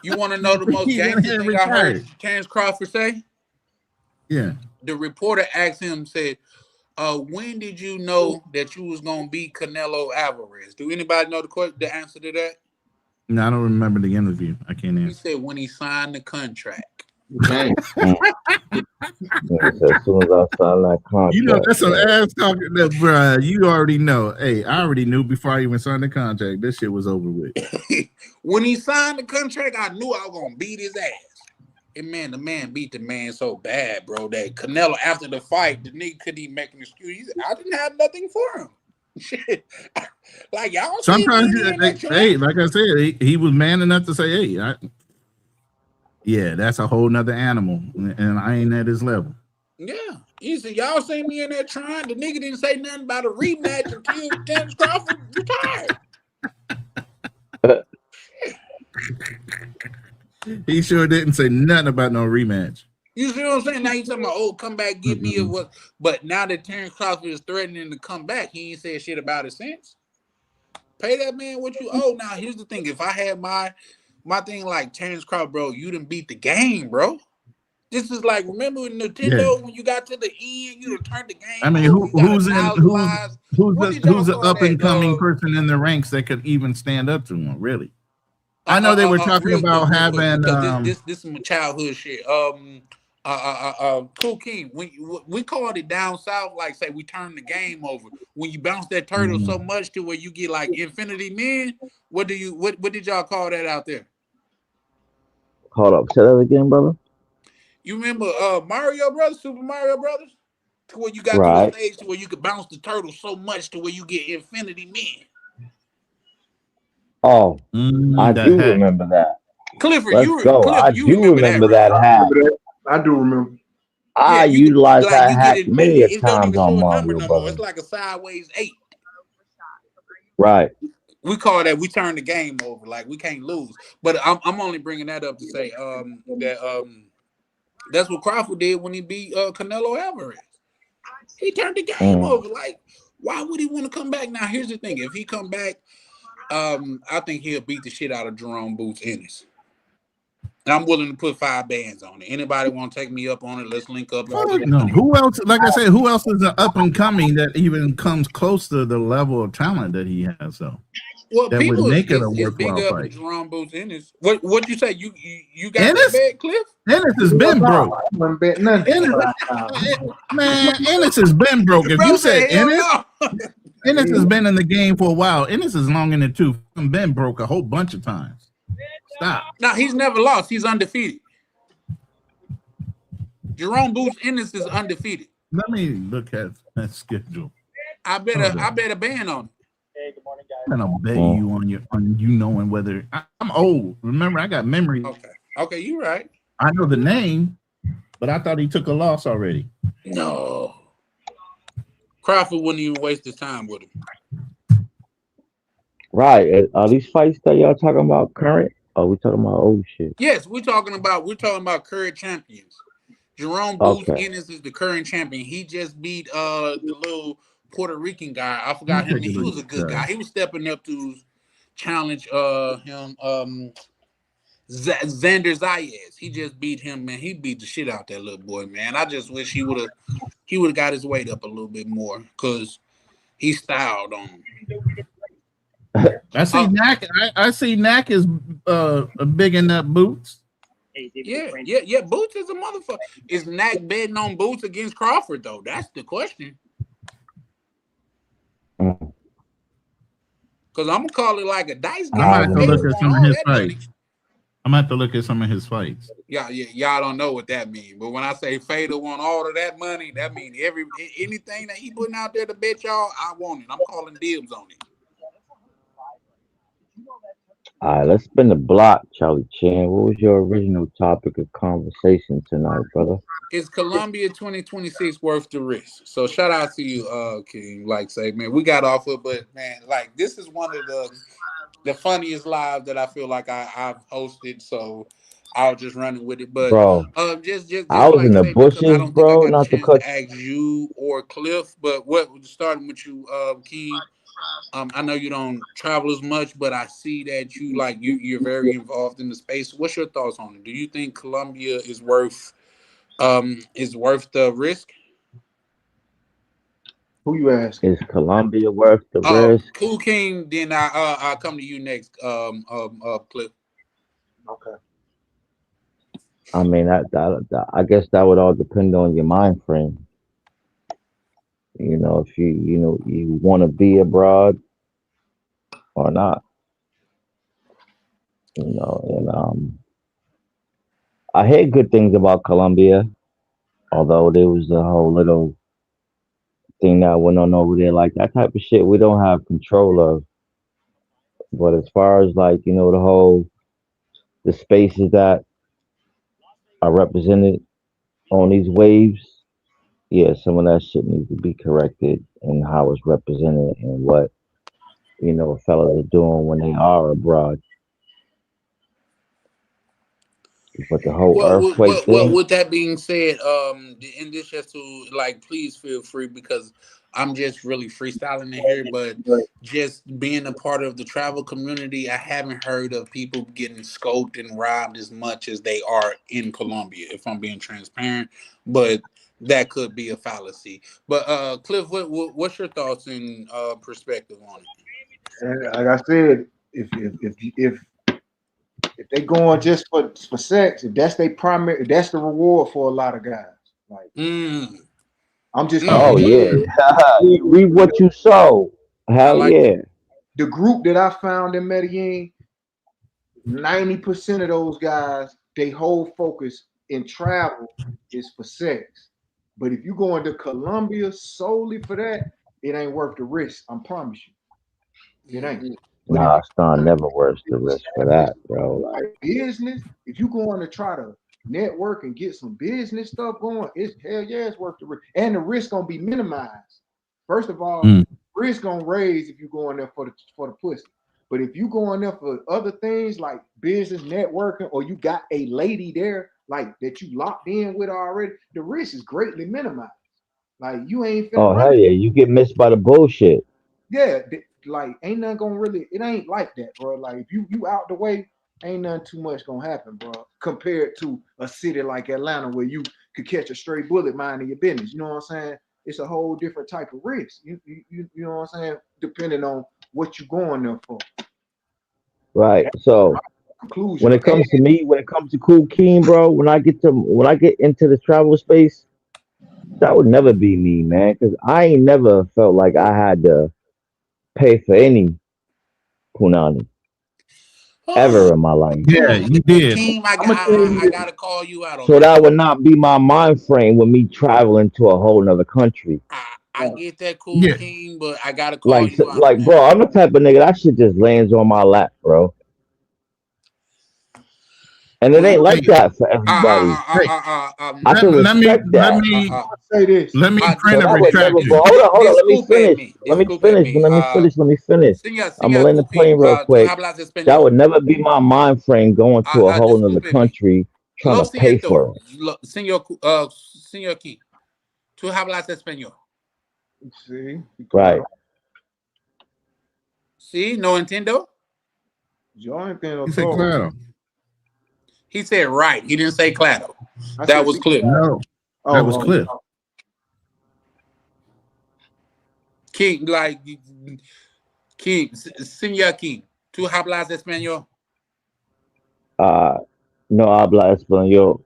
You want to know the most gangster thing I heard Terrence Crawford say? Yeah. The reporter asked him, said, when did you know that you was going to beat Canelo Alvarez? Do anybody know the answer to that? No, I don't remember the interview. I can't He answer. said when he signed the contract. As soon as I sign that contract, You know, that's some ass talking, that, bruh. You already know. Hey, I already knew before I even signed the contract. This shit was over with. When he signed the contract, I knew I was going to beat his ass. And man, the man beat the man so bad, bro, that Canelo, after the fight, the nigga couldn't even make an excuse. He said, I didn't have nothing for him. Shit. Like, y'all Sometimes, hey, like I said, he was man enough to say, hey, yeah, that's a whole nother animal, and I ain't at his level. Yeah. He said, y'all see me in there trying. The nigga didn't say nothing about a rematch until Terrence Crawford retired. He sure didn't say nothing about no rematch. You see what I'm saying? Now he's talking about, oh, come back, get me or what. But now that Terrence Crawford is threatening to come back, he ain't said shit about it since. Pay that man what you owe. Now, here's the thing. If I had my thing like Terrence Crawford, bro, you done beat the game, bro. This is like, remember in Nintendo when you got to the end, you done turned the game. I mean, who's the up and coming person in the ranks that could even stand up to him? Really? I know they were talking about having. This is my childhood shit. Cool King. We called it down south, like say we turned the game over. When you bounce that turtle so much to where you get like infinity men. What did y'all call that out there? Hold up, say that again, brother. You remember Mario Brothers, Super Mario Brothers? To where you got to a stage to where you could bounce the turtle so much to where you get infinity men. Oh, I do remember that. Clifford, I do remember that hack. I do remember. I utilized that hack many a times on Mario Brothers. It's like a sideways 8. Right. We call that, we turn the game over. Like, we can't lose. But I'm only bringing that up to say that that's what Crawford did when he beat Canelo Alvarez. He turned the game over. Like, why would he want to come back? Now, here's the thing. If he come back, I think he'll beat the shit out of Jerome Boots Ennis. And I'm willing to put 5 bands on it. Anybody want to take me up on it? Let's link up. No. Who else? Like I said, who else is an up and coming that even comes close to the level of talent that he has? So, well, that would make it a worthwhile fight. Jerome Boots Ennis. What you say? You got Ennis? That bad, Cliff? Ennis has been broke. Ennis has been broke. If you said Ennis, Ennis has been in the game for a while. Ennis is long in the tooth. Been broke a whole bunch of times. Stop. Now he's never lost. He's undefeated. Jerome Boots Ennis is undefeated. Let me look at that schedule. I bet a ban on it. Hey, good morning, guys. I'm gonna bet you on you knowing whether I'm old. Remember, I got memory. Okay, you're right. I know the name, but I thought he took a loss already. No. Crawford wouldn't even waste his time with him. Right. Are these fights that y'all talking about current? Or are we talking about old shit? Yes, we're talking about current champions. Jerome Boots Ennis is the current champion. He just beat the little Puerto Rican guy. I forgot him. He was a good guy. He was stepping up to challenge him. Xander Zayas. He just beat him, man. He beat the shit out that little boy, man. I just wish he would have got his weight up a little bit more because he styled on him. I see Knack. I see Knack is big in that Boots. Yeah. Boots is a motherfucker. Is Knack betting on Boots against Crawford though? That's the question. Because I'm gonna call it like a dice game. I might have to look at some of his fights. I'm gonna have to look at some of his fights. Y'all don't know what that means. But when I say Fader want all of that money, that means anything that he putting out there to bet y'all, I want it. I'm calling dibs on it. All right, let's spin the block, Charlie Chan. What was your original topic of conversation tonight, brother? Is Colombia 2026 worth the risk? So shout out to you, King. Like say, man, we got off it, but man, like this is one of the funniest lives that I feel like I've hosted. So I'll just run with it. But Bro, just I was in like the say because I bushes, don't think I bro, got a not to chance cut to ask you or Cliff. But what starting with you, King? I know you don't travel as much, but I see that you're very involved in the space. What's your thoughts on it? Do you think Colombia is worth the risk? Who you asking? Is Colombia worth the Oh, risk? Cool King. Then I'll come to you next. Cliff. Okay. I mean, I guess that would all depend on your mind frame. You know, if you want to be abroad or not. You know, and I hear good things about Colombia, although there was a whole little thing that went on over there, like that type of shit we don't have control of. But as far as like, the spaces that are represented on these waves, yeah, some of that shit needs to be corrected and how it's represented and what, fellas are doing when they are abroad. But the whole earthquake Well, thing, with that being said, and this just to please feel free because I'm just really freestyling in here, but just being a part of the travel community, I haven't heard of people getting scoped and robbed as much as they are in Colombia, if I'm being transparent. But that could be a fallacy. But Cliff, what's your thoughts and perspective on it? And like I said, if they going just for sex, if that's their primary, that's the reward for a lot of guys. Like I'm just oh talking yeah, you reap about what you sow. I Hell like yeah. that. the group that I found in Medellin. 90% of those guys, they whole focus in travel is for sex. But if you go into Colombia solely for that, it ain't worth the risk. I promise you, it ain't. But if Nah, you it's not never worth the risk for that, bro. Like, business, if you going to try to network and get some business stuff going, it's hell yeah, it's worth the risk. And the risk gonna be minimized. First of all, risk gonna raise if you go in there for the pussy. But if you go in there for other things like business networking, or you got a lady there like that you locked in with already, the risk is greatly minimized. Like you ain't finna oh run. hell yeah, you get missed by the bullshit. Yeah, like ain't nothing gonna really. It ain't like that, bro. Like if you out the way, ain't nothing too much gonna happen, bro. Compared to a city like Atlanta where you could catch a stray bullet minding your business. You know what I'm saying? It's a whole different type of risk. You know what I'm saying? Depending on what you going there for. Right. So Conclusion. when it comes to Cool Keen, bro, when I get into the travel space, that would never be me, man. Cause I ain't never felt like I had to pay for any punani ever in my life. Yeah, you did. Team, I'm gonna tell you I this. gotta call you out on So that. that would not be my mind frame with me traveling to a whole nother country. I get that, Cool Yeah. King, but I gotta call Like, you out on that. bro, I'm the type of nigga that shit just lands on my lap, bro. And it ain't Cool. like that for everybody. Hey, I can let me respect that. Say this. let me So print a that would never, retraction. bro. Hold on. This Let me scoop at finish. me. Let This me scoop at finish. me. Let me finish. Let me finish. I'm gonna Señor land the Cool plane King. real Tú quick. hablas That español. would never be my mind frame going to a whole nother Discúlpeme. country trying Lo to pay siento, for it. señor King. Tú hablas español. See, Right. claro. Sí, no entiendo. Yo entiendo You said todo. claro. He said right. He didn't say claro. I That said was sí, Cliff. claro. No, that was Oh, Cliff. King, King, señor King. Tú hablas español. Uh, no habla español.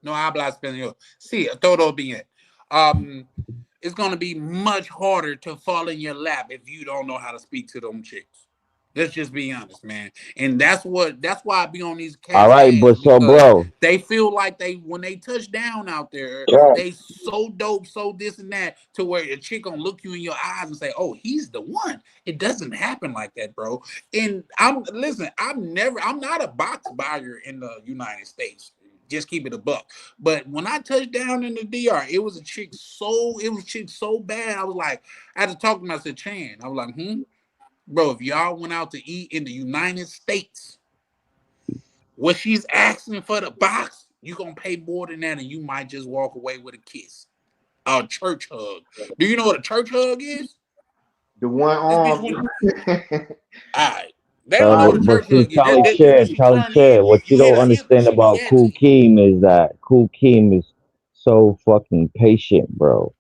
No habla español. Sí, todo bien. It's going to be much harder to fall in your lap if you don't know how to speak to them chicks. Let's just be honest, man. And that's why I be on these All cats' right, ass but so, because bro, they feel like when they touch down out there, Yeah. they so dope, so this and that, to where a chick gonna look you in your eyes and say, "Oh, he's the one." It doesn't happen like that, bro. And I'm not a box buyer in the United States. Just keep it a buck. But when I touched down in the DR, it was a chick so bad. I was like, I had to talk to him. I said, Chan. I was like, bro, if y'all went out to eat in the United States, what she's asking for the box, you gonna pay more than that, and you might just walk away with a kiss, a church hug. Do you know what a church hug is? The one This arm. bitch all right. They don't know what a but church see, hug is. You Charlie turn in, Chair, what you you hit don't her hip, and understand she do about that to Kool you. Keem is that Kool Keem is so fucking patient, bro.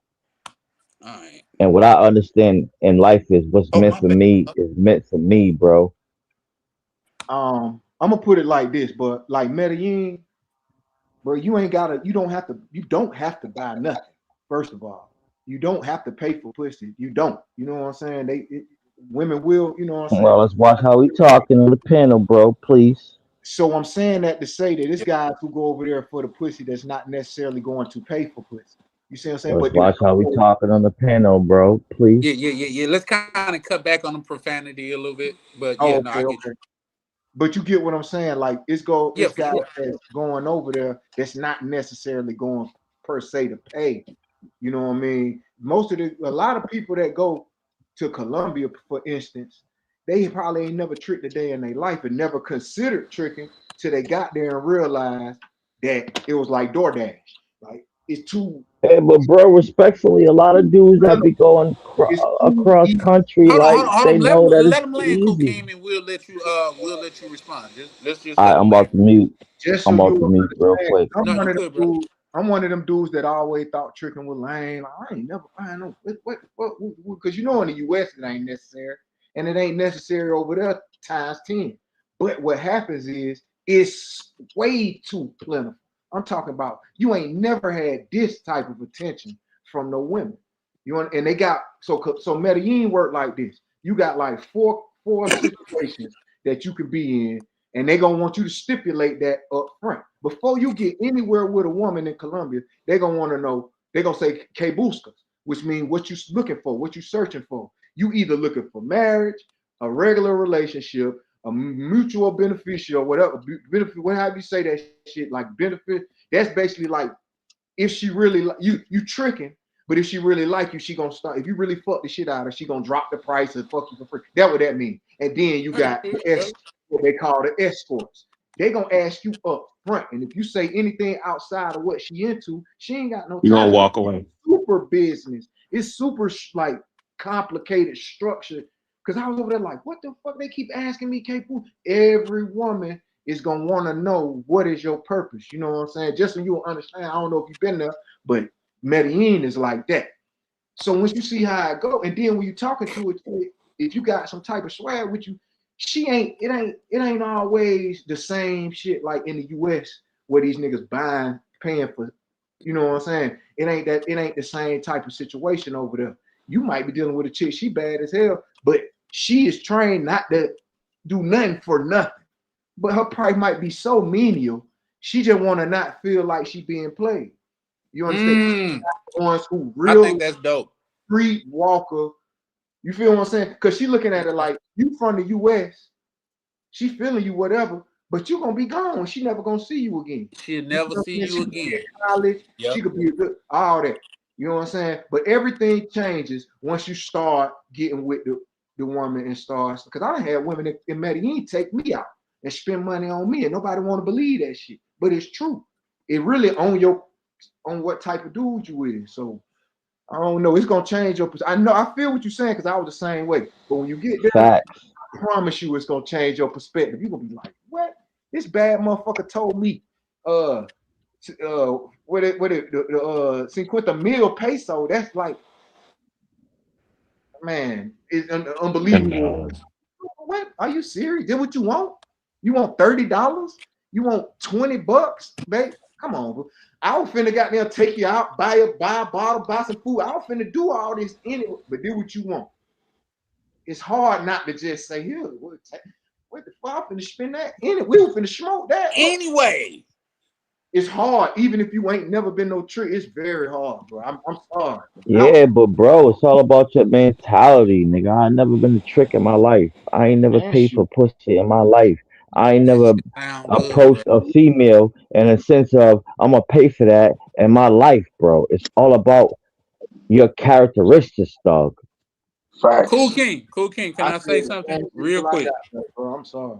All right. And what I understand in life is what's Oh, meant my for bad. me is meant for me, bro. I'm gonna put it like this, but like Medellin, bro, you don't have to buy nothing. First of all, you don't have to pay for pussy. You don't. You know what I'm saying? Women will. You know what I'm saying? Well, let's watch how we talking on the panel, bro, please. So I'm saying that to say that it's guys who go over there for the pussy that's not necessarily going to pay for pussy. You see what I'm saying? Let's But watch how we talking on the panel, bro, please. Yeah. Let's kind of cut back on the profanity a little bit, but yeah, oh, no, I okay, get you. okay. But you get what I'm saying. Like it's Yeah, for guys sure. that's going over there that's not necessarily going per se to pay. You know what I mean? A lot of people that go to Colombia, for instance, they probably ain't never tricked a day in their life and never considered tricking till they got there and realized that it was like DoorDash. Like it's too. Hey, but bro, respectfully, a lot of dudes that be going It's too across easy. country, like Hold they on. know that Let it's him land, easy. Kokeem, and we'll let you respond. Let's just let I'm him land. about to mute. Just I'm so about to you mute real understand, quick. No, you good, brother. I'm one of them dudes that always thought tricking was lame. Like, I ain't never buying no what because you know in the US it ain't necessary. And it ain't necessary over there times 10. But what happens is it's way too plentiful. I'm talking about you ain't never had this type of attention from no women. You want and they got so Medellin work like this. You got like four situations that you could be in and they're gonna want you to stipulate that up front. Before you get anywhere with a woman in Colombia, they're gonna want to know, they're gonna say que buscas, which means what you looking for, what you searching for. You either looking for marriage, a regular relationship, a mutual beneficial, whatever, benefit, whatever you say that shit, like benefit. That's basically like if she really like you tricking, but if she really like you, she gonna start. If you really fuck the shit out of her, she gonna drop the price and fuck you for free. That what that mean. And then you got what they call the escorts. They gonna ask you up front, and if you say anything outside of what she into, she ain't got no You're gonna time. walk away. Super business. It's super like complicated structure. Cause I was over there like, what the fuck? They keep asking me, K. Every woman is gonna want to know what is your purpose. You know what I'm saying? Just so you'll understand. I don't know if you've been there, but Medellin is like that. So once you see how it go, and then when you talking to it, if you got some type of swag with you, it ain't always the same shit like in the US where these niggas paying for, you know what I'm saying? It ain't the same type of situation over there. You might be dealing with a chick, she bad as hell, but she is trained not to do nothing for nothing. But her price might be so menial, she just want to not feel like she being played. You understand? Ones who I think real that's dope. street walker. You feel what I'm saying? Because she looking at it like you from the US, she feeling you whatever, but you gonna be gone. She never gonna see you again. She'll You never know see what I'm saying? you She could be again. in college. Yep. She could be a good all that. You know what I'm saying? But everything changes once you start getting with the woman and starts. Because I had women in Medellin take me out and spend money on me, and nobody want to believe that shit. But it's true. It really on what type of dude you is. So I don't know. It's gonna change your. I know. I feel what you're saying because I was the same way. But when you get there, Facts. I promise you, it's gonna change your perspective. You're gonna be like, "What? This bad motherfucker told me, the 50 mil peso. That's like, man, it's unbelievable. What? Are you serious? Did what you want? You want $30? You want $20, babe? Come on, bro. I was finna got there, take you out, buy a bottle, buy some food. I was finna do all this anyway, but do what you want. it's hard not to just say, "Here, what the fuck? I'm finna spend that in it. We were finna smoke that anyway." It's hard, even if you ain't never been no trick. It's very hard, bro. I'm sorry. Yeah, but bro, it's all about your mentality, nigga. I ain't never been a trick in my life. I ain't never Man, paid shoot. for pussy in my life. I ain't That never shit sound good, bro. approached a female in a sense of I'm gonna pay for that in my life, bro. It's all about your characteristics, dog. Cool Facts. King, Cool King. Can I I said say the something same real people I quick? got, bro. I'm sorry.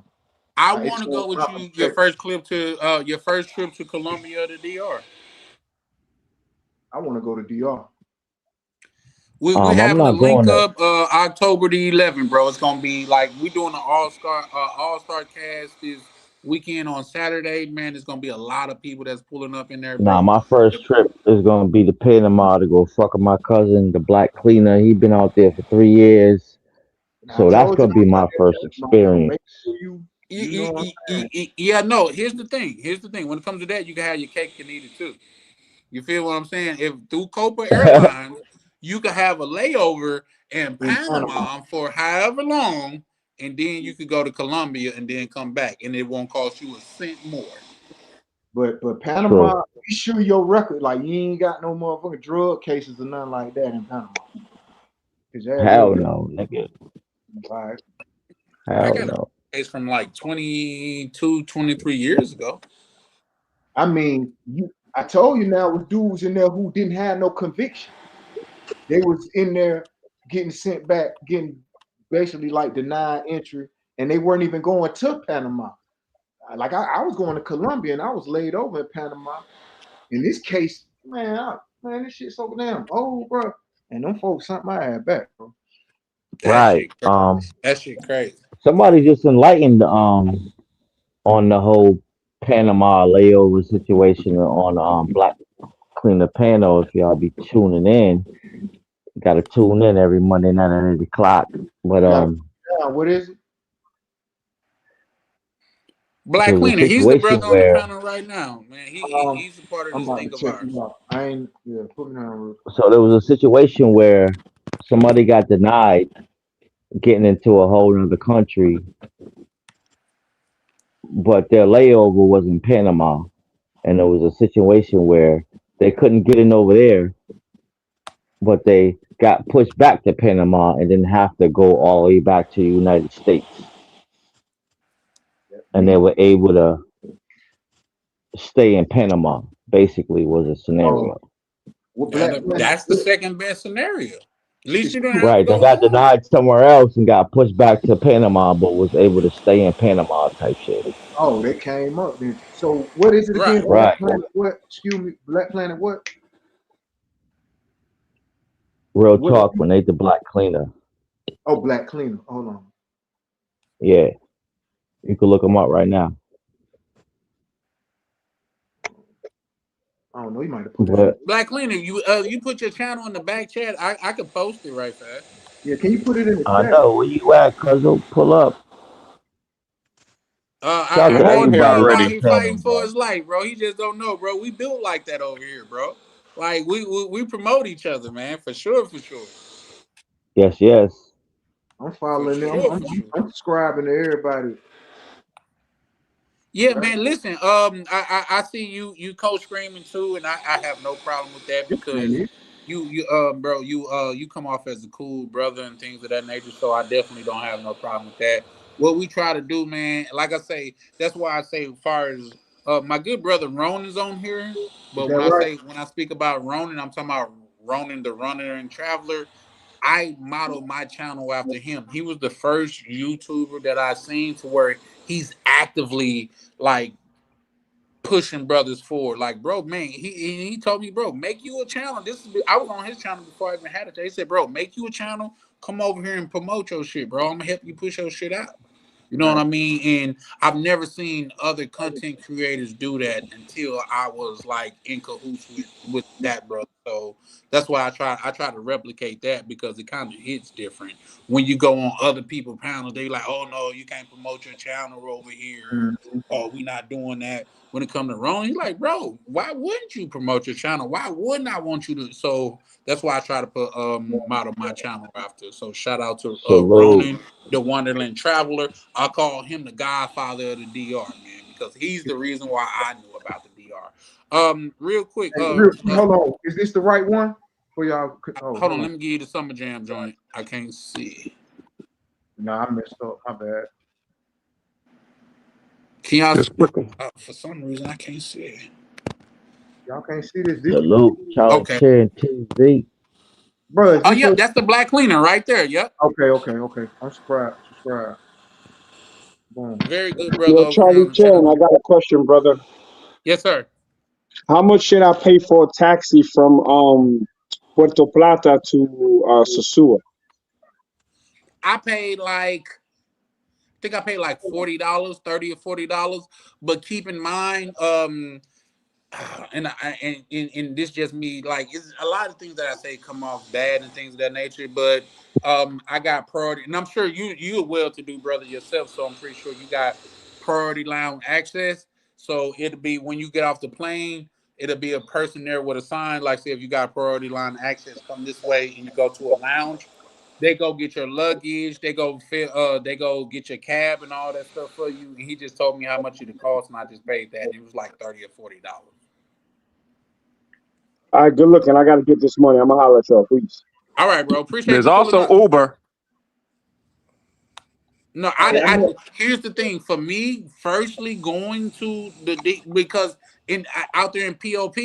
I It want to go changed with my you. perspective. Your first trip to Colombia or the DR. I want to go to DR. We I'm having a not link going to. up October the 11th, bro. It's gonna be like we doing an all star cast this weekend on Saturday. Man, it's gonna be a lot of people that's pulling up in there, Nah, bro. my first trip is gonna be to Panama to go fuck with my cousin, the black cleaner. He been out there for 3 years, I so that's told you gonna be I'm my about first to experience. make sure you know what I'm saying. Yeah, no. Here's the thing. When it comes to that, you can have your cake and eat it too. You feel what I'm saying? If through Copa Airlines, you could have a layover in In Panama, Panama for however long, and then you could go to Colombia and then come back, and it won't cost you a cent more. but True. Panama, be sure your record like you ain't got no motherfucking drug cases or nothing like that in Panama. Cause that will Hell be no, nigga. like. I Hell got a no. case from like 22, 23 years ago. I mean, I told you now with dudes in there who didn't have no conviction. They was in there getting sent back, getting basically like denied entry, and they weren't even going to Panama. Like I was going to Colombia and I was laid over in Panama. In this case, man, this shit's so damn old, bro. And them folks sent my ass back, bro. That Right. shit crazy. That shit crazy. Somebody just enlightened on the whole Panama layover situation on Black Cleaner Panel. If y'all be tuning in, you gotta tune in every Monday night at 8 o'clock. But You gotta put it down. What is it? there Black was a Cleaner, he's the situation brother on the where panel right now, man. Um, He's a part of I'm this about to thing of check ours. you out. I ain't put me down real so there was a situation where somebody got denied getting into a whole other country, but their layover was in Panama, and there was a situation where they couldn't get in over there, but they got pushed back to Panama and didn't have to go all the way back to the United States, and they quick. were able to stay in Panama. Basically, was a Oh, scenario. what Black Planet? That's the second best scenario. At least It's you don't have to Right, they go got home. denied somewhere else and got pushed back to Panama, but was able to stay in Panama type shit. Oh, they came up then. So what is it again? Right. Black Right, Planet what? Excuse me, Black Planet what? real What is talk. it? When they the black cleaner, Oh, Black Cleaner. Hold on. yeah, you can look them up right now. I don't know. You might have put it in. But Black Cleaner, you put your channel in the back chat. I could post it right fast. Yeah, can you put it in the I chat? know where you at, Cuzzo. Pull up. Shout out to I I'm on here he everybody on out the already. here channel, fighting for bro. his life, bro. He just don't know, bro. We built like that over here, bro. Like we promote each other, man, for sure, for sure, Yes, yes. I'm for following them. sure, for sure. I'm subscribing to everybody. Yeah, man. Listen, I see you co-screaming too, and I have no problem with that This ain't because it. bro, you come off as a cool brother and things of that nature. So I definitely don't have no problem with that. What we try to do, man, like I say, that's why I say, as far as my good brother Ronan's on here, Is but that right? when I speak about Ronan, I'm talking about Ronan the Runner and Traveler. I modeled my channel after him. He was the first YouTuber that I seen to where he's actively like pushing brothers forward. Like, bro, man, he told me, bro, make you a channel. I was on his channel before I even had it. He said, bro, make you a channel. Come over here and promote your shit, bro. I'm gonna help you push your shit out. You know what I mean? And I've never seen other content creators do that until I was like in cahoots with that brother. So that's why I try to replicate that because it kind of hits different when you go on other people's panels. They like, oh no, you can't promote your channel over here. Mhm. Oh, we not doing that. When it comes to Ron, he's like, bro, why wouldn't you promote your channel? Why wouldn't I want you to? So that's why I try to put model my channel after. So shout out to Salute. Ronan, the Wonderland Traveler. I call him the godfather of the DR, man, because he's the reason why I knew about the DR. Real quick, Hey, real quick, hold on. Is this the right one for y'all? Oh, hold hold on, on. let me give you the Summer Jam joint. I can't see. Nah, I messed up. My bad. Can y'all Just quickly. for some reason I can't see it. Y'all can't see this. This Salute. Challenge Okay. Chair and TV. bro, is Oh, this yep, that's the black cleaner right there. Yep. okay. I'm subscribed. Boom. Very good brother Yo, over here Charlie on the Chan, channel. I got a question, brother. Yes, sir. How much should I pay for a taxi from Puerto Plata to Sosua? I paid like I think I paid like $40, $30 or $40. But keep in mind, and this just me like it's a lot of things that I say come off bad and things of that nature, but I got priority, and I'm sure you're well to do brother yourself, so I'm pretty sure you got priority lounge access. So it'll be when you get off the plane, it'll be a person there with a sign like, say if you got priority line access, come this way, and you go to a lounge. They go get your luggage. They go get your cab and all that stuff for you. And he just told me how much it cost, and I just paid that. And it was like $30 or $40. All right, good looking. I got to get this money. I'm going to holler at y'all, please. All right, bro. Appreciate There's you pulling also up. Uber. No, here's the thing. For me, firstly, going to because out there in POP,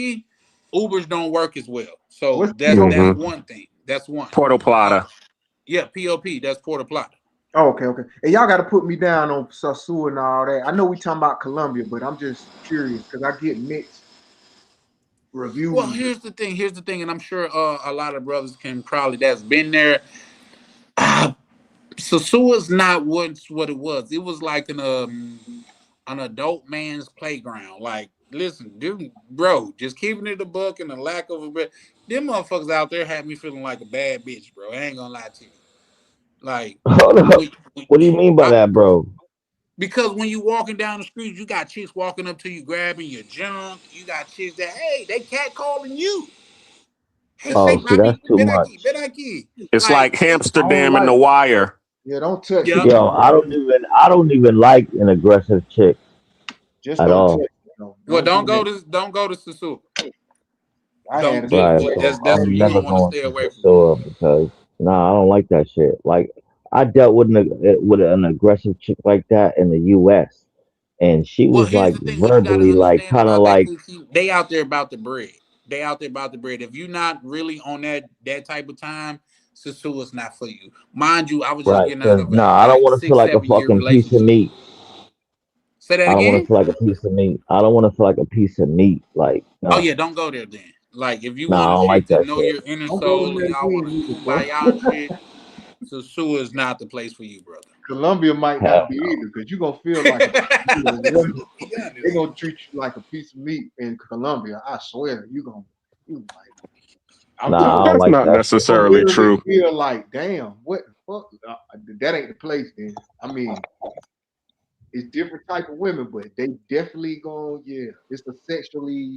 Ubers don't work as well. So What's that's POP? one thing. That's one. Puerto Plata. Yeah, POP. That's Puerto Plata. Oh, okay. And y'all got to put me down on Sosua and all that. I know we talking about Colombia, but I'm just curious because I get mixed Well, reviews. here's the thing. And I'm sure a lot of brothers can probably that's been there. Sosua's not what it was. It was like an adult man's playground. Like, listen, dude, bro, just keeping it a buck and the lack of a bit. Them motherfuckers out there had me feeling like a bad bitch, bro. I ain't gonna lie to you. Like, Hold up. What do you mean by that, bro? because when you walking down the street, you got chicks walking up to you, grabbing your junk. You got chicks that, hey, they catcalling you. Hey, say, Oh, see, papi, that's too ven much. aquí, ven aquí. It's Like, like I don't Amsterdam and like. The Wire. Yeah, don't touch yeah. me. Yo, I don't even like an aggressive chick Just at don't touch all. me. No, Well, don't do that. don't go to Susu. I had Don't a do Right. situation. that's So that's I'm what you're never gonna want to going stay to away the from. store because I don't like that shit. Like I dealt with an aggressive chick like that in the U.S. and she Well, was here's like the thing: what you got to verbally like understand kind of about that like coochie, they out there about the bread. They out there about the bread. If you're not really on that type of time, Susu is not for you. Mind you, I was just right. getting out Because of no, a I don't like want to feel six, like a 7 year fucking piece of relationship. meat. Say that I don't want to again. feel like a piece of meat. I don't want to feel like a piece of meat. Like Oh no, yeah, don't go there then. Like if you no, want I a don't chick like to that know shit. your inner Don't go to soul and y'all want Medellin to either, bro. kumbaya and shit, Susu is not the place for you, brother. Colombia might not Hell be no. either because you're gonna feel like Let's be they're honest. gonna treat you like a piece of meat in Colombia. I swear, you like I'm Nah, talking I don't That's like not that shit. you're gonna necessarily literally true. feel like, damn, what the fuck? That ain't the place then. I mean, it's different type of women, but they definitely yeah, it's a sexually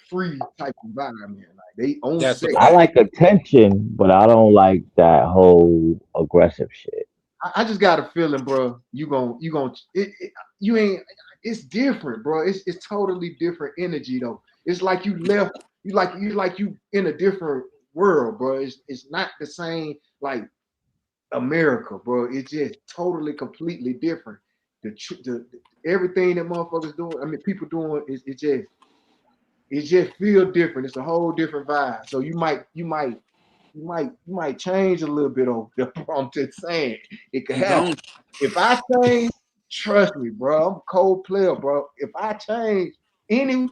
free type environment. Like they own That's a sex. I fact. like attention, but I don't like that whole aggressive shit. I just got a feeling, bro. You ain't. It's different, bro. It's totally different energy though. It's like you left. You in a different world, bro. It's not the same like America, bro. It's just totally completely different. The everything that motherfuckers doing. I mean, people doing is it just feel different. It's a whole different vibe. So you might change a little bit over there. I'm just saying it could You happen. gon' If I change, trust me, bro. I'm a cold player, bro. If I change any,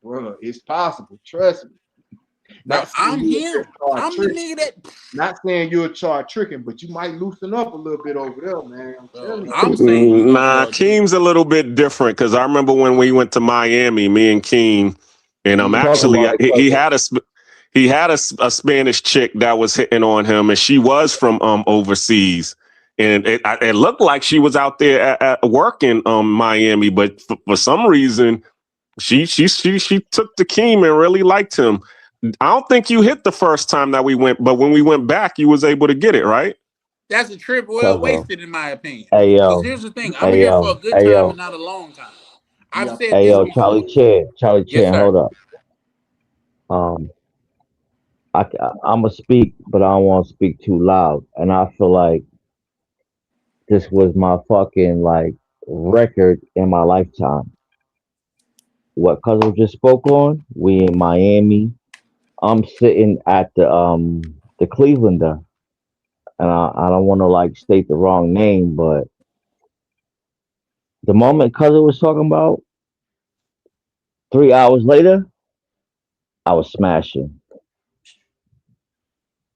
bro, it's possible. Trust me. Not saying I'm you'll here. start I'm the tricking. nigga that. Not saying you'll start tricking, but you might loosen up a little bit over there, man. I'm telling you. I'm saying you gonna Nah, start tricking. Keem's a little bit different because I remember when we went to Miami, me and Keem, and Talk actually about it, he cousin. had a Spanish chick that was hitting on him, and she was from overseas, and it looked like she was out there at work in Miami, but for some reason she took to Keem and really liked him. I don't think you hit the first time that we went, but when we went back, you was able to get it, right? That's a trip well Cousin. wasted, in my opinion. Hey Because yo, here's the thing: I'm hey here for a yo, good hey time yo, and not a long time. I've Yeah. said hey this yo, before. Charlie Yes, Chan, sir. hold up. Um, I'm gonna speak, but I don't want to speak too loud, and I feel like this was my fucking like record in my lifetime. What cousin just spoke on? We in Miami. I'm sitting at the Clevelander, and I don't want to like state the wrong name, but the moment cousin was talking about, 3 hours later, I was smashing.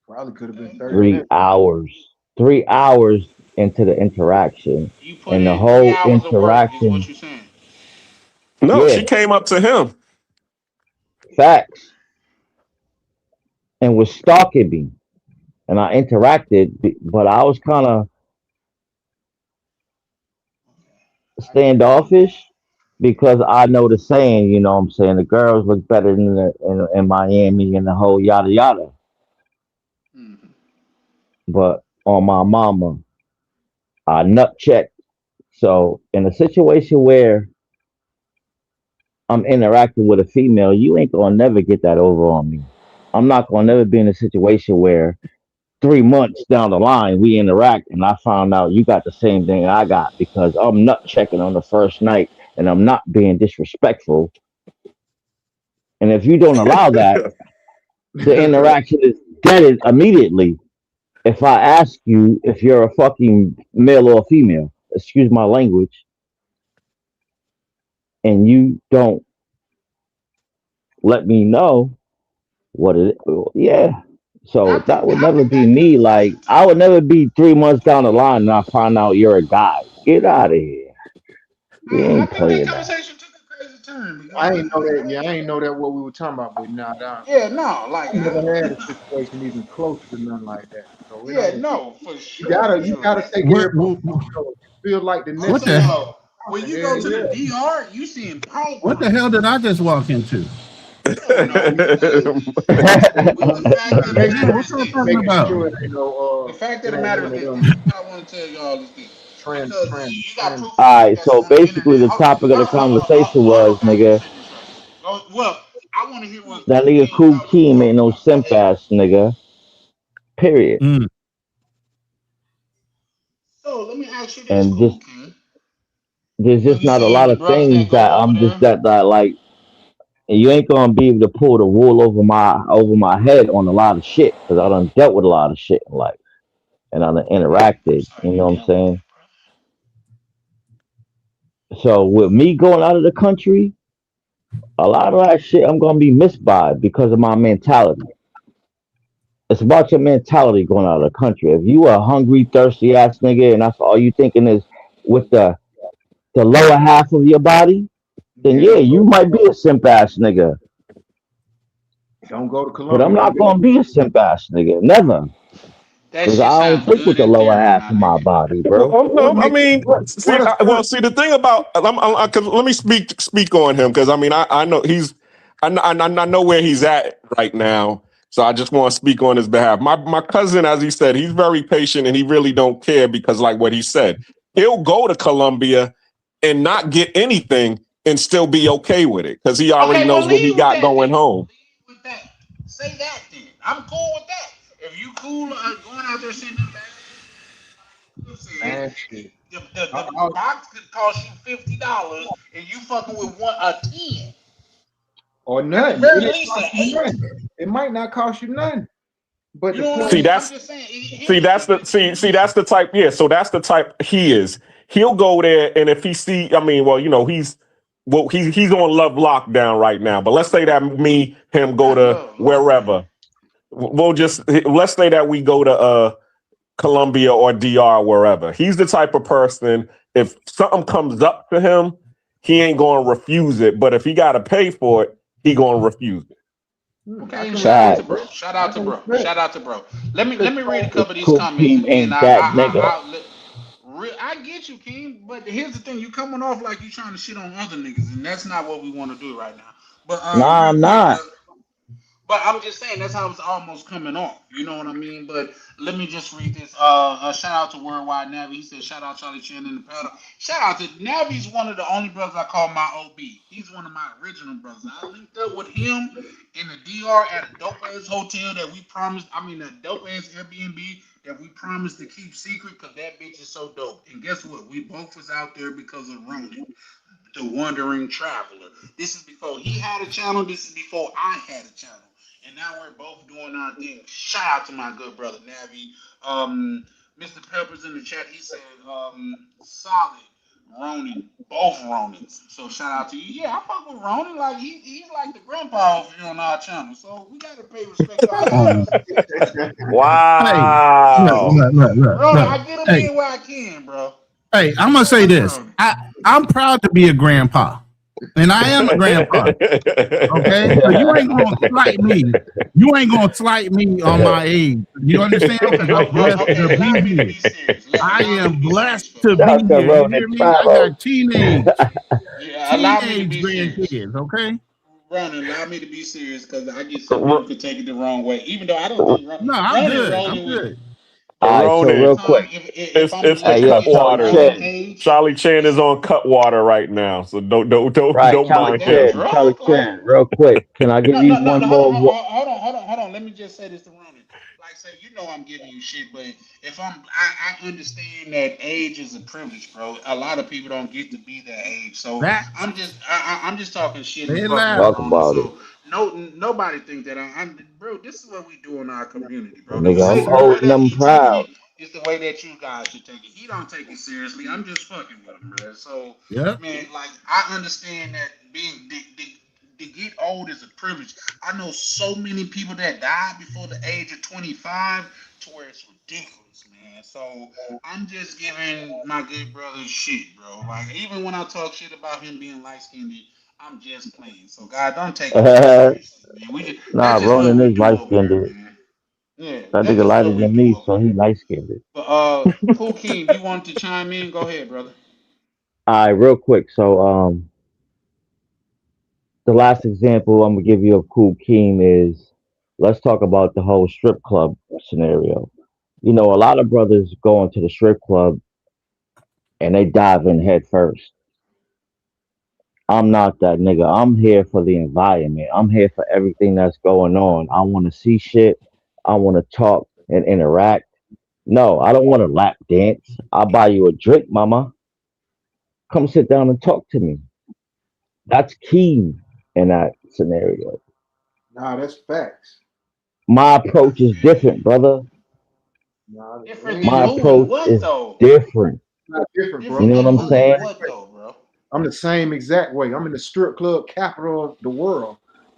Probably could have been 30 3 minutes. hours. 3 hours into the interaction, You put and the in 3 whole hours of work, is what interaction, you're saying. No, yeah, she came up to him. facts, and was stalking me. And I interacted, but I was kind of standoffish because I know the saying, you know what I'm saying, the girls look better in Miami and the whole yada yada. Mhm. But on my mama, I nut checked. So in a situation where I'm interacting with a female, you ain't gonna never get that over on me. I'm not gonna never be in a situation where 3 months down the line we interact and I found out you got the same thing I got because I'm nut checking on the first night and I'm not being disrespectful. And if you don't allow that, the interaction is deaded immediately. If I ask you if you're a fucking male or female, excuse my language, and you don't let me know what it is, yeah. So that would I never think be that me. goes back Like I would never be 3 months down the line and I find out you're a guy. Get out of here. We I ain't think that playing that. conversation took a crazy turn because I ain't know that. Yeah, I ain't know that what we were talking about. But nah, nah, yeah, no, like I never had a situation even close to nothing like that. So it yeah, ain't. no, for You sure, gotta for you sure. gotta take What, everybody. what, So you feel like the I'm next what one. telling the you, when you go Hell to the yeah. DR, you seeing what the pipeline. hell did I just walk into? You don't know because with the fact of the Make Man, matter sure, what is y'all this. talking making about? sure it ain't The no fact of it the ain't matter one is of this. them This is what I want to tell y'all is this. trend Because trend you got trend. proof of All shit right. that's So on the basically, internet. the topic of the conversation Hold was, on, guys. Let me nigga, say this right. Well, I want to hear what that Cool nigga King Cool was Keem ain't talking no about. Go simp ahead. ass nigga. Period. Mm. So let me ask you this, And Cool just King. there's Because just you not a see lot the of brothers things that that go over I'm just there. that like. You ain't gonna be able to pull the wool over my head on a lot of shit because I done dealt with a lot of shit in life and I done I'm interacted. sorry You you know what I'm dealt with saying? that, So with me going out of the country, a lot of that shit I'm gonna be missed by because of my mentality. It's about your mentality going out of the country. If you a hungry, thirsty ass nigga and that's all you thinking is with the lower half of your body, then Yeah, yeah, you might be a simp ass nigga. don't go to But I'm Colombia with not that. gonna be a simp ass nigga. Never. That Cause shit I don't sounds think with good the in lower theory, half my of my nigga. body, bro. Well, What no, I make mean, what a see the thing about let me speak on him because I mean I know I know where he's at right now, so I just want to speak on his behalf. My cousin, as he said, he's very patient and he really don't care because like what he said, he'll go to Colombia and not get anything and still be okay with it because he already Okay, well, knows what he leave with got that then. going home. Leave with that. Say that then. I'm cool with that. If you cool going out there sitting them back, said man shit? the box could cost you $50 and you fucking with a 10. Or At the nothing. It very ain't least, an cost you 8. nothing. It might not cost you nothing. But You the know what I point See, mean? is, I'm that's just saying. See, that's the that's the type. Yeah, so that's the type he is. He'll go there, and if he see, I mean, well, you know, he's well, he's on love lockdown right now. But let's say that him go to wherever. Let's say that we go to Colombia or DR, wherever. He's the type of person, if something comes up to him, he ain't gonna refuse it. But if he gotta pay for it, he gonna refuse it. Okay, shout out to bro. Let me read a couple of these comments, and then I get you, King. But here's the thing: you coming off like you trying to shit on other niggas, and that's not what we want to do right now. But Nah, real I'm quick, not. but I'm just saying that's how it's almost coming off. You know what I mean? But let me just read this. Shout out to Worldwide Navi. He said, shout out Charlie Chan in the paddle. Shout out to Navi's one of the only brothers I call my OB. He's one of my original brothers. I linked up with him in the DR at a dope ass hotel that we promised. I mean, a dope ass Airbnb that we promised to keep secret because that bitch is so dope. And guess what? We both was out there because of Ronan, the Wandering Traveler. This is before he had a channel. This is before I had a channel. And now we're both doing our thing. Shout out to my good brother Navi. Mr. Peppers in the chat, he said, solid Ronin, both Ronins. So shout out to you. Yeah, I fuck with Ronin. Like he's like the grandpa over here on our channel. So we gotta pay respect to our elders. Wow. Ronin, I get him in where I can, bro. Hey, I'm gonna say this. I'm proud to be a grandpa. And I am a grandpa. Okay? So you ain't gonna slight me. You ain't gonna slight me on my age. You understand? Because I'm blessed to be here. I am blessed to be here. You hear me? I got teenage grandkids, okay? Ronan, allow me to be serious because I get some people could take it the wrong way. Even though I don't think No, I'm good. I'm good. All right, so real quick, it's the Cutwater. Charlie Chan is on Cutwater right now, so don't mind him. Charlie Chan, real quick. Can I give you one more? Hold on. Let me just say this to Ronan. Like, say, you know, I'm giving you shit, but if I understand that age is a privilege, bro. A lot of people don't get to be that age, so I'm just talking shit and fucking with Talk Ronan. about it. So nobody think that bro. This is what we do in our community, bro. The Nigga, way, I'm old and I'm he taking proud. it is the way that you guys should take it. He don't take it seriously. I'm just fucking with him, bro. So, man, like I understand that being to get old is a privilege. I know so many people that died before the age of 25 to where it's ridiculous, man. So I'm just giving my good brother shit, bro. Like even when I talk shit about him being light skinned, I'm just playing. So God, don't take it too seriously, man. Nah, That's just what Ronan we is do light over skinned. here, man. Yeah, That that's nigga just lighter what we than do me, over so he here. light skinned. But Cool King, you wanted to chime in? Go ahead, brother. All right, real quick. So, the last example I'm gonna give you of Cool Keem is, let's talk about the whole strip club scenario. You know, a lot of brothers go into the strip club and they dive in head first. I'm not that nigga. I'm here for the environment. I'm here for everything that's going on. I want to see shit. I want to talk and interact. No, I don't want to lap dance. I'll buy you a drink, mama. Come sit down and talk to me. That's key in that scenario. Nah, that's facts. My approach is different, brother. Nah, Different than My who and approach what is though? different. not different, bro. You Different know what than I'm who saying? and what though, bro? I'm the same exact way. I'm in the strip club capital of the world,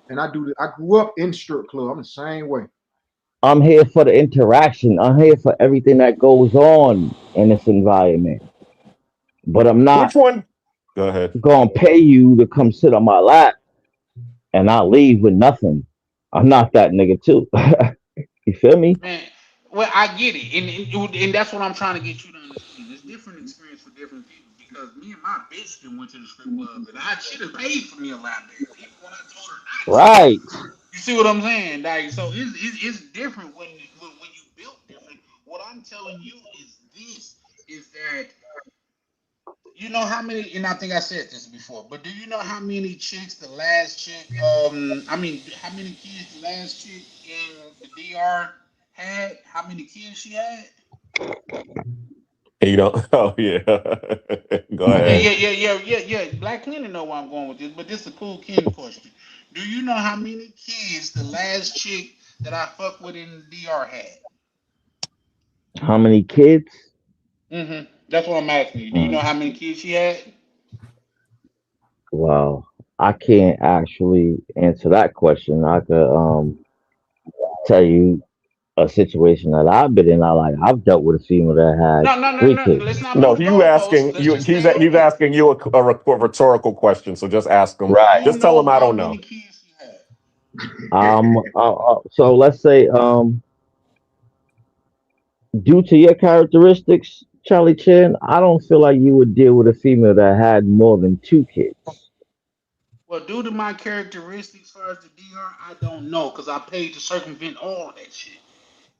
and I grew up in strip club. I'm the same way. I'm here for the interaction. I'm here for everything that goes on in this environment. But I'm not Which one? Go ahead. gonna pay you to come sit on my lap and I'll leave with nothing. I'm not that nigga too. You feel me? Man, well, I get it, and that's what I'm trying to get you to understand. It's different experience for different people because me and my bitch then went to the strip club, and I should have paid for me a lap dance, even when I told her not to. Right. You see what I'm saying? Like, so it's different when you built different. What I'm telling you is this: is that you know how many, and I think I said this before, but do you know how many chicks the last chick, how many kids the last chick in the DR had? How many kids she had? You don't. Oh yeah. Go Okay, ahead. yeah. Black Cleaner know where I'm going with this, but this is a cool Ken question. Do you know how many kids the last chick that I fucked with in the DR had? How many kids? That's what I'm asking you. Do you know how many kids she had? Well, I can't actually answer that question. I could tell you a situation that I've been in. I've dealt with a female that had No, no, no, three no. kids. Let's not No, move the you goalposts. asking Let's you. just stay on He's this. asking you a rhetorical question. So just ask him. Do you Just tell him know I how don't many know. kids he had? So let's say due to your characteristics, Charlie Chin, I don't feel like you would deal with a female that had more than two kids. Well, due to my characteristics as far as the DR, I don't know because I paid to circumvent all of that shit.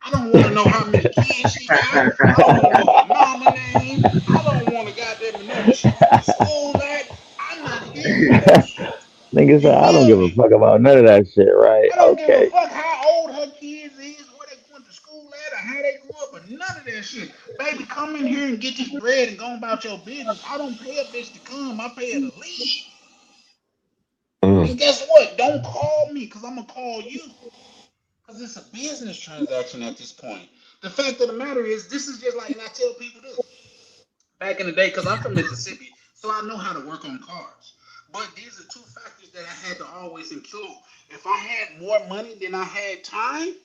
I don't want to know how many kids she got. I don't want to know her mama name. I don't want to goddamn know where she went to school at. I'm not here for that shit. Nigga said, You I don't feel give a me? fuck about none of that shit, right? I don't give a Okay. fuck how old her kids is, where they went to school at, or how they grew up, or none of that shit. Baby, come in here and get this bread and go about your business. I don't pay a bitch to come. I pay her to leave. Mm. And guess what? Don't call me because I'm going to call you. Because it's a business transaction at this point. The fact of the matter is, this is just like, and I tell people this, back in the day, because I'm from Mississippi, so I know how to work on cars. But these are two factors that I had to always include. If I had more money than I had time,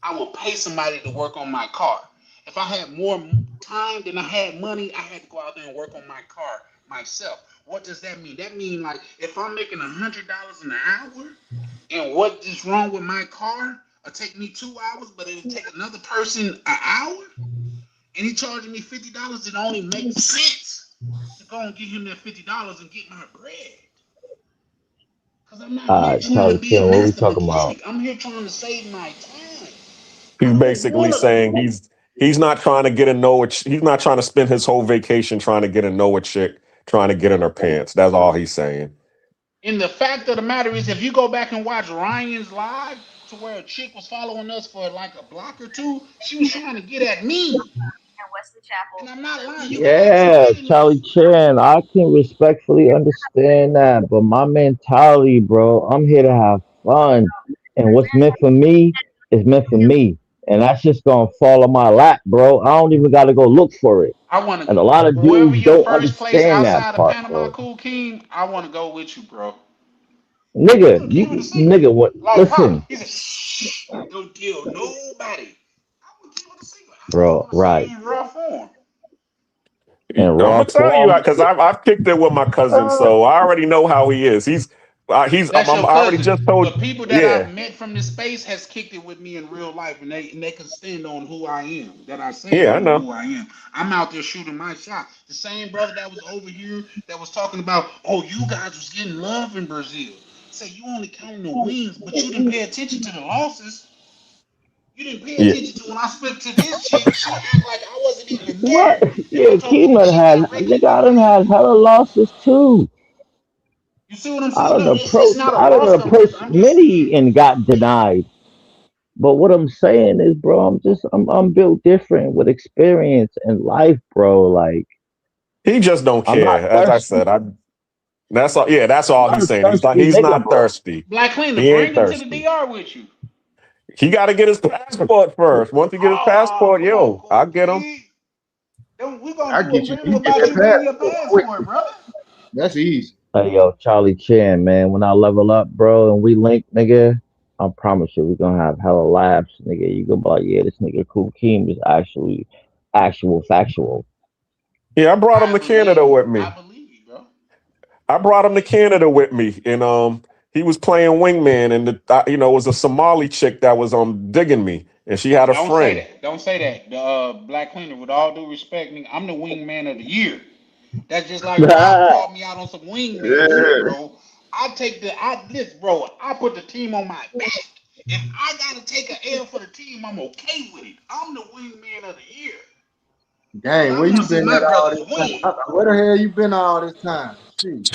I would pay somebody to work on my car. If I had more time than I had money, I had to go out there and work on my car myself. What does that mean? That means like if I'm making $100 an hour, and what is wrong with my car? It'll take me 2 hours, but it'll take another person an hour, and he charging me $50. It only makes sense to go and give him that $50 and get my bread. Cause I'm not here trying to Charlie be a Chin, what we master talking about? mechanic. I'm here trying to save my time. He's I don't basically want to. saying he's not trying to get a know a he's not trying to spend his whole vacation trying to get a know a chick, trying to get in her pants. That's all he's saying. And the fact of the matter is, if you go back and watch Ryan's live, to where a chick was following us for like a block or two, she was trying to get at me. And I'm not lying. You can ask Yeah, somebody. Charlie Chin, I can respectfully understand that, but my mentality, bro, I'm here to have fun. And what's meant for me is meant for me. And that's just gonna fall on my lap, bro. I don't even gotta go look for it. I want And to, a lot of wherever dudes your don't first place understand that outside of part, Panama, bro. Cool King, I want to go with you, bro. I'm Nigga, gonna keep it a you secret. nigga, what Like Pop, listen, he said, shh, don't tell nobody. I'm gonna keep it a secret. I just bro, want to see right. you in raw form. In I'm raw gonna tell you form. because I've kicked it with my cousin, so I already know how he is. That's your I already cousin. just told. But people that Yeah, I've met from this space has kicked it with me in real life, and they can stand on who I am. That I say I yeah, I am know. who I am. I'm out there shooting my shot. The same brother that was over here that was talking about, oh, you guys was getting love in Brazil. Say you only counting the wins, but you didn't pay attention to the losses. You didn't pay Yeah, attention to when I spoke to this chick. She act like I wasn't even What? there, and I Yeah, told her Keelan she had directly nigga, with I done me. had hella losses too. You see what I'm I saying? done No, it's approached not a I done loss conference. approached I'm just many saying. and got denied. But what I'm saying is, bro, I'm built different with experience in life, bro. Like he just don't I'm not care. As I thirsty. said, that's all. Yeah, that's I'm all not he's a saying. thirsty He's nigga, not bro. thirsty. Black Cleaner, He ain't bring him to the thirsty. DR with you. He got to get his passport first. Once he get his Oh, passport, come on, yo, I'll Cool get him. King. Then we gonna I do a get you. panel You get about that you getting your passport quick. passport, brother. That's easy. Hey yo, Charlie Chan, man. When I level up, bro, and we link, nigga, I promise you, we're gonna have hella laughs, nigga. You gonna be like, yeah, this nigga Kool Keem is actually actual factual. Yeah, I brought him I to believe Canada you. with I me. believe you, bro. I brought him to Canada with me, and he was playing wingman, and it was a Somali chick that was digging me, and she had a Don't say friend. that. Don't say that. The Black Cleaner, with all due respect, nigga, I'm the wingman of the year. That's just like Rob called me out on some wingman shit, Yeah. bro. Bro. I put the team on my back. If I gotta take an L for the team, I'm okay with it. I'm the wingman of the year. Cause Dang, I where want you to see been my at all brothers this win. time? Where the hell you been all this time? Shit.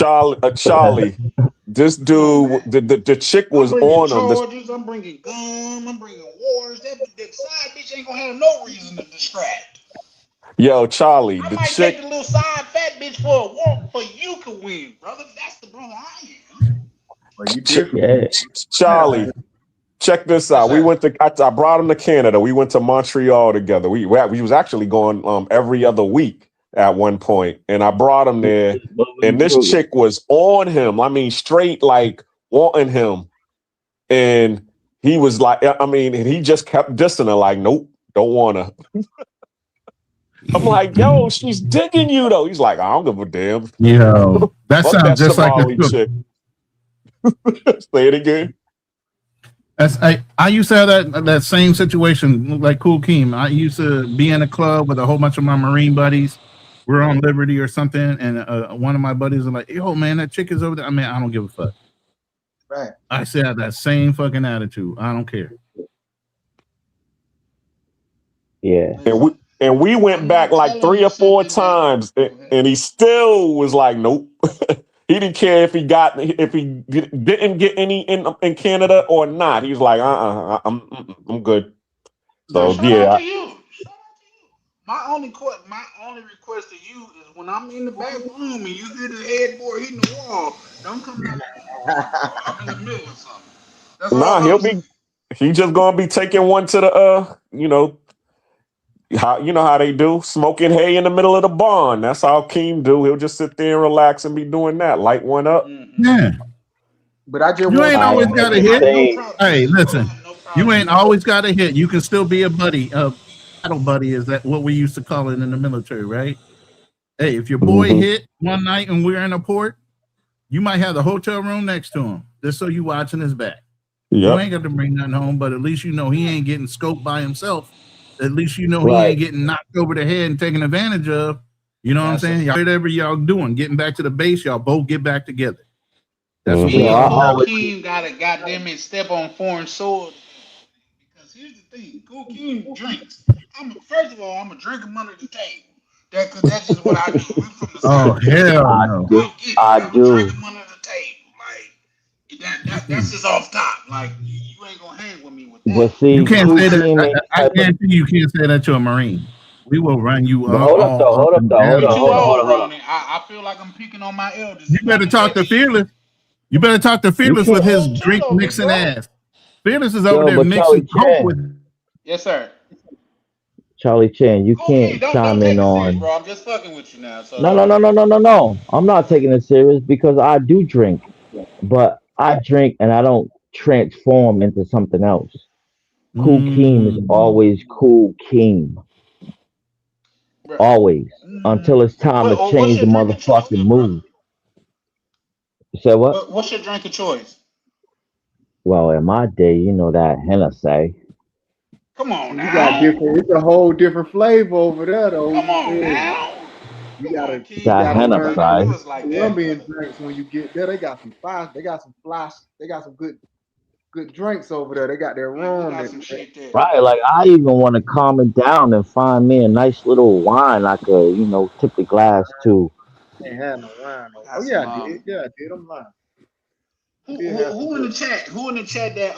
Charlie, this Come on, dude, man. the chick I'm was bringing on him. charges. I'm bringing gum. I'm bringing waters. That side bitch ain't gonna have no reason to distract. Yo, Charlie, I the might take chick, the little side fat bitch for a walk, but you can win, brother. That's the brother I am. Well, you Ch- different. Yeah. Yeah, man. Charlie, check this Yes, out. sir. I brought him to Canada. We went to Montreal together. We was actually going every other week. at one point, and I brought him there, and this chick was on him. I mean, straight like wanting him, and he was like, I mean, and he just kept dissing her, like, nope, don't want her. I'm like, yo, she's digging you though. He's like, I don't give a damn. Yo, that Fuck sounds that just like Somali a chick. Say it again. I used to have that same situation like Cool Keem. I used to be in a club with a whole bunch of my Marine buddies. We're on Liberty or something, and one of my buddies was like, "Yo, man, that chick is over there." I mean, I don't give a fuck. Right. I still have that same fucking attitude. I don't care. Yeah. And we went back like 3 or 4 times, and he still was like, nope. He didn't care if he didn't get any in Canada or not. He was like, I'm good. So Shout yeah. out to you. My only request to you is when I'm in the back room and you hear the headboard hitting the wall, don't come down. I'm in the middle of something. That's all I'm He just gonna be taking one to the how they do, smoking hay in the middle of the barn. That's how Keem do. He'll just sit there and relax and be doing that. Light one up. Yeah. But I just You ain't always got to hit. Insane. Hey, listen, you ain't always got to hit. You can still be a buddy. Battle buddy is that what we used to call it in the military, right? Hey, if your boy hit one night and we're in a port, you might have the hotel room next to him, just so you watching his back. You ain't got to bring nothing home, but at least you know he ain't getting scoped by himself. At least you know he ain't getting knocked over the head and taken advantage of. You know what I'm saying? Whatever y'all doing, getting back to the base, y'all both get back together. That's what we Cool Keem gotta goddamn it step on foreign soil. Because here's the thing, Cool Keem drinks. First of all, I'm a drink him under the table. That's just what I do. We from the South. Hell no. I do. Drink him under the table. Like that's just off top. Like you ain't gonna hang with me with that. But see, you can't say that. I guarantee you can't say that to a Marine. We will run you up. Hold up, though. Hold on. I feel like I'm picking on my elders. You better talk to Fearless. You better talk to Fearless with his drink mixing ass. Fearless is over there mixing coke with. Yes, sir. Charlie Chan, you can't chime in on. Bro, I'm just fucking with you now. So No. I'm not taking it serious because I do drink, but I drink and I don't transform into something else. Cool Keem is always Cool Keem. Always. Until it's time to change the motherfucking move. You said what? What's your drink of choice? Well, in my day, you know that Hennessy. Come on now. You got different. It's a whole different flavor over there, though. Come on now. You gotta Hennessy. Colombian drinks when you get there. They got some flies. They got some good drinks over there. They got their rum. Right, like I even want to calm it down and find me a nice little wine I could, tip the glass to. Ain't had no wine. Oh yeah, I did. Yeah, I did. I'm lying. Who in the chat? Who in the chat that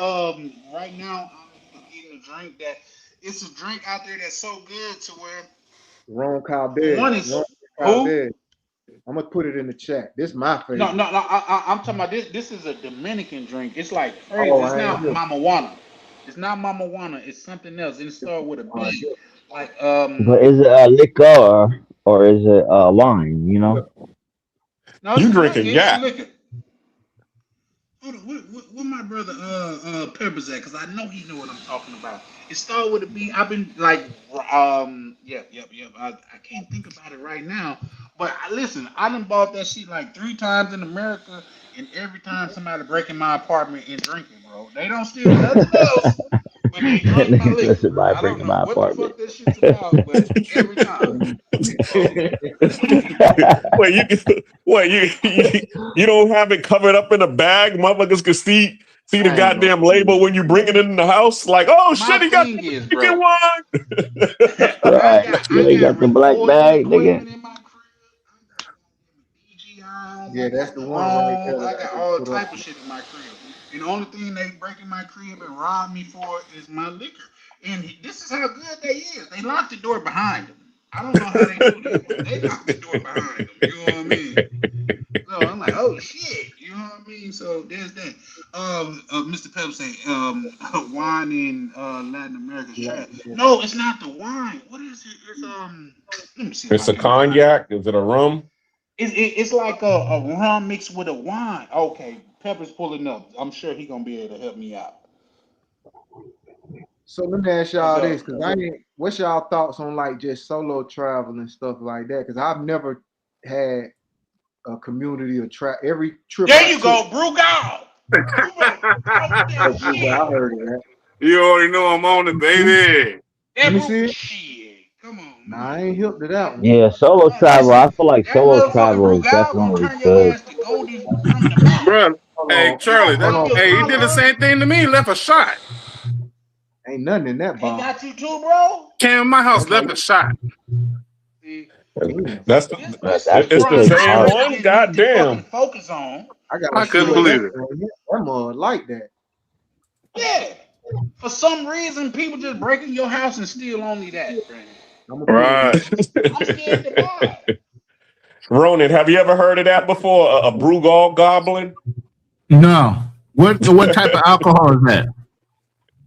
right now I'm eating a drink that it's a drink out there that's so good to where Ron Caldet. One is who? I'm gonna put it in the chat. This is my favorite. No. I'm talking about this. This is a Dominican drink. It's like crazy. It's not Mama Juana. It's not Mama Juana. It's something else. It starts with a B. Like But is it a liquor or is it a wine? No, you drinking yak? Liquor. Hold on, where my brother Peppers at? Because I know he know what I'm talking about. It started with a B. I've been like, yep. I can't think about it right now. But listen, I done bought that shit like 3 times in America, and every time somebody break in my apartment and drinking, bro. They don't steal nothing else, but they drink my liquor. I don't know what the fuck this shit's about, but every time. You don't have it covered up in a bag? Motherfuckers can see the goddamn label when you bring it in the house. Like, oh shit, he got drinking wine. Right, you ain't got the black bag, nigga. Yeah, that's the one. I got all type of shit in my crib. And the only thing they break in my crib and rob me for is my liquor. And this is how good they is. They lock the door behind them. I don't know how they do that, but they lock the door behind them. You know what I mean? So I'm like, oh shit. You know what I mean? So So there's that. Mr. Pep say, wine in Latin America is trash. No, it's not the wine. What is it? It's let me see if It's I a can find it. cognac. Is it a rum? It's like a rum mixed with a wine. Okay, Pepper's pulling up. I'm sure he gonna be able to help me out. So let me ask y'all this, because what's y'all thoughts on like just solo travel and stuff like that? Because I've never had a community of every trip There I you took. go, Brugal. Oh, Brugal, I heard of that. You already know I'm on it, baby. Let me see it. Shit, come on. Nah, I ain't hip to that one. Yeah, solo travel. Listen, I feel like that solo motherfucker travel is Brugal gonna definitely turn your good. ass to golden from the mouth. Bro, hey, Hold He gonna Charlie, on, that, pop hold your on. hey, he did the collar. same thing to me, left a shot. Ain't nothing in that He bomb. got you too, bro. Came in my house, That's like left a shot. See, damn. That's this That it's shit the takes same heart. one. president need to fucking Goddamn. focus on. I gotta I see couldn't what believe that it. thing is. That mud like that. Yeah. For some reason, people just break in your house and steal only that, Brandon. I'm gonna pull it Right. up. I'm scared to buy. Ronan, have you ever heard of that before? A Brugal goblin? No. What type of alcohol is that?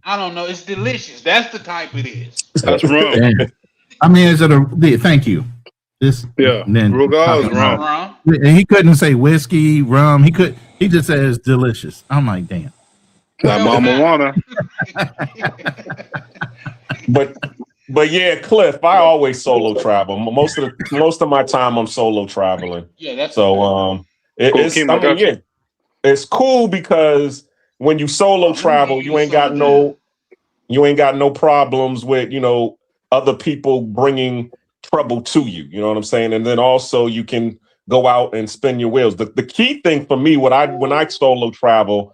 I don't know. It's delicious. That's the type it is. That's rum. Damn. I mean, is it thank you. This Yeah. then Brugal is It's not rum. wrong. he couldn't say whiskey, rum. He just says delicious. I'm like, damn. That Well, mama wanna. But yeah, Cliff, I always solo travel. Most of my time I'm solo traveling. yeah, that's a So fact. Cool, it's Kim, I I mean, got you. yeah, it's cool because when you solo Let me give travel, you the soda down. you ain't got no problems with, other people bringing trouble to you. You know what I'm saying? And then also you can go out and spin your wheels. The key thing for me, when I solo travel,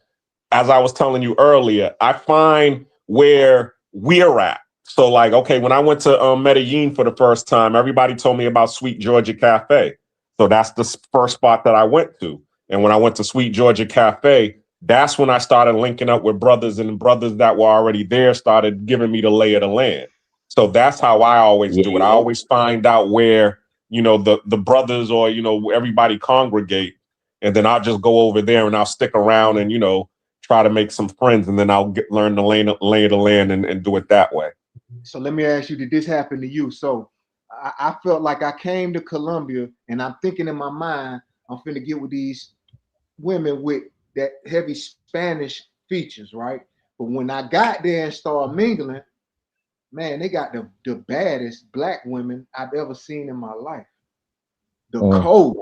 as I was telling you earlier, I find where we're at. So like, okay, when I went to Medellin for the first time, everybody told me about Sweet Georgia Cafe. So that's the first spot that I went to. And when I went to Sweet Georgia Cafe, that's when I started linking up with brothers, and brothers that were already there started giving me the lay of the land. So that's how I always do it. I always find out where, the brothers or, everybody congregate. And then I'll just go over there and I'll stick around and, try to make some friends. And then I'll learn the lay of the land and do it that way. So let me ask you, did this happen to you? So I felt like I came to Colombia and I'm thinking in my mind, I'm finna get with these women with that heavy Spanish features, right? But when I got there and started mingling, man, they got the baddest black women I've ever seen in my life. The cold.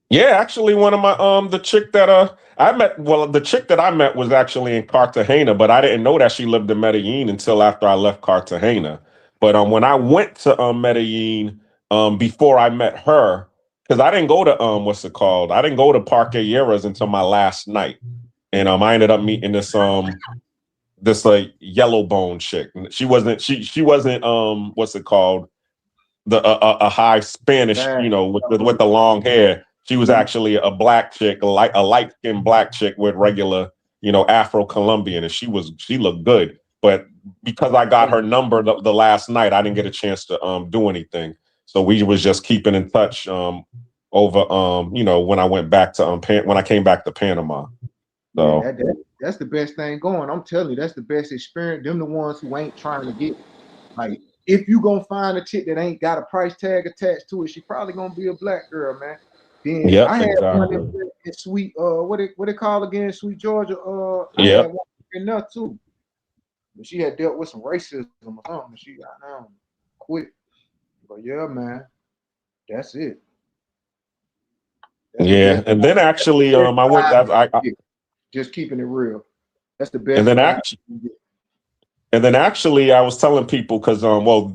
Yeah, actually, one of my the chick that I met. Well, the chick that I met was actually in Cartagena, but I didn't know that she lived in Medellin until after I left Cartagena. But when I went to Medellin, before I met her, because I didn't go to what's it called? I didn't go to Parque Lleras until my last night, and I ended up meeting this like yellow bone chick. She wasn't what's it called? A high Spanish, with the long hair. She was actually a black chick, a light skinned black chick with regular, Afro Colombian, and she looked good. But because I got her number the last night, I didn't get a chance to do anything. So we was just keeping in touch over when I went back to when I came back to Panama. So Yeah, that's the best thing going. I'm telling you, that's the best experience. Them the ones who ain't trying to get like. If you gonna find a chick that ain't got a price tag attached to it, she probably gonna be a black girl, man. Then yep, I had exactly. one in Sweet what it called again, Sweet Georgia. I Yep. had one in there too. But she had dealt with some racism or something. She got down quick. But yeah, man, that's it. Yeah, and then actually, I went. I just keeping it real. That's the best. and then actually. And then actually, I was telling people because,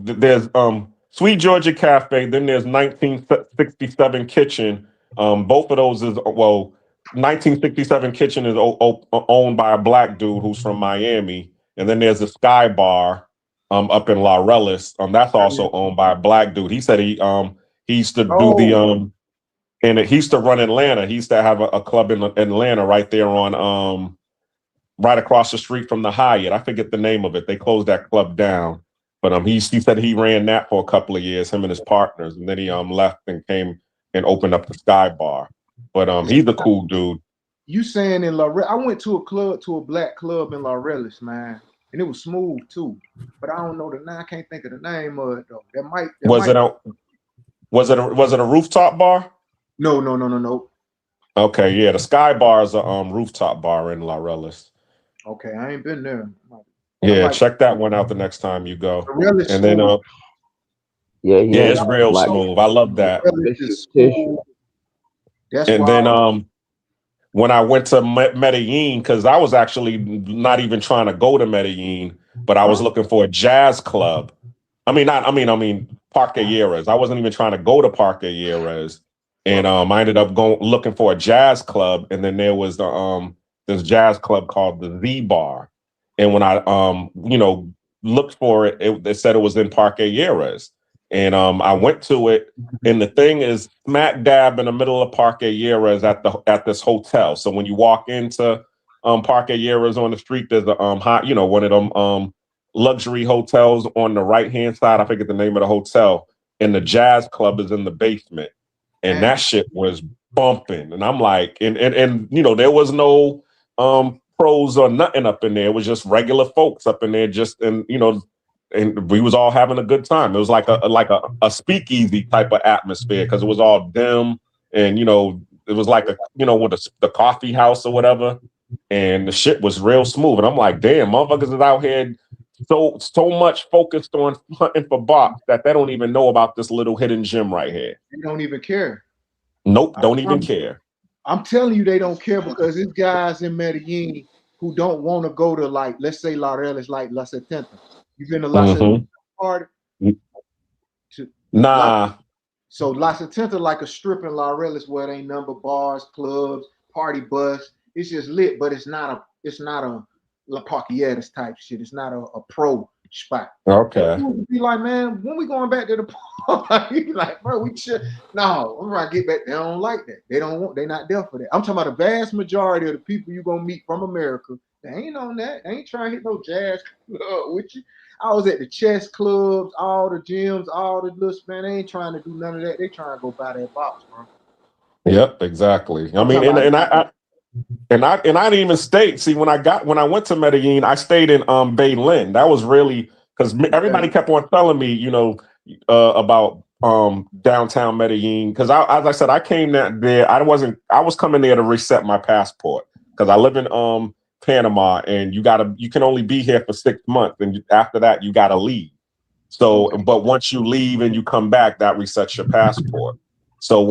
there's Sweet Georgia Cafe, then there's 1967 Kitchen. Both of those 1967 Kitchen is owned by a black dude who's from Miami, and then there's the Sky Bar up in La Relis. That's also owned by a black dude. He said he used to do and he used to run Atlanta. He used to have a club in Atlanta right there on right across the street from the Hyatt. I forget the name of it. They closed that club down. But he said he ran that for a couple of years, him and his partners, and then he left and came and opened up the Sky Bar. But he's a cool dude. You saying in Laurel? I went to a black club in Laurelis, man, and it was smooth too. But I don't know the name. I can't think of the name of it though. Was it a rooftop bar? No. Okay, yeah, the Sky Bar is a rooftop bar in Laurelis. Okay, I ain't been there. Yeah, check that one out the next time you go. Laurelis And then yeah, it's real black. smooth. I love that. That's and why then when I went to Medellin, because I was actually not even trying to go to Medellin, but I was looking for a jazz club. I mean Parque Lleras. I wasn't even trying to go to Parque Lleras. And I ended up looking for a jazz club, and then there was this jazz club called the Z Bar. And when I looked for it, it said it was in Parque Lleras. And I went to it, and the thing is smack dab in the middle of Parque Lleras at this hotel. So when you walk into Parque Lleras on the street, there's a one of them luxury hotels on the right hand side. I forget the name of the hotel, and the jazz club is in the basement. And that shit was bumping. And I'm like, and there was no pros or nothing up in there. It was just regular folks up in there, and we was all having a good time. It was like a speakeasy type of atmosphere because it was all dim, and it was like with the coffee house or whatever, and the shit was real smooth. And I'm like, damn, motherfuckers is out here so much focused on hunting for box that they don't even know about this little hidden gem right here. they don't even care. Nope, don't even care. I'm telling you, they don't care because there's guys in Medellin who don't want to go to, like, let's say Laurelis, like La Setenta. You've been to La Setenta party? Nah. So La Setenta like a strip in Laurelis where it ain't number bars, clubs, party bus. It's just lit, but it's not a La Parquilleras type shit. It's not a pro spot. Okay. Be like, man, when we going back to the party? Like, bro, we should. No, I'm trying to get back. They don't like that. They're not there for that. I'm talking about the vast majority of the people you're gonna meet from America. They ain't on that. They ain't trying to hit no jazz club with you. I was at the chess clubs, all the gyms, all the little man. They ain't trying to do none of that. They trying to go buy that box, bro. Yep, exactly. I mean, and I didn't even stay. See, when I went to Medellin, I stayed in Baylin. That was really because everybody kept on telling me, about downtown Medellin. Because as I said, I came there. I was coming there to reset my passport because I live in Panama, and you can only be here for 6 months, and after that you gotta leave. So, but once you leave and you come back, that resets your passport. So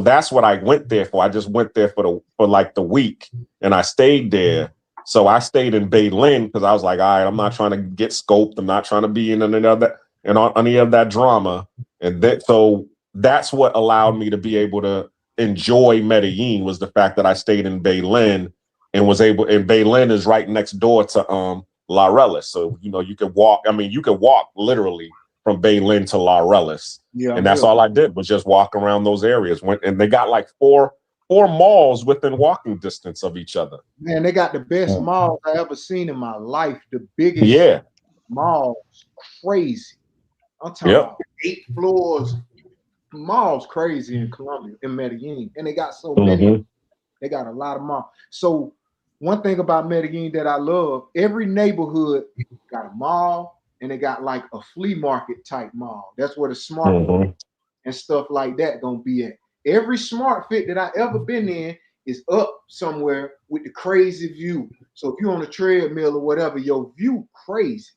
that's what I went there for. I just went there for like the week, and I stayed there. So I stayed in Baylin because I was like, all right, I'm not trying to get scoped. I'm not trying to be in any of that drama. And so that's what allowed me to be able to enjoy Medellin, was the fact that I stayed in Baylin and Baylin is right next door to Laurelis. So you could walk. I mean, you could walk literally from Baylin to Laurelis. Yeah, and that's all I did was just walk around those areas. And they got like four malls within walking distance of each other. Man, they got the best malls I ever seen in my life. The biggest malls, crazy. I'm talking about 8 floors. Malls crazy in Colombia, in Medellin, and they got so many. They got a lot of malls. So one thing about Medellin that I love, every neighborhood got a mall, and they got like a flea market type mall. That's where the smart and stuff like that gonna be at. Every smart fit that I ever been in is up somewhere with the crazy view. So if you're on a treadmill or whatever, your view crazy.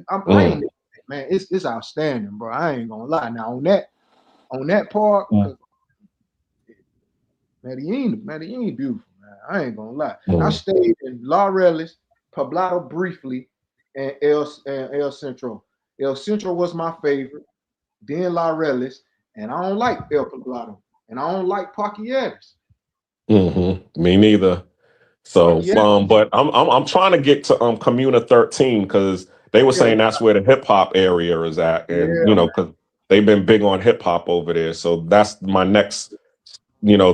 I'm playing it, man. It's outstanding, bro. I ain't gonna lie. Now on that part, Medellin beautiful, man. I ain't gonna lie. I stayed in Laurelis, Poblado briefly, and El Centro. El Centro was my favorite, then Laurelis, and I don't like El Poblado, and I don't like Parquilleras. Me neither. So, but I'm trying to get to Comuna 13 because they were saying that's where the hip hop area is at, and because they've been big on hip hop over there. So that's my next,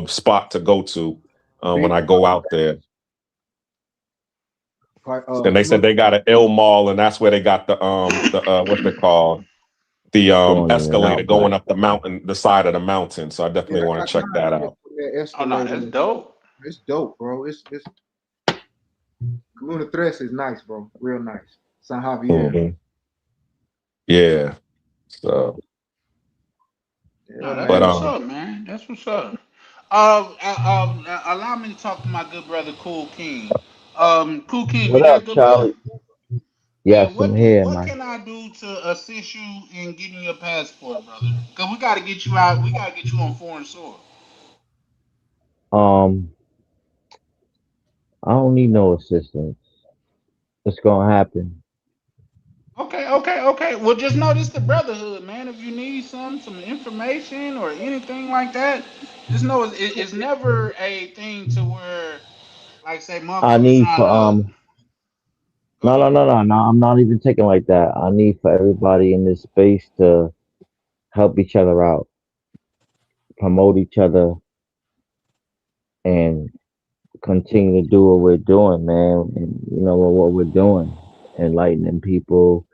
spot to go to when I go out there. And they said they got an L Mall, and that's where they got the what's it called? The escalator going up the mountain, the side of the mountain. So I definitely want to check that out. that Oh no, escalator. that's dope. It's dope, bro. It's Luna Thresh is nice, bro. Real nice. San Javier. Mhm. Yeah. So, No, Yeah, that's but man. what's up, man. That's what's up. Allow me to talk to my good brother Cool King. Cool King, you What there, up, good brother? Charlie? Man, Yes, I'm here, what man. can I do to assist you in getting your passport, brother? Cause we gotta get you out. We gotta get you on foreign soil. Um, I don't need no assistance. It's gonna happen. Okay. Well, just know this the brotherhood, man. If you need some information or anything like that, just know it's never a thing to where, like, say, I motherfuckers need trying for to go no, no, ahead. no, no, no. I'm not even taking like that. I need for everybody in this space to help each other out, promote each other, and continue to do what we're doing, man. And you know what we're doing, enlightening people.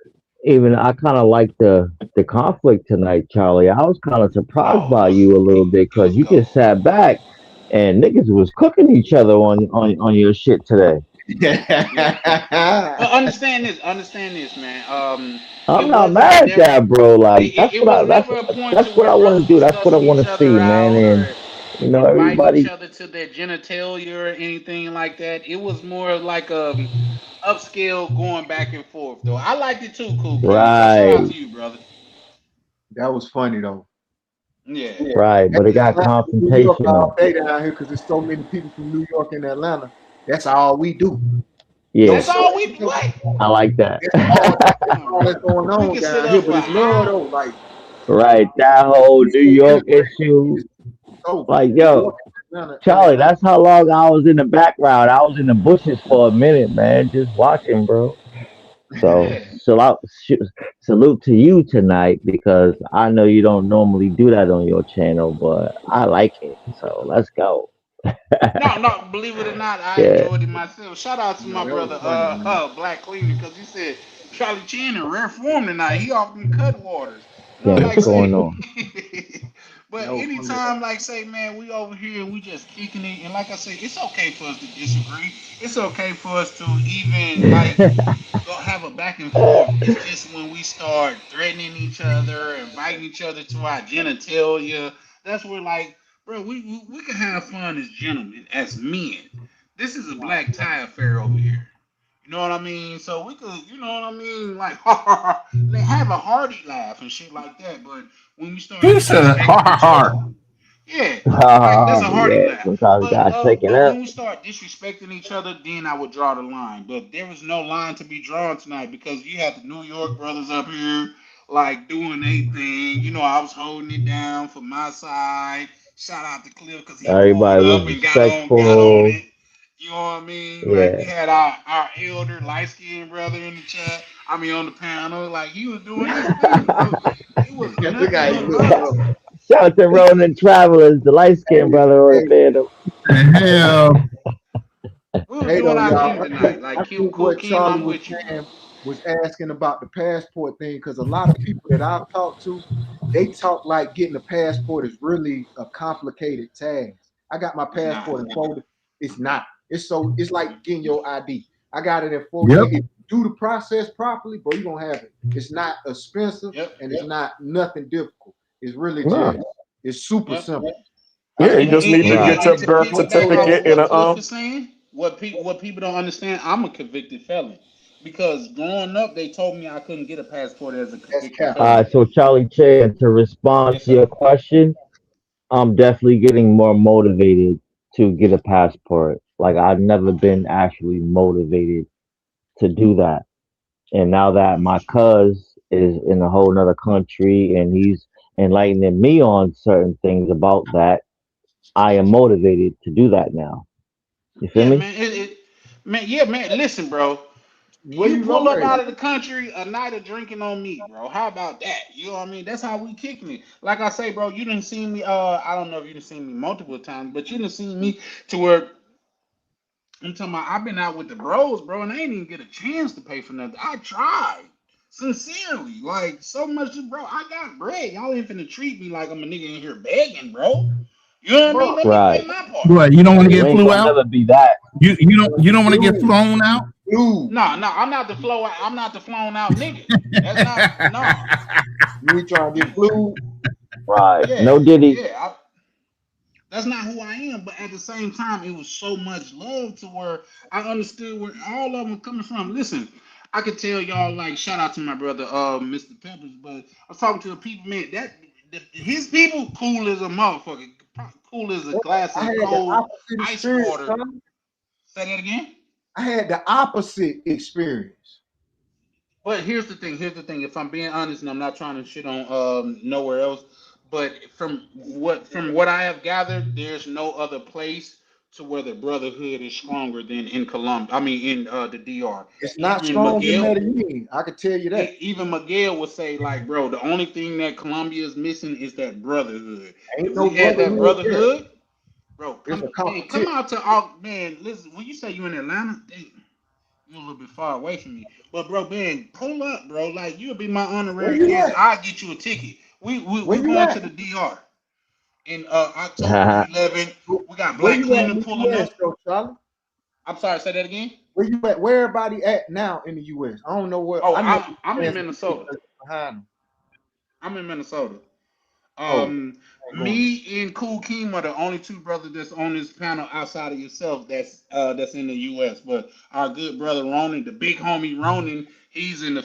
Even I kind of like the conflict tonight, Charlie. I was kind of surprised by Oh, you a little bit because let's you go. just sat back and niggas was cooking each other on your shit today. Yeah. Well, understand this, man. I'm It not wasn't mad at never. that, bro. Like It was never a point to that's what where I want to brothers do. was That's what I cussing want each to see, other man. out And or you know, biting each everybody, other to their genitalia or anything like that. It was more like upscale going back and forth though. I liked it too, Cool King. So shout out right, to you, brother. That was funny though. Yeah. right. But it got New York all confrontational. day down here because there's so many people from New York and Atlanta. That's all we do. No That's Yeah, all service. we what? I like that. That's Come on, all that's bro. going We on can sit down here. up But for it's love hours. though. Like Right, that whole New peaceful York integration. issue. It's so Like, New York yo, and Atlanta and Charlie, Atlanta. that's how long I was in the background. I was in the bushes for a minute, man, just watching, bro. So, Yeah. salute to you tonight because I know you don't normally do that on your channel, but I like it. So, let's go. No, believe it or not, I Yeah, enjoyed it myself. Shout out to No, my that was brother, funny, man. Black Cleaner, because he said Charlie Chin in rare form tonight. He off them cut waters. No, yeah, what's like going say, on? but That was funny. anytime, like say, man, we over here and we just kicking it, and like I say, it's okay for us to disagree. It's okay for us to even like go have a back and forth. It's just when we start threatening each other, inviting each other to our genitalia, that's where like, bro, we can have fun as gentlemen, as men. This is a black tie affair over here. You know what I mean? So we could, you know what I mean, like they have a hearty laugh and shit like that. But when we start He said, "Har disrespecting har each other, har." yeah, like that's a hearty Yeah, laugh. sometimes you gotta shake it But up. when we start disrespecting each other, then I would draw the line. But there was no line to be drawn tonight because you had the New York brothers up here like doing their thing. You know, I was holding it down for my side. Shout out to Cliff because he pulled Everybody was up and got on respectful. it. You know what I mean? Like we Yeah. had our elder light skinned brother in the chat. I mean on the panel. Like he was doing his thing, bro. It was Look nothing how he but look, love. bro. Shout out to Ronan Travelers, the light skinned Hey, brother on hey, the panel. The hell, We was hey doing though, our y'all. thing tonight. Like I Cool, think cool what King, Charlie I'm was with you, bro. saying was asking about the passport thing because a lot of people that I've talked to, they talk like getting a passport is really a complicated task. I got my It's not. passport in 4 days. It's not. It's like getting your ID. I got it in 4 days. yep. If you do the process properly, bro, you're gonna have it. It's not expensive Yep. and it's not nothing difficult. It's really Nah. just it's super Yep. simple. I Yeah, you think just need to Right. get your And to birth piggyback off of certificate and what a Cliff is saying, what people don't understand, I'm a convicted felon. Because growing up, they told me I couldn't get a passport as a that's convicted cap. felon. So Charlie Chan, to respond Yes, to your sir. question, I'm definitely getting more motivated to get a passport. Like I've never Okay. been actually motivated to do that. And now that my Gotcha. cuz is in a whole nother country and he's enlightening me on certain things about that, I am motivated to do that now. You feel Yeah, me? man. Man, yeah, man. Listen, bro. Where You you pull up located? out of the country a night of drinking on me, bro. How about that? You know what I mean? That's how we kicking it. Like I say, bro, you didn't see me. I don't know if you didn't see me multiple times, but you didn't see me to where I'm talking about. I've been out with the bros, bro, and I ain't even get a chance to pay for nothing. I tried sincerely, like so much, bro. I got bread. Y'all ain't finna treat me like I'm a nigga in here begging, bro. You know what I bro. mean? Let me Right. play my part. What, you don't want to You get ain't flew gonna out? never be that. You don't want to get Flu, flown out? flu. No, I'm not the flow. I'm not the flown out nigga. That's not no. You ain't trying to get flu. Right. Yeah, No Diddy. yeah. That's not who I am. But at the same time, it was so much love to where I understood where all of them were coming from. Listen, I could tell y'all like shout out to my brother, Mr. Peppers. But I was talking to the people, man. His people cool as a motherfucker, cool as a glass I of had the cold opposite ice experience, water. son. Say that again. I had the opposite experience. But here's the thing. Here's the thing. If I'm being honest, and I'm not trying to shit on nowhere else, but from what I have gathered, there's no other place to where the brotherhood is stronger than in Colombia. I mean, in the DR. It's not Even strong in Miguel, Medellin. I can tell you that. even Miguel would say, like, bro, the only thing that Colombia is missing is that brotherhood. Ain't If no we had that brotherhood there. brotherhood, bro, It's a come competition. out to all man. Listen, when you say you in Atlanta, you're a little bit far away from me. But bro, man, pull up, bro. Like you'll be my Where honorary you guest. at? I'll get you a ticket. Where We you going at? to the DR in October 11th. We got Where Black you at Cleaner in the pulling US up. though, Charlie? I'm sorry, say that again. Where you at? Where everybody at now in the US? I don't know where. Oh, I know I'm in fans Minnesota. behind them. I'm in Minnesota. Oh, Um, I ain't going. me and Cool Keem are the only two brothers that's on this panel outside of yourself that's in the U.S. But our good brother Ronan, the big homie Ronan, he's in the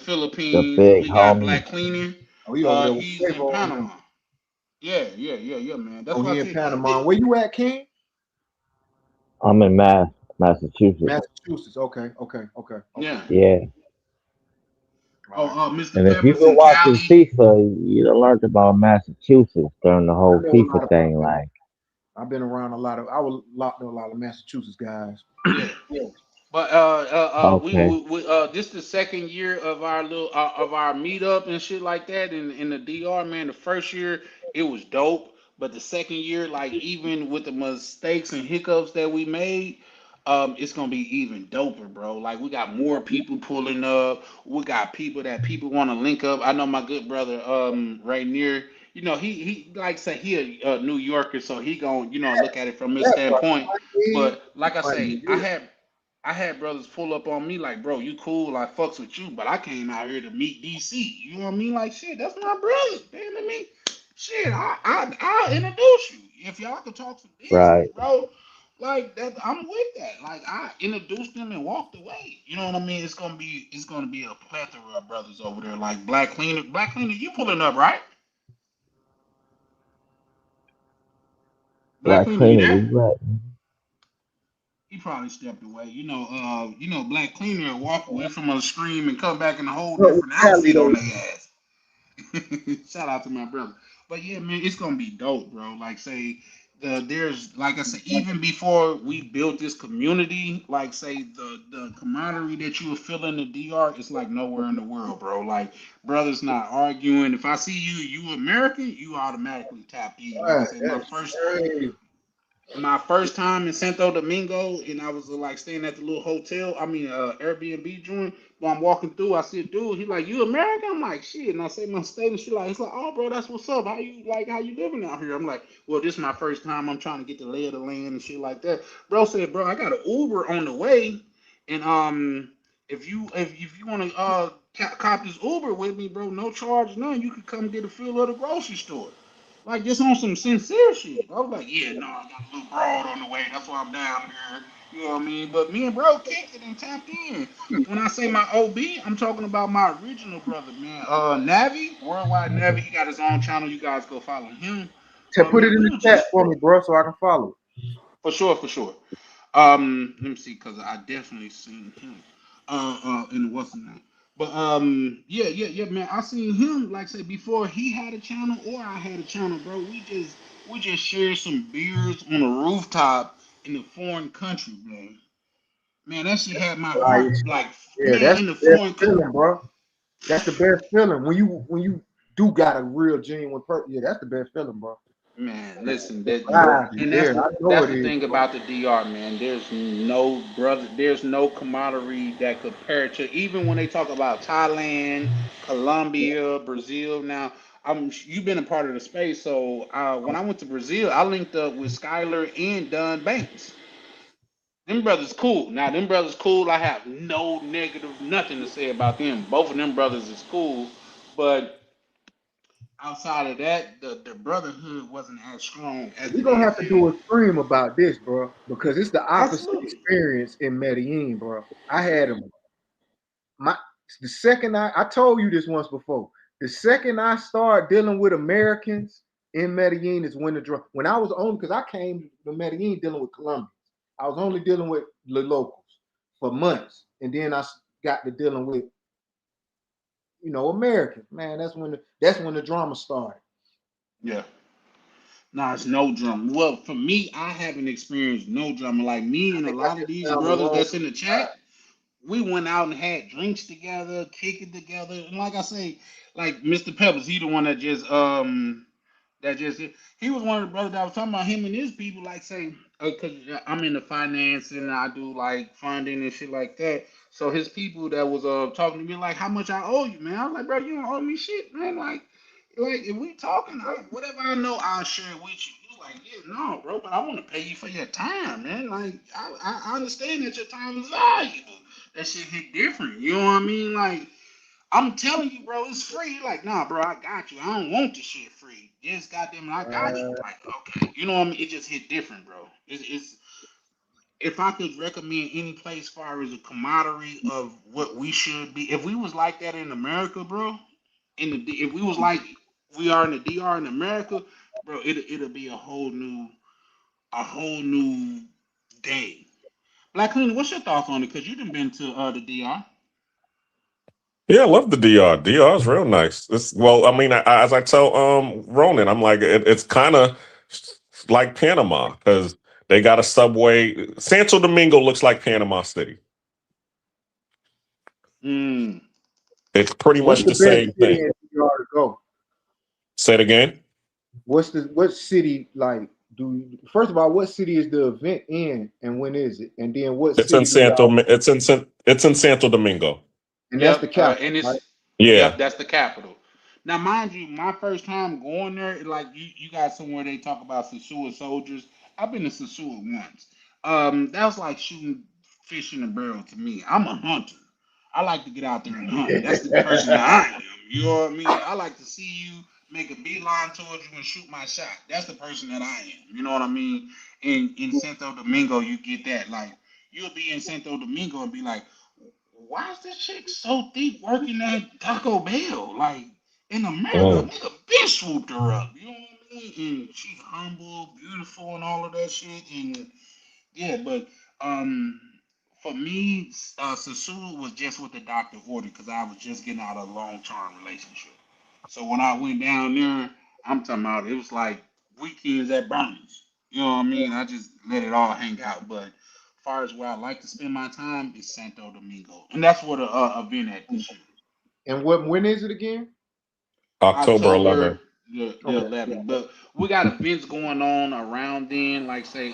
The Philippines. big We got homie. Black Cleaning. Oh, he over there with He's in Quavo and Panama. them. Yeah, man. That's Oh, what he I in said. Panama. Where you at, King? I'm in Massachusetts. Massachusetts. Okay. Yeah. Yeah. All right. Mr. And if you've Peppers been in watching Cali. FIFA, you done learned about Massachusetts during the I whole know a lot FIFA about thing. that. Like, I've been around a lot of. I was locked in a lot of Massachusetts guys. Yeah. Yeah. But okay, this the second year of our little of our meetup and shit like that in the DR, man. The first year it was dope, but the second year, like even with the mistakes and hiccups that we made, it's gonna be even doper, bro. Like we got more people pulling up. We got people want to link up. I know my good brother right near. You know he like say he a New Yorker, so he gonna look at it from his That's right. standpoint. He But like I funny. say, I had brothers pull up on me like, bro, you cool, I fucks with you, but I came out here to meet DC. You know what I mean? Like, shit, that's my brother. Man, I mean, shit, I'll introduce you if y'all can talk some business, right. bro. Like that, I'm with that. Like I introduced them and walked away. You know what I mean? It's gonna be a plethora of brothers over there. Like Black Cleaner, you pulling up, right? Black Black Cleaner, you cleaner, we there? black. He probably stepped away. Black Cleaner will walk away from a scream and come back in a whole What with different Cali outfit on though? their ass. Shout out to my brother. But yeah, man, it's gonna be dope, bro. Like say there's like I said, even before we built this community, like say the camaraderie that you will feel in the DR is like nowhere in the world, bro. Like brothers not arguing. If I see you American, you automatically tap in. Like I Right, said, that's crazy. my first time in Santo Domingo, and I was like staying at the little hotel. I mean, Airbnb joint. While I'm walking through, I see a dude. He like, "You American?" I'm like, "Shit." And I say my state, and he's like, "Oh, bro, that's what's up. How you living out here?" I'm like, "Well, this is my first time. I'm trying to get the lay of the land and shit like that." Bro said, "Bro, I got an Uber on the way, and if you want to cop this Uber with me, bro, no charge, none. You can come get a fill at the grocery store." Like just on some sincere shit. I was like, yeah, no, I got a little broad on the way. That's why I'm down here. You know what I mean? But me and bro kicked it and tapped in. When I say my OB, I'm talking about my original brother, man. Navi, Worldwide Navi, he got his own channel. You guys go follow him. Put it Man, in we the were chat just for me, bro, so I can follow. for sure. Let me see, cause I definitely seen him. In what's the name? But yeah, man. I seen him like say before he had a channel or I had a channel, bro. We just shared some beers on a rooftop in a foreign country, bro. Man, that shit had my Right. heart like Yeah, man that's in the the best foreign country. feeling, bro. That's the best feeling when you do got a real genuine person. Yeah, that's the best feeling, bro. Man, listen, The that vibe is and that's there. the I know that's it the is, thing bro. about the DR, man. There's no camaraderie that compare to even when they talk about Thailand, Colombia, Brazil. Now, You've been a part of the space. So when I went to Brazil, I linked up with Skylar and Don Banks. Them brothers cool. Now them brothers cool. I have no negative nothing to say about them. Both of them brothers is cool, but outside of that, the brotherhood wasn't as strong as We're it gonna is have to here. do a stream about this, bro, because it's the opposite Absolutely. experience in Medellin, bro. I had my the second I told you this once before. The second I started dealing with Americans in Medellin is when I was on because I came to Medellin dealing with Colombians. I was only dealing with the locals for months, and then I got to dealing with Americans. Man, that's when the drama started. Yeah. Nah, it's no drama. Well, for me, I haven't experienced no drama. Like me I and a think I lot of just these found the brothers wrong that's in the chat, we went out and had drinks together, kicking together, and like I say, like Mr. Peppers, he the one that just he was one of the brothers that I was talking about him and his people, like say, because I'm in the finance and I do like funding and shit like that. So his people that was talking to me like, how much I owe you, man? I was like, bro, you don't owe me shit, man. Like if we talking, whatever I know, I'll share it with you. He was like, yeah, no, bro, but I want to pay you for your time, man. Like I understand that your time is valuable. That shit hit different. You know what I mean? Like I'm telling you, bro, it's free. Like, nah, bro, I got you. I don't want this shit free. Yes, goddamn, I got you. Like, okay, you know what I mean? It just hit different, bro. It's if I could recommend any place far as a camaraderie of what we should be, if we was like that in America, bro, if we was like we are in the DR in America, bro, it'll be a whole new day. Black Cleaner, what's your thoughts on it? Because you done been to the DR. Yeah, I love the DR. DR is real nice. Well, I mean, as I tell Ronan, I'm like, it's kind of like Panama because they got a subway. Santo Domingo looks like Panama City. Mm. It's pretty What's much the the best same city thing. in DR to go? Say it again. What city like first of all, what city is the event in and when is it? And then what It's in city do y'all It's in Santo Domingo. and that's the Yep, capital, and right? it's Yeah. yep, that's the capital. Now, mind you, my first time going there, like you got somewhere they talk about Sasua soldiers. I've been to Sasua once. That was like shooting fish in a barrel to me. I'm a hunter. I like to get out there and hunt. That's the person that I am. You know what I mean? I like to see you make a beeline towards you and shoot my shot. That's the person that I am. You know what I mean? In Santo Domingo, you get that. Like you'll be in Santo Domingo and be like, why is this chick so deep working at Taco Bell? Like in America, a Mm. nigga been swooped her up. You know what I mean? And she's humble, beautiful, and all of that shit. And yeah, but um, for me, Sasu was just what the doctor ordered because I was just getting out of a long-term relationship. So when I went down there, I'm talking about it was like weekends at Bernie's. You know what I mean? I just let it all hang out. But as far as where I like to spend my time is Santo Domingo, and that's where the event at this year. And when is it again? October October 11th. the Okay. 11th. But we got events going on around then, like say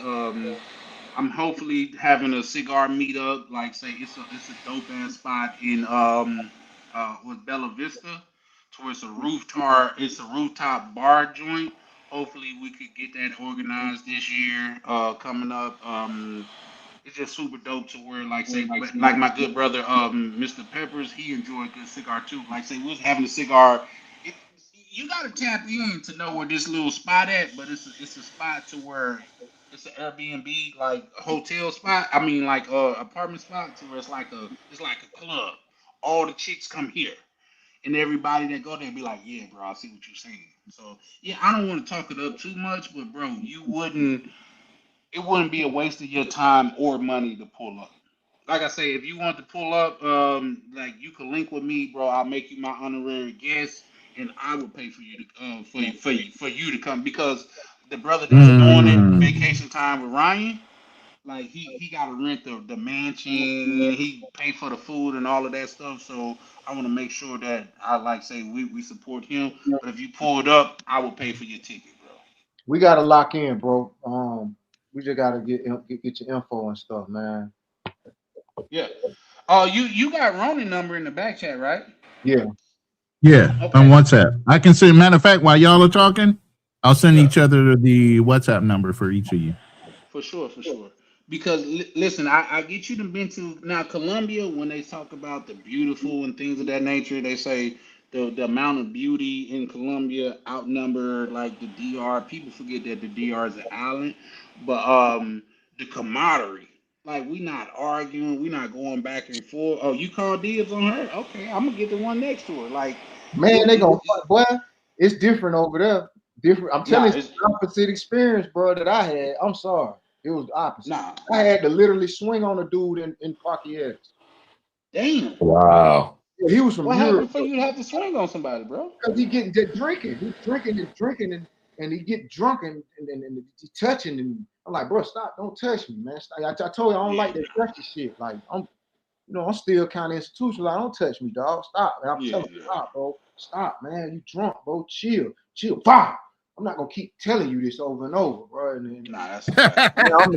I'm hopefully having a cigar meetup. Like say it's a dope ass spot in with Bella Vista, to where it's a rooftop bar joint. Hopefully we could get that organized this year. Coming up. It's just super dope to where like say but like my good brother Mr. Peppers, he enjoyed good cigar too. Like say we was having a cigar. It, you gotta tap in to know where this little spot at, but it's a spot to where it's an Airbnb like hotel spot. I mean like apartment spot to where it's like a club. All the chicks come here. And everybody that go there be like, yeah, bro, I see what you're saying. So yeah, I don't want to talk it up too much, but bro, it wouldn't be a waste of your time or money to pull up. Like I say, if you want to pull up, like you can link with me, bro. I'll make you my honorary guest, and I will pay for you to for you to come because the brother that's doing it, Mm. vacation time with Ryan, like he got to rent the mansion, and he pay for the food and all of that stuff. So I want to make sure that I like say we support him. But if you pull it up, I will pay for your ticket, bro. We gotta lock in, bro. We just gotta get your info and stuff, man. Yeah. Oh, you got Ronan number in the back chat, right? Yeah. Yeah, Okay. on WhatsApp. I can send. Matter of fact, while y'all are talking, I'll send each other the WhatsApp number for each of you. For sure, for sure. Because listen, I get you to been to now Colombia when they talk about the beautiful and things of that nature. They say the amount of beauty in Colombia outnumber like the DR. People forget that the DR is an island, but the camaraderie. Like we not arguing, we not going back and forth. Oh, you call dibs on her? Okay, I'm gonna get the one next to her. Like Man, they gonna boy. It's different over there. Different. I'm telling nah, you, it's it's the opposite experience, bro. That I had. I'm sorry, it was the opposite. nah. I had to literally swing on a dude in Parkieres. Damn. Wow. Yeah, he was from What Europe. happened for you to have to swing on somebody, bro? Because he getting just drinking. He drinking and drinking and he get drunk and he touching and I'm like, bro, stop, don't touch me, man. I told you I don't like that touchy shit. Like I'm still kind of institutional. Like, don't touch me, dog. Stop. And I'm telling you, stop, bro. Stop, man. You drunk, bro. Chill. Fine. I'm not gonna keep telling you this over and over, bro. Nah, that's a fact. Yeah, I'm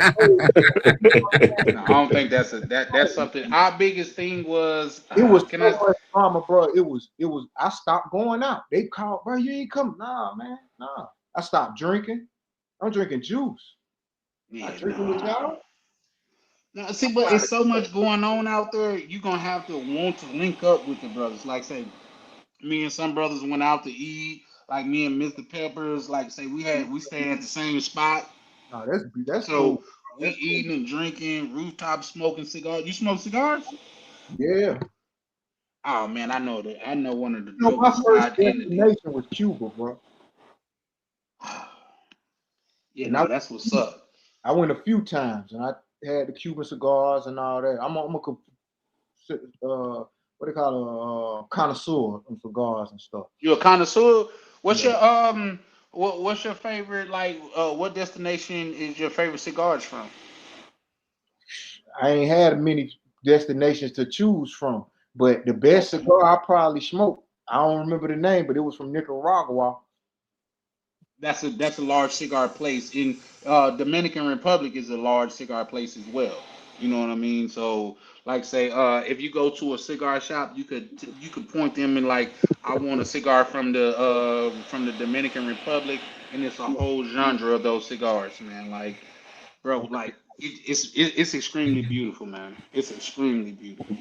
No, I don't think that's something. Our biggest thing was It was can so I much drama, bro. It was. I stopped going out. They called, bro. You ain't coming. Nah, man. Nah. I stopped drinking. I'm drinking juice. Not drinking with y'all. no see, but it's so much going on out there. You're gonna have to want to link up with the brothers. Like say, me and some brothers went out to eat. Like me and Mr. Peppers. Like say we stayed at the same spot. No, that's cool. So we That's cool. eating and drinking, rooftop smoking cigars. You smoke cigars? Yeah. Oh man, I know that. I know one of the You know, my dopest first spots in the deal. destination was Cuba, bro. Yeah, And no, that's what's up. I went a few times, and I had the Cuban cigars and all that. I'm a what they call a connoisseur of cigars and stuff. You a connoisseur? What's Yeah. your what's your favorite like what destination is your favorite cigars from? I ain't had many destinations to choose from, but the best cigar I probably smoked, I don't remember the name, but it was from Nicaragua. That's a large cigar place in Dominican Republic is a large cigar place as well. You know what I mean? So like say if you go to a cigar shop, you could point them in like I want a cigar from the Dominican Republic, and it's a whole genre of those cigars, man. Like bro, like it's extremely beautiful, man. It's extremely beautiful.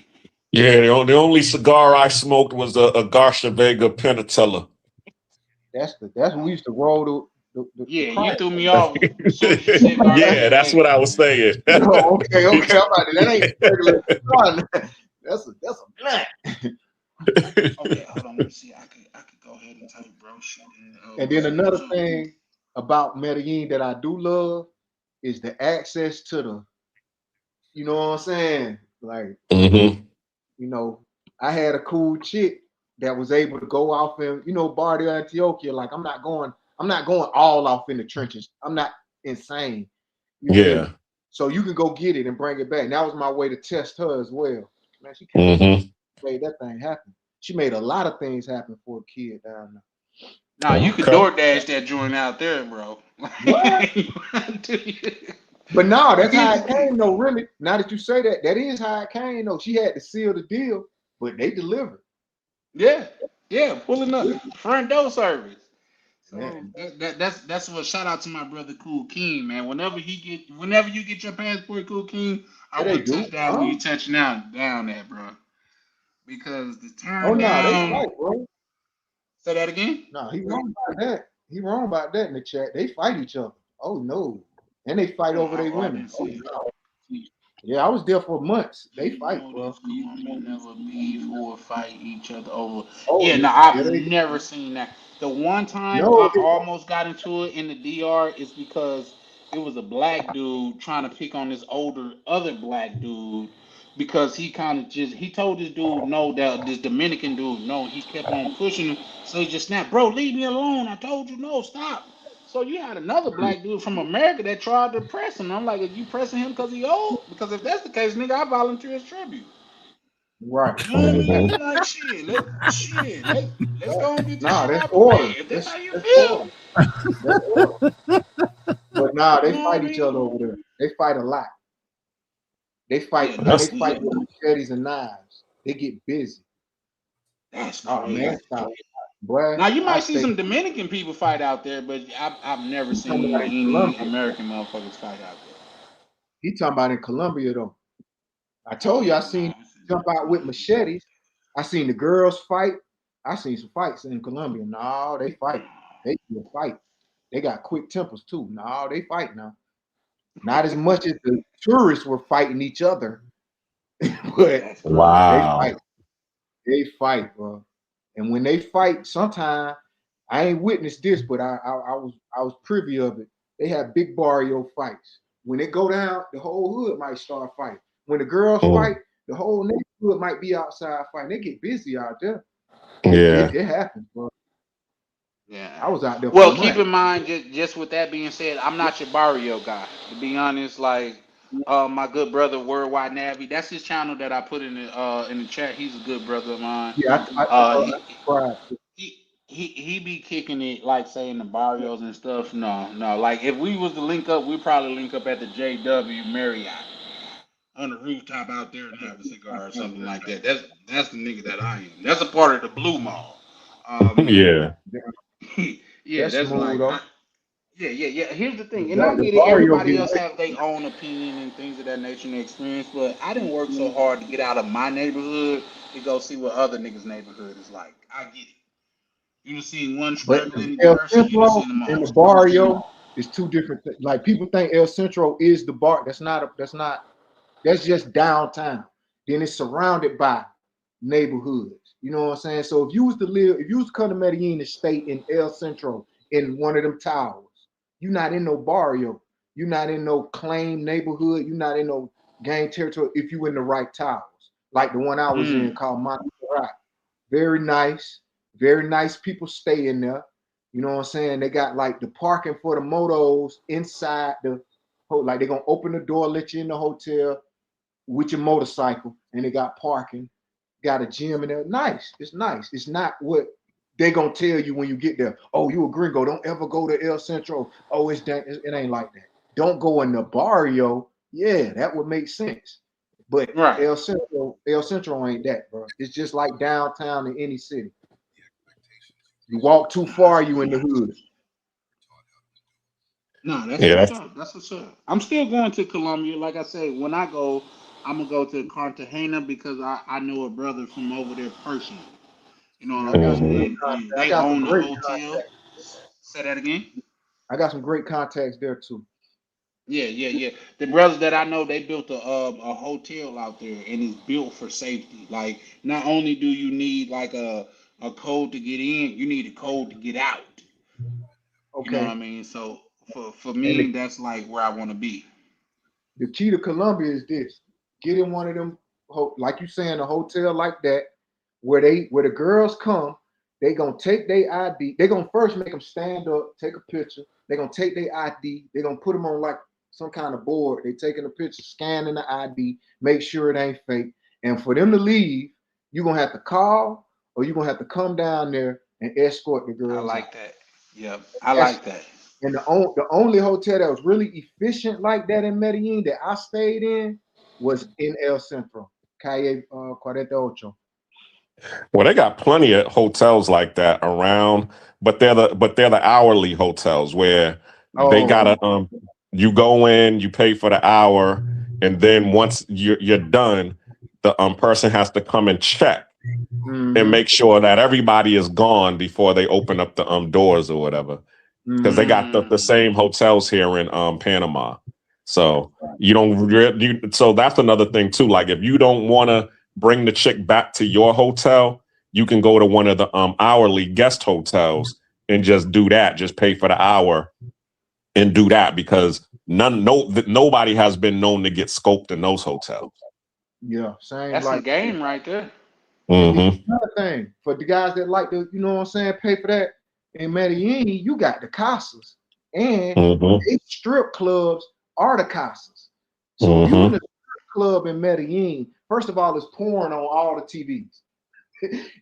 Yeah, the only cigar I smoked was a Garcia Vega Penatella. That's what we used to roll the Yeah, you pipe. threw me off as soon as you said Garcia Yeah, that's what Vega, I was man. saying. Oh, okay. I'm about to, that ain't regular cigar. That's a black. Okay, hold on. Let me see. I could go ahead and tell you, bro. Shit. And then What's the another YouTube? thing about Medellin that I do love is the access to the, you know what I'm saying? Like, Mhm. I had a cool chick that was able to go off in, Barrio Antioquia. Like, I'm not going all off in the trenches. I'm not insane. You feel me? Yeah. So you can go get it and bring it back. And that was my way to test her as well. Man, she made that thing happen. She made a lot of things happen for a kid down there. Nah, you could Okay. DoorDash that joint out there, bro. What? But no, that's how it came, though, really. Now that you say that, that is how it came, though. She had to seal the deal, but they delivered. Yeah, pulling up front door service. So Man, that's what shout out to my brother Cool King, man. Whenever you get your passport, Cool King, I yeah, they want to do. touch down when you touch down there, bro. Because the Oh, turn no, they down. fight, bro. Say that again. No, he wrong about that. He wrong about that in the chat. They fight each other. Oh, no. And they fight over their I women. didn't Oh, see it. no. Yeah, I was there for months. They You fight, know bro. this Colombia never beef or fight each other over. Oh, Yeah, yeah. no, I've Yeah, they do. never seen that. The one time No, I almost got into it in the DR is because it was a black dude trying to pick on this older other black dude because he kind of he told this dude no, that this Dominican dude no, he kept on pushing him, so he just snapped, bro, leave me alone. I told you no, stop. So you had another black dude from America that tried to press him. I'm like, are you pressing him because he old? Because if that's the case, nigga, I volunteer as tribute. right. You know what I mean? Like let's go and get this Nah, shit that's out the way. order. If that's That's how you that's feel, order. That's order. But nah, you they know what I fight each other mean? over there. They fight a lot. They Yeah, fight and no, they That's fight we with machetes and knives. They get busy. That's Oh man, crazy. stop, boy. Now you I might see stay. some Dominican people fight out there, but I've never He talking seen about in any Colombia. American motherfuckers fight out He talking about in Colombia though. I there. Oh told you I yeah, seen no. jump out with machetes. I seen the girls fight. I seen some fights in Colombia. No, they fight. They will fight. They got quick tempers too. No, they fight now. Not as much as the tourists were fighting each other, but That's crazy. they Wow. fight. They fight, bro. And when they fight, sometimes I ain't witnessed this, but I was privy of it. They have big barrio fights. When they go down, the whole hood might start fighting. When the girls Mm. fight, the whole neighborhood might be outside fighting. They get busy out there. Yeah. It happens, bro. I Yeah. was out there for Well, a keep month. in mind, just with that being said, I'm not your barrio guy. To be honest, like my good brother Worldwide Navy, that's his channel that I put in the chat. He's a good brother of mine. Yeah, I He subscribe. he be kicking it like saying the barrios and stuff. No, no. Like if we was to link up, we probably link up at the JW Marriott on the rooftop out there and have a cigar or something like that. That's the nigga that I am. That's a part of the Blue Mall. Um, Yeah. yeah, That's that's smooth like though. yeah. Here's the thing, and I The get it. barrio Everybody get else have their own opinion and things of that nature and experience, but I didn't work so hard to get out of my neighborhood to go see what other niggas' neighborhood is like. I get it. You done seen one But struggling El person, you done Centro seen them and all. the barrio is two different things. Like people think El Centro is the bar. That's just downtown. Then it's surrounded by neighborhoods. You know what I'm saying? So if you was to come to Medellin and stay in El Centro in one of them towers, you're not in no barrio. You're not in no claim neighborhood. You're not in no gang territory if you in the right towers. Like the one I was in Mm. called Montserrat. Very nice. Very nice people stay in there. You know what I'm saying? They got like the parking for the motos inside the like they're gonna open the door, let you in the hotel with your motorcycle, and they got parking, got a gym in there. Nice. It's nice. It's not what they gonna tell you when you get there. Oh, you a gringo. Don't ever go to El Centro. Oh, it ain't like that. Don't go in the barrio. Yeah, that would make sense. But Right. El Centro ain't that, bro. It's just like downtown in any city. You walk too far, you in the hood. No, that's Yeah. what's up. That's what's up. I'm still going to Colombia. Like I say, when I go, I'm gonna go to Cartagena because I know a brother from over there personally. You know Yeah, what I I got some mean? great Mhm. contacts. And I they got some own the great hotel. contacts. Say that again. I got some great contacts there too. Yeah. The brothers that I know, they built a hotel out there, and it's built for safety. Like, not only do you need like a code to get in, you need a code to get out. You know what I Okay. mean? So for And me, that's like where I want to be. the key to Colombia is this: get in one of them, like you saying, a hotel like that, where the girls come, they gonna take their ID. They gonna first make them stand up, take a picture. They gonna take their ID. They gonna put them on like some kind of board. They taking a picture, scanning the ID, make sure it ain't fake. And for them to leave, you gonna have to call or you gonna have to come down there and escort the I girls out. like that. Yep, I That's like that. and the only hotel that was really efficient like that in Medellin that I stayed in was in El Centro, Calle 48. Well, they got plenty of hotels like that around, but they're the hourly hotels where they Oh, gotta you go in, you pay for the hour, and then once you're done, the person has to come and check and mm-hmm, make sure that everybody is gone before they open up the doors or whatever. Because they mm-hmm. got the same hotels here in Panama. So you don't so that's another thing too. Like if you don't want to bring the chick back to your hotel, you can go to one of the hourly guest hotels and just do that. Just pay for the hour and do that because nobody has been known to get scoped in those hotels. Yeah, same That's some like that. game right there. And then Mm-hmm. another thing for the guys that like to, you know what I'm saying, pay for that in Medellin, you got the casas and Mm-hmm. they strip clubs are the casas. So if you in a Mm-hmm. strip club in Medellin, first of all, it's porn on all the TVs.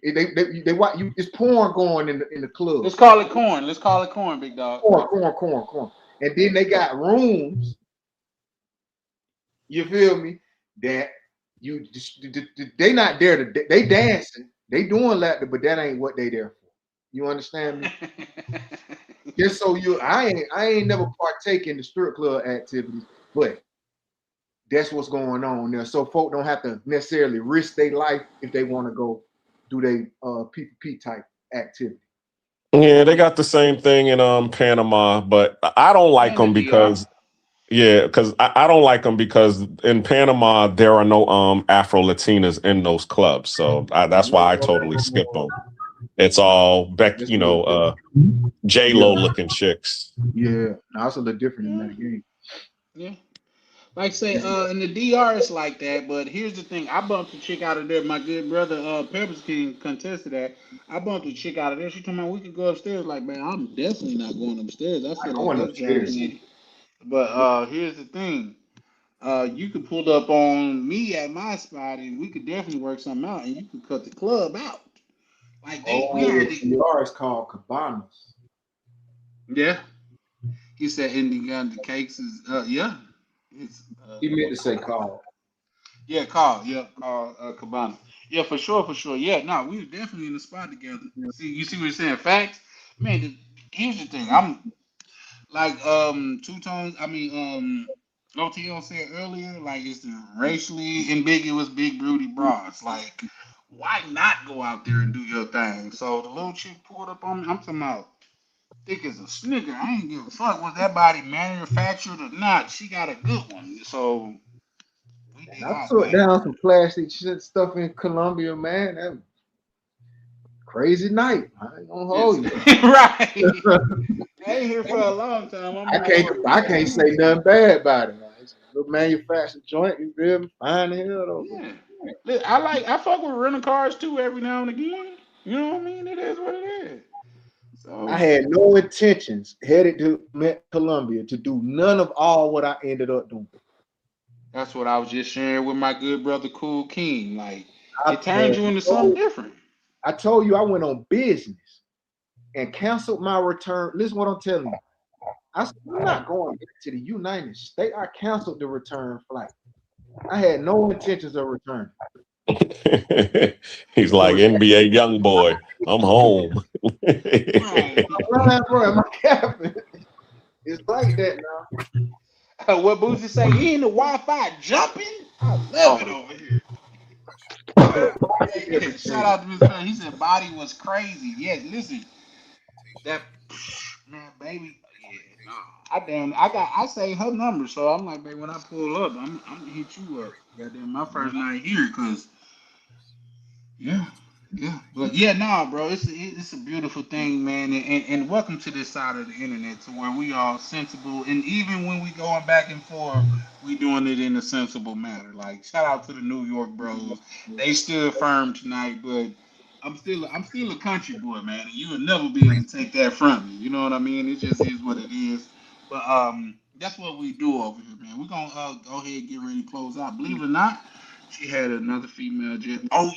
It's porn going in the club. Let's call it corn. Let's call it corn, big dog. Corn. And then they got rooms, you feel me, that you they not there to they dancing, They doing laughter, but that ain't what they there for. You understand me? Just so I ain't never partake in the strip club activities, but that's what's going on there. So folk don't have to necessarily risk their life if they want to go do their PPP type activity. Yeah, they got the same thing in Panama, but I don't like And the them DR. because because I don't like them because in Panama there are no Afro Latinas in those clubs, so that's why I totally skip them. It's all That's a little different. J Yeah, Lo looking chicks. yeah. Now it's a little different in that game. Yeah. Like say, in the DR it's like that, but here's the thing. I bumped a chick out of there. My good brother Peppers can contest to that. I bumped a chick out of there. She told me we could go upstairs. Like, man, I'm definitely not going upstairs. I feel I like went that's upstairs. dragging it. But here's the thing. You could pull up on me at my spot and we could definitely work something out and you could cut the club out. Like we Oh, had to. DR is called cabanas. Yeah. He said Indiana cakes is yeah. It's He meant to say called. yeah, call. Yeah, call Cabana. Yeah, for sure, for sure. Yeah, no, we were definitely in the spot together. See, you see what you're saying? Facts, man. Here's the thing. I'm like two tones. I mean OTL said earlier, like it's the racially ambiguous big broody bras. Like, why not go out there and do your thing? So the little chick pulled up on me. I'm talking about thick as a snicker. I ain't give a fuck was that body manufactured or not. She got a good one. So we did I our took thing. down some plastic shit stuff in Colombia, man. That was a crazy night. I ain't gonna Yes. hold you. Right. I ain't here for a long time. I'm I on can't for a I good can't time. say nothing bad about it. Man. It's a little manufactured joint, you feel me? Fine as hell though. Yeah. Look, I fuck with rental cars too every now and again. You know what I mean? It is what it is. I So had no intentions headed to Colombia to do none of all what I ended up doing. that's what I was just sharing with my good brother Cool King. Like I, it turned man, you into something different. I told you I went on business and canceled my return. Listen what I'm telling you. I said, I'm not going back to the United States. I canceled the return flight. I had no intentions of returning. He's like So NBA young boy. I'm home. Right. I'm lying, bro. Am I capping? It's like that now. What Boozy say? He in the Wi-Fi jumping? I love it Oh, over here. Hey, shout everything. out to Mr. Fair. He said body was crazy. Yes, listen, that man, baby. Yeah, no. I say her number, so I'm like, baby, when I pull up, I'm gonna hit you up. Goddamn, my first night here, cause yeah, yeah, but yeah, nah, bro, it's a beautiful thing, man, and welcome to this side of the internet, to where we are sensible, and even when we going back and forth, we doing it in a sensible manner. Like shout out to the New York bros, they stood firm tonight, but I'm still a country boy, man, and you will never be able to take that from me. You know what I mean? It just is what it is. But that's what we do over here, man. We're gonna go ahead and get ready to close out. Believe it or not, she had another female jet. Oh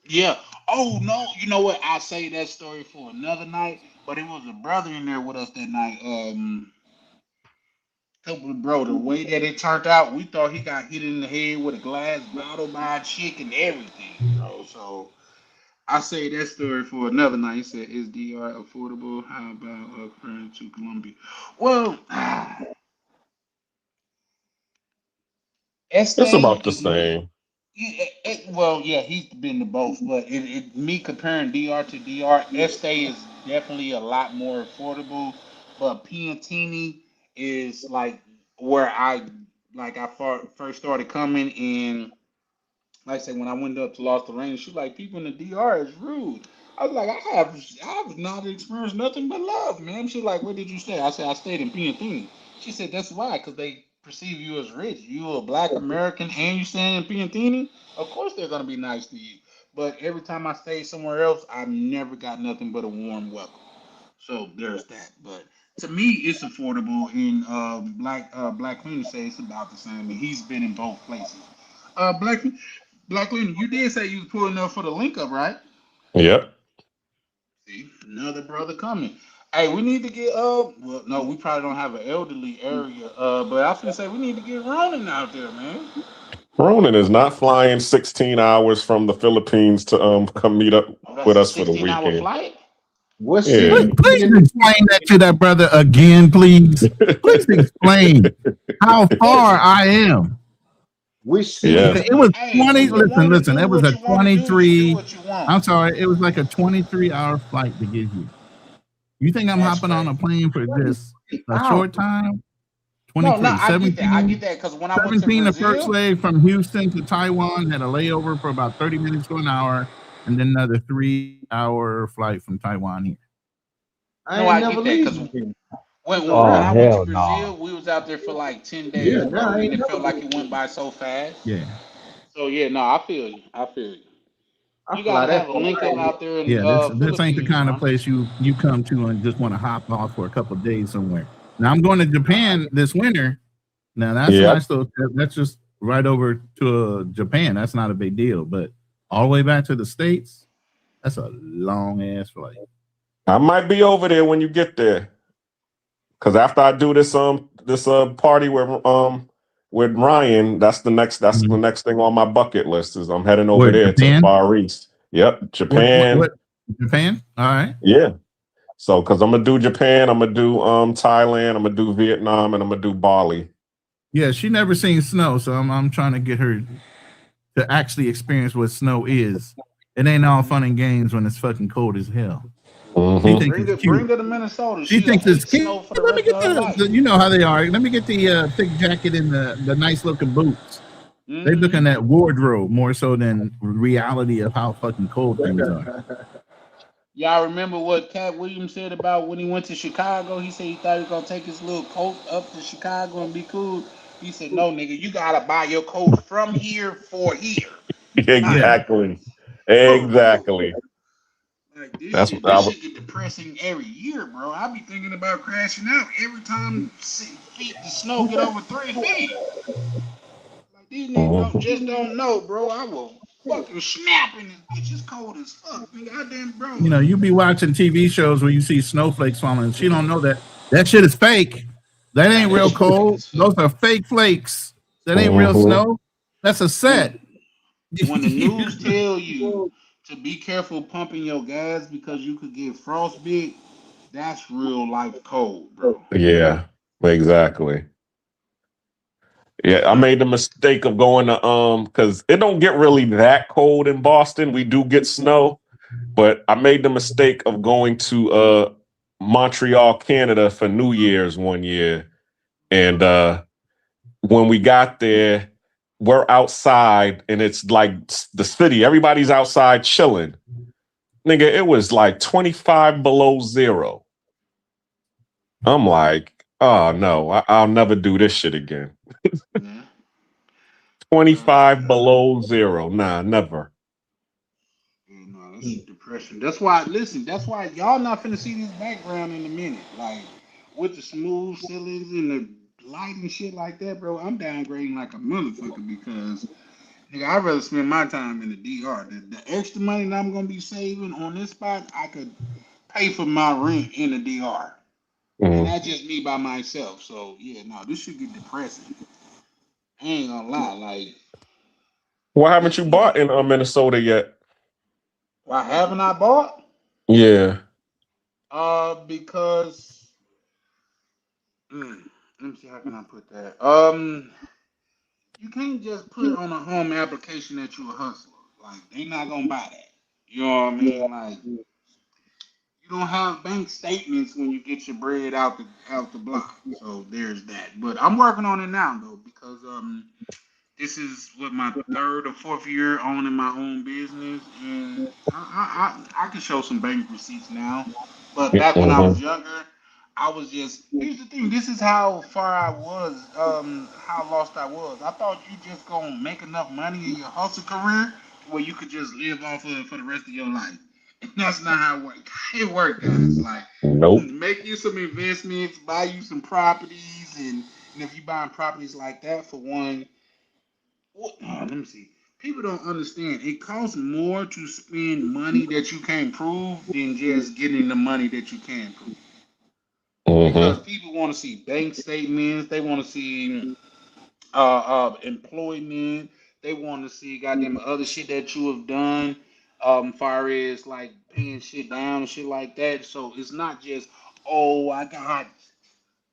yeah. Oh no. You know what? I'll say that story for another night. But it was a brother in there with us that night. Bro, the way that it turned out, we thought he got hit in the head with a glass bottle by a chick and everything, bro. So I say that story for another night. He said, "Is DR affordable? How about comparing to Colombia?" Well, It's Estee about the is more. same. Well, yeah, he's been to both, but me comparing DR to DR, Estee is definitely a lot more affordable, but Piantini is like where first started coming, and like I said, when I went up to Lost the Rain, she was like, people in the DR is rude. I was like, I have not experienced nothing but love, man. She was like, where did you stay? I said, I stayed in Piantini. She said, that's why, because they perceive you as rich. You a black American and you staying in Piantini? Of course they're gonna be nice to you. But every time I stayed somewhere else, I never got nothing but a warm welcome. So there's that. But to me, it's affordable. And Black Queen say it's about the same. And he's been in both places. Black Queen, you did say you was pulling up for the link up, right? Yep. See, another brother coming. Hey, we need to get well no, we probably don't have an elderly area, but I was gonna say we need to get Ronan out there, man. Ronan is not flying 16 hours from the Philippines to come meet up with us for the 16-hour weekend. flight. What Yeah. city? Please explain that to that brother again, please. Please explain how far I am. Which city? Yeah. Okay, it was Hey, 20. when you want to Listen. do It was what a you want to do, you do 23. what you want. I'm sorry. It was like a 23-hour flight to get here. You think I'm That's hopping on a crazy. plane for just a Ow. short time? No, 23, I get that. I get 17. that because when I went to 17, the first Brazil, leg from Houston to Taiwan, had a layover for about 30 minutes to an hour, and then another 3-hour flight from Taiwan here. I no, ain't I never get that because leaving here. when Oh I went to hell no. Brazil, we was out there for like 10 Yeah, days, now bro, I and ain't it never felt like leaving it went here. by so fast. Yeah. So yeah, no, I feel you. I feel you. I You got fly to that have a far. link up out there in Yeah, this ain't the Philippines, kind of bro. place you come to and just want to hop off for a couple of days somewhere. Now I'm going to Japan this winter. Now that's a Yep. nice little trip. That's just right over to Japan. That's not a big deal. But all the way back to the States, that's a long ass flight. I might be over there when you get there. Cause after I do this party with Ryan, that's the next thing on my bucket list is I'm heading over Where, there to the Japan? Far East. Yep, Japan. What? Japan? All right. Yeah. So cause I'm gonna do Japan, I'm gonna do Thailand, I'm gonna do Vietnam, and I'm gonna do Bali. Yeah, she never seen snow, so I'm trying to get her to actually experience what snow is. It ain't all fun and games when it's fucking cold as hell. Mm-hmm. She thinks it's Bring cute. her to Minnesota. She She'll thinks it's hate cute. snow for the Let me rest get of her life. you know how they are. Let me get the thick jacket and the nice looking boots. They looking at wardrobe more so than reality of how fucking cold things are. Y'all remember what Cat Williams said about when he went to Chicago? He said he thought he was gonna take his little coat up to Chicago and be cool. He said, "No, nigga, you gotta buy your coat from here for here." Yeah. Exactly. Exactly. Like this That's shit, what I this would. shit get depressing every year, bro. I be thinking about crashing out every time the snow get over 3 feet. Like these niggas don't know, bro. I will fucking snap in this bitch. It's cold as fuck, nigga. Goddamn, bro. You know, you be watching TV shows where you see snowflakes falling. She don't know that shit is fake. That ain't That real shit fake cold. as fuck. Those are fake flakes. That ain't real Mhm. snow. That's a set. When the news tell you to be careful pumping your gas because you could get frostbite, that's real life cold, bro. Yeah. Exactly. Yeah, I made the mistake of going to because it don't get really that cold in Boston. We do get snow, but I made the mistake of going to Montreal, Canada for New Year's one year. And when we got there, we're outside and it's like the city. Everybody's outside chilling. Nigga, it was like 25 below zero. I'm like, oh no, I'll never do this shit again. Yeah. 25 below zero. Nah, never. No, that's depression. That's why, listen, that's why y'all not finna see this background in a minute. Like, with the smooth ceilings and the light and shit like that, bro, I'm downgrading like a motherfucker because, nigga, I'd rather spend my time in the DR. The extra money that I'm gonna be saving on this spot, I could pay for my rent in the DR. And Mhm. that's just me by myself. So, yeah, no, this should get depressing. I ain't gonna lie. Like, Why haven't you bought in Minnesota yet? why haven't I bought? Yeah. Because let me see how can I put that. You can't just put on a home application that you a hustler. Like they not gonna buy that. You know what I mean? Like you don't have bank statements when you get your bread out the block. So there's that. But I'm working on it now though because this is what my third or fourth year owning my own business, and I can show some bank receipts now. But back when I Mhm. was younger, I was just here's the thing. This is how far I was, how lost I was. I thought you just gonna make enough money in your hustle career where you could just live off of it for the rest of your life. And that's not how it worked. It worked, guys. Like Nope. make you some investments, buy you some properties, and if you buying properties like that for one let me see. People don't understand. It costs more to spend money that you can't prove than just getting the money that you can prove. Because Mhm. people want to see bank statements. They want to see employment. They want to see goddamn other shit that you have done, far as like paying shit down and shit like that. So it's not just, oh, I got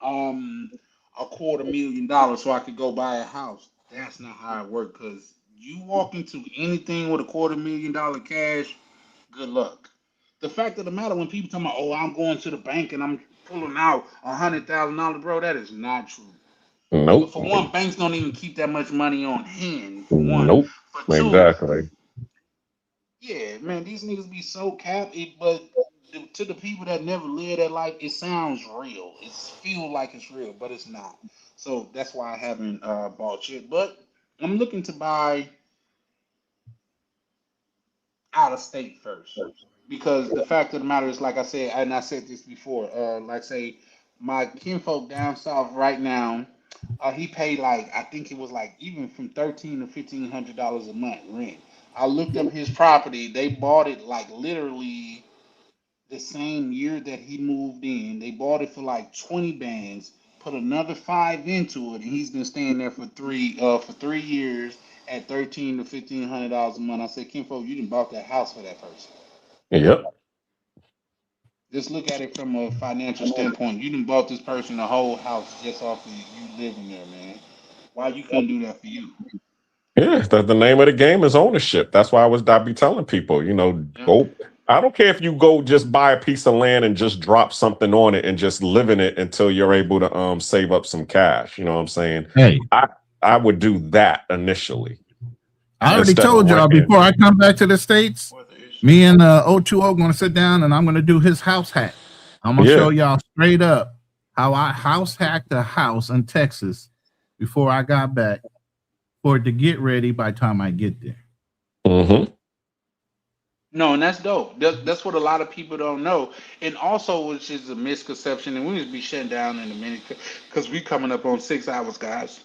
um $250,000 so I could go buy a house. That's not how it works. Cause you walk into anything with $250,000 cash, good luck. The fact of the matter, when people tell me, "Oh, I'm going to the bank and I'm pulling out $100,000," bro, that is not true. Nope. For one, banks don't even keep that much money on hand. For one, Nope. for two, Exactly. yeah, man, these niggas be so capped. But to the people that never live that life, it sounds real. It feels like it's real, but it's not. So that's why I haven't bought shit. But I'm looking to buy out of state first, because the fact of the matter is, like I said, and I said this before, like say my kinfolk down south right now, he paid like, I think it was like even from $1,300 to $1,500 a month rent. I looked up his property. They bought it like literally the same year that he moved in. They bought it for like 20 bands, put another five into it, and he's been staying there for 3 years at $1,300 to $1,500 a month. I said, Kinfolk, you didn't bought that house for that person. Yep. Just look at it from a financial standpoint. You didn't bought this person a whole house just off of you living there, man. Why you couldn't do that for you? Yeah, the name of the game is ownership. That's why I be telling people, Yep. go. I don't care if you go just buy a piece of land and just drop something on it and just live in it until you're able to save up some cash. You know what I'm saying? Hey, I would do that initially I already instead of told y'all renting. before I come back to the States, me and O2O going to sit down and I'm going to do his house hack. I'm going to show y'all straight up how I house hacked a house in Texas before I got back for it to get ready by the time I get there. Mm-hmm. No, and that's dope. That's what a lot of people don't know. And also, which is a misconception, and we need to be shutting down in a minute because we coming up on 6 hours, guys.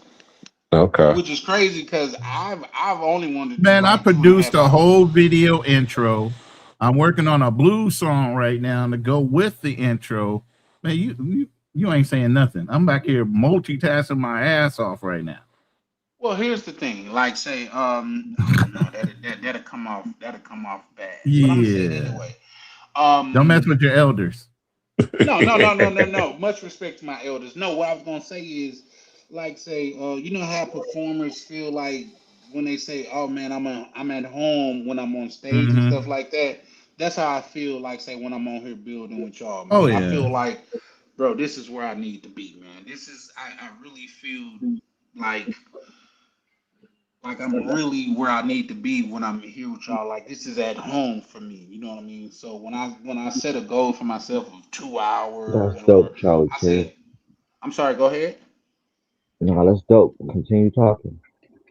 Okay. Which is crazy because I've only wanted to do Man, I like 2.5 produced a hours. whole video intro. I'm working on a blues song right now to go with the intro. Man, you ain't saying nothing. I'm back here multitasking my ass off right now. Well, here's the thing. Like, say, oh no, that'll come off bad. But I'm gonna say it Yeah. anyway. Don't mess with your elders. No. Much respect to my elders. No, what I was gonna say is, like, say, you know how performers feel like when they say, "Oh man, I'm at home when I'm on stage and stuff Mm-hmm. like that." That's how I feel like, say, when I'm on here building with y'all, Oh man. I yeah. feel like, bro, this is where I need to be, man. I really feel like I'm really where I need to be when I'm here with y'all. Like this is at home for me. You know what I mean? So when I set a goal for myself of 2 hours, That's or dope, Charlie I Kirk. said, I'm sorry, go ahead. No, that's dope. Continue talking.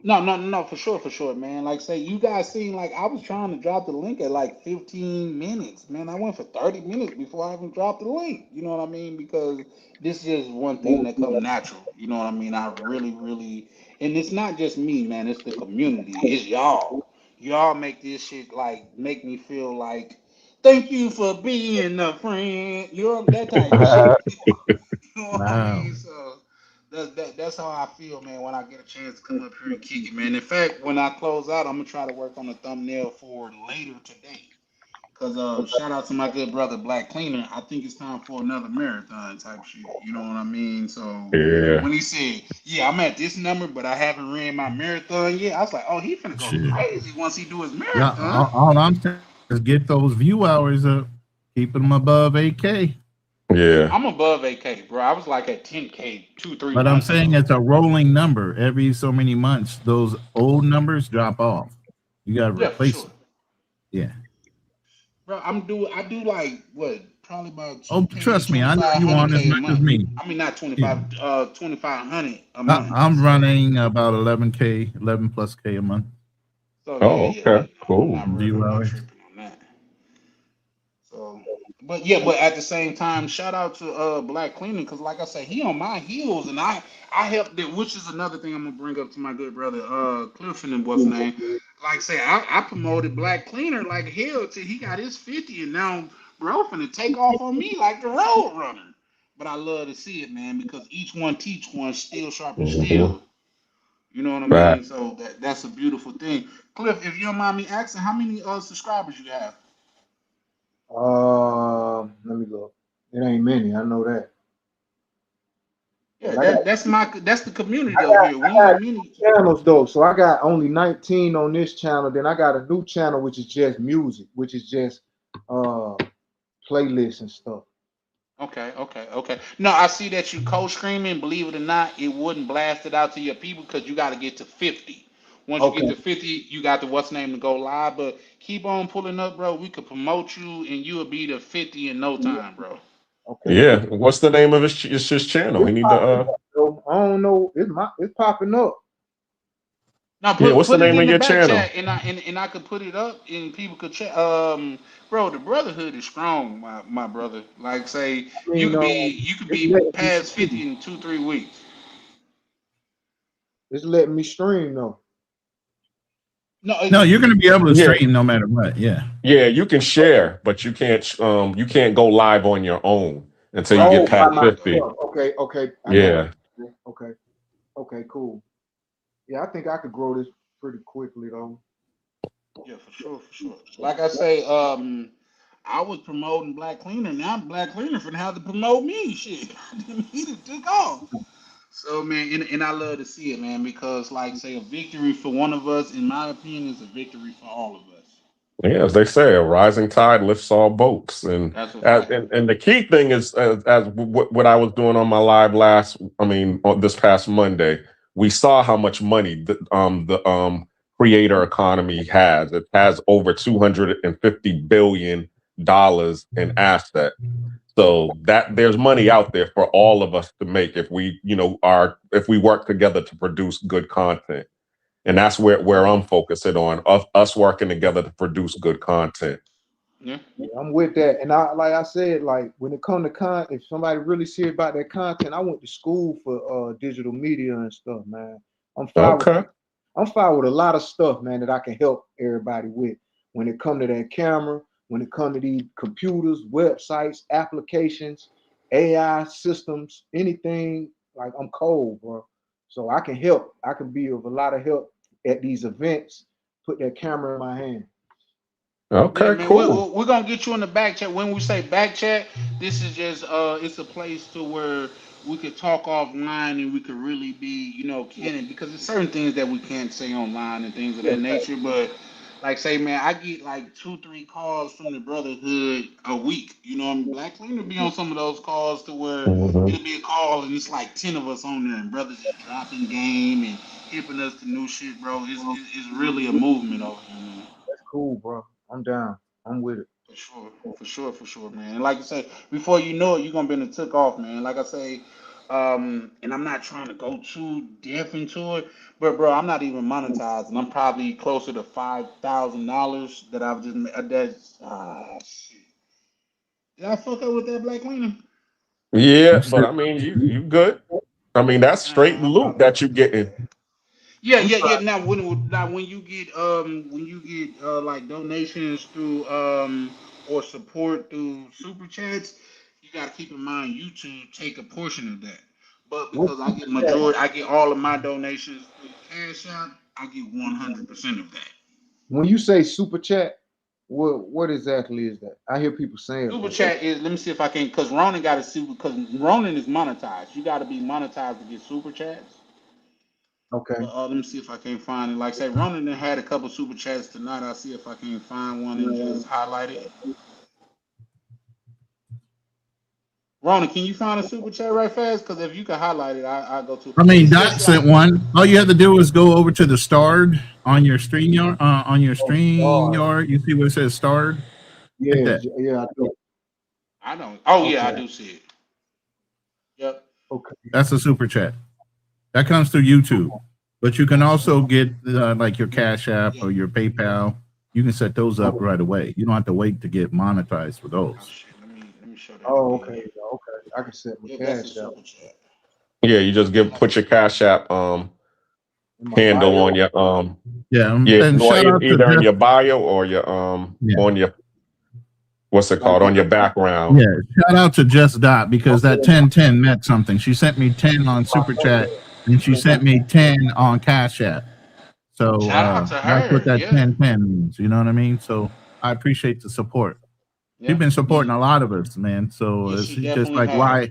No, for sure, man. Like say you guys seen, like I was trying to drop the link at like 15 minutes, man. I went for 30 minutes before I even dropped the link. You know what I mean? Because this is one thing that come natural. You know what I mean? I really, and it's not just me, man. It's the community. It's y'all. Y'all make this shit like make me feel like thank you for being a friend. You know that type of shit. You know what I Wow. mean? So that's how I feel, man, when I get a chance to come up here and kick it, man. In fact, when I close out, I'm gonna try to work on a thumbnail for later today. Cause shout out to my good brother Black Cleaner. I think it's time for another marathon type shit. You know what I mean? So Yeah. when he said, "Yeah, I'm at this number, but I haven't ran my marathon yet," I was like, "Oh, he finna go Shit. crazy once he do his Yeah, marathon." all I'm saying is get those view hours up, keep them above 8K. Yeah. I'm above 8K, bro. I was like at 10K 2 3 But I'm months saying ago. it's a rolling number. Every so many months, those old numbers drop off. You got to Yeah, for replace sure. them. Yeah. Bro, I do like what probably about Oh, 2K, trust me, I know you 2500 want as K a much as month. me. I mean not Yeah. 2500 a month. I'm So running about 11K, 11 plus K a month. Oh, yeah. okay. Cool. View I'm not hours. tripping on that. So but at the same time, shout out to Black Cleaning, because like I said, he on my heels, and I helped it, which is another thing I'm gonna bring up to my good brother Clifton and what's name. Like say I promoted Black Cleaner like hell till he got his 50, and now bro finna take off on me like the road runner. But I love to see it, man, because each one teach one, still sharp and Mhm. still. You know what I Right. mean? So that's a beautiful thing. Cliff, if you don't mind me asking, how many subscribers you have? Let me look. It ain't many. I know that. Yeah, But I got that's the community over here. We I ain't got many. channels though, so I got only 19 on this channel. Then I got a new channel which is just music, which is just playlists and stuff. Okay. No, I see that you co-streaming. Believe it or not, it wouldn't blast it out to your people because you got to get to 50. Once you get Okay. to 50, you got the what's name to go live. But keep on pulling up, bro. We could promote you, and you will be to 50 in no time, bro. Okay. Yeah. What's the name of his channel? He It's need to popping up, though. I don't know. It's popping up. Now Yeah, what's the put it name in of the your back channel? chat, and I could put it up, and people could check. Bro, the brotherhood is strong, my brother. Like say, I mean, you could it's be letting me past stream. 50 in 2-3 weeks. It's letting me stream though. No, No, you're going to be able to Yeah. stream no matter what. Yeah. Yeah, you can share, but you can't go live on your own until you get Oh, by past 50. myself. Okay. I got Yeah. you. Okay, cool. Yeah, I think I could grow this pretty quickly though. Yeah, for sure. Like I say, I was promoting Black Cleaner. Now Black Cleaner finna have to promote me. Shit, he done took off. So man, and I love to see it, man, because like say a victory for one of us, in my opinion, is a victory for all of us. Yeah, as they say, a rising tide lifts all boats, and That's a fact. and the key thing is as what I was doing on my live on this past Monday, we saw how much money the creator economy has. It has over $250 billion in asset. So that there's money out there for all of us to make if we if we work together to produce good content. And that's where I'm focusing on us working together to produce good content. Yeah. I'm with that. And like I said, like when it comes to if somebody really serious about their content, I went to school for digital media and stuff, man. I'm fine with Okay. a lot of stuff, man, that I can help everybody with. When it comes to that camera, when it comes to these computers, websites, applications, AI systems, anything, like I'm cold, bro. So I can help. I can be of a lot of help at these events. Put that camera in my hand. Yeah, Okay, man, cool. we're gonna get you in the back chat. When we say back chat, this is just it's a place to where we could talk offline and we could really be, candid because there's certain things that we can't say online and things of that nature. But like say, man, I get like 2-3 calls from the brotherhood a week. You know, Black Cleaner be on some of those calls to where Mhm. it'll be a call and it's like 10 of us on there and brothers just dropping game and hipping us to new shit, bro. It's really a movement over here, man. That's cool, bro. I'm down. I'm with it. For sure, man. And like I say, before you know it, you're gonna be in the took off, man. Like I say, and I'm not trying to go too deep into it, but bro, I'm not even monetized, and I'm probably closer to $5,000 that I've just made. Shit. Did I fuck up with that Black Cleaner? Yeah, but I mean, you good. I mean, that's straight I loot probably. that you getting. Yeah. Now when you get like donations through or support through super chats, you gotta keep in mind YouTube take a portion of that. But because I get all of my donations through Cash App, I get 100% of that. When you say super chat, what exactly is that? I hear people saying, Super but chat is let me see if I can because Ronan got to see because Ronan is monetized. You got to be monetized to get super chats. okay. But let me see if I can find it. Like say, Ronan done had a couple super chats tonight. I'll see if I can find one and just highlight it. Ronan, can you find a super chat right fast? Because if you can highlight it, I'll go to. I mean, It Dot says like, sent one. All you have to do is go over to the starred on your stream yard. You see where it says starred? Hit Yeah, that. yeah, I do. I don't. Oh yeah, I Okay. do see it. Yep. Okay. That's a super chat. That comes through YouTube. But you can also get like your Cash App or your PayPal. You can set those up right away. You don't have to wait to get monetized for Oh those. shit. Let me show that Oh, again. okay. Okay. I can set my Yep, that's a cash out super chat. Yeah, you just put your Cash App in my handle bio. on your Yeah, and or shout out to either in Jeff. your bio or your Yeah. on your what's it called on your background. Yeah, shout out to Just Dot because that 1010 meant something. She sent me 10 on Super Chat and she sent me 10 on Cash App. So Shout out to that's what her. that Yeah. 10 means. You know what I mean? So I appreciate the support. Yeah. She's been supporting a lot of us, man. So Yeah, she she's just definitely like has.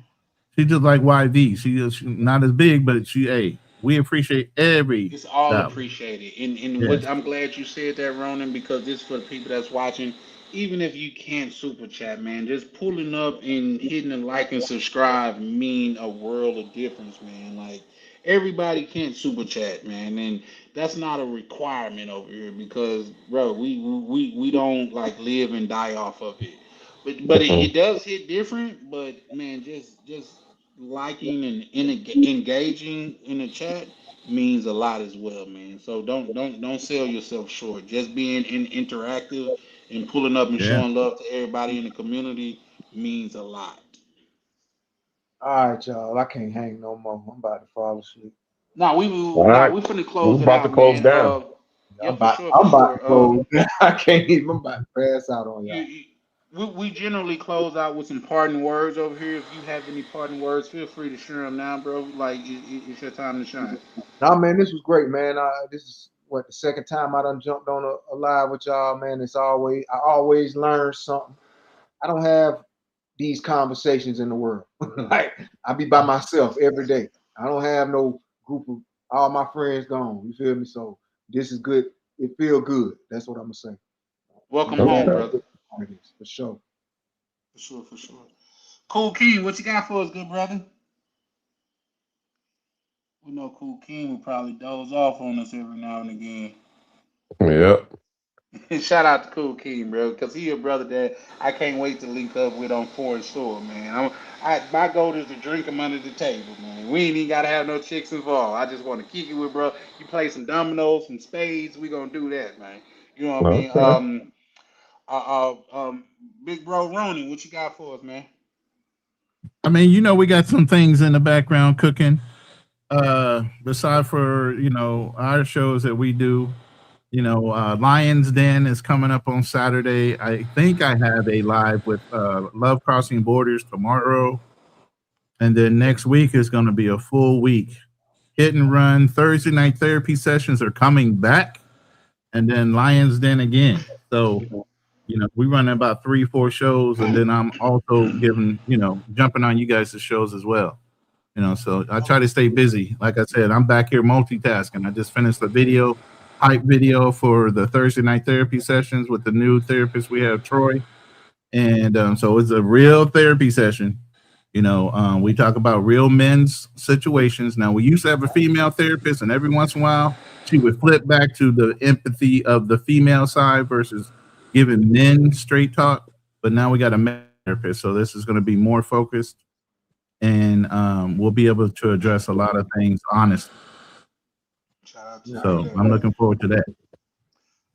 she's just like YV. She's not as big, but we appreciate every It's all dollar. appreciated. And Yeah. what I'm glad you said that, Ronan, because this for the people that's watching. Even if you can't super chat, man, just pulling up and hitting the like and subscribe mean a world of difference, man. Like everybody can't super chat, man, and that's not a requirement over here because, bro, we don't like live and die off of it. But it does hit different. But man, just liking and engaging in the chat means a lot as well, man. So don't sell yourself short. Just being interactive and pulling up and Yeah. showing love to everybody in the community means a lot. All right, y'all. I can't hang no more. I'm about to fall asleep. Now All right, we finna we're close it about to out, close man. down. Yeah, for I'm about to sure. close. I can't even. I'm about to pass out on y'all. We generally close out with some parting words over here. If you have any parting words, feel free to share them now, bro. Like it's your time to shine. Nah, man, this was great, man. This is what the second time I done jumped on a live with y'all, man. I always learn something. I don't have these conversations in the world. Like I be by myself every day. I don't have no group of all my friends gone. You feel me? So this is good. It feel good. That's what I'm gonna say. Welcome I'm home, glad brother. for sure. For sure. Cool King, what you got for us, good brother? We know Cool King will probably doze off on us every now and again. Yep. Shout out to Cool King, bro, because he a brother that I can't wait to link up with on Foreign Shore, man. My goal is to drink him under the table, man. We ain't even gotta have no chicks involved. I just want to kick it with, bro. You play some dominoes, some spades, we gonna do that, man. You know what I mean? Okay. Big bro Ronnie, what you got for us, man? I mean, we got some things in the background cooking. Beside for, our shows that we do, Lions Den is coming up on Saturday. I think I have a live with Love Crossing Borders tomorrow. And then next week is going to be a full week. Hit and Run Thursday night therapy sessions are coming back. And then Lions Den again. So, we run about 3-4 shows. And then I'm also jumping on you guys' shows as well. So I try to stay busy. Like I said, I'm back here multitasking. I just finished the hype video for the Thursday night therapy sessions with the new therapist we have, Troy. And so it's a real therapy session. We talk about real men's situations. Now, we used to have a female therapist, and every once in a while, she would flip back to the empathy of the female side versus giving men straight talk. But now we got a male therapist, so this is going to be more focused. And we'll be able to address a lot of things honestly. So I'm looking forward to that.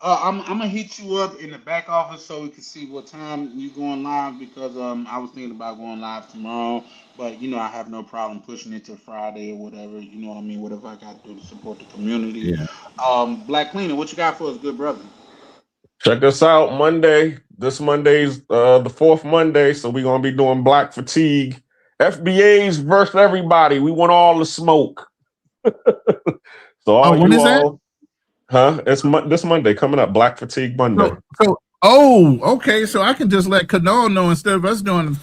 I'm gonna hit you up in the back office so we can see what time you going live because I was thinking about going live tomorrow, but I have no problem pushing it to Friday or whatever. You know what I mean? Whatever I got to do to support the community. Yeah. Black Cleaner, what you got for us, good brother? Check us out Monday. This Monday's the fourth Monday, so we're gonna be doing Black Fatigue. FBA's versus everybody. We want all the smoke. So all when you is that? all, It's this Monday coming up. Black Fatigue Monday. Okay. So I can just let Kadal know instead of us doing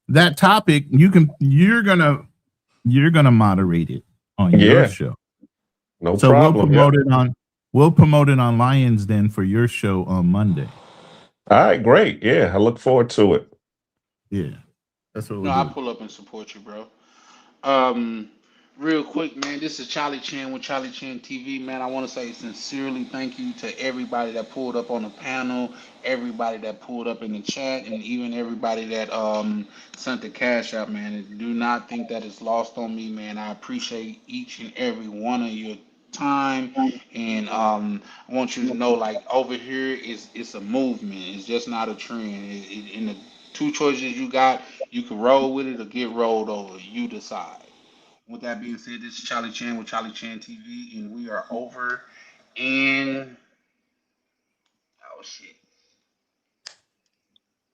that topic. You're gonna moderate it on your show. No problem. We'll promote it on Lions Den for your show on Monday. All right, great. Yeah, I look forward to it. Yeah, that's what No, I'll pull up and support you, bro. Real quick, man, this is Charlie Chan with Charlie Chan TV, man. I want to say sincerely thank you to everybody that pulled up on the panel, everybody that pulled up in the chat, and even everybody that sent the cash out, man. And do not think that it's lost on me, man. I appreciate each and every one of your time, and I want you to know, like over here, it's a movement. It's just not a trend. In the two choices you got, you can roll with it or get rolled over. You decide. With that being said, this is Charlie Chan with Charlie Chan TV, and we are over in oh shit.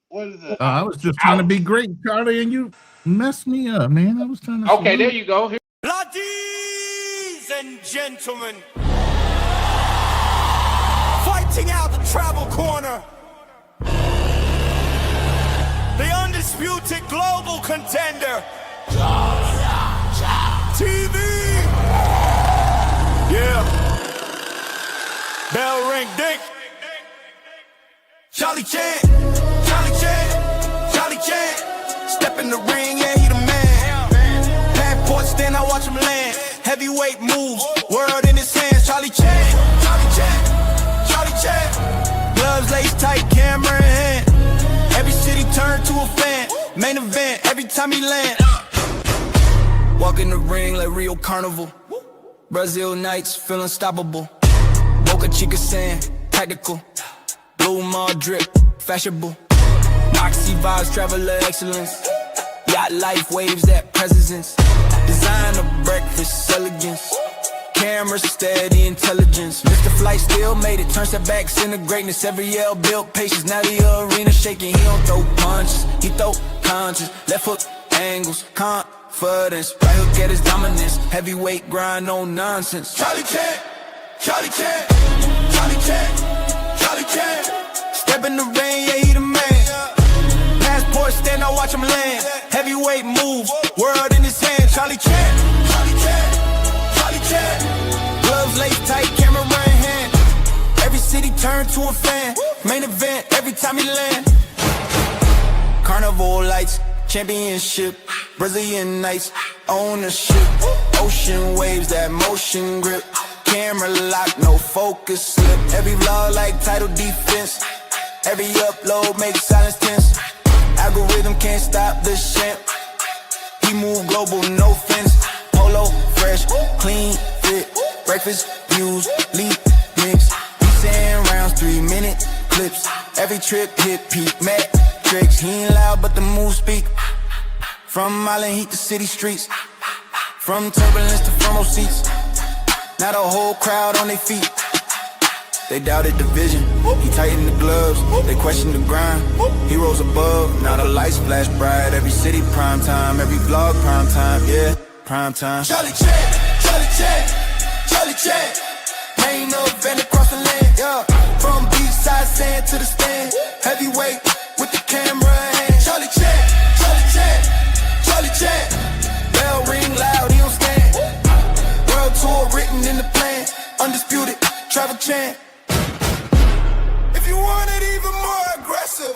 What is it? I was just trying to be great, Charlie, and you messed me up, man. I was trying to Okay, there salute. you go. Here. and gentlemen, fighting out the travel corner, the undisputed global contender, TV. Yeah. Bell ring ding. Charlie Chan, Charlie Chan, Charlie Chan. Step in the ring, yeah, he the man. Passport stand, I watch him land. Heavyweight moves, world in his hands. Charlie Chan, Charlie Chan, Charlie Chan. Gloves laced tight, camera in hand. Every city turned to a fan. Main event, every time he land. Walk in the ring like Rio Carnival. Brazil nights, feel unstoppable. Boca Chica sand, tactical. Blue mall drip, fashionable. Moxie vibes, traveler excellence. Yacht life, waves that presence. Designer breakfast, elegance. Camera steady, intelligence. Mr. Flight still made it, turn setbacks into greatness. Every L built patience, now the arena shaking. He don't throw punches, he throw punches. Left hook angles, confidence. Right hook at his dominance. Heavyweight grind, no nonsense. Charlie Chan, Charlie Chan, Charlie Chan, Charlie Chan. Step in the rain, yeah, he the man. Passport stand, I watch him land. Heavyweight moves, world in his hand. Charlie Chan, Charlie Chan, Charlie Chan. Gloves laced tight, camera in hand. Every city turned to a fan. Main event, every time he land. Carnival lights, championship, Brazilian nights, ownership. Ocean waves, that motion grip. Camera lock, no focus slip. Every vlog like title defense. Every upload makes silence tense. Algorithm can't stop the champ. He move global, no fence. Polo, fresh, clean, fit. Breakfast, views, lead, mix. We saying rounds, 3-minute clips. Every trip hit peak, metrics. He ain't loud, but the moves speak. From Island Heat to city streets. From turbulence to front row seats. Now the whole crowd on their feet. They doubted the vision, he tightened the gloves. They questioned the grind, he rose above. Now the lights flash bright, every city prime time. Every vlog prime time, yeah, prime time. Charlie Chan, Charlie Chan, Charlie Chan. Main event across the land, yeah. From beachside sand to the stand. Heavyweight with the camera in hand. Charlie Chan, Charlie Chan, Charlie Chan. Bell ring loud, he don't stand. World tour written in the plan. Undisputed, travel chant. If you want it even more aggressive,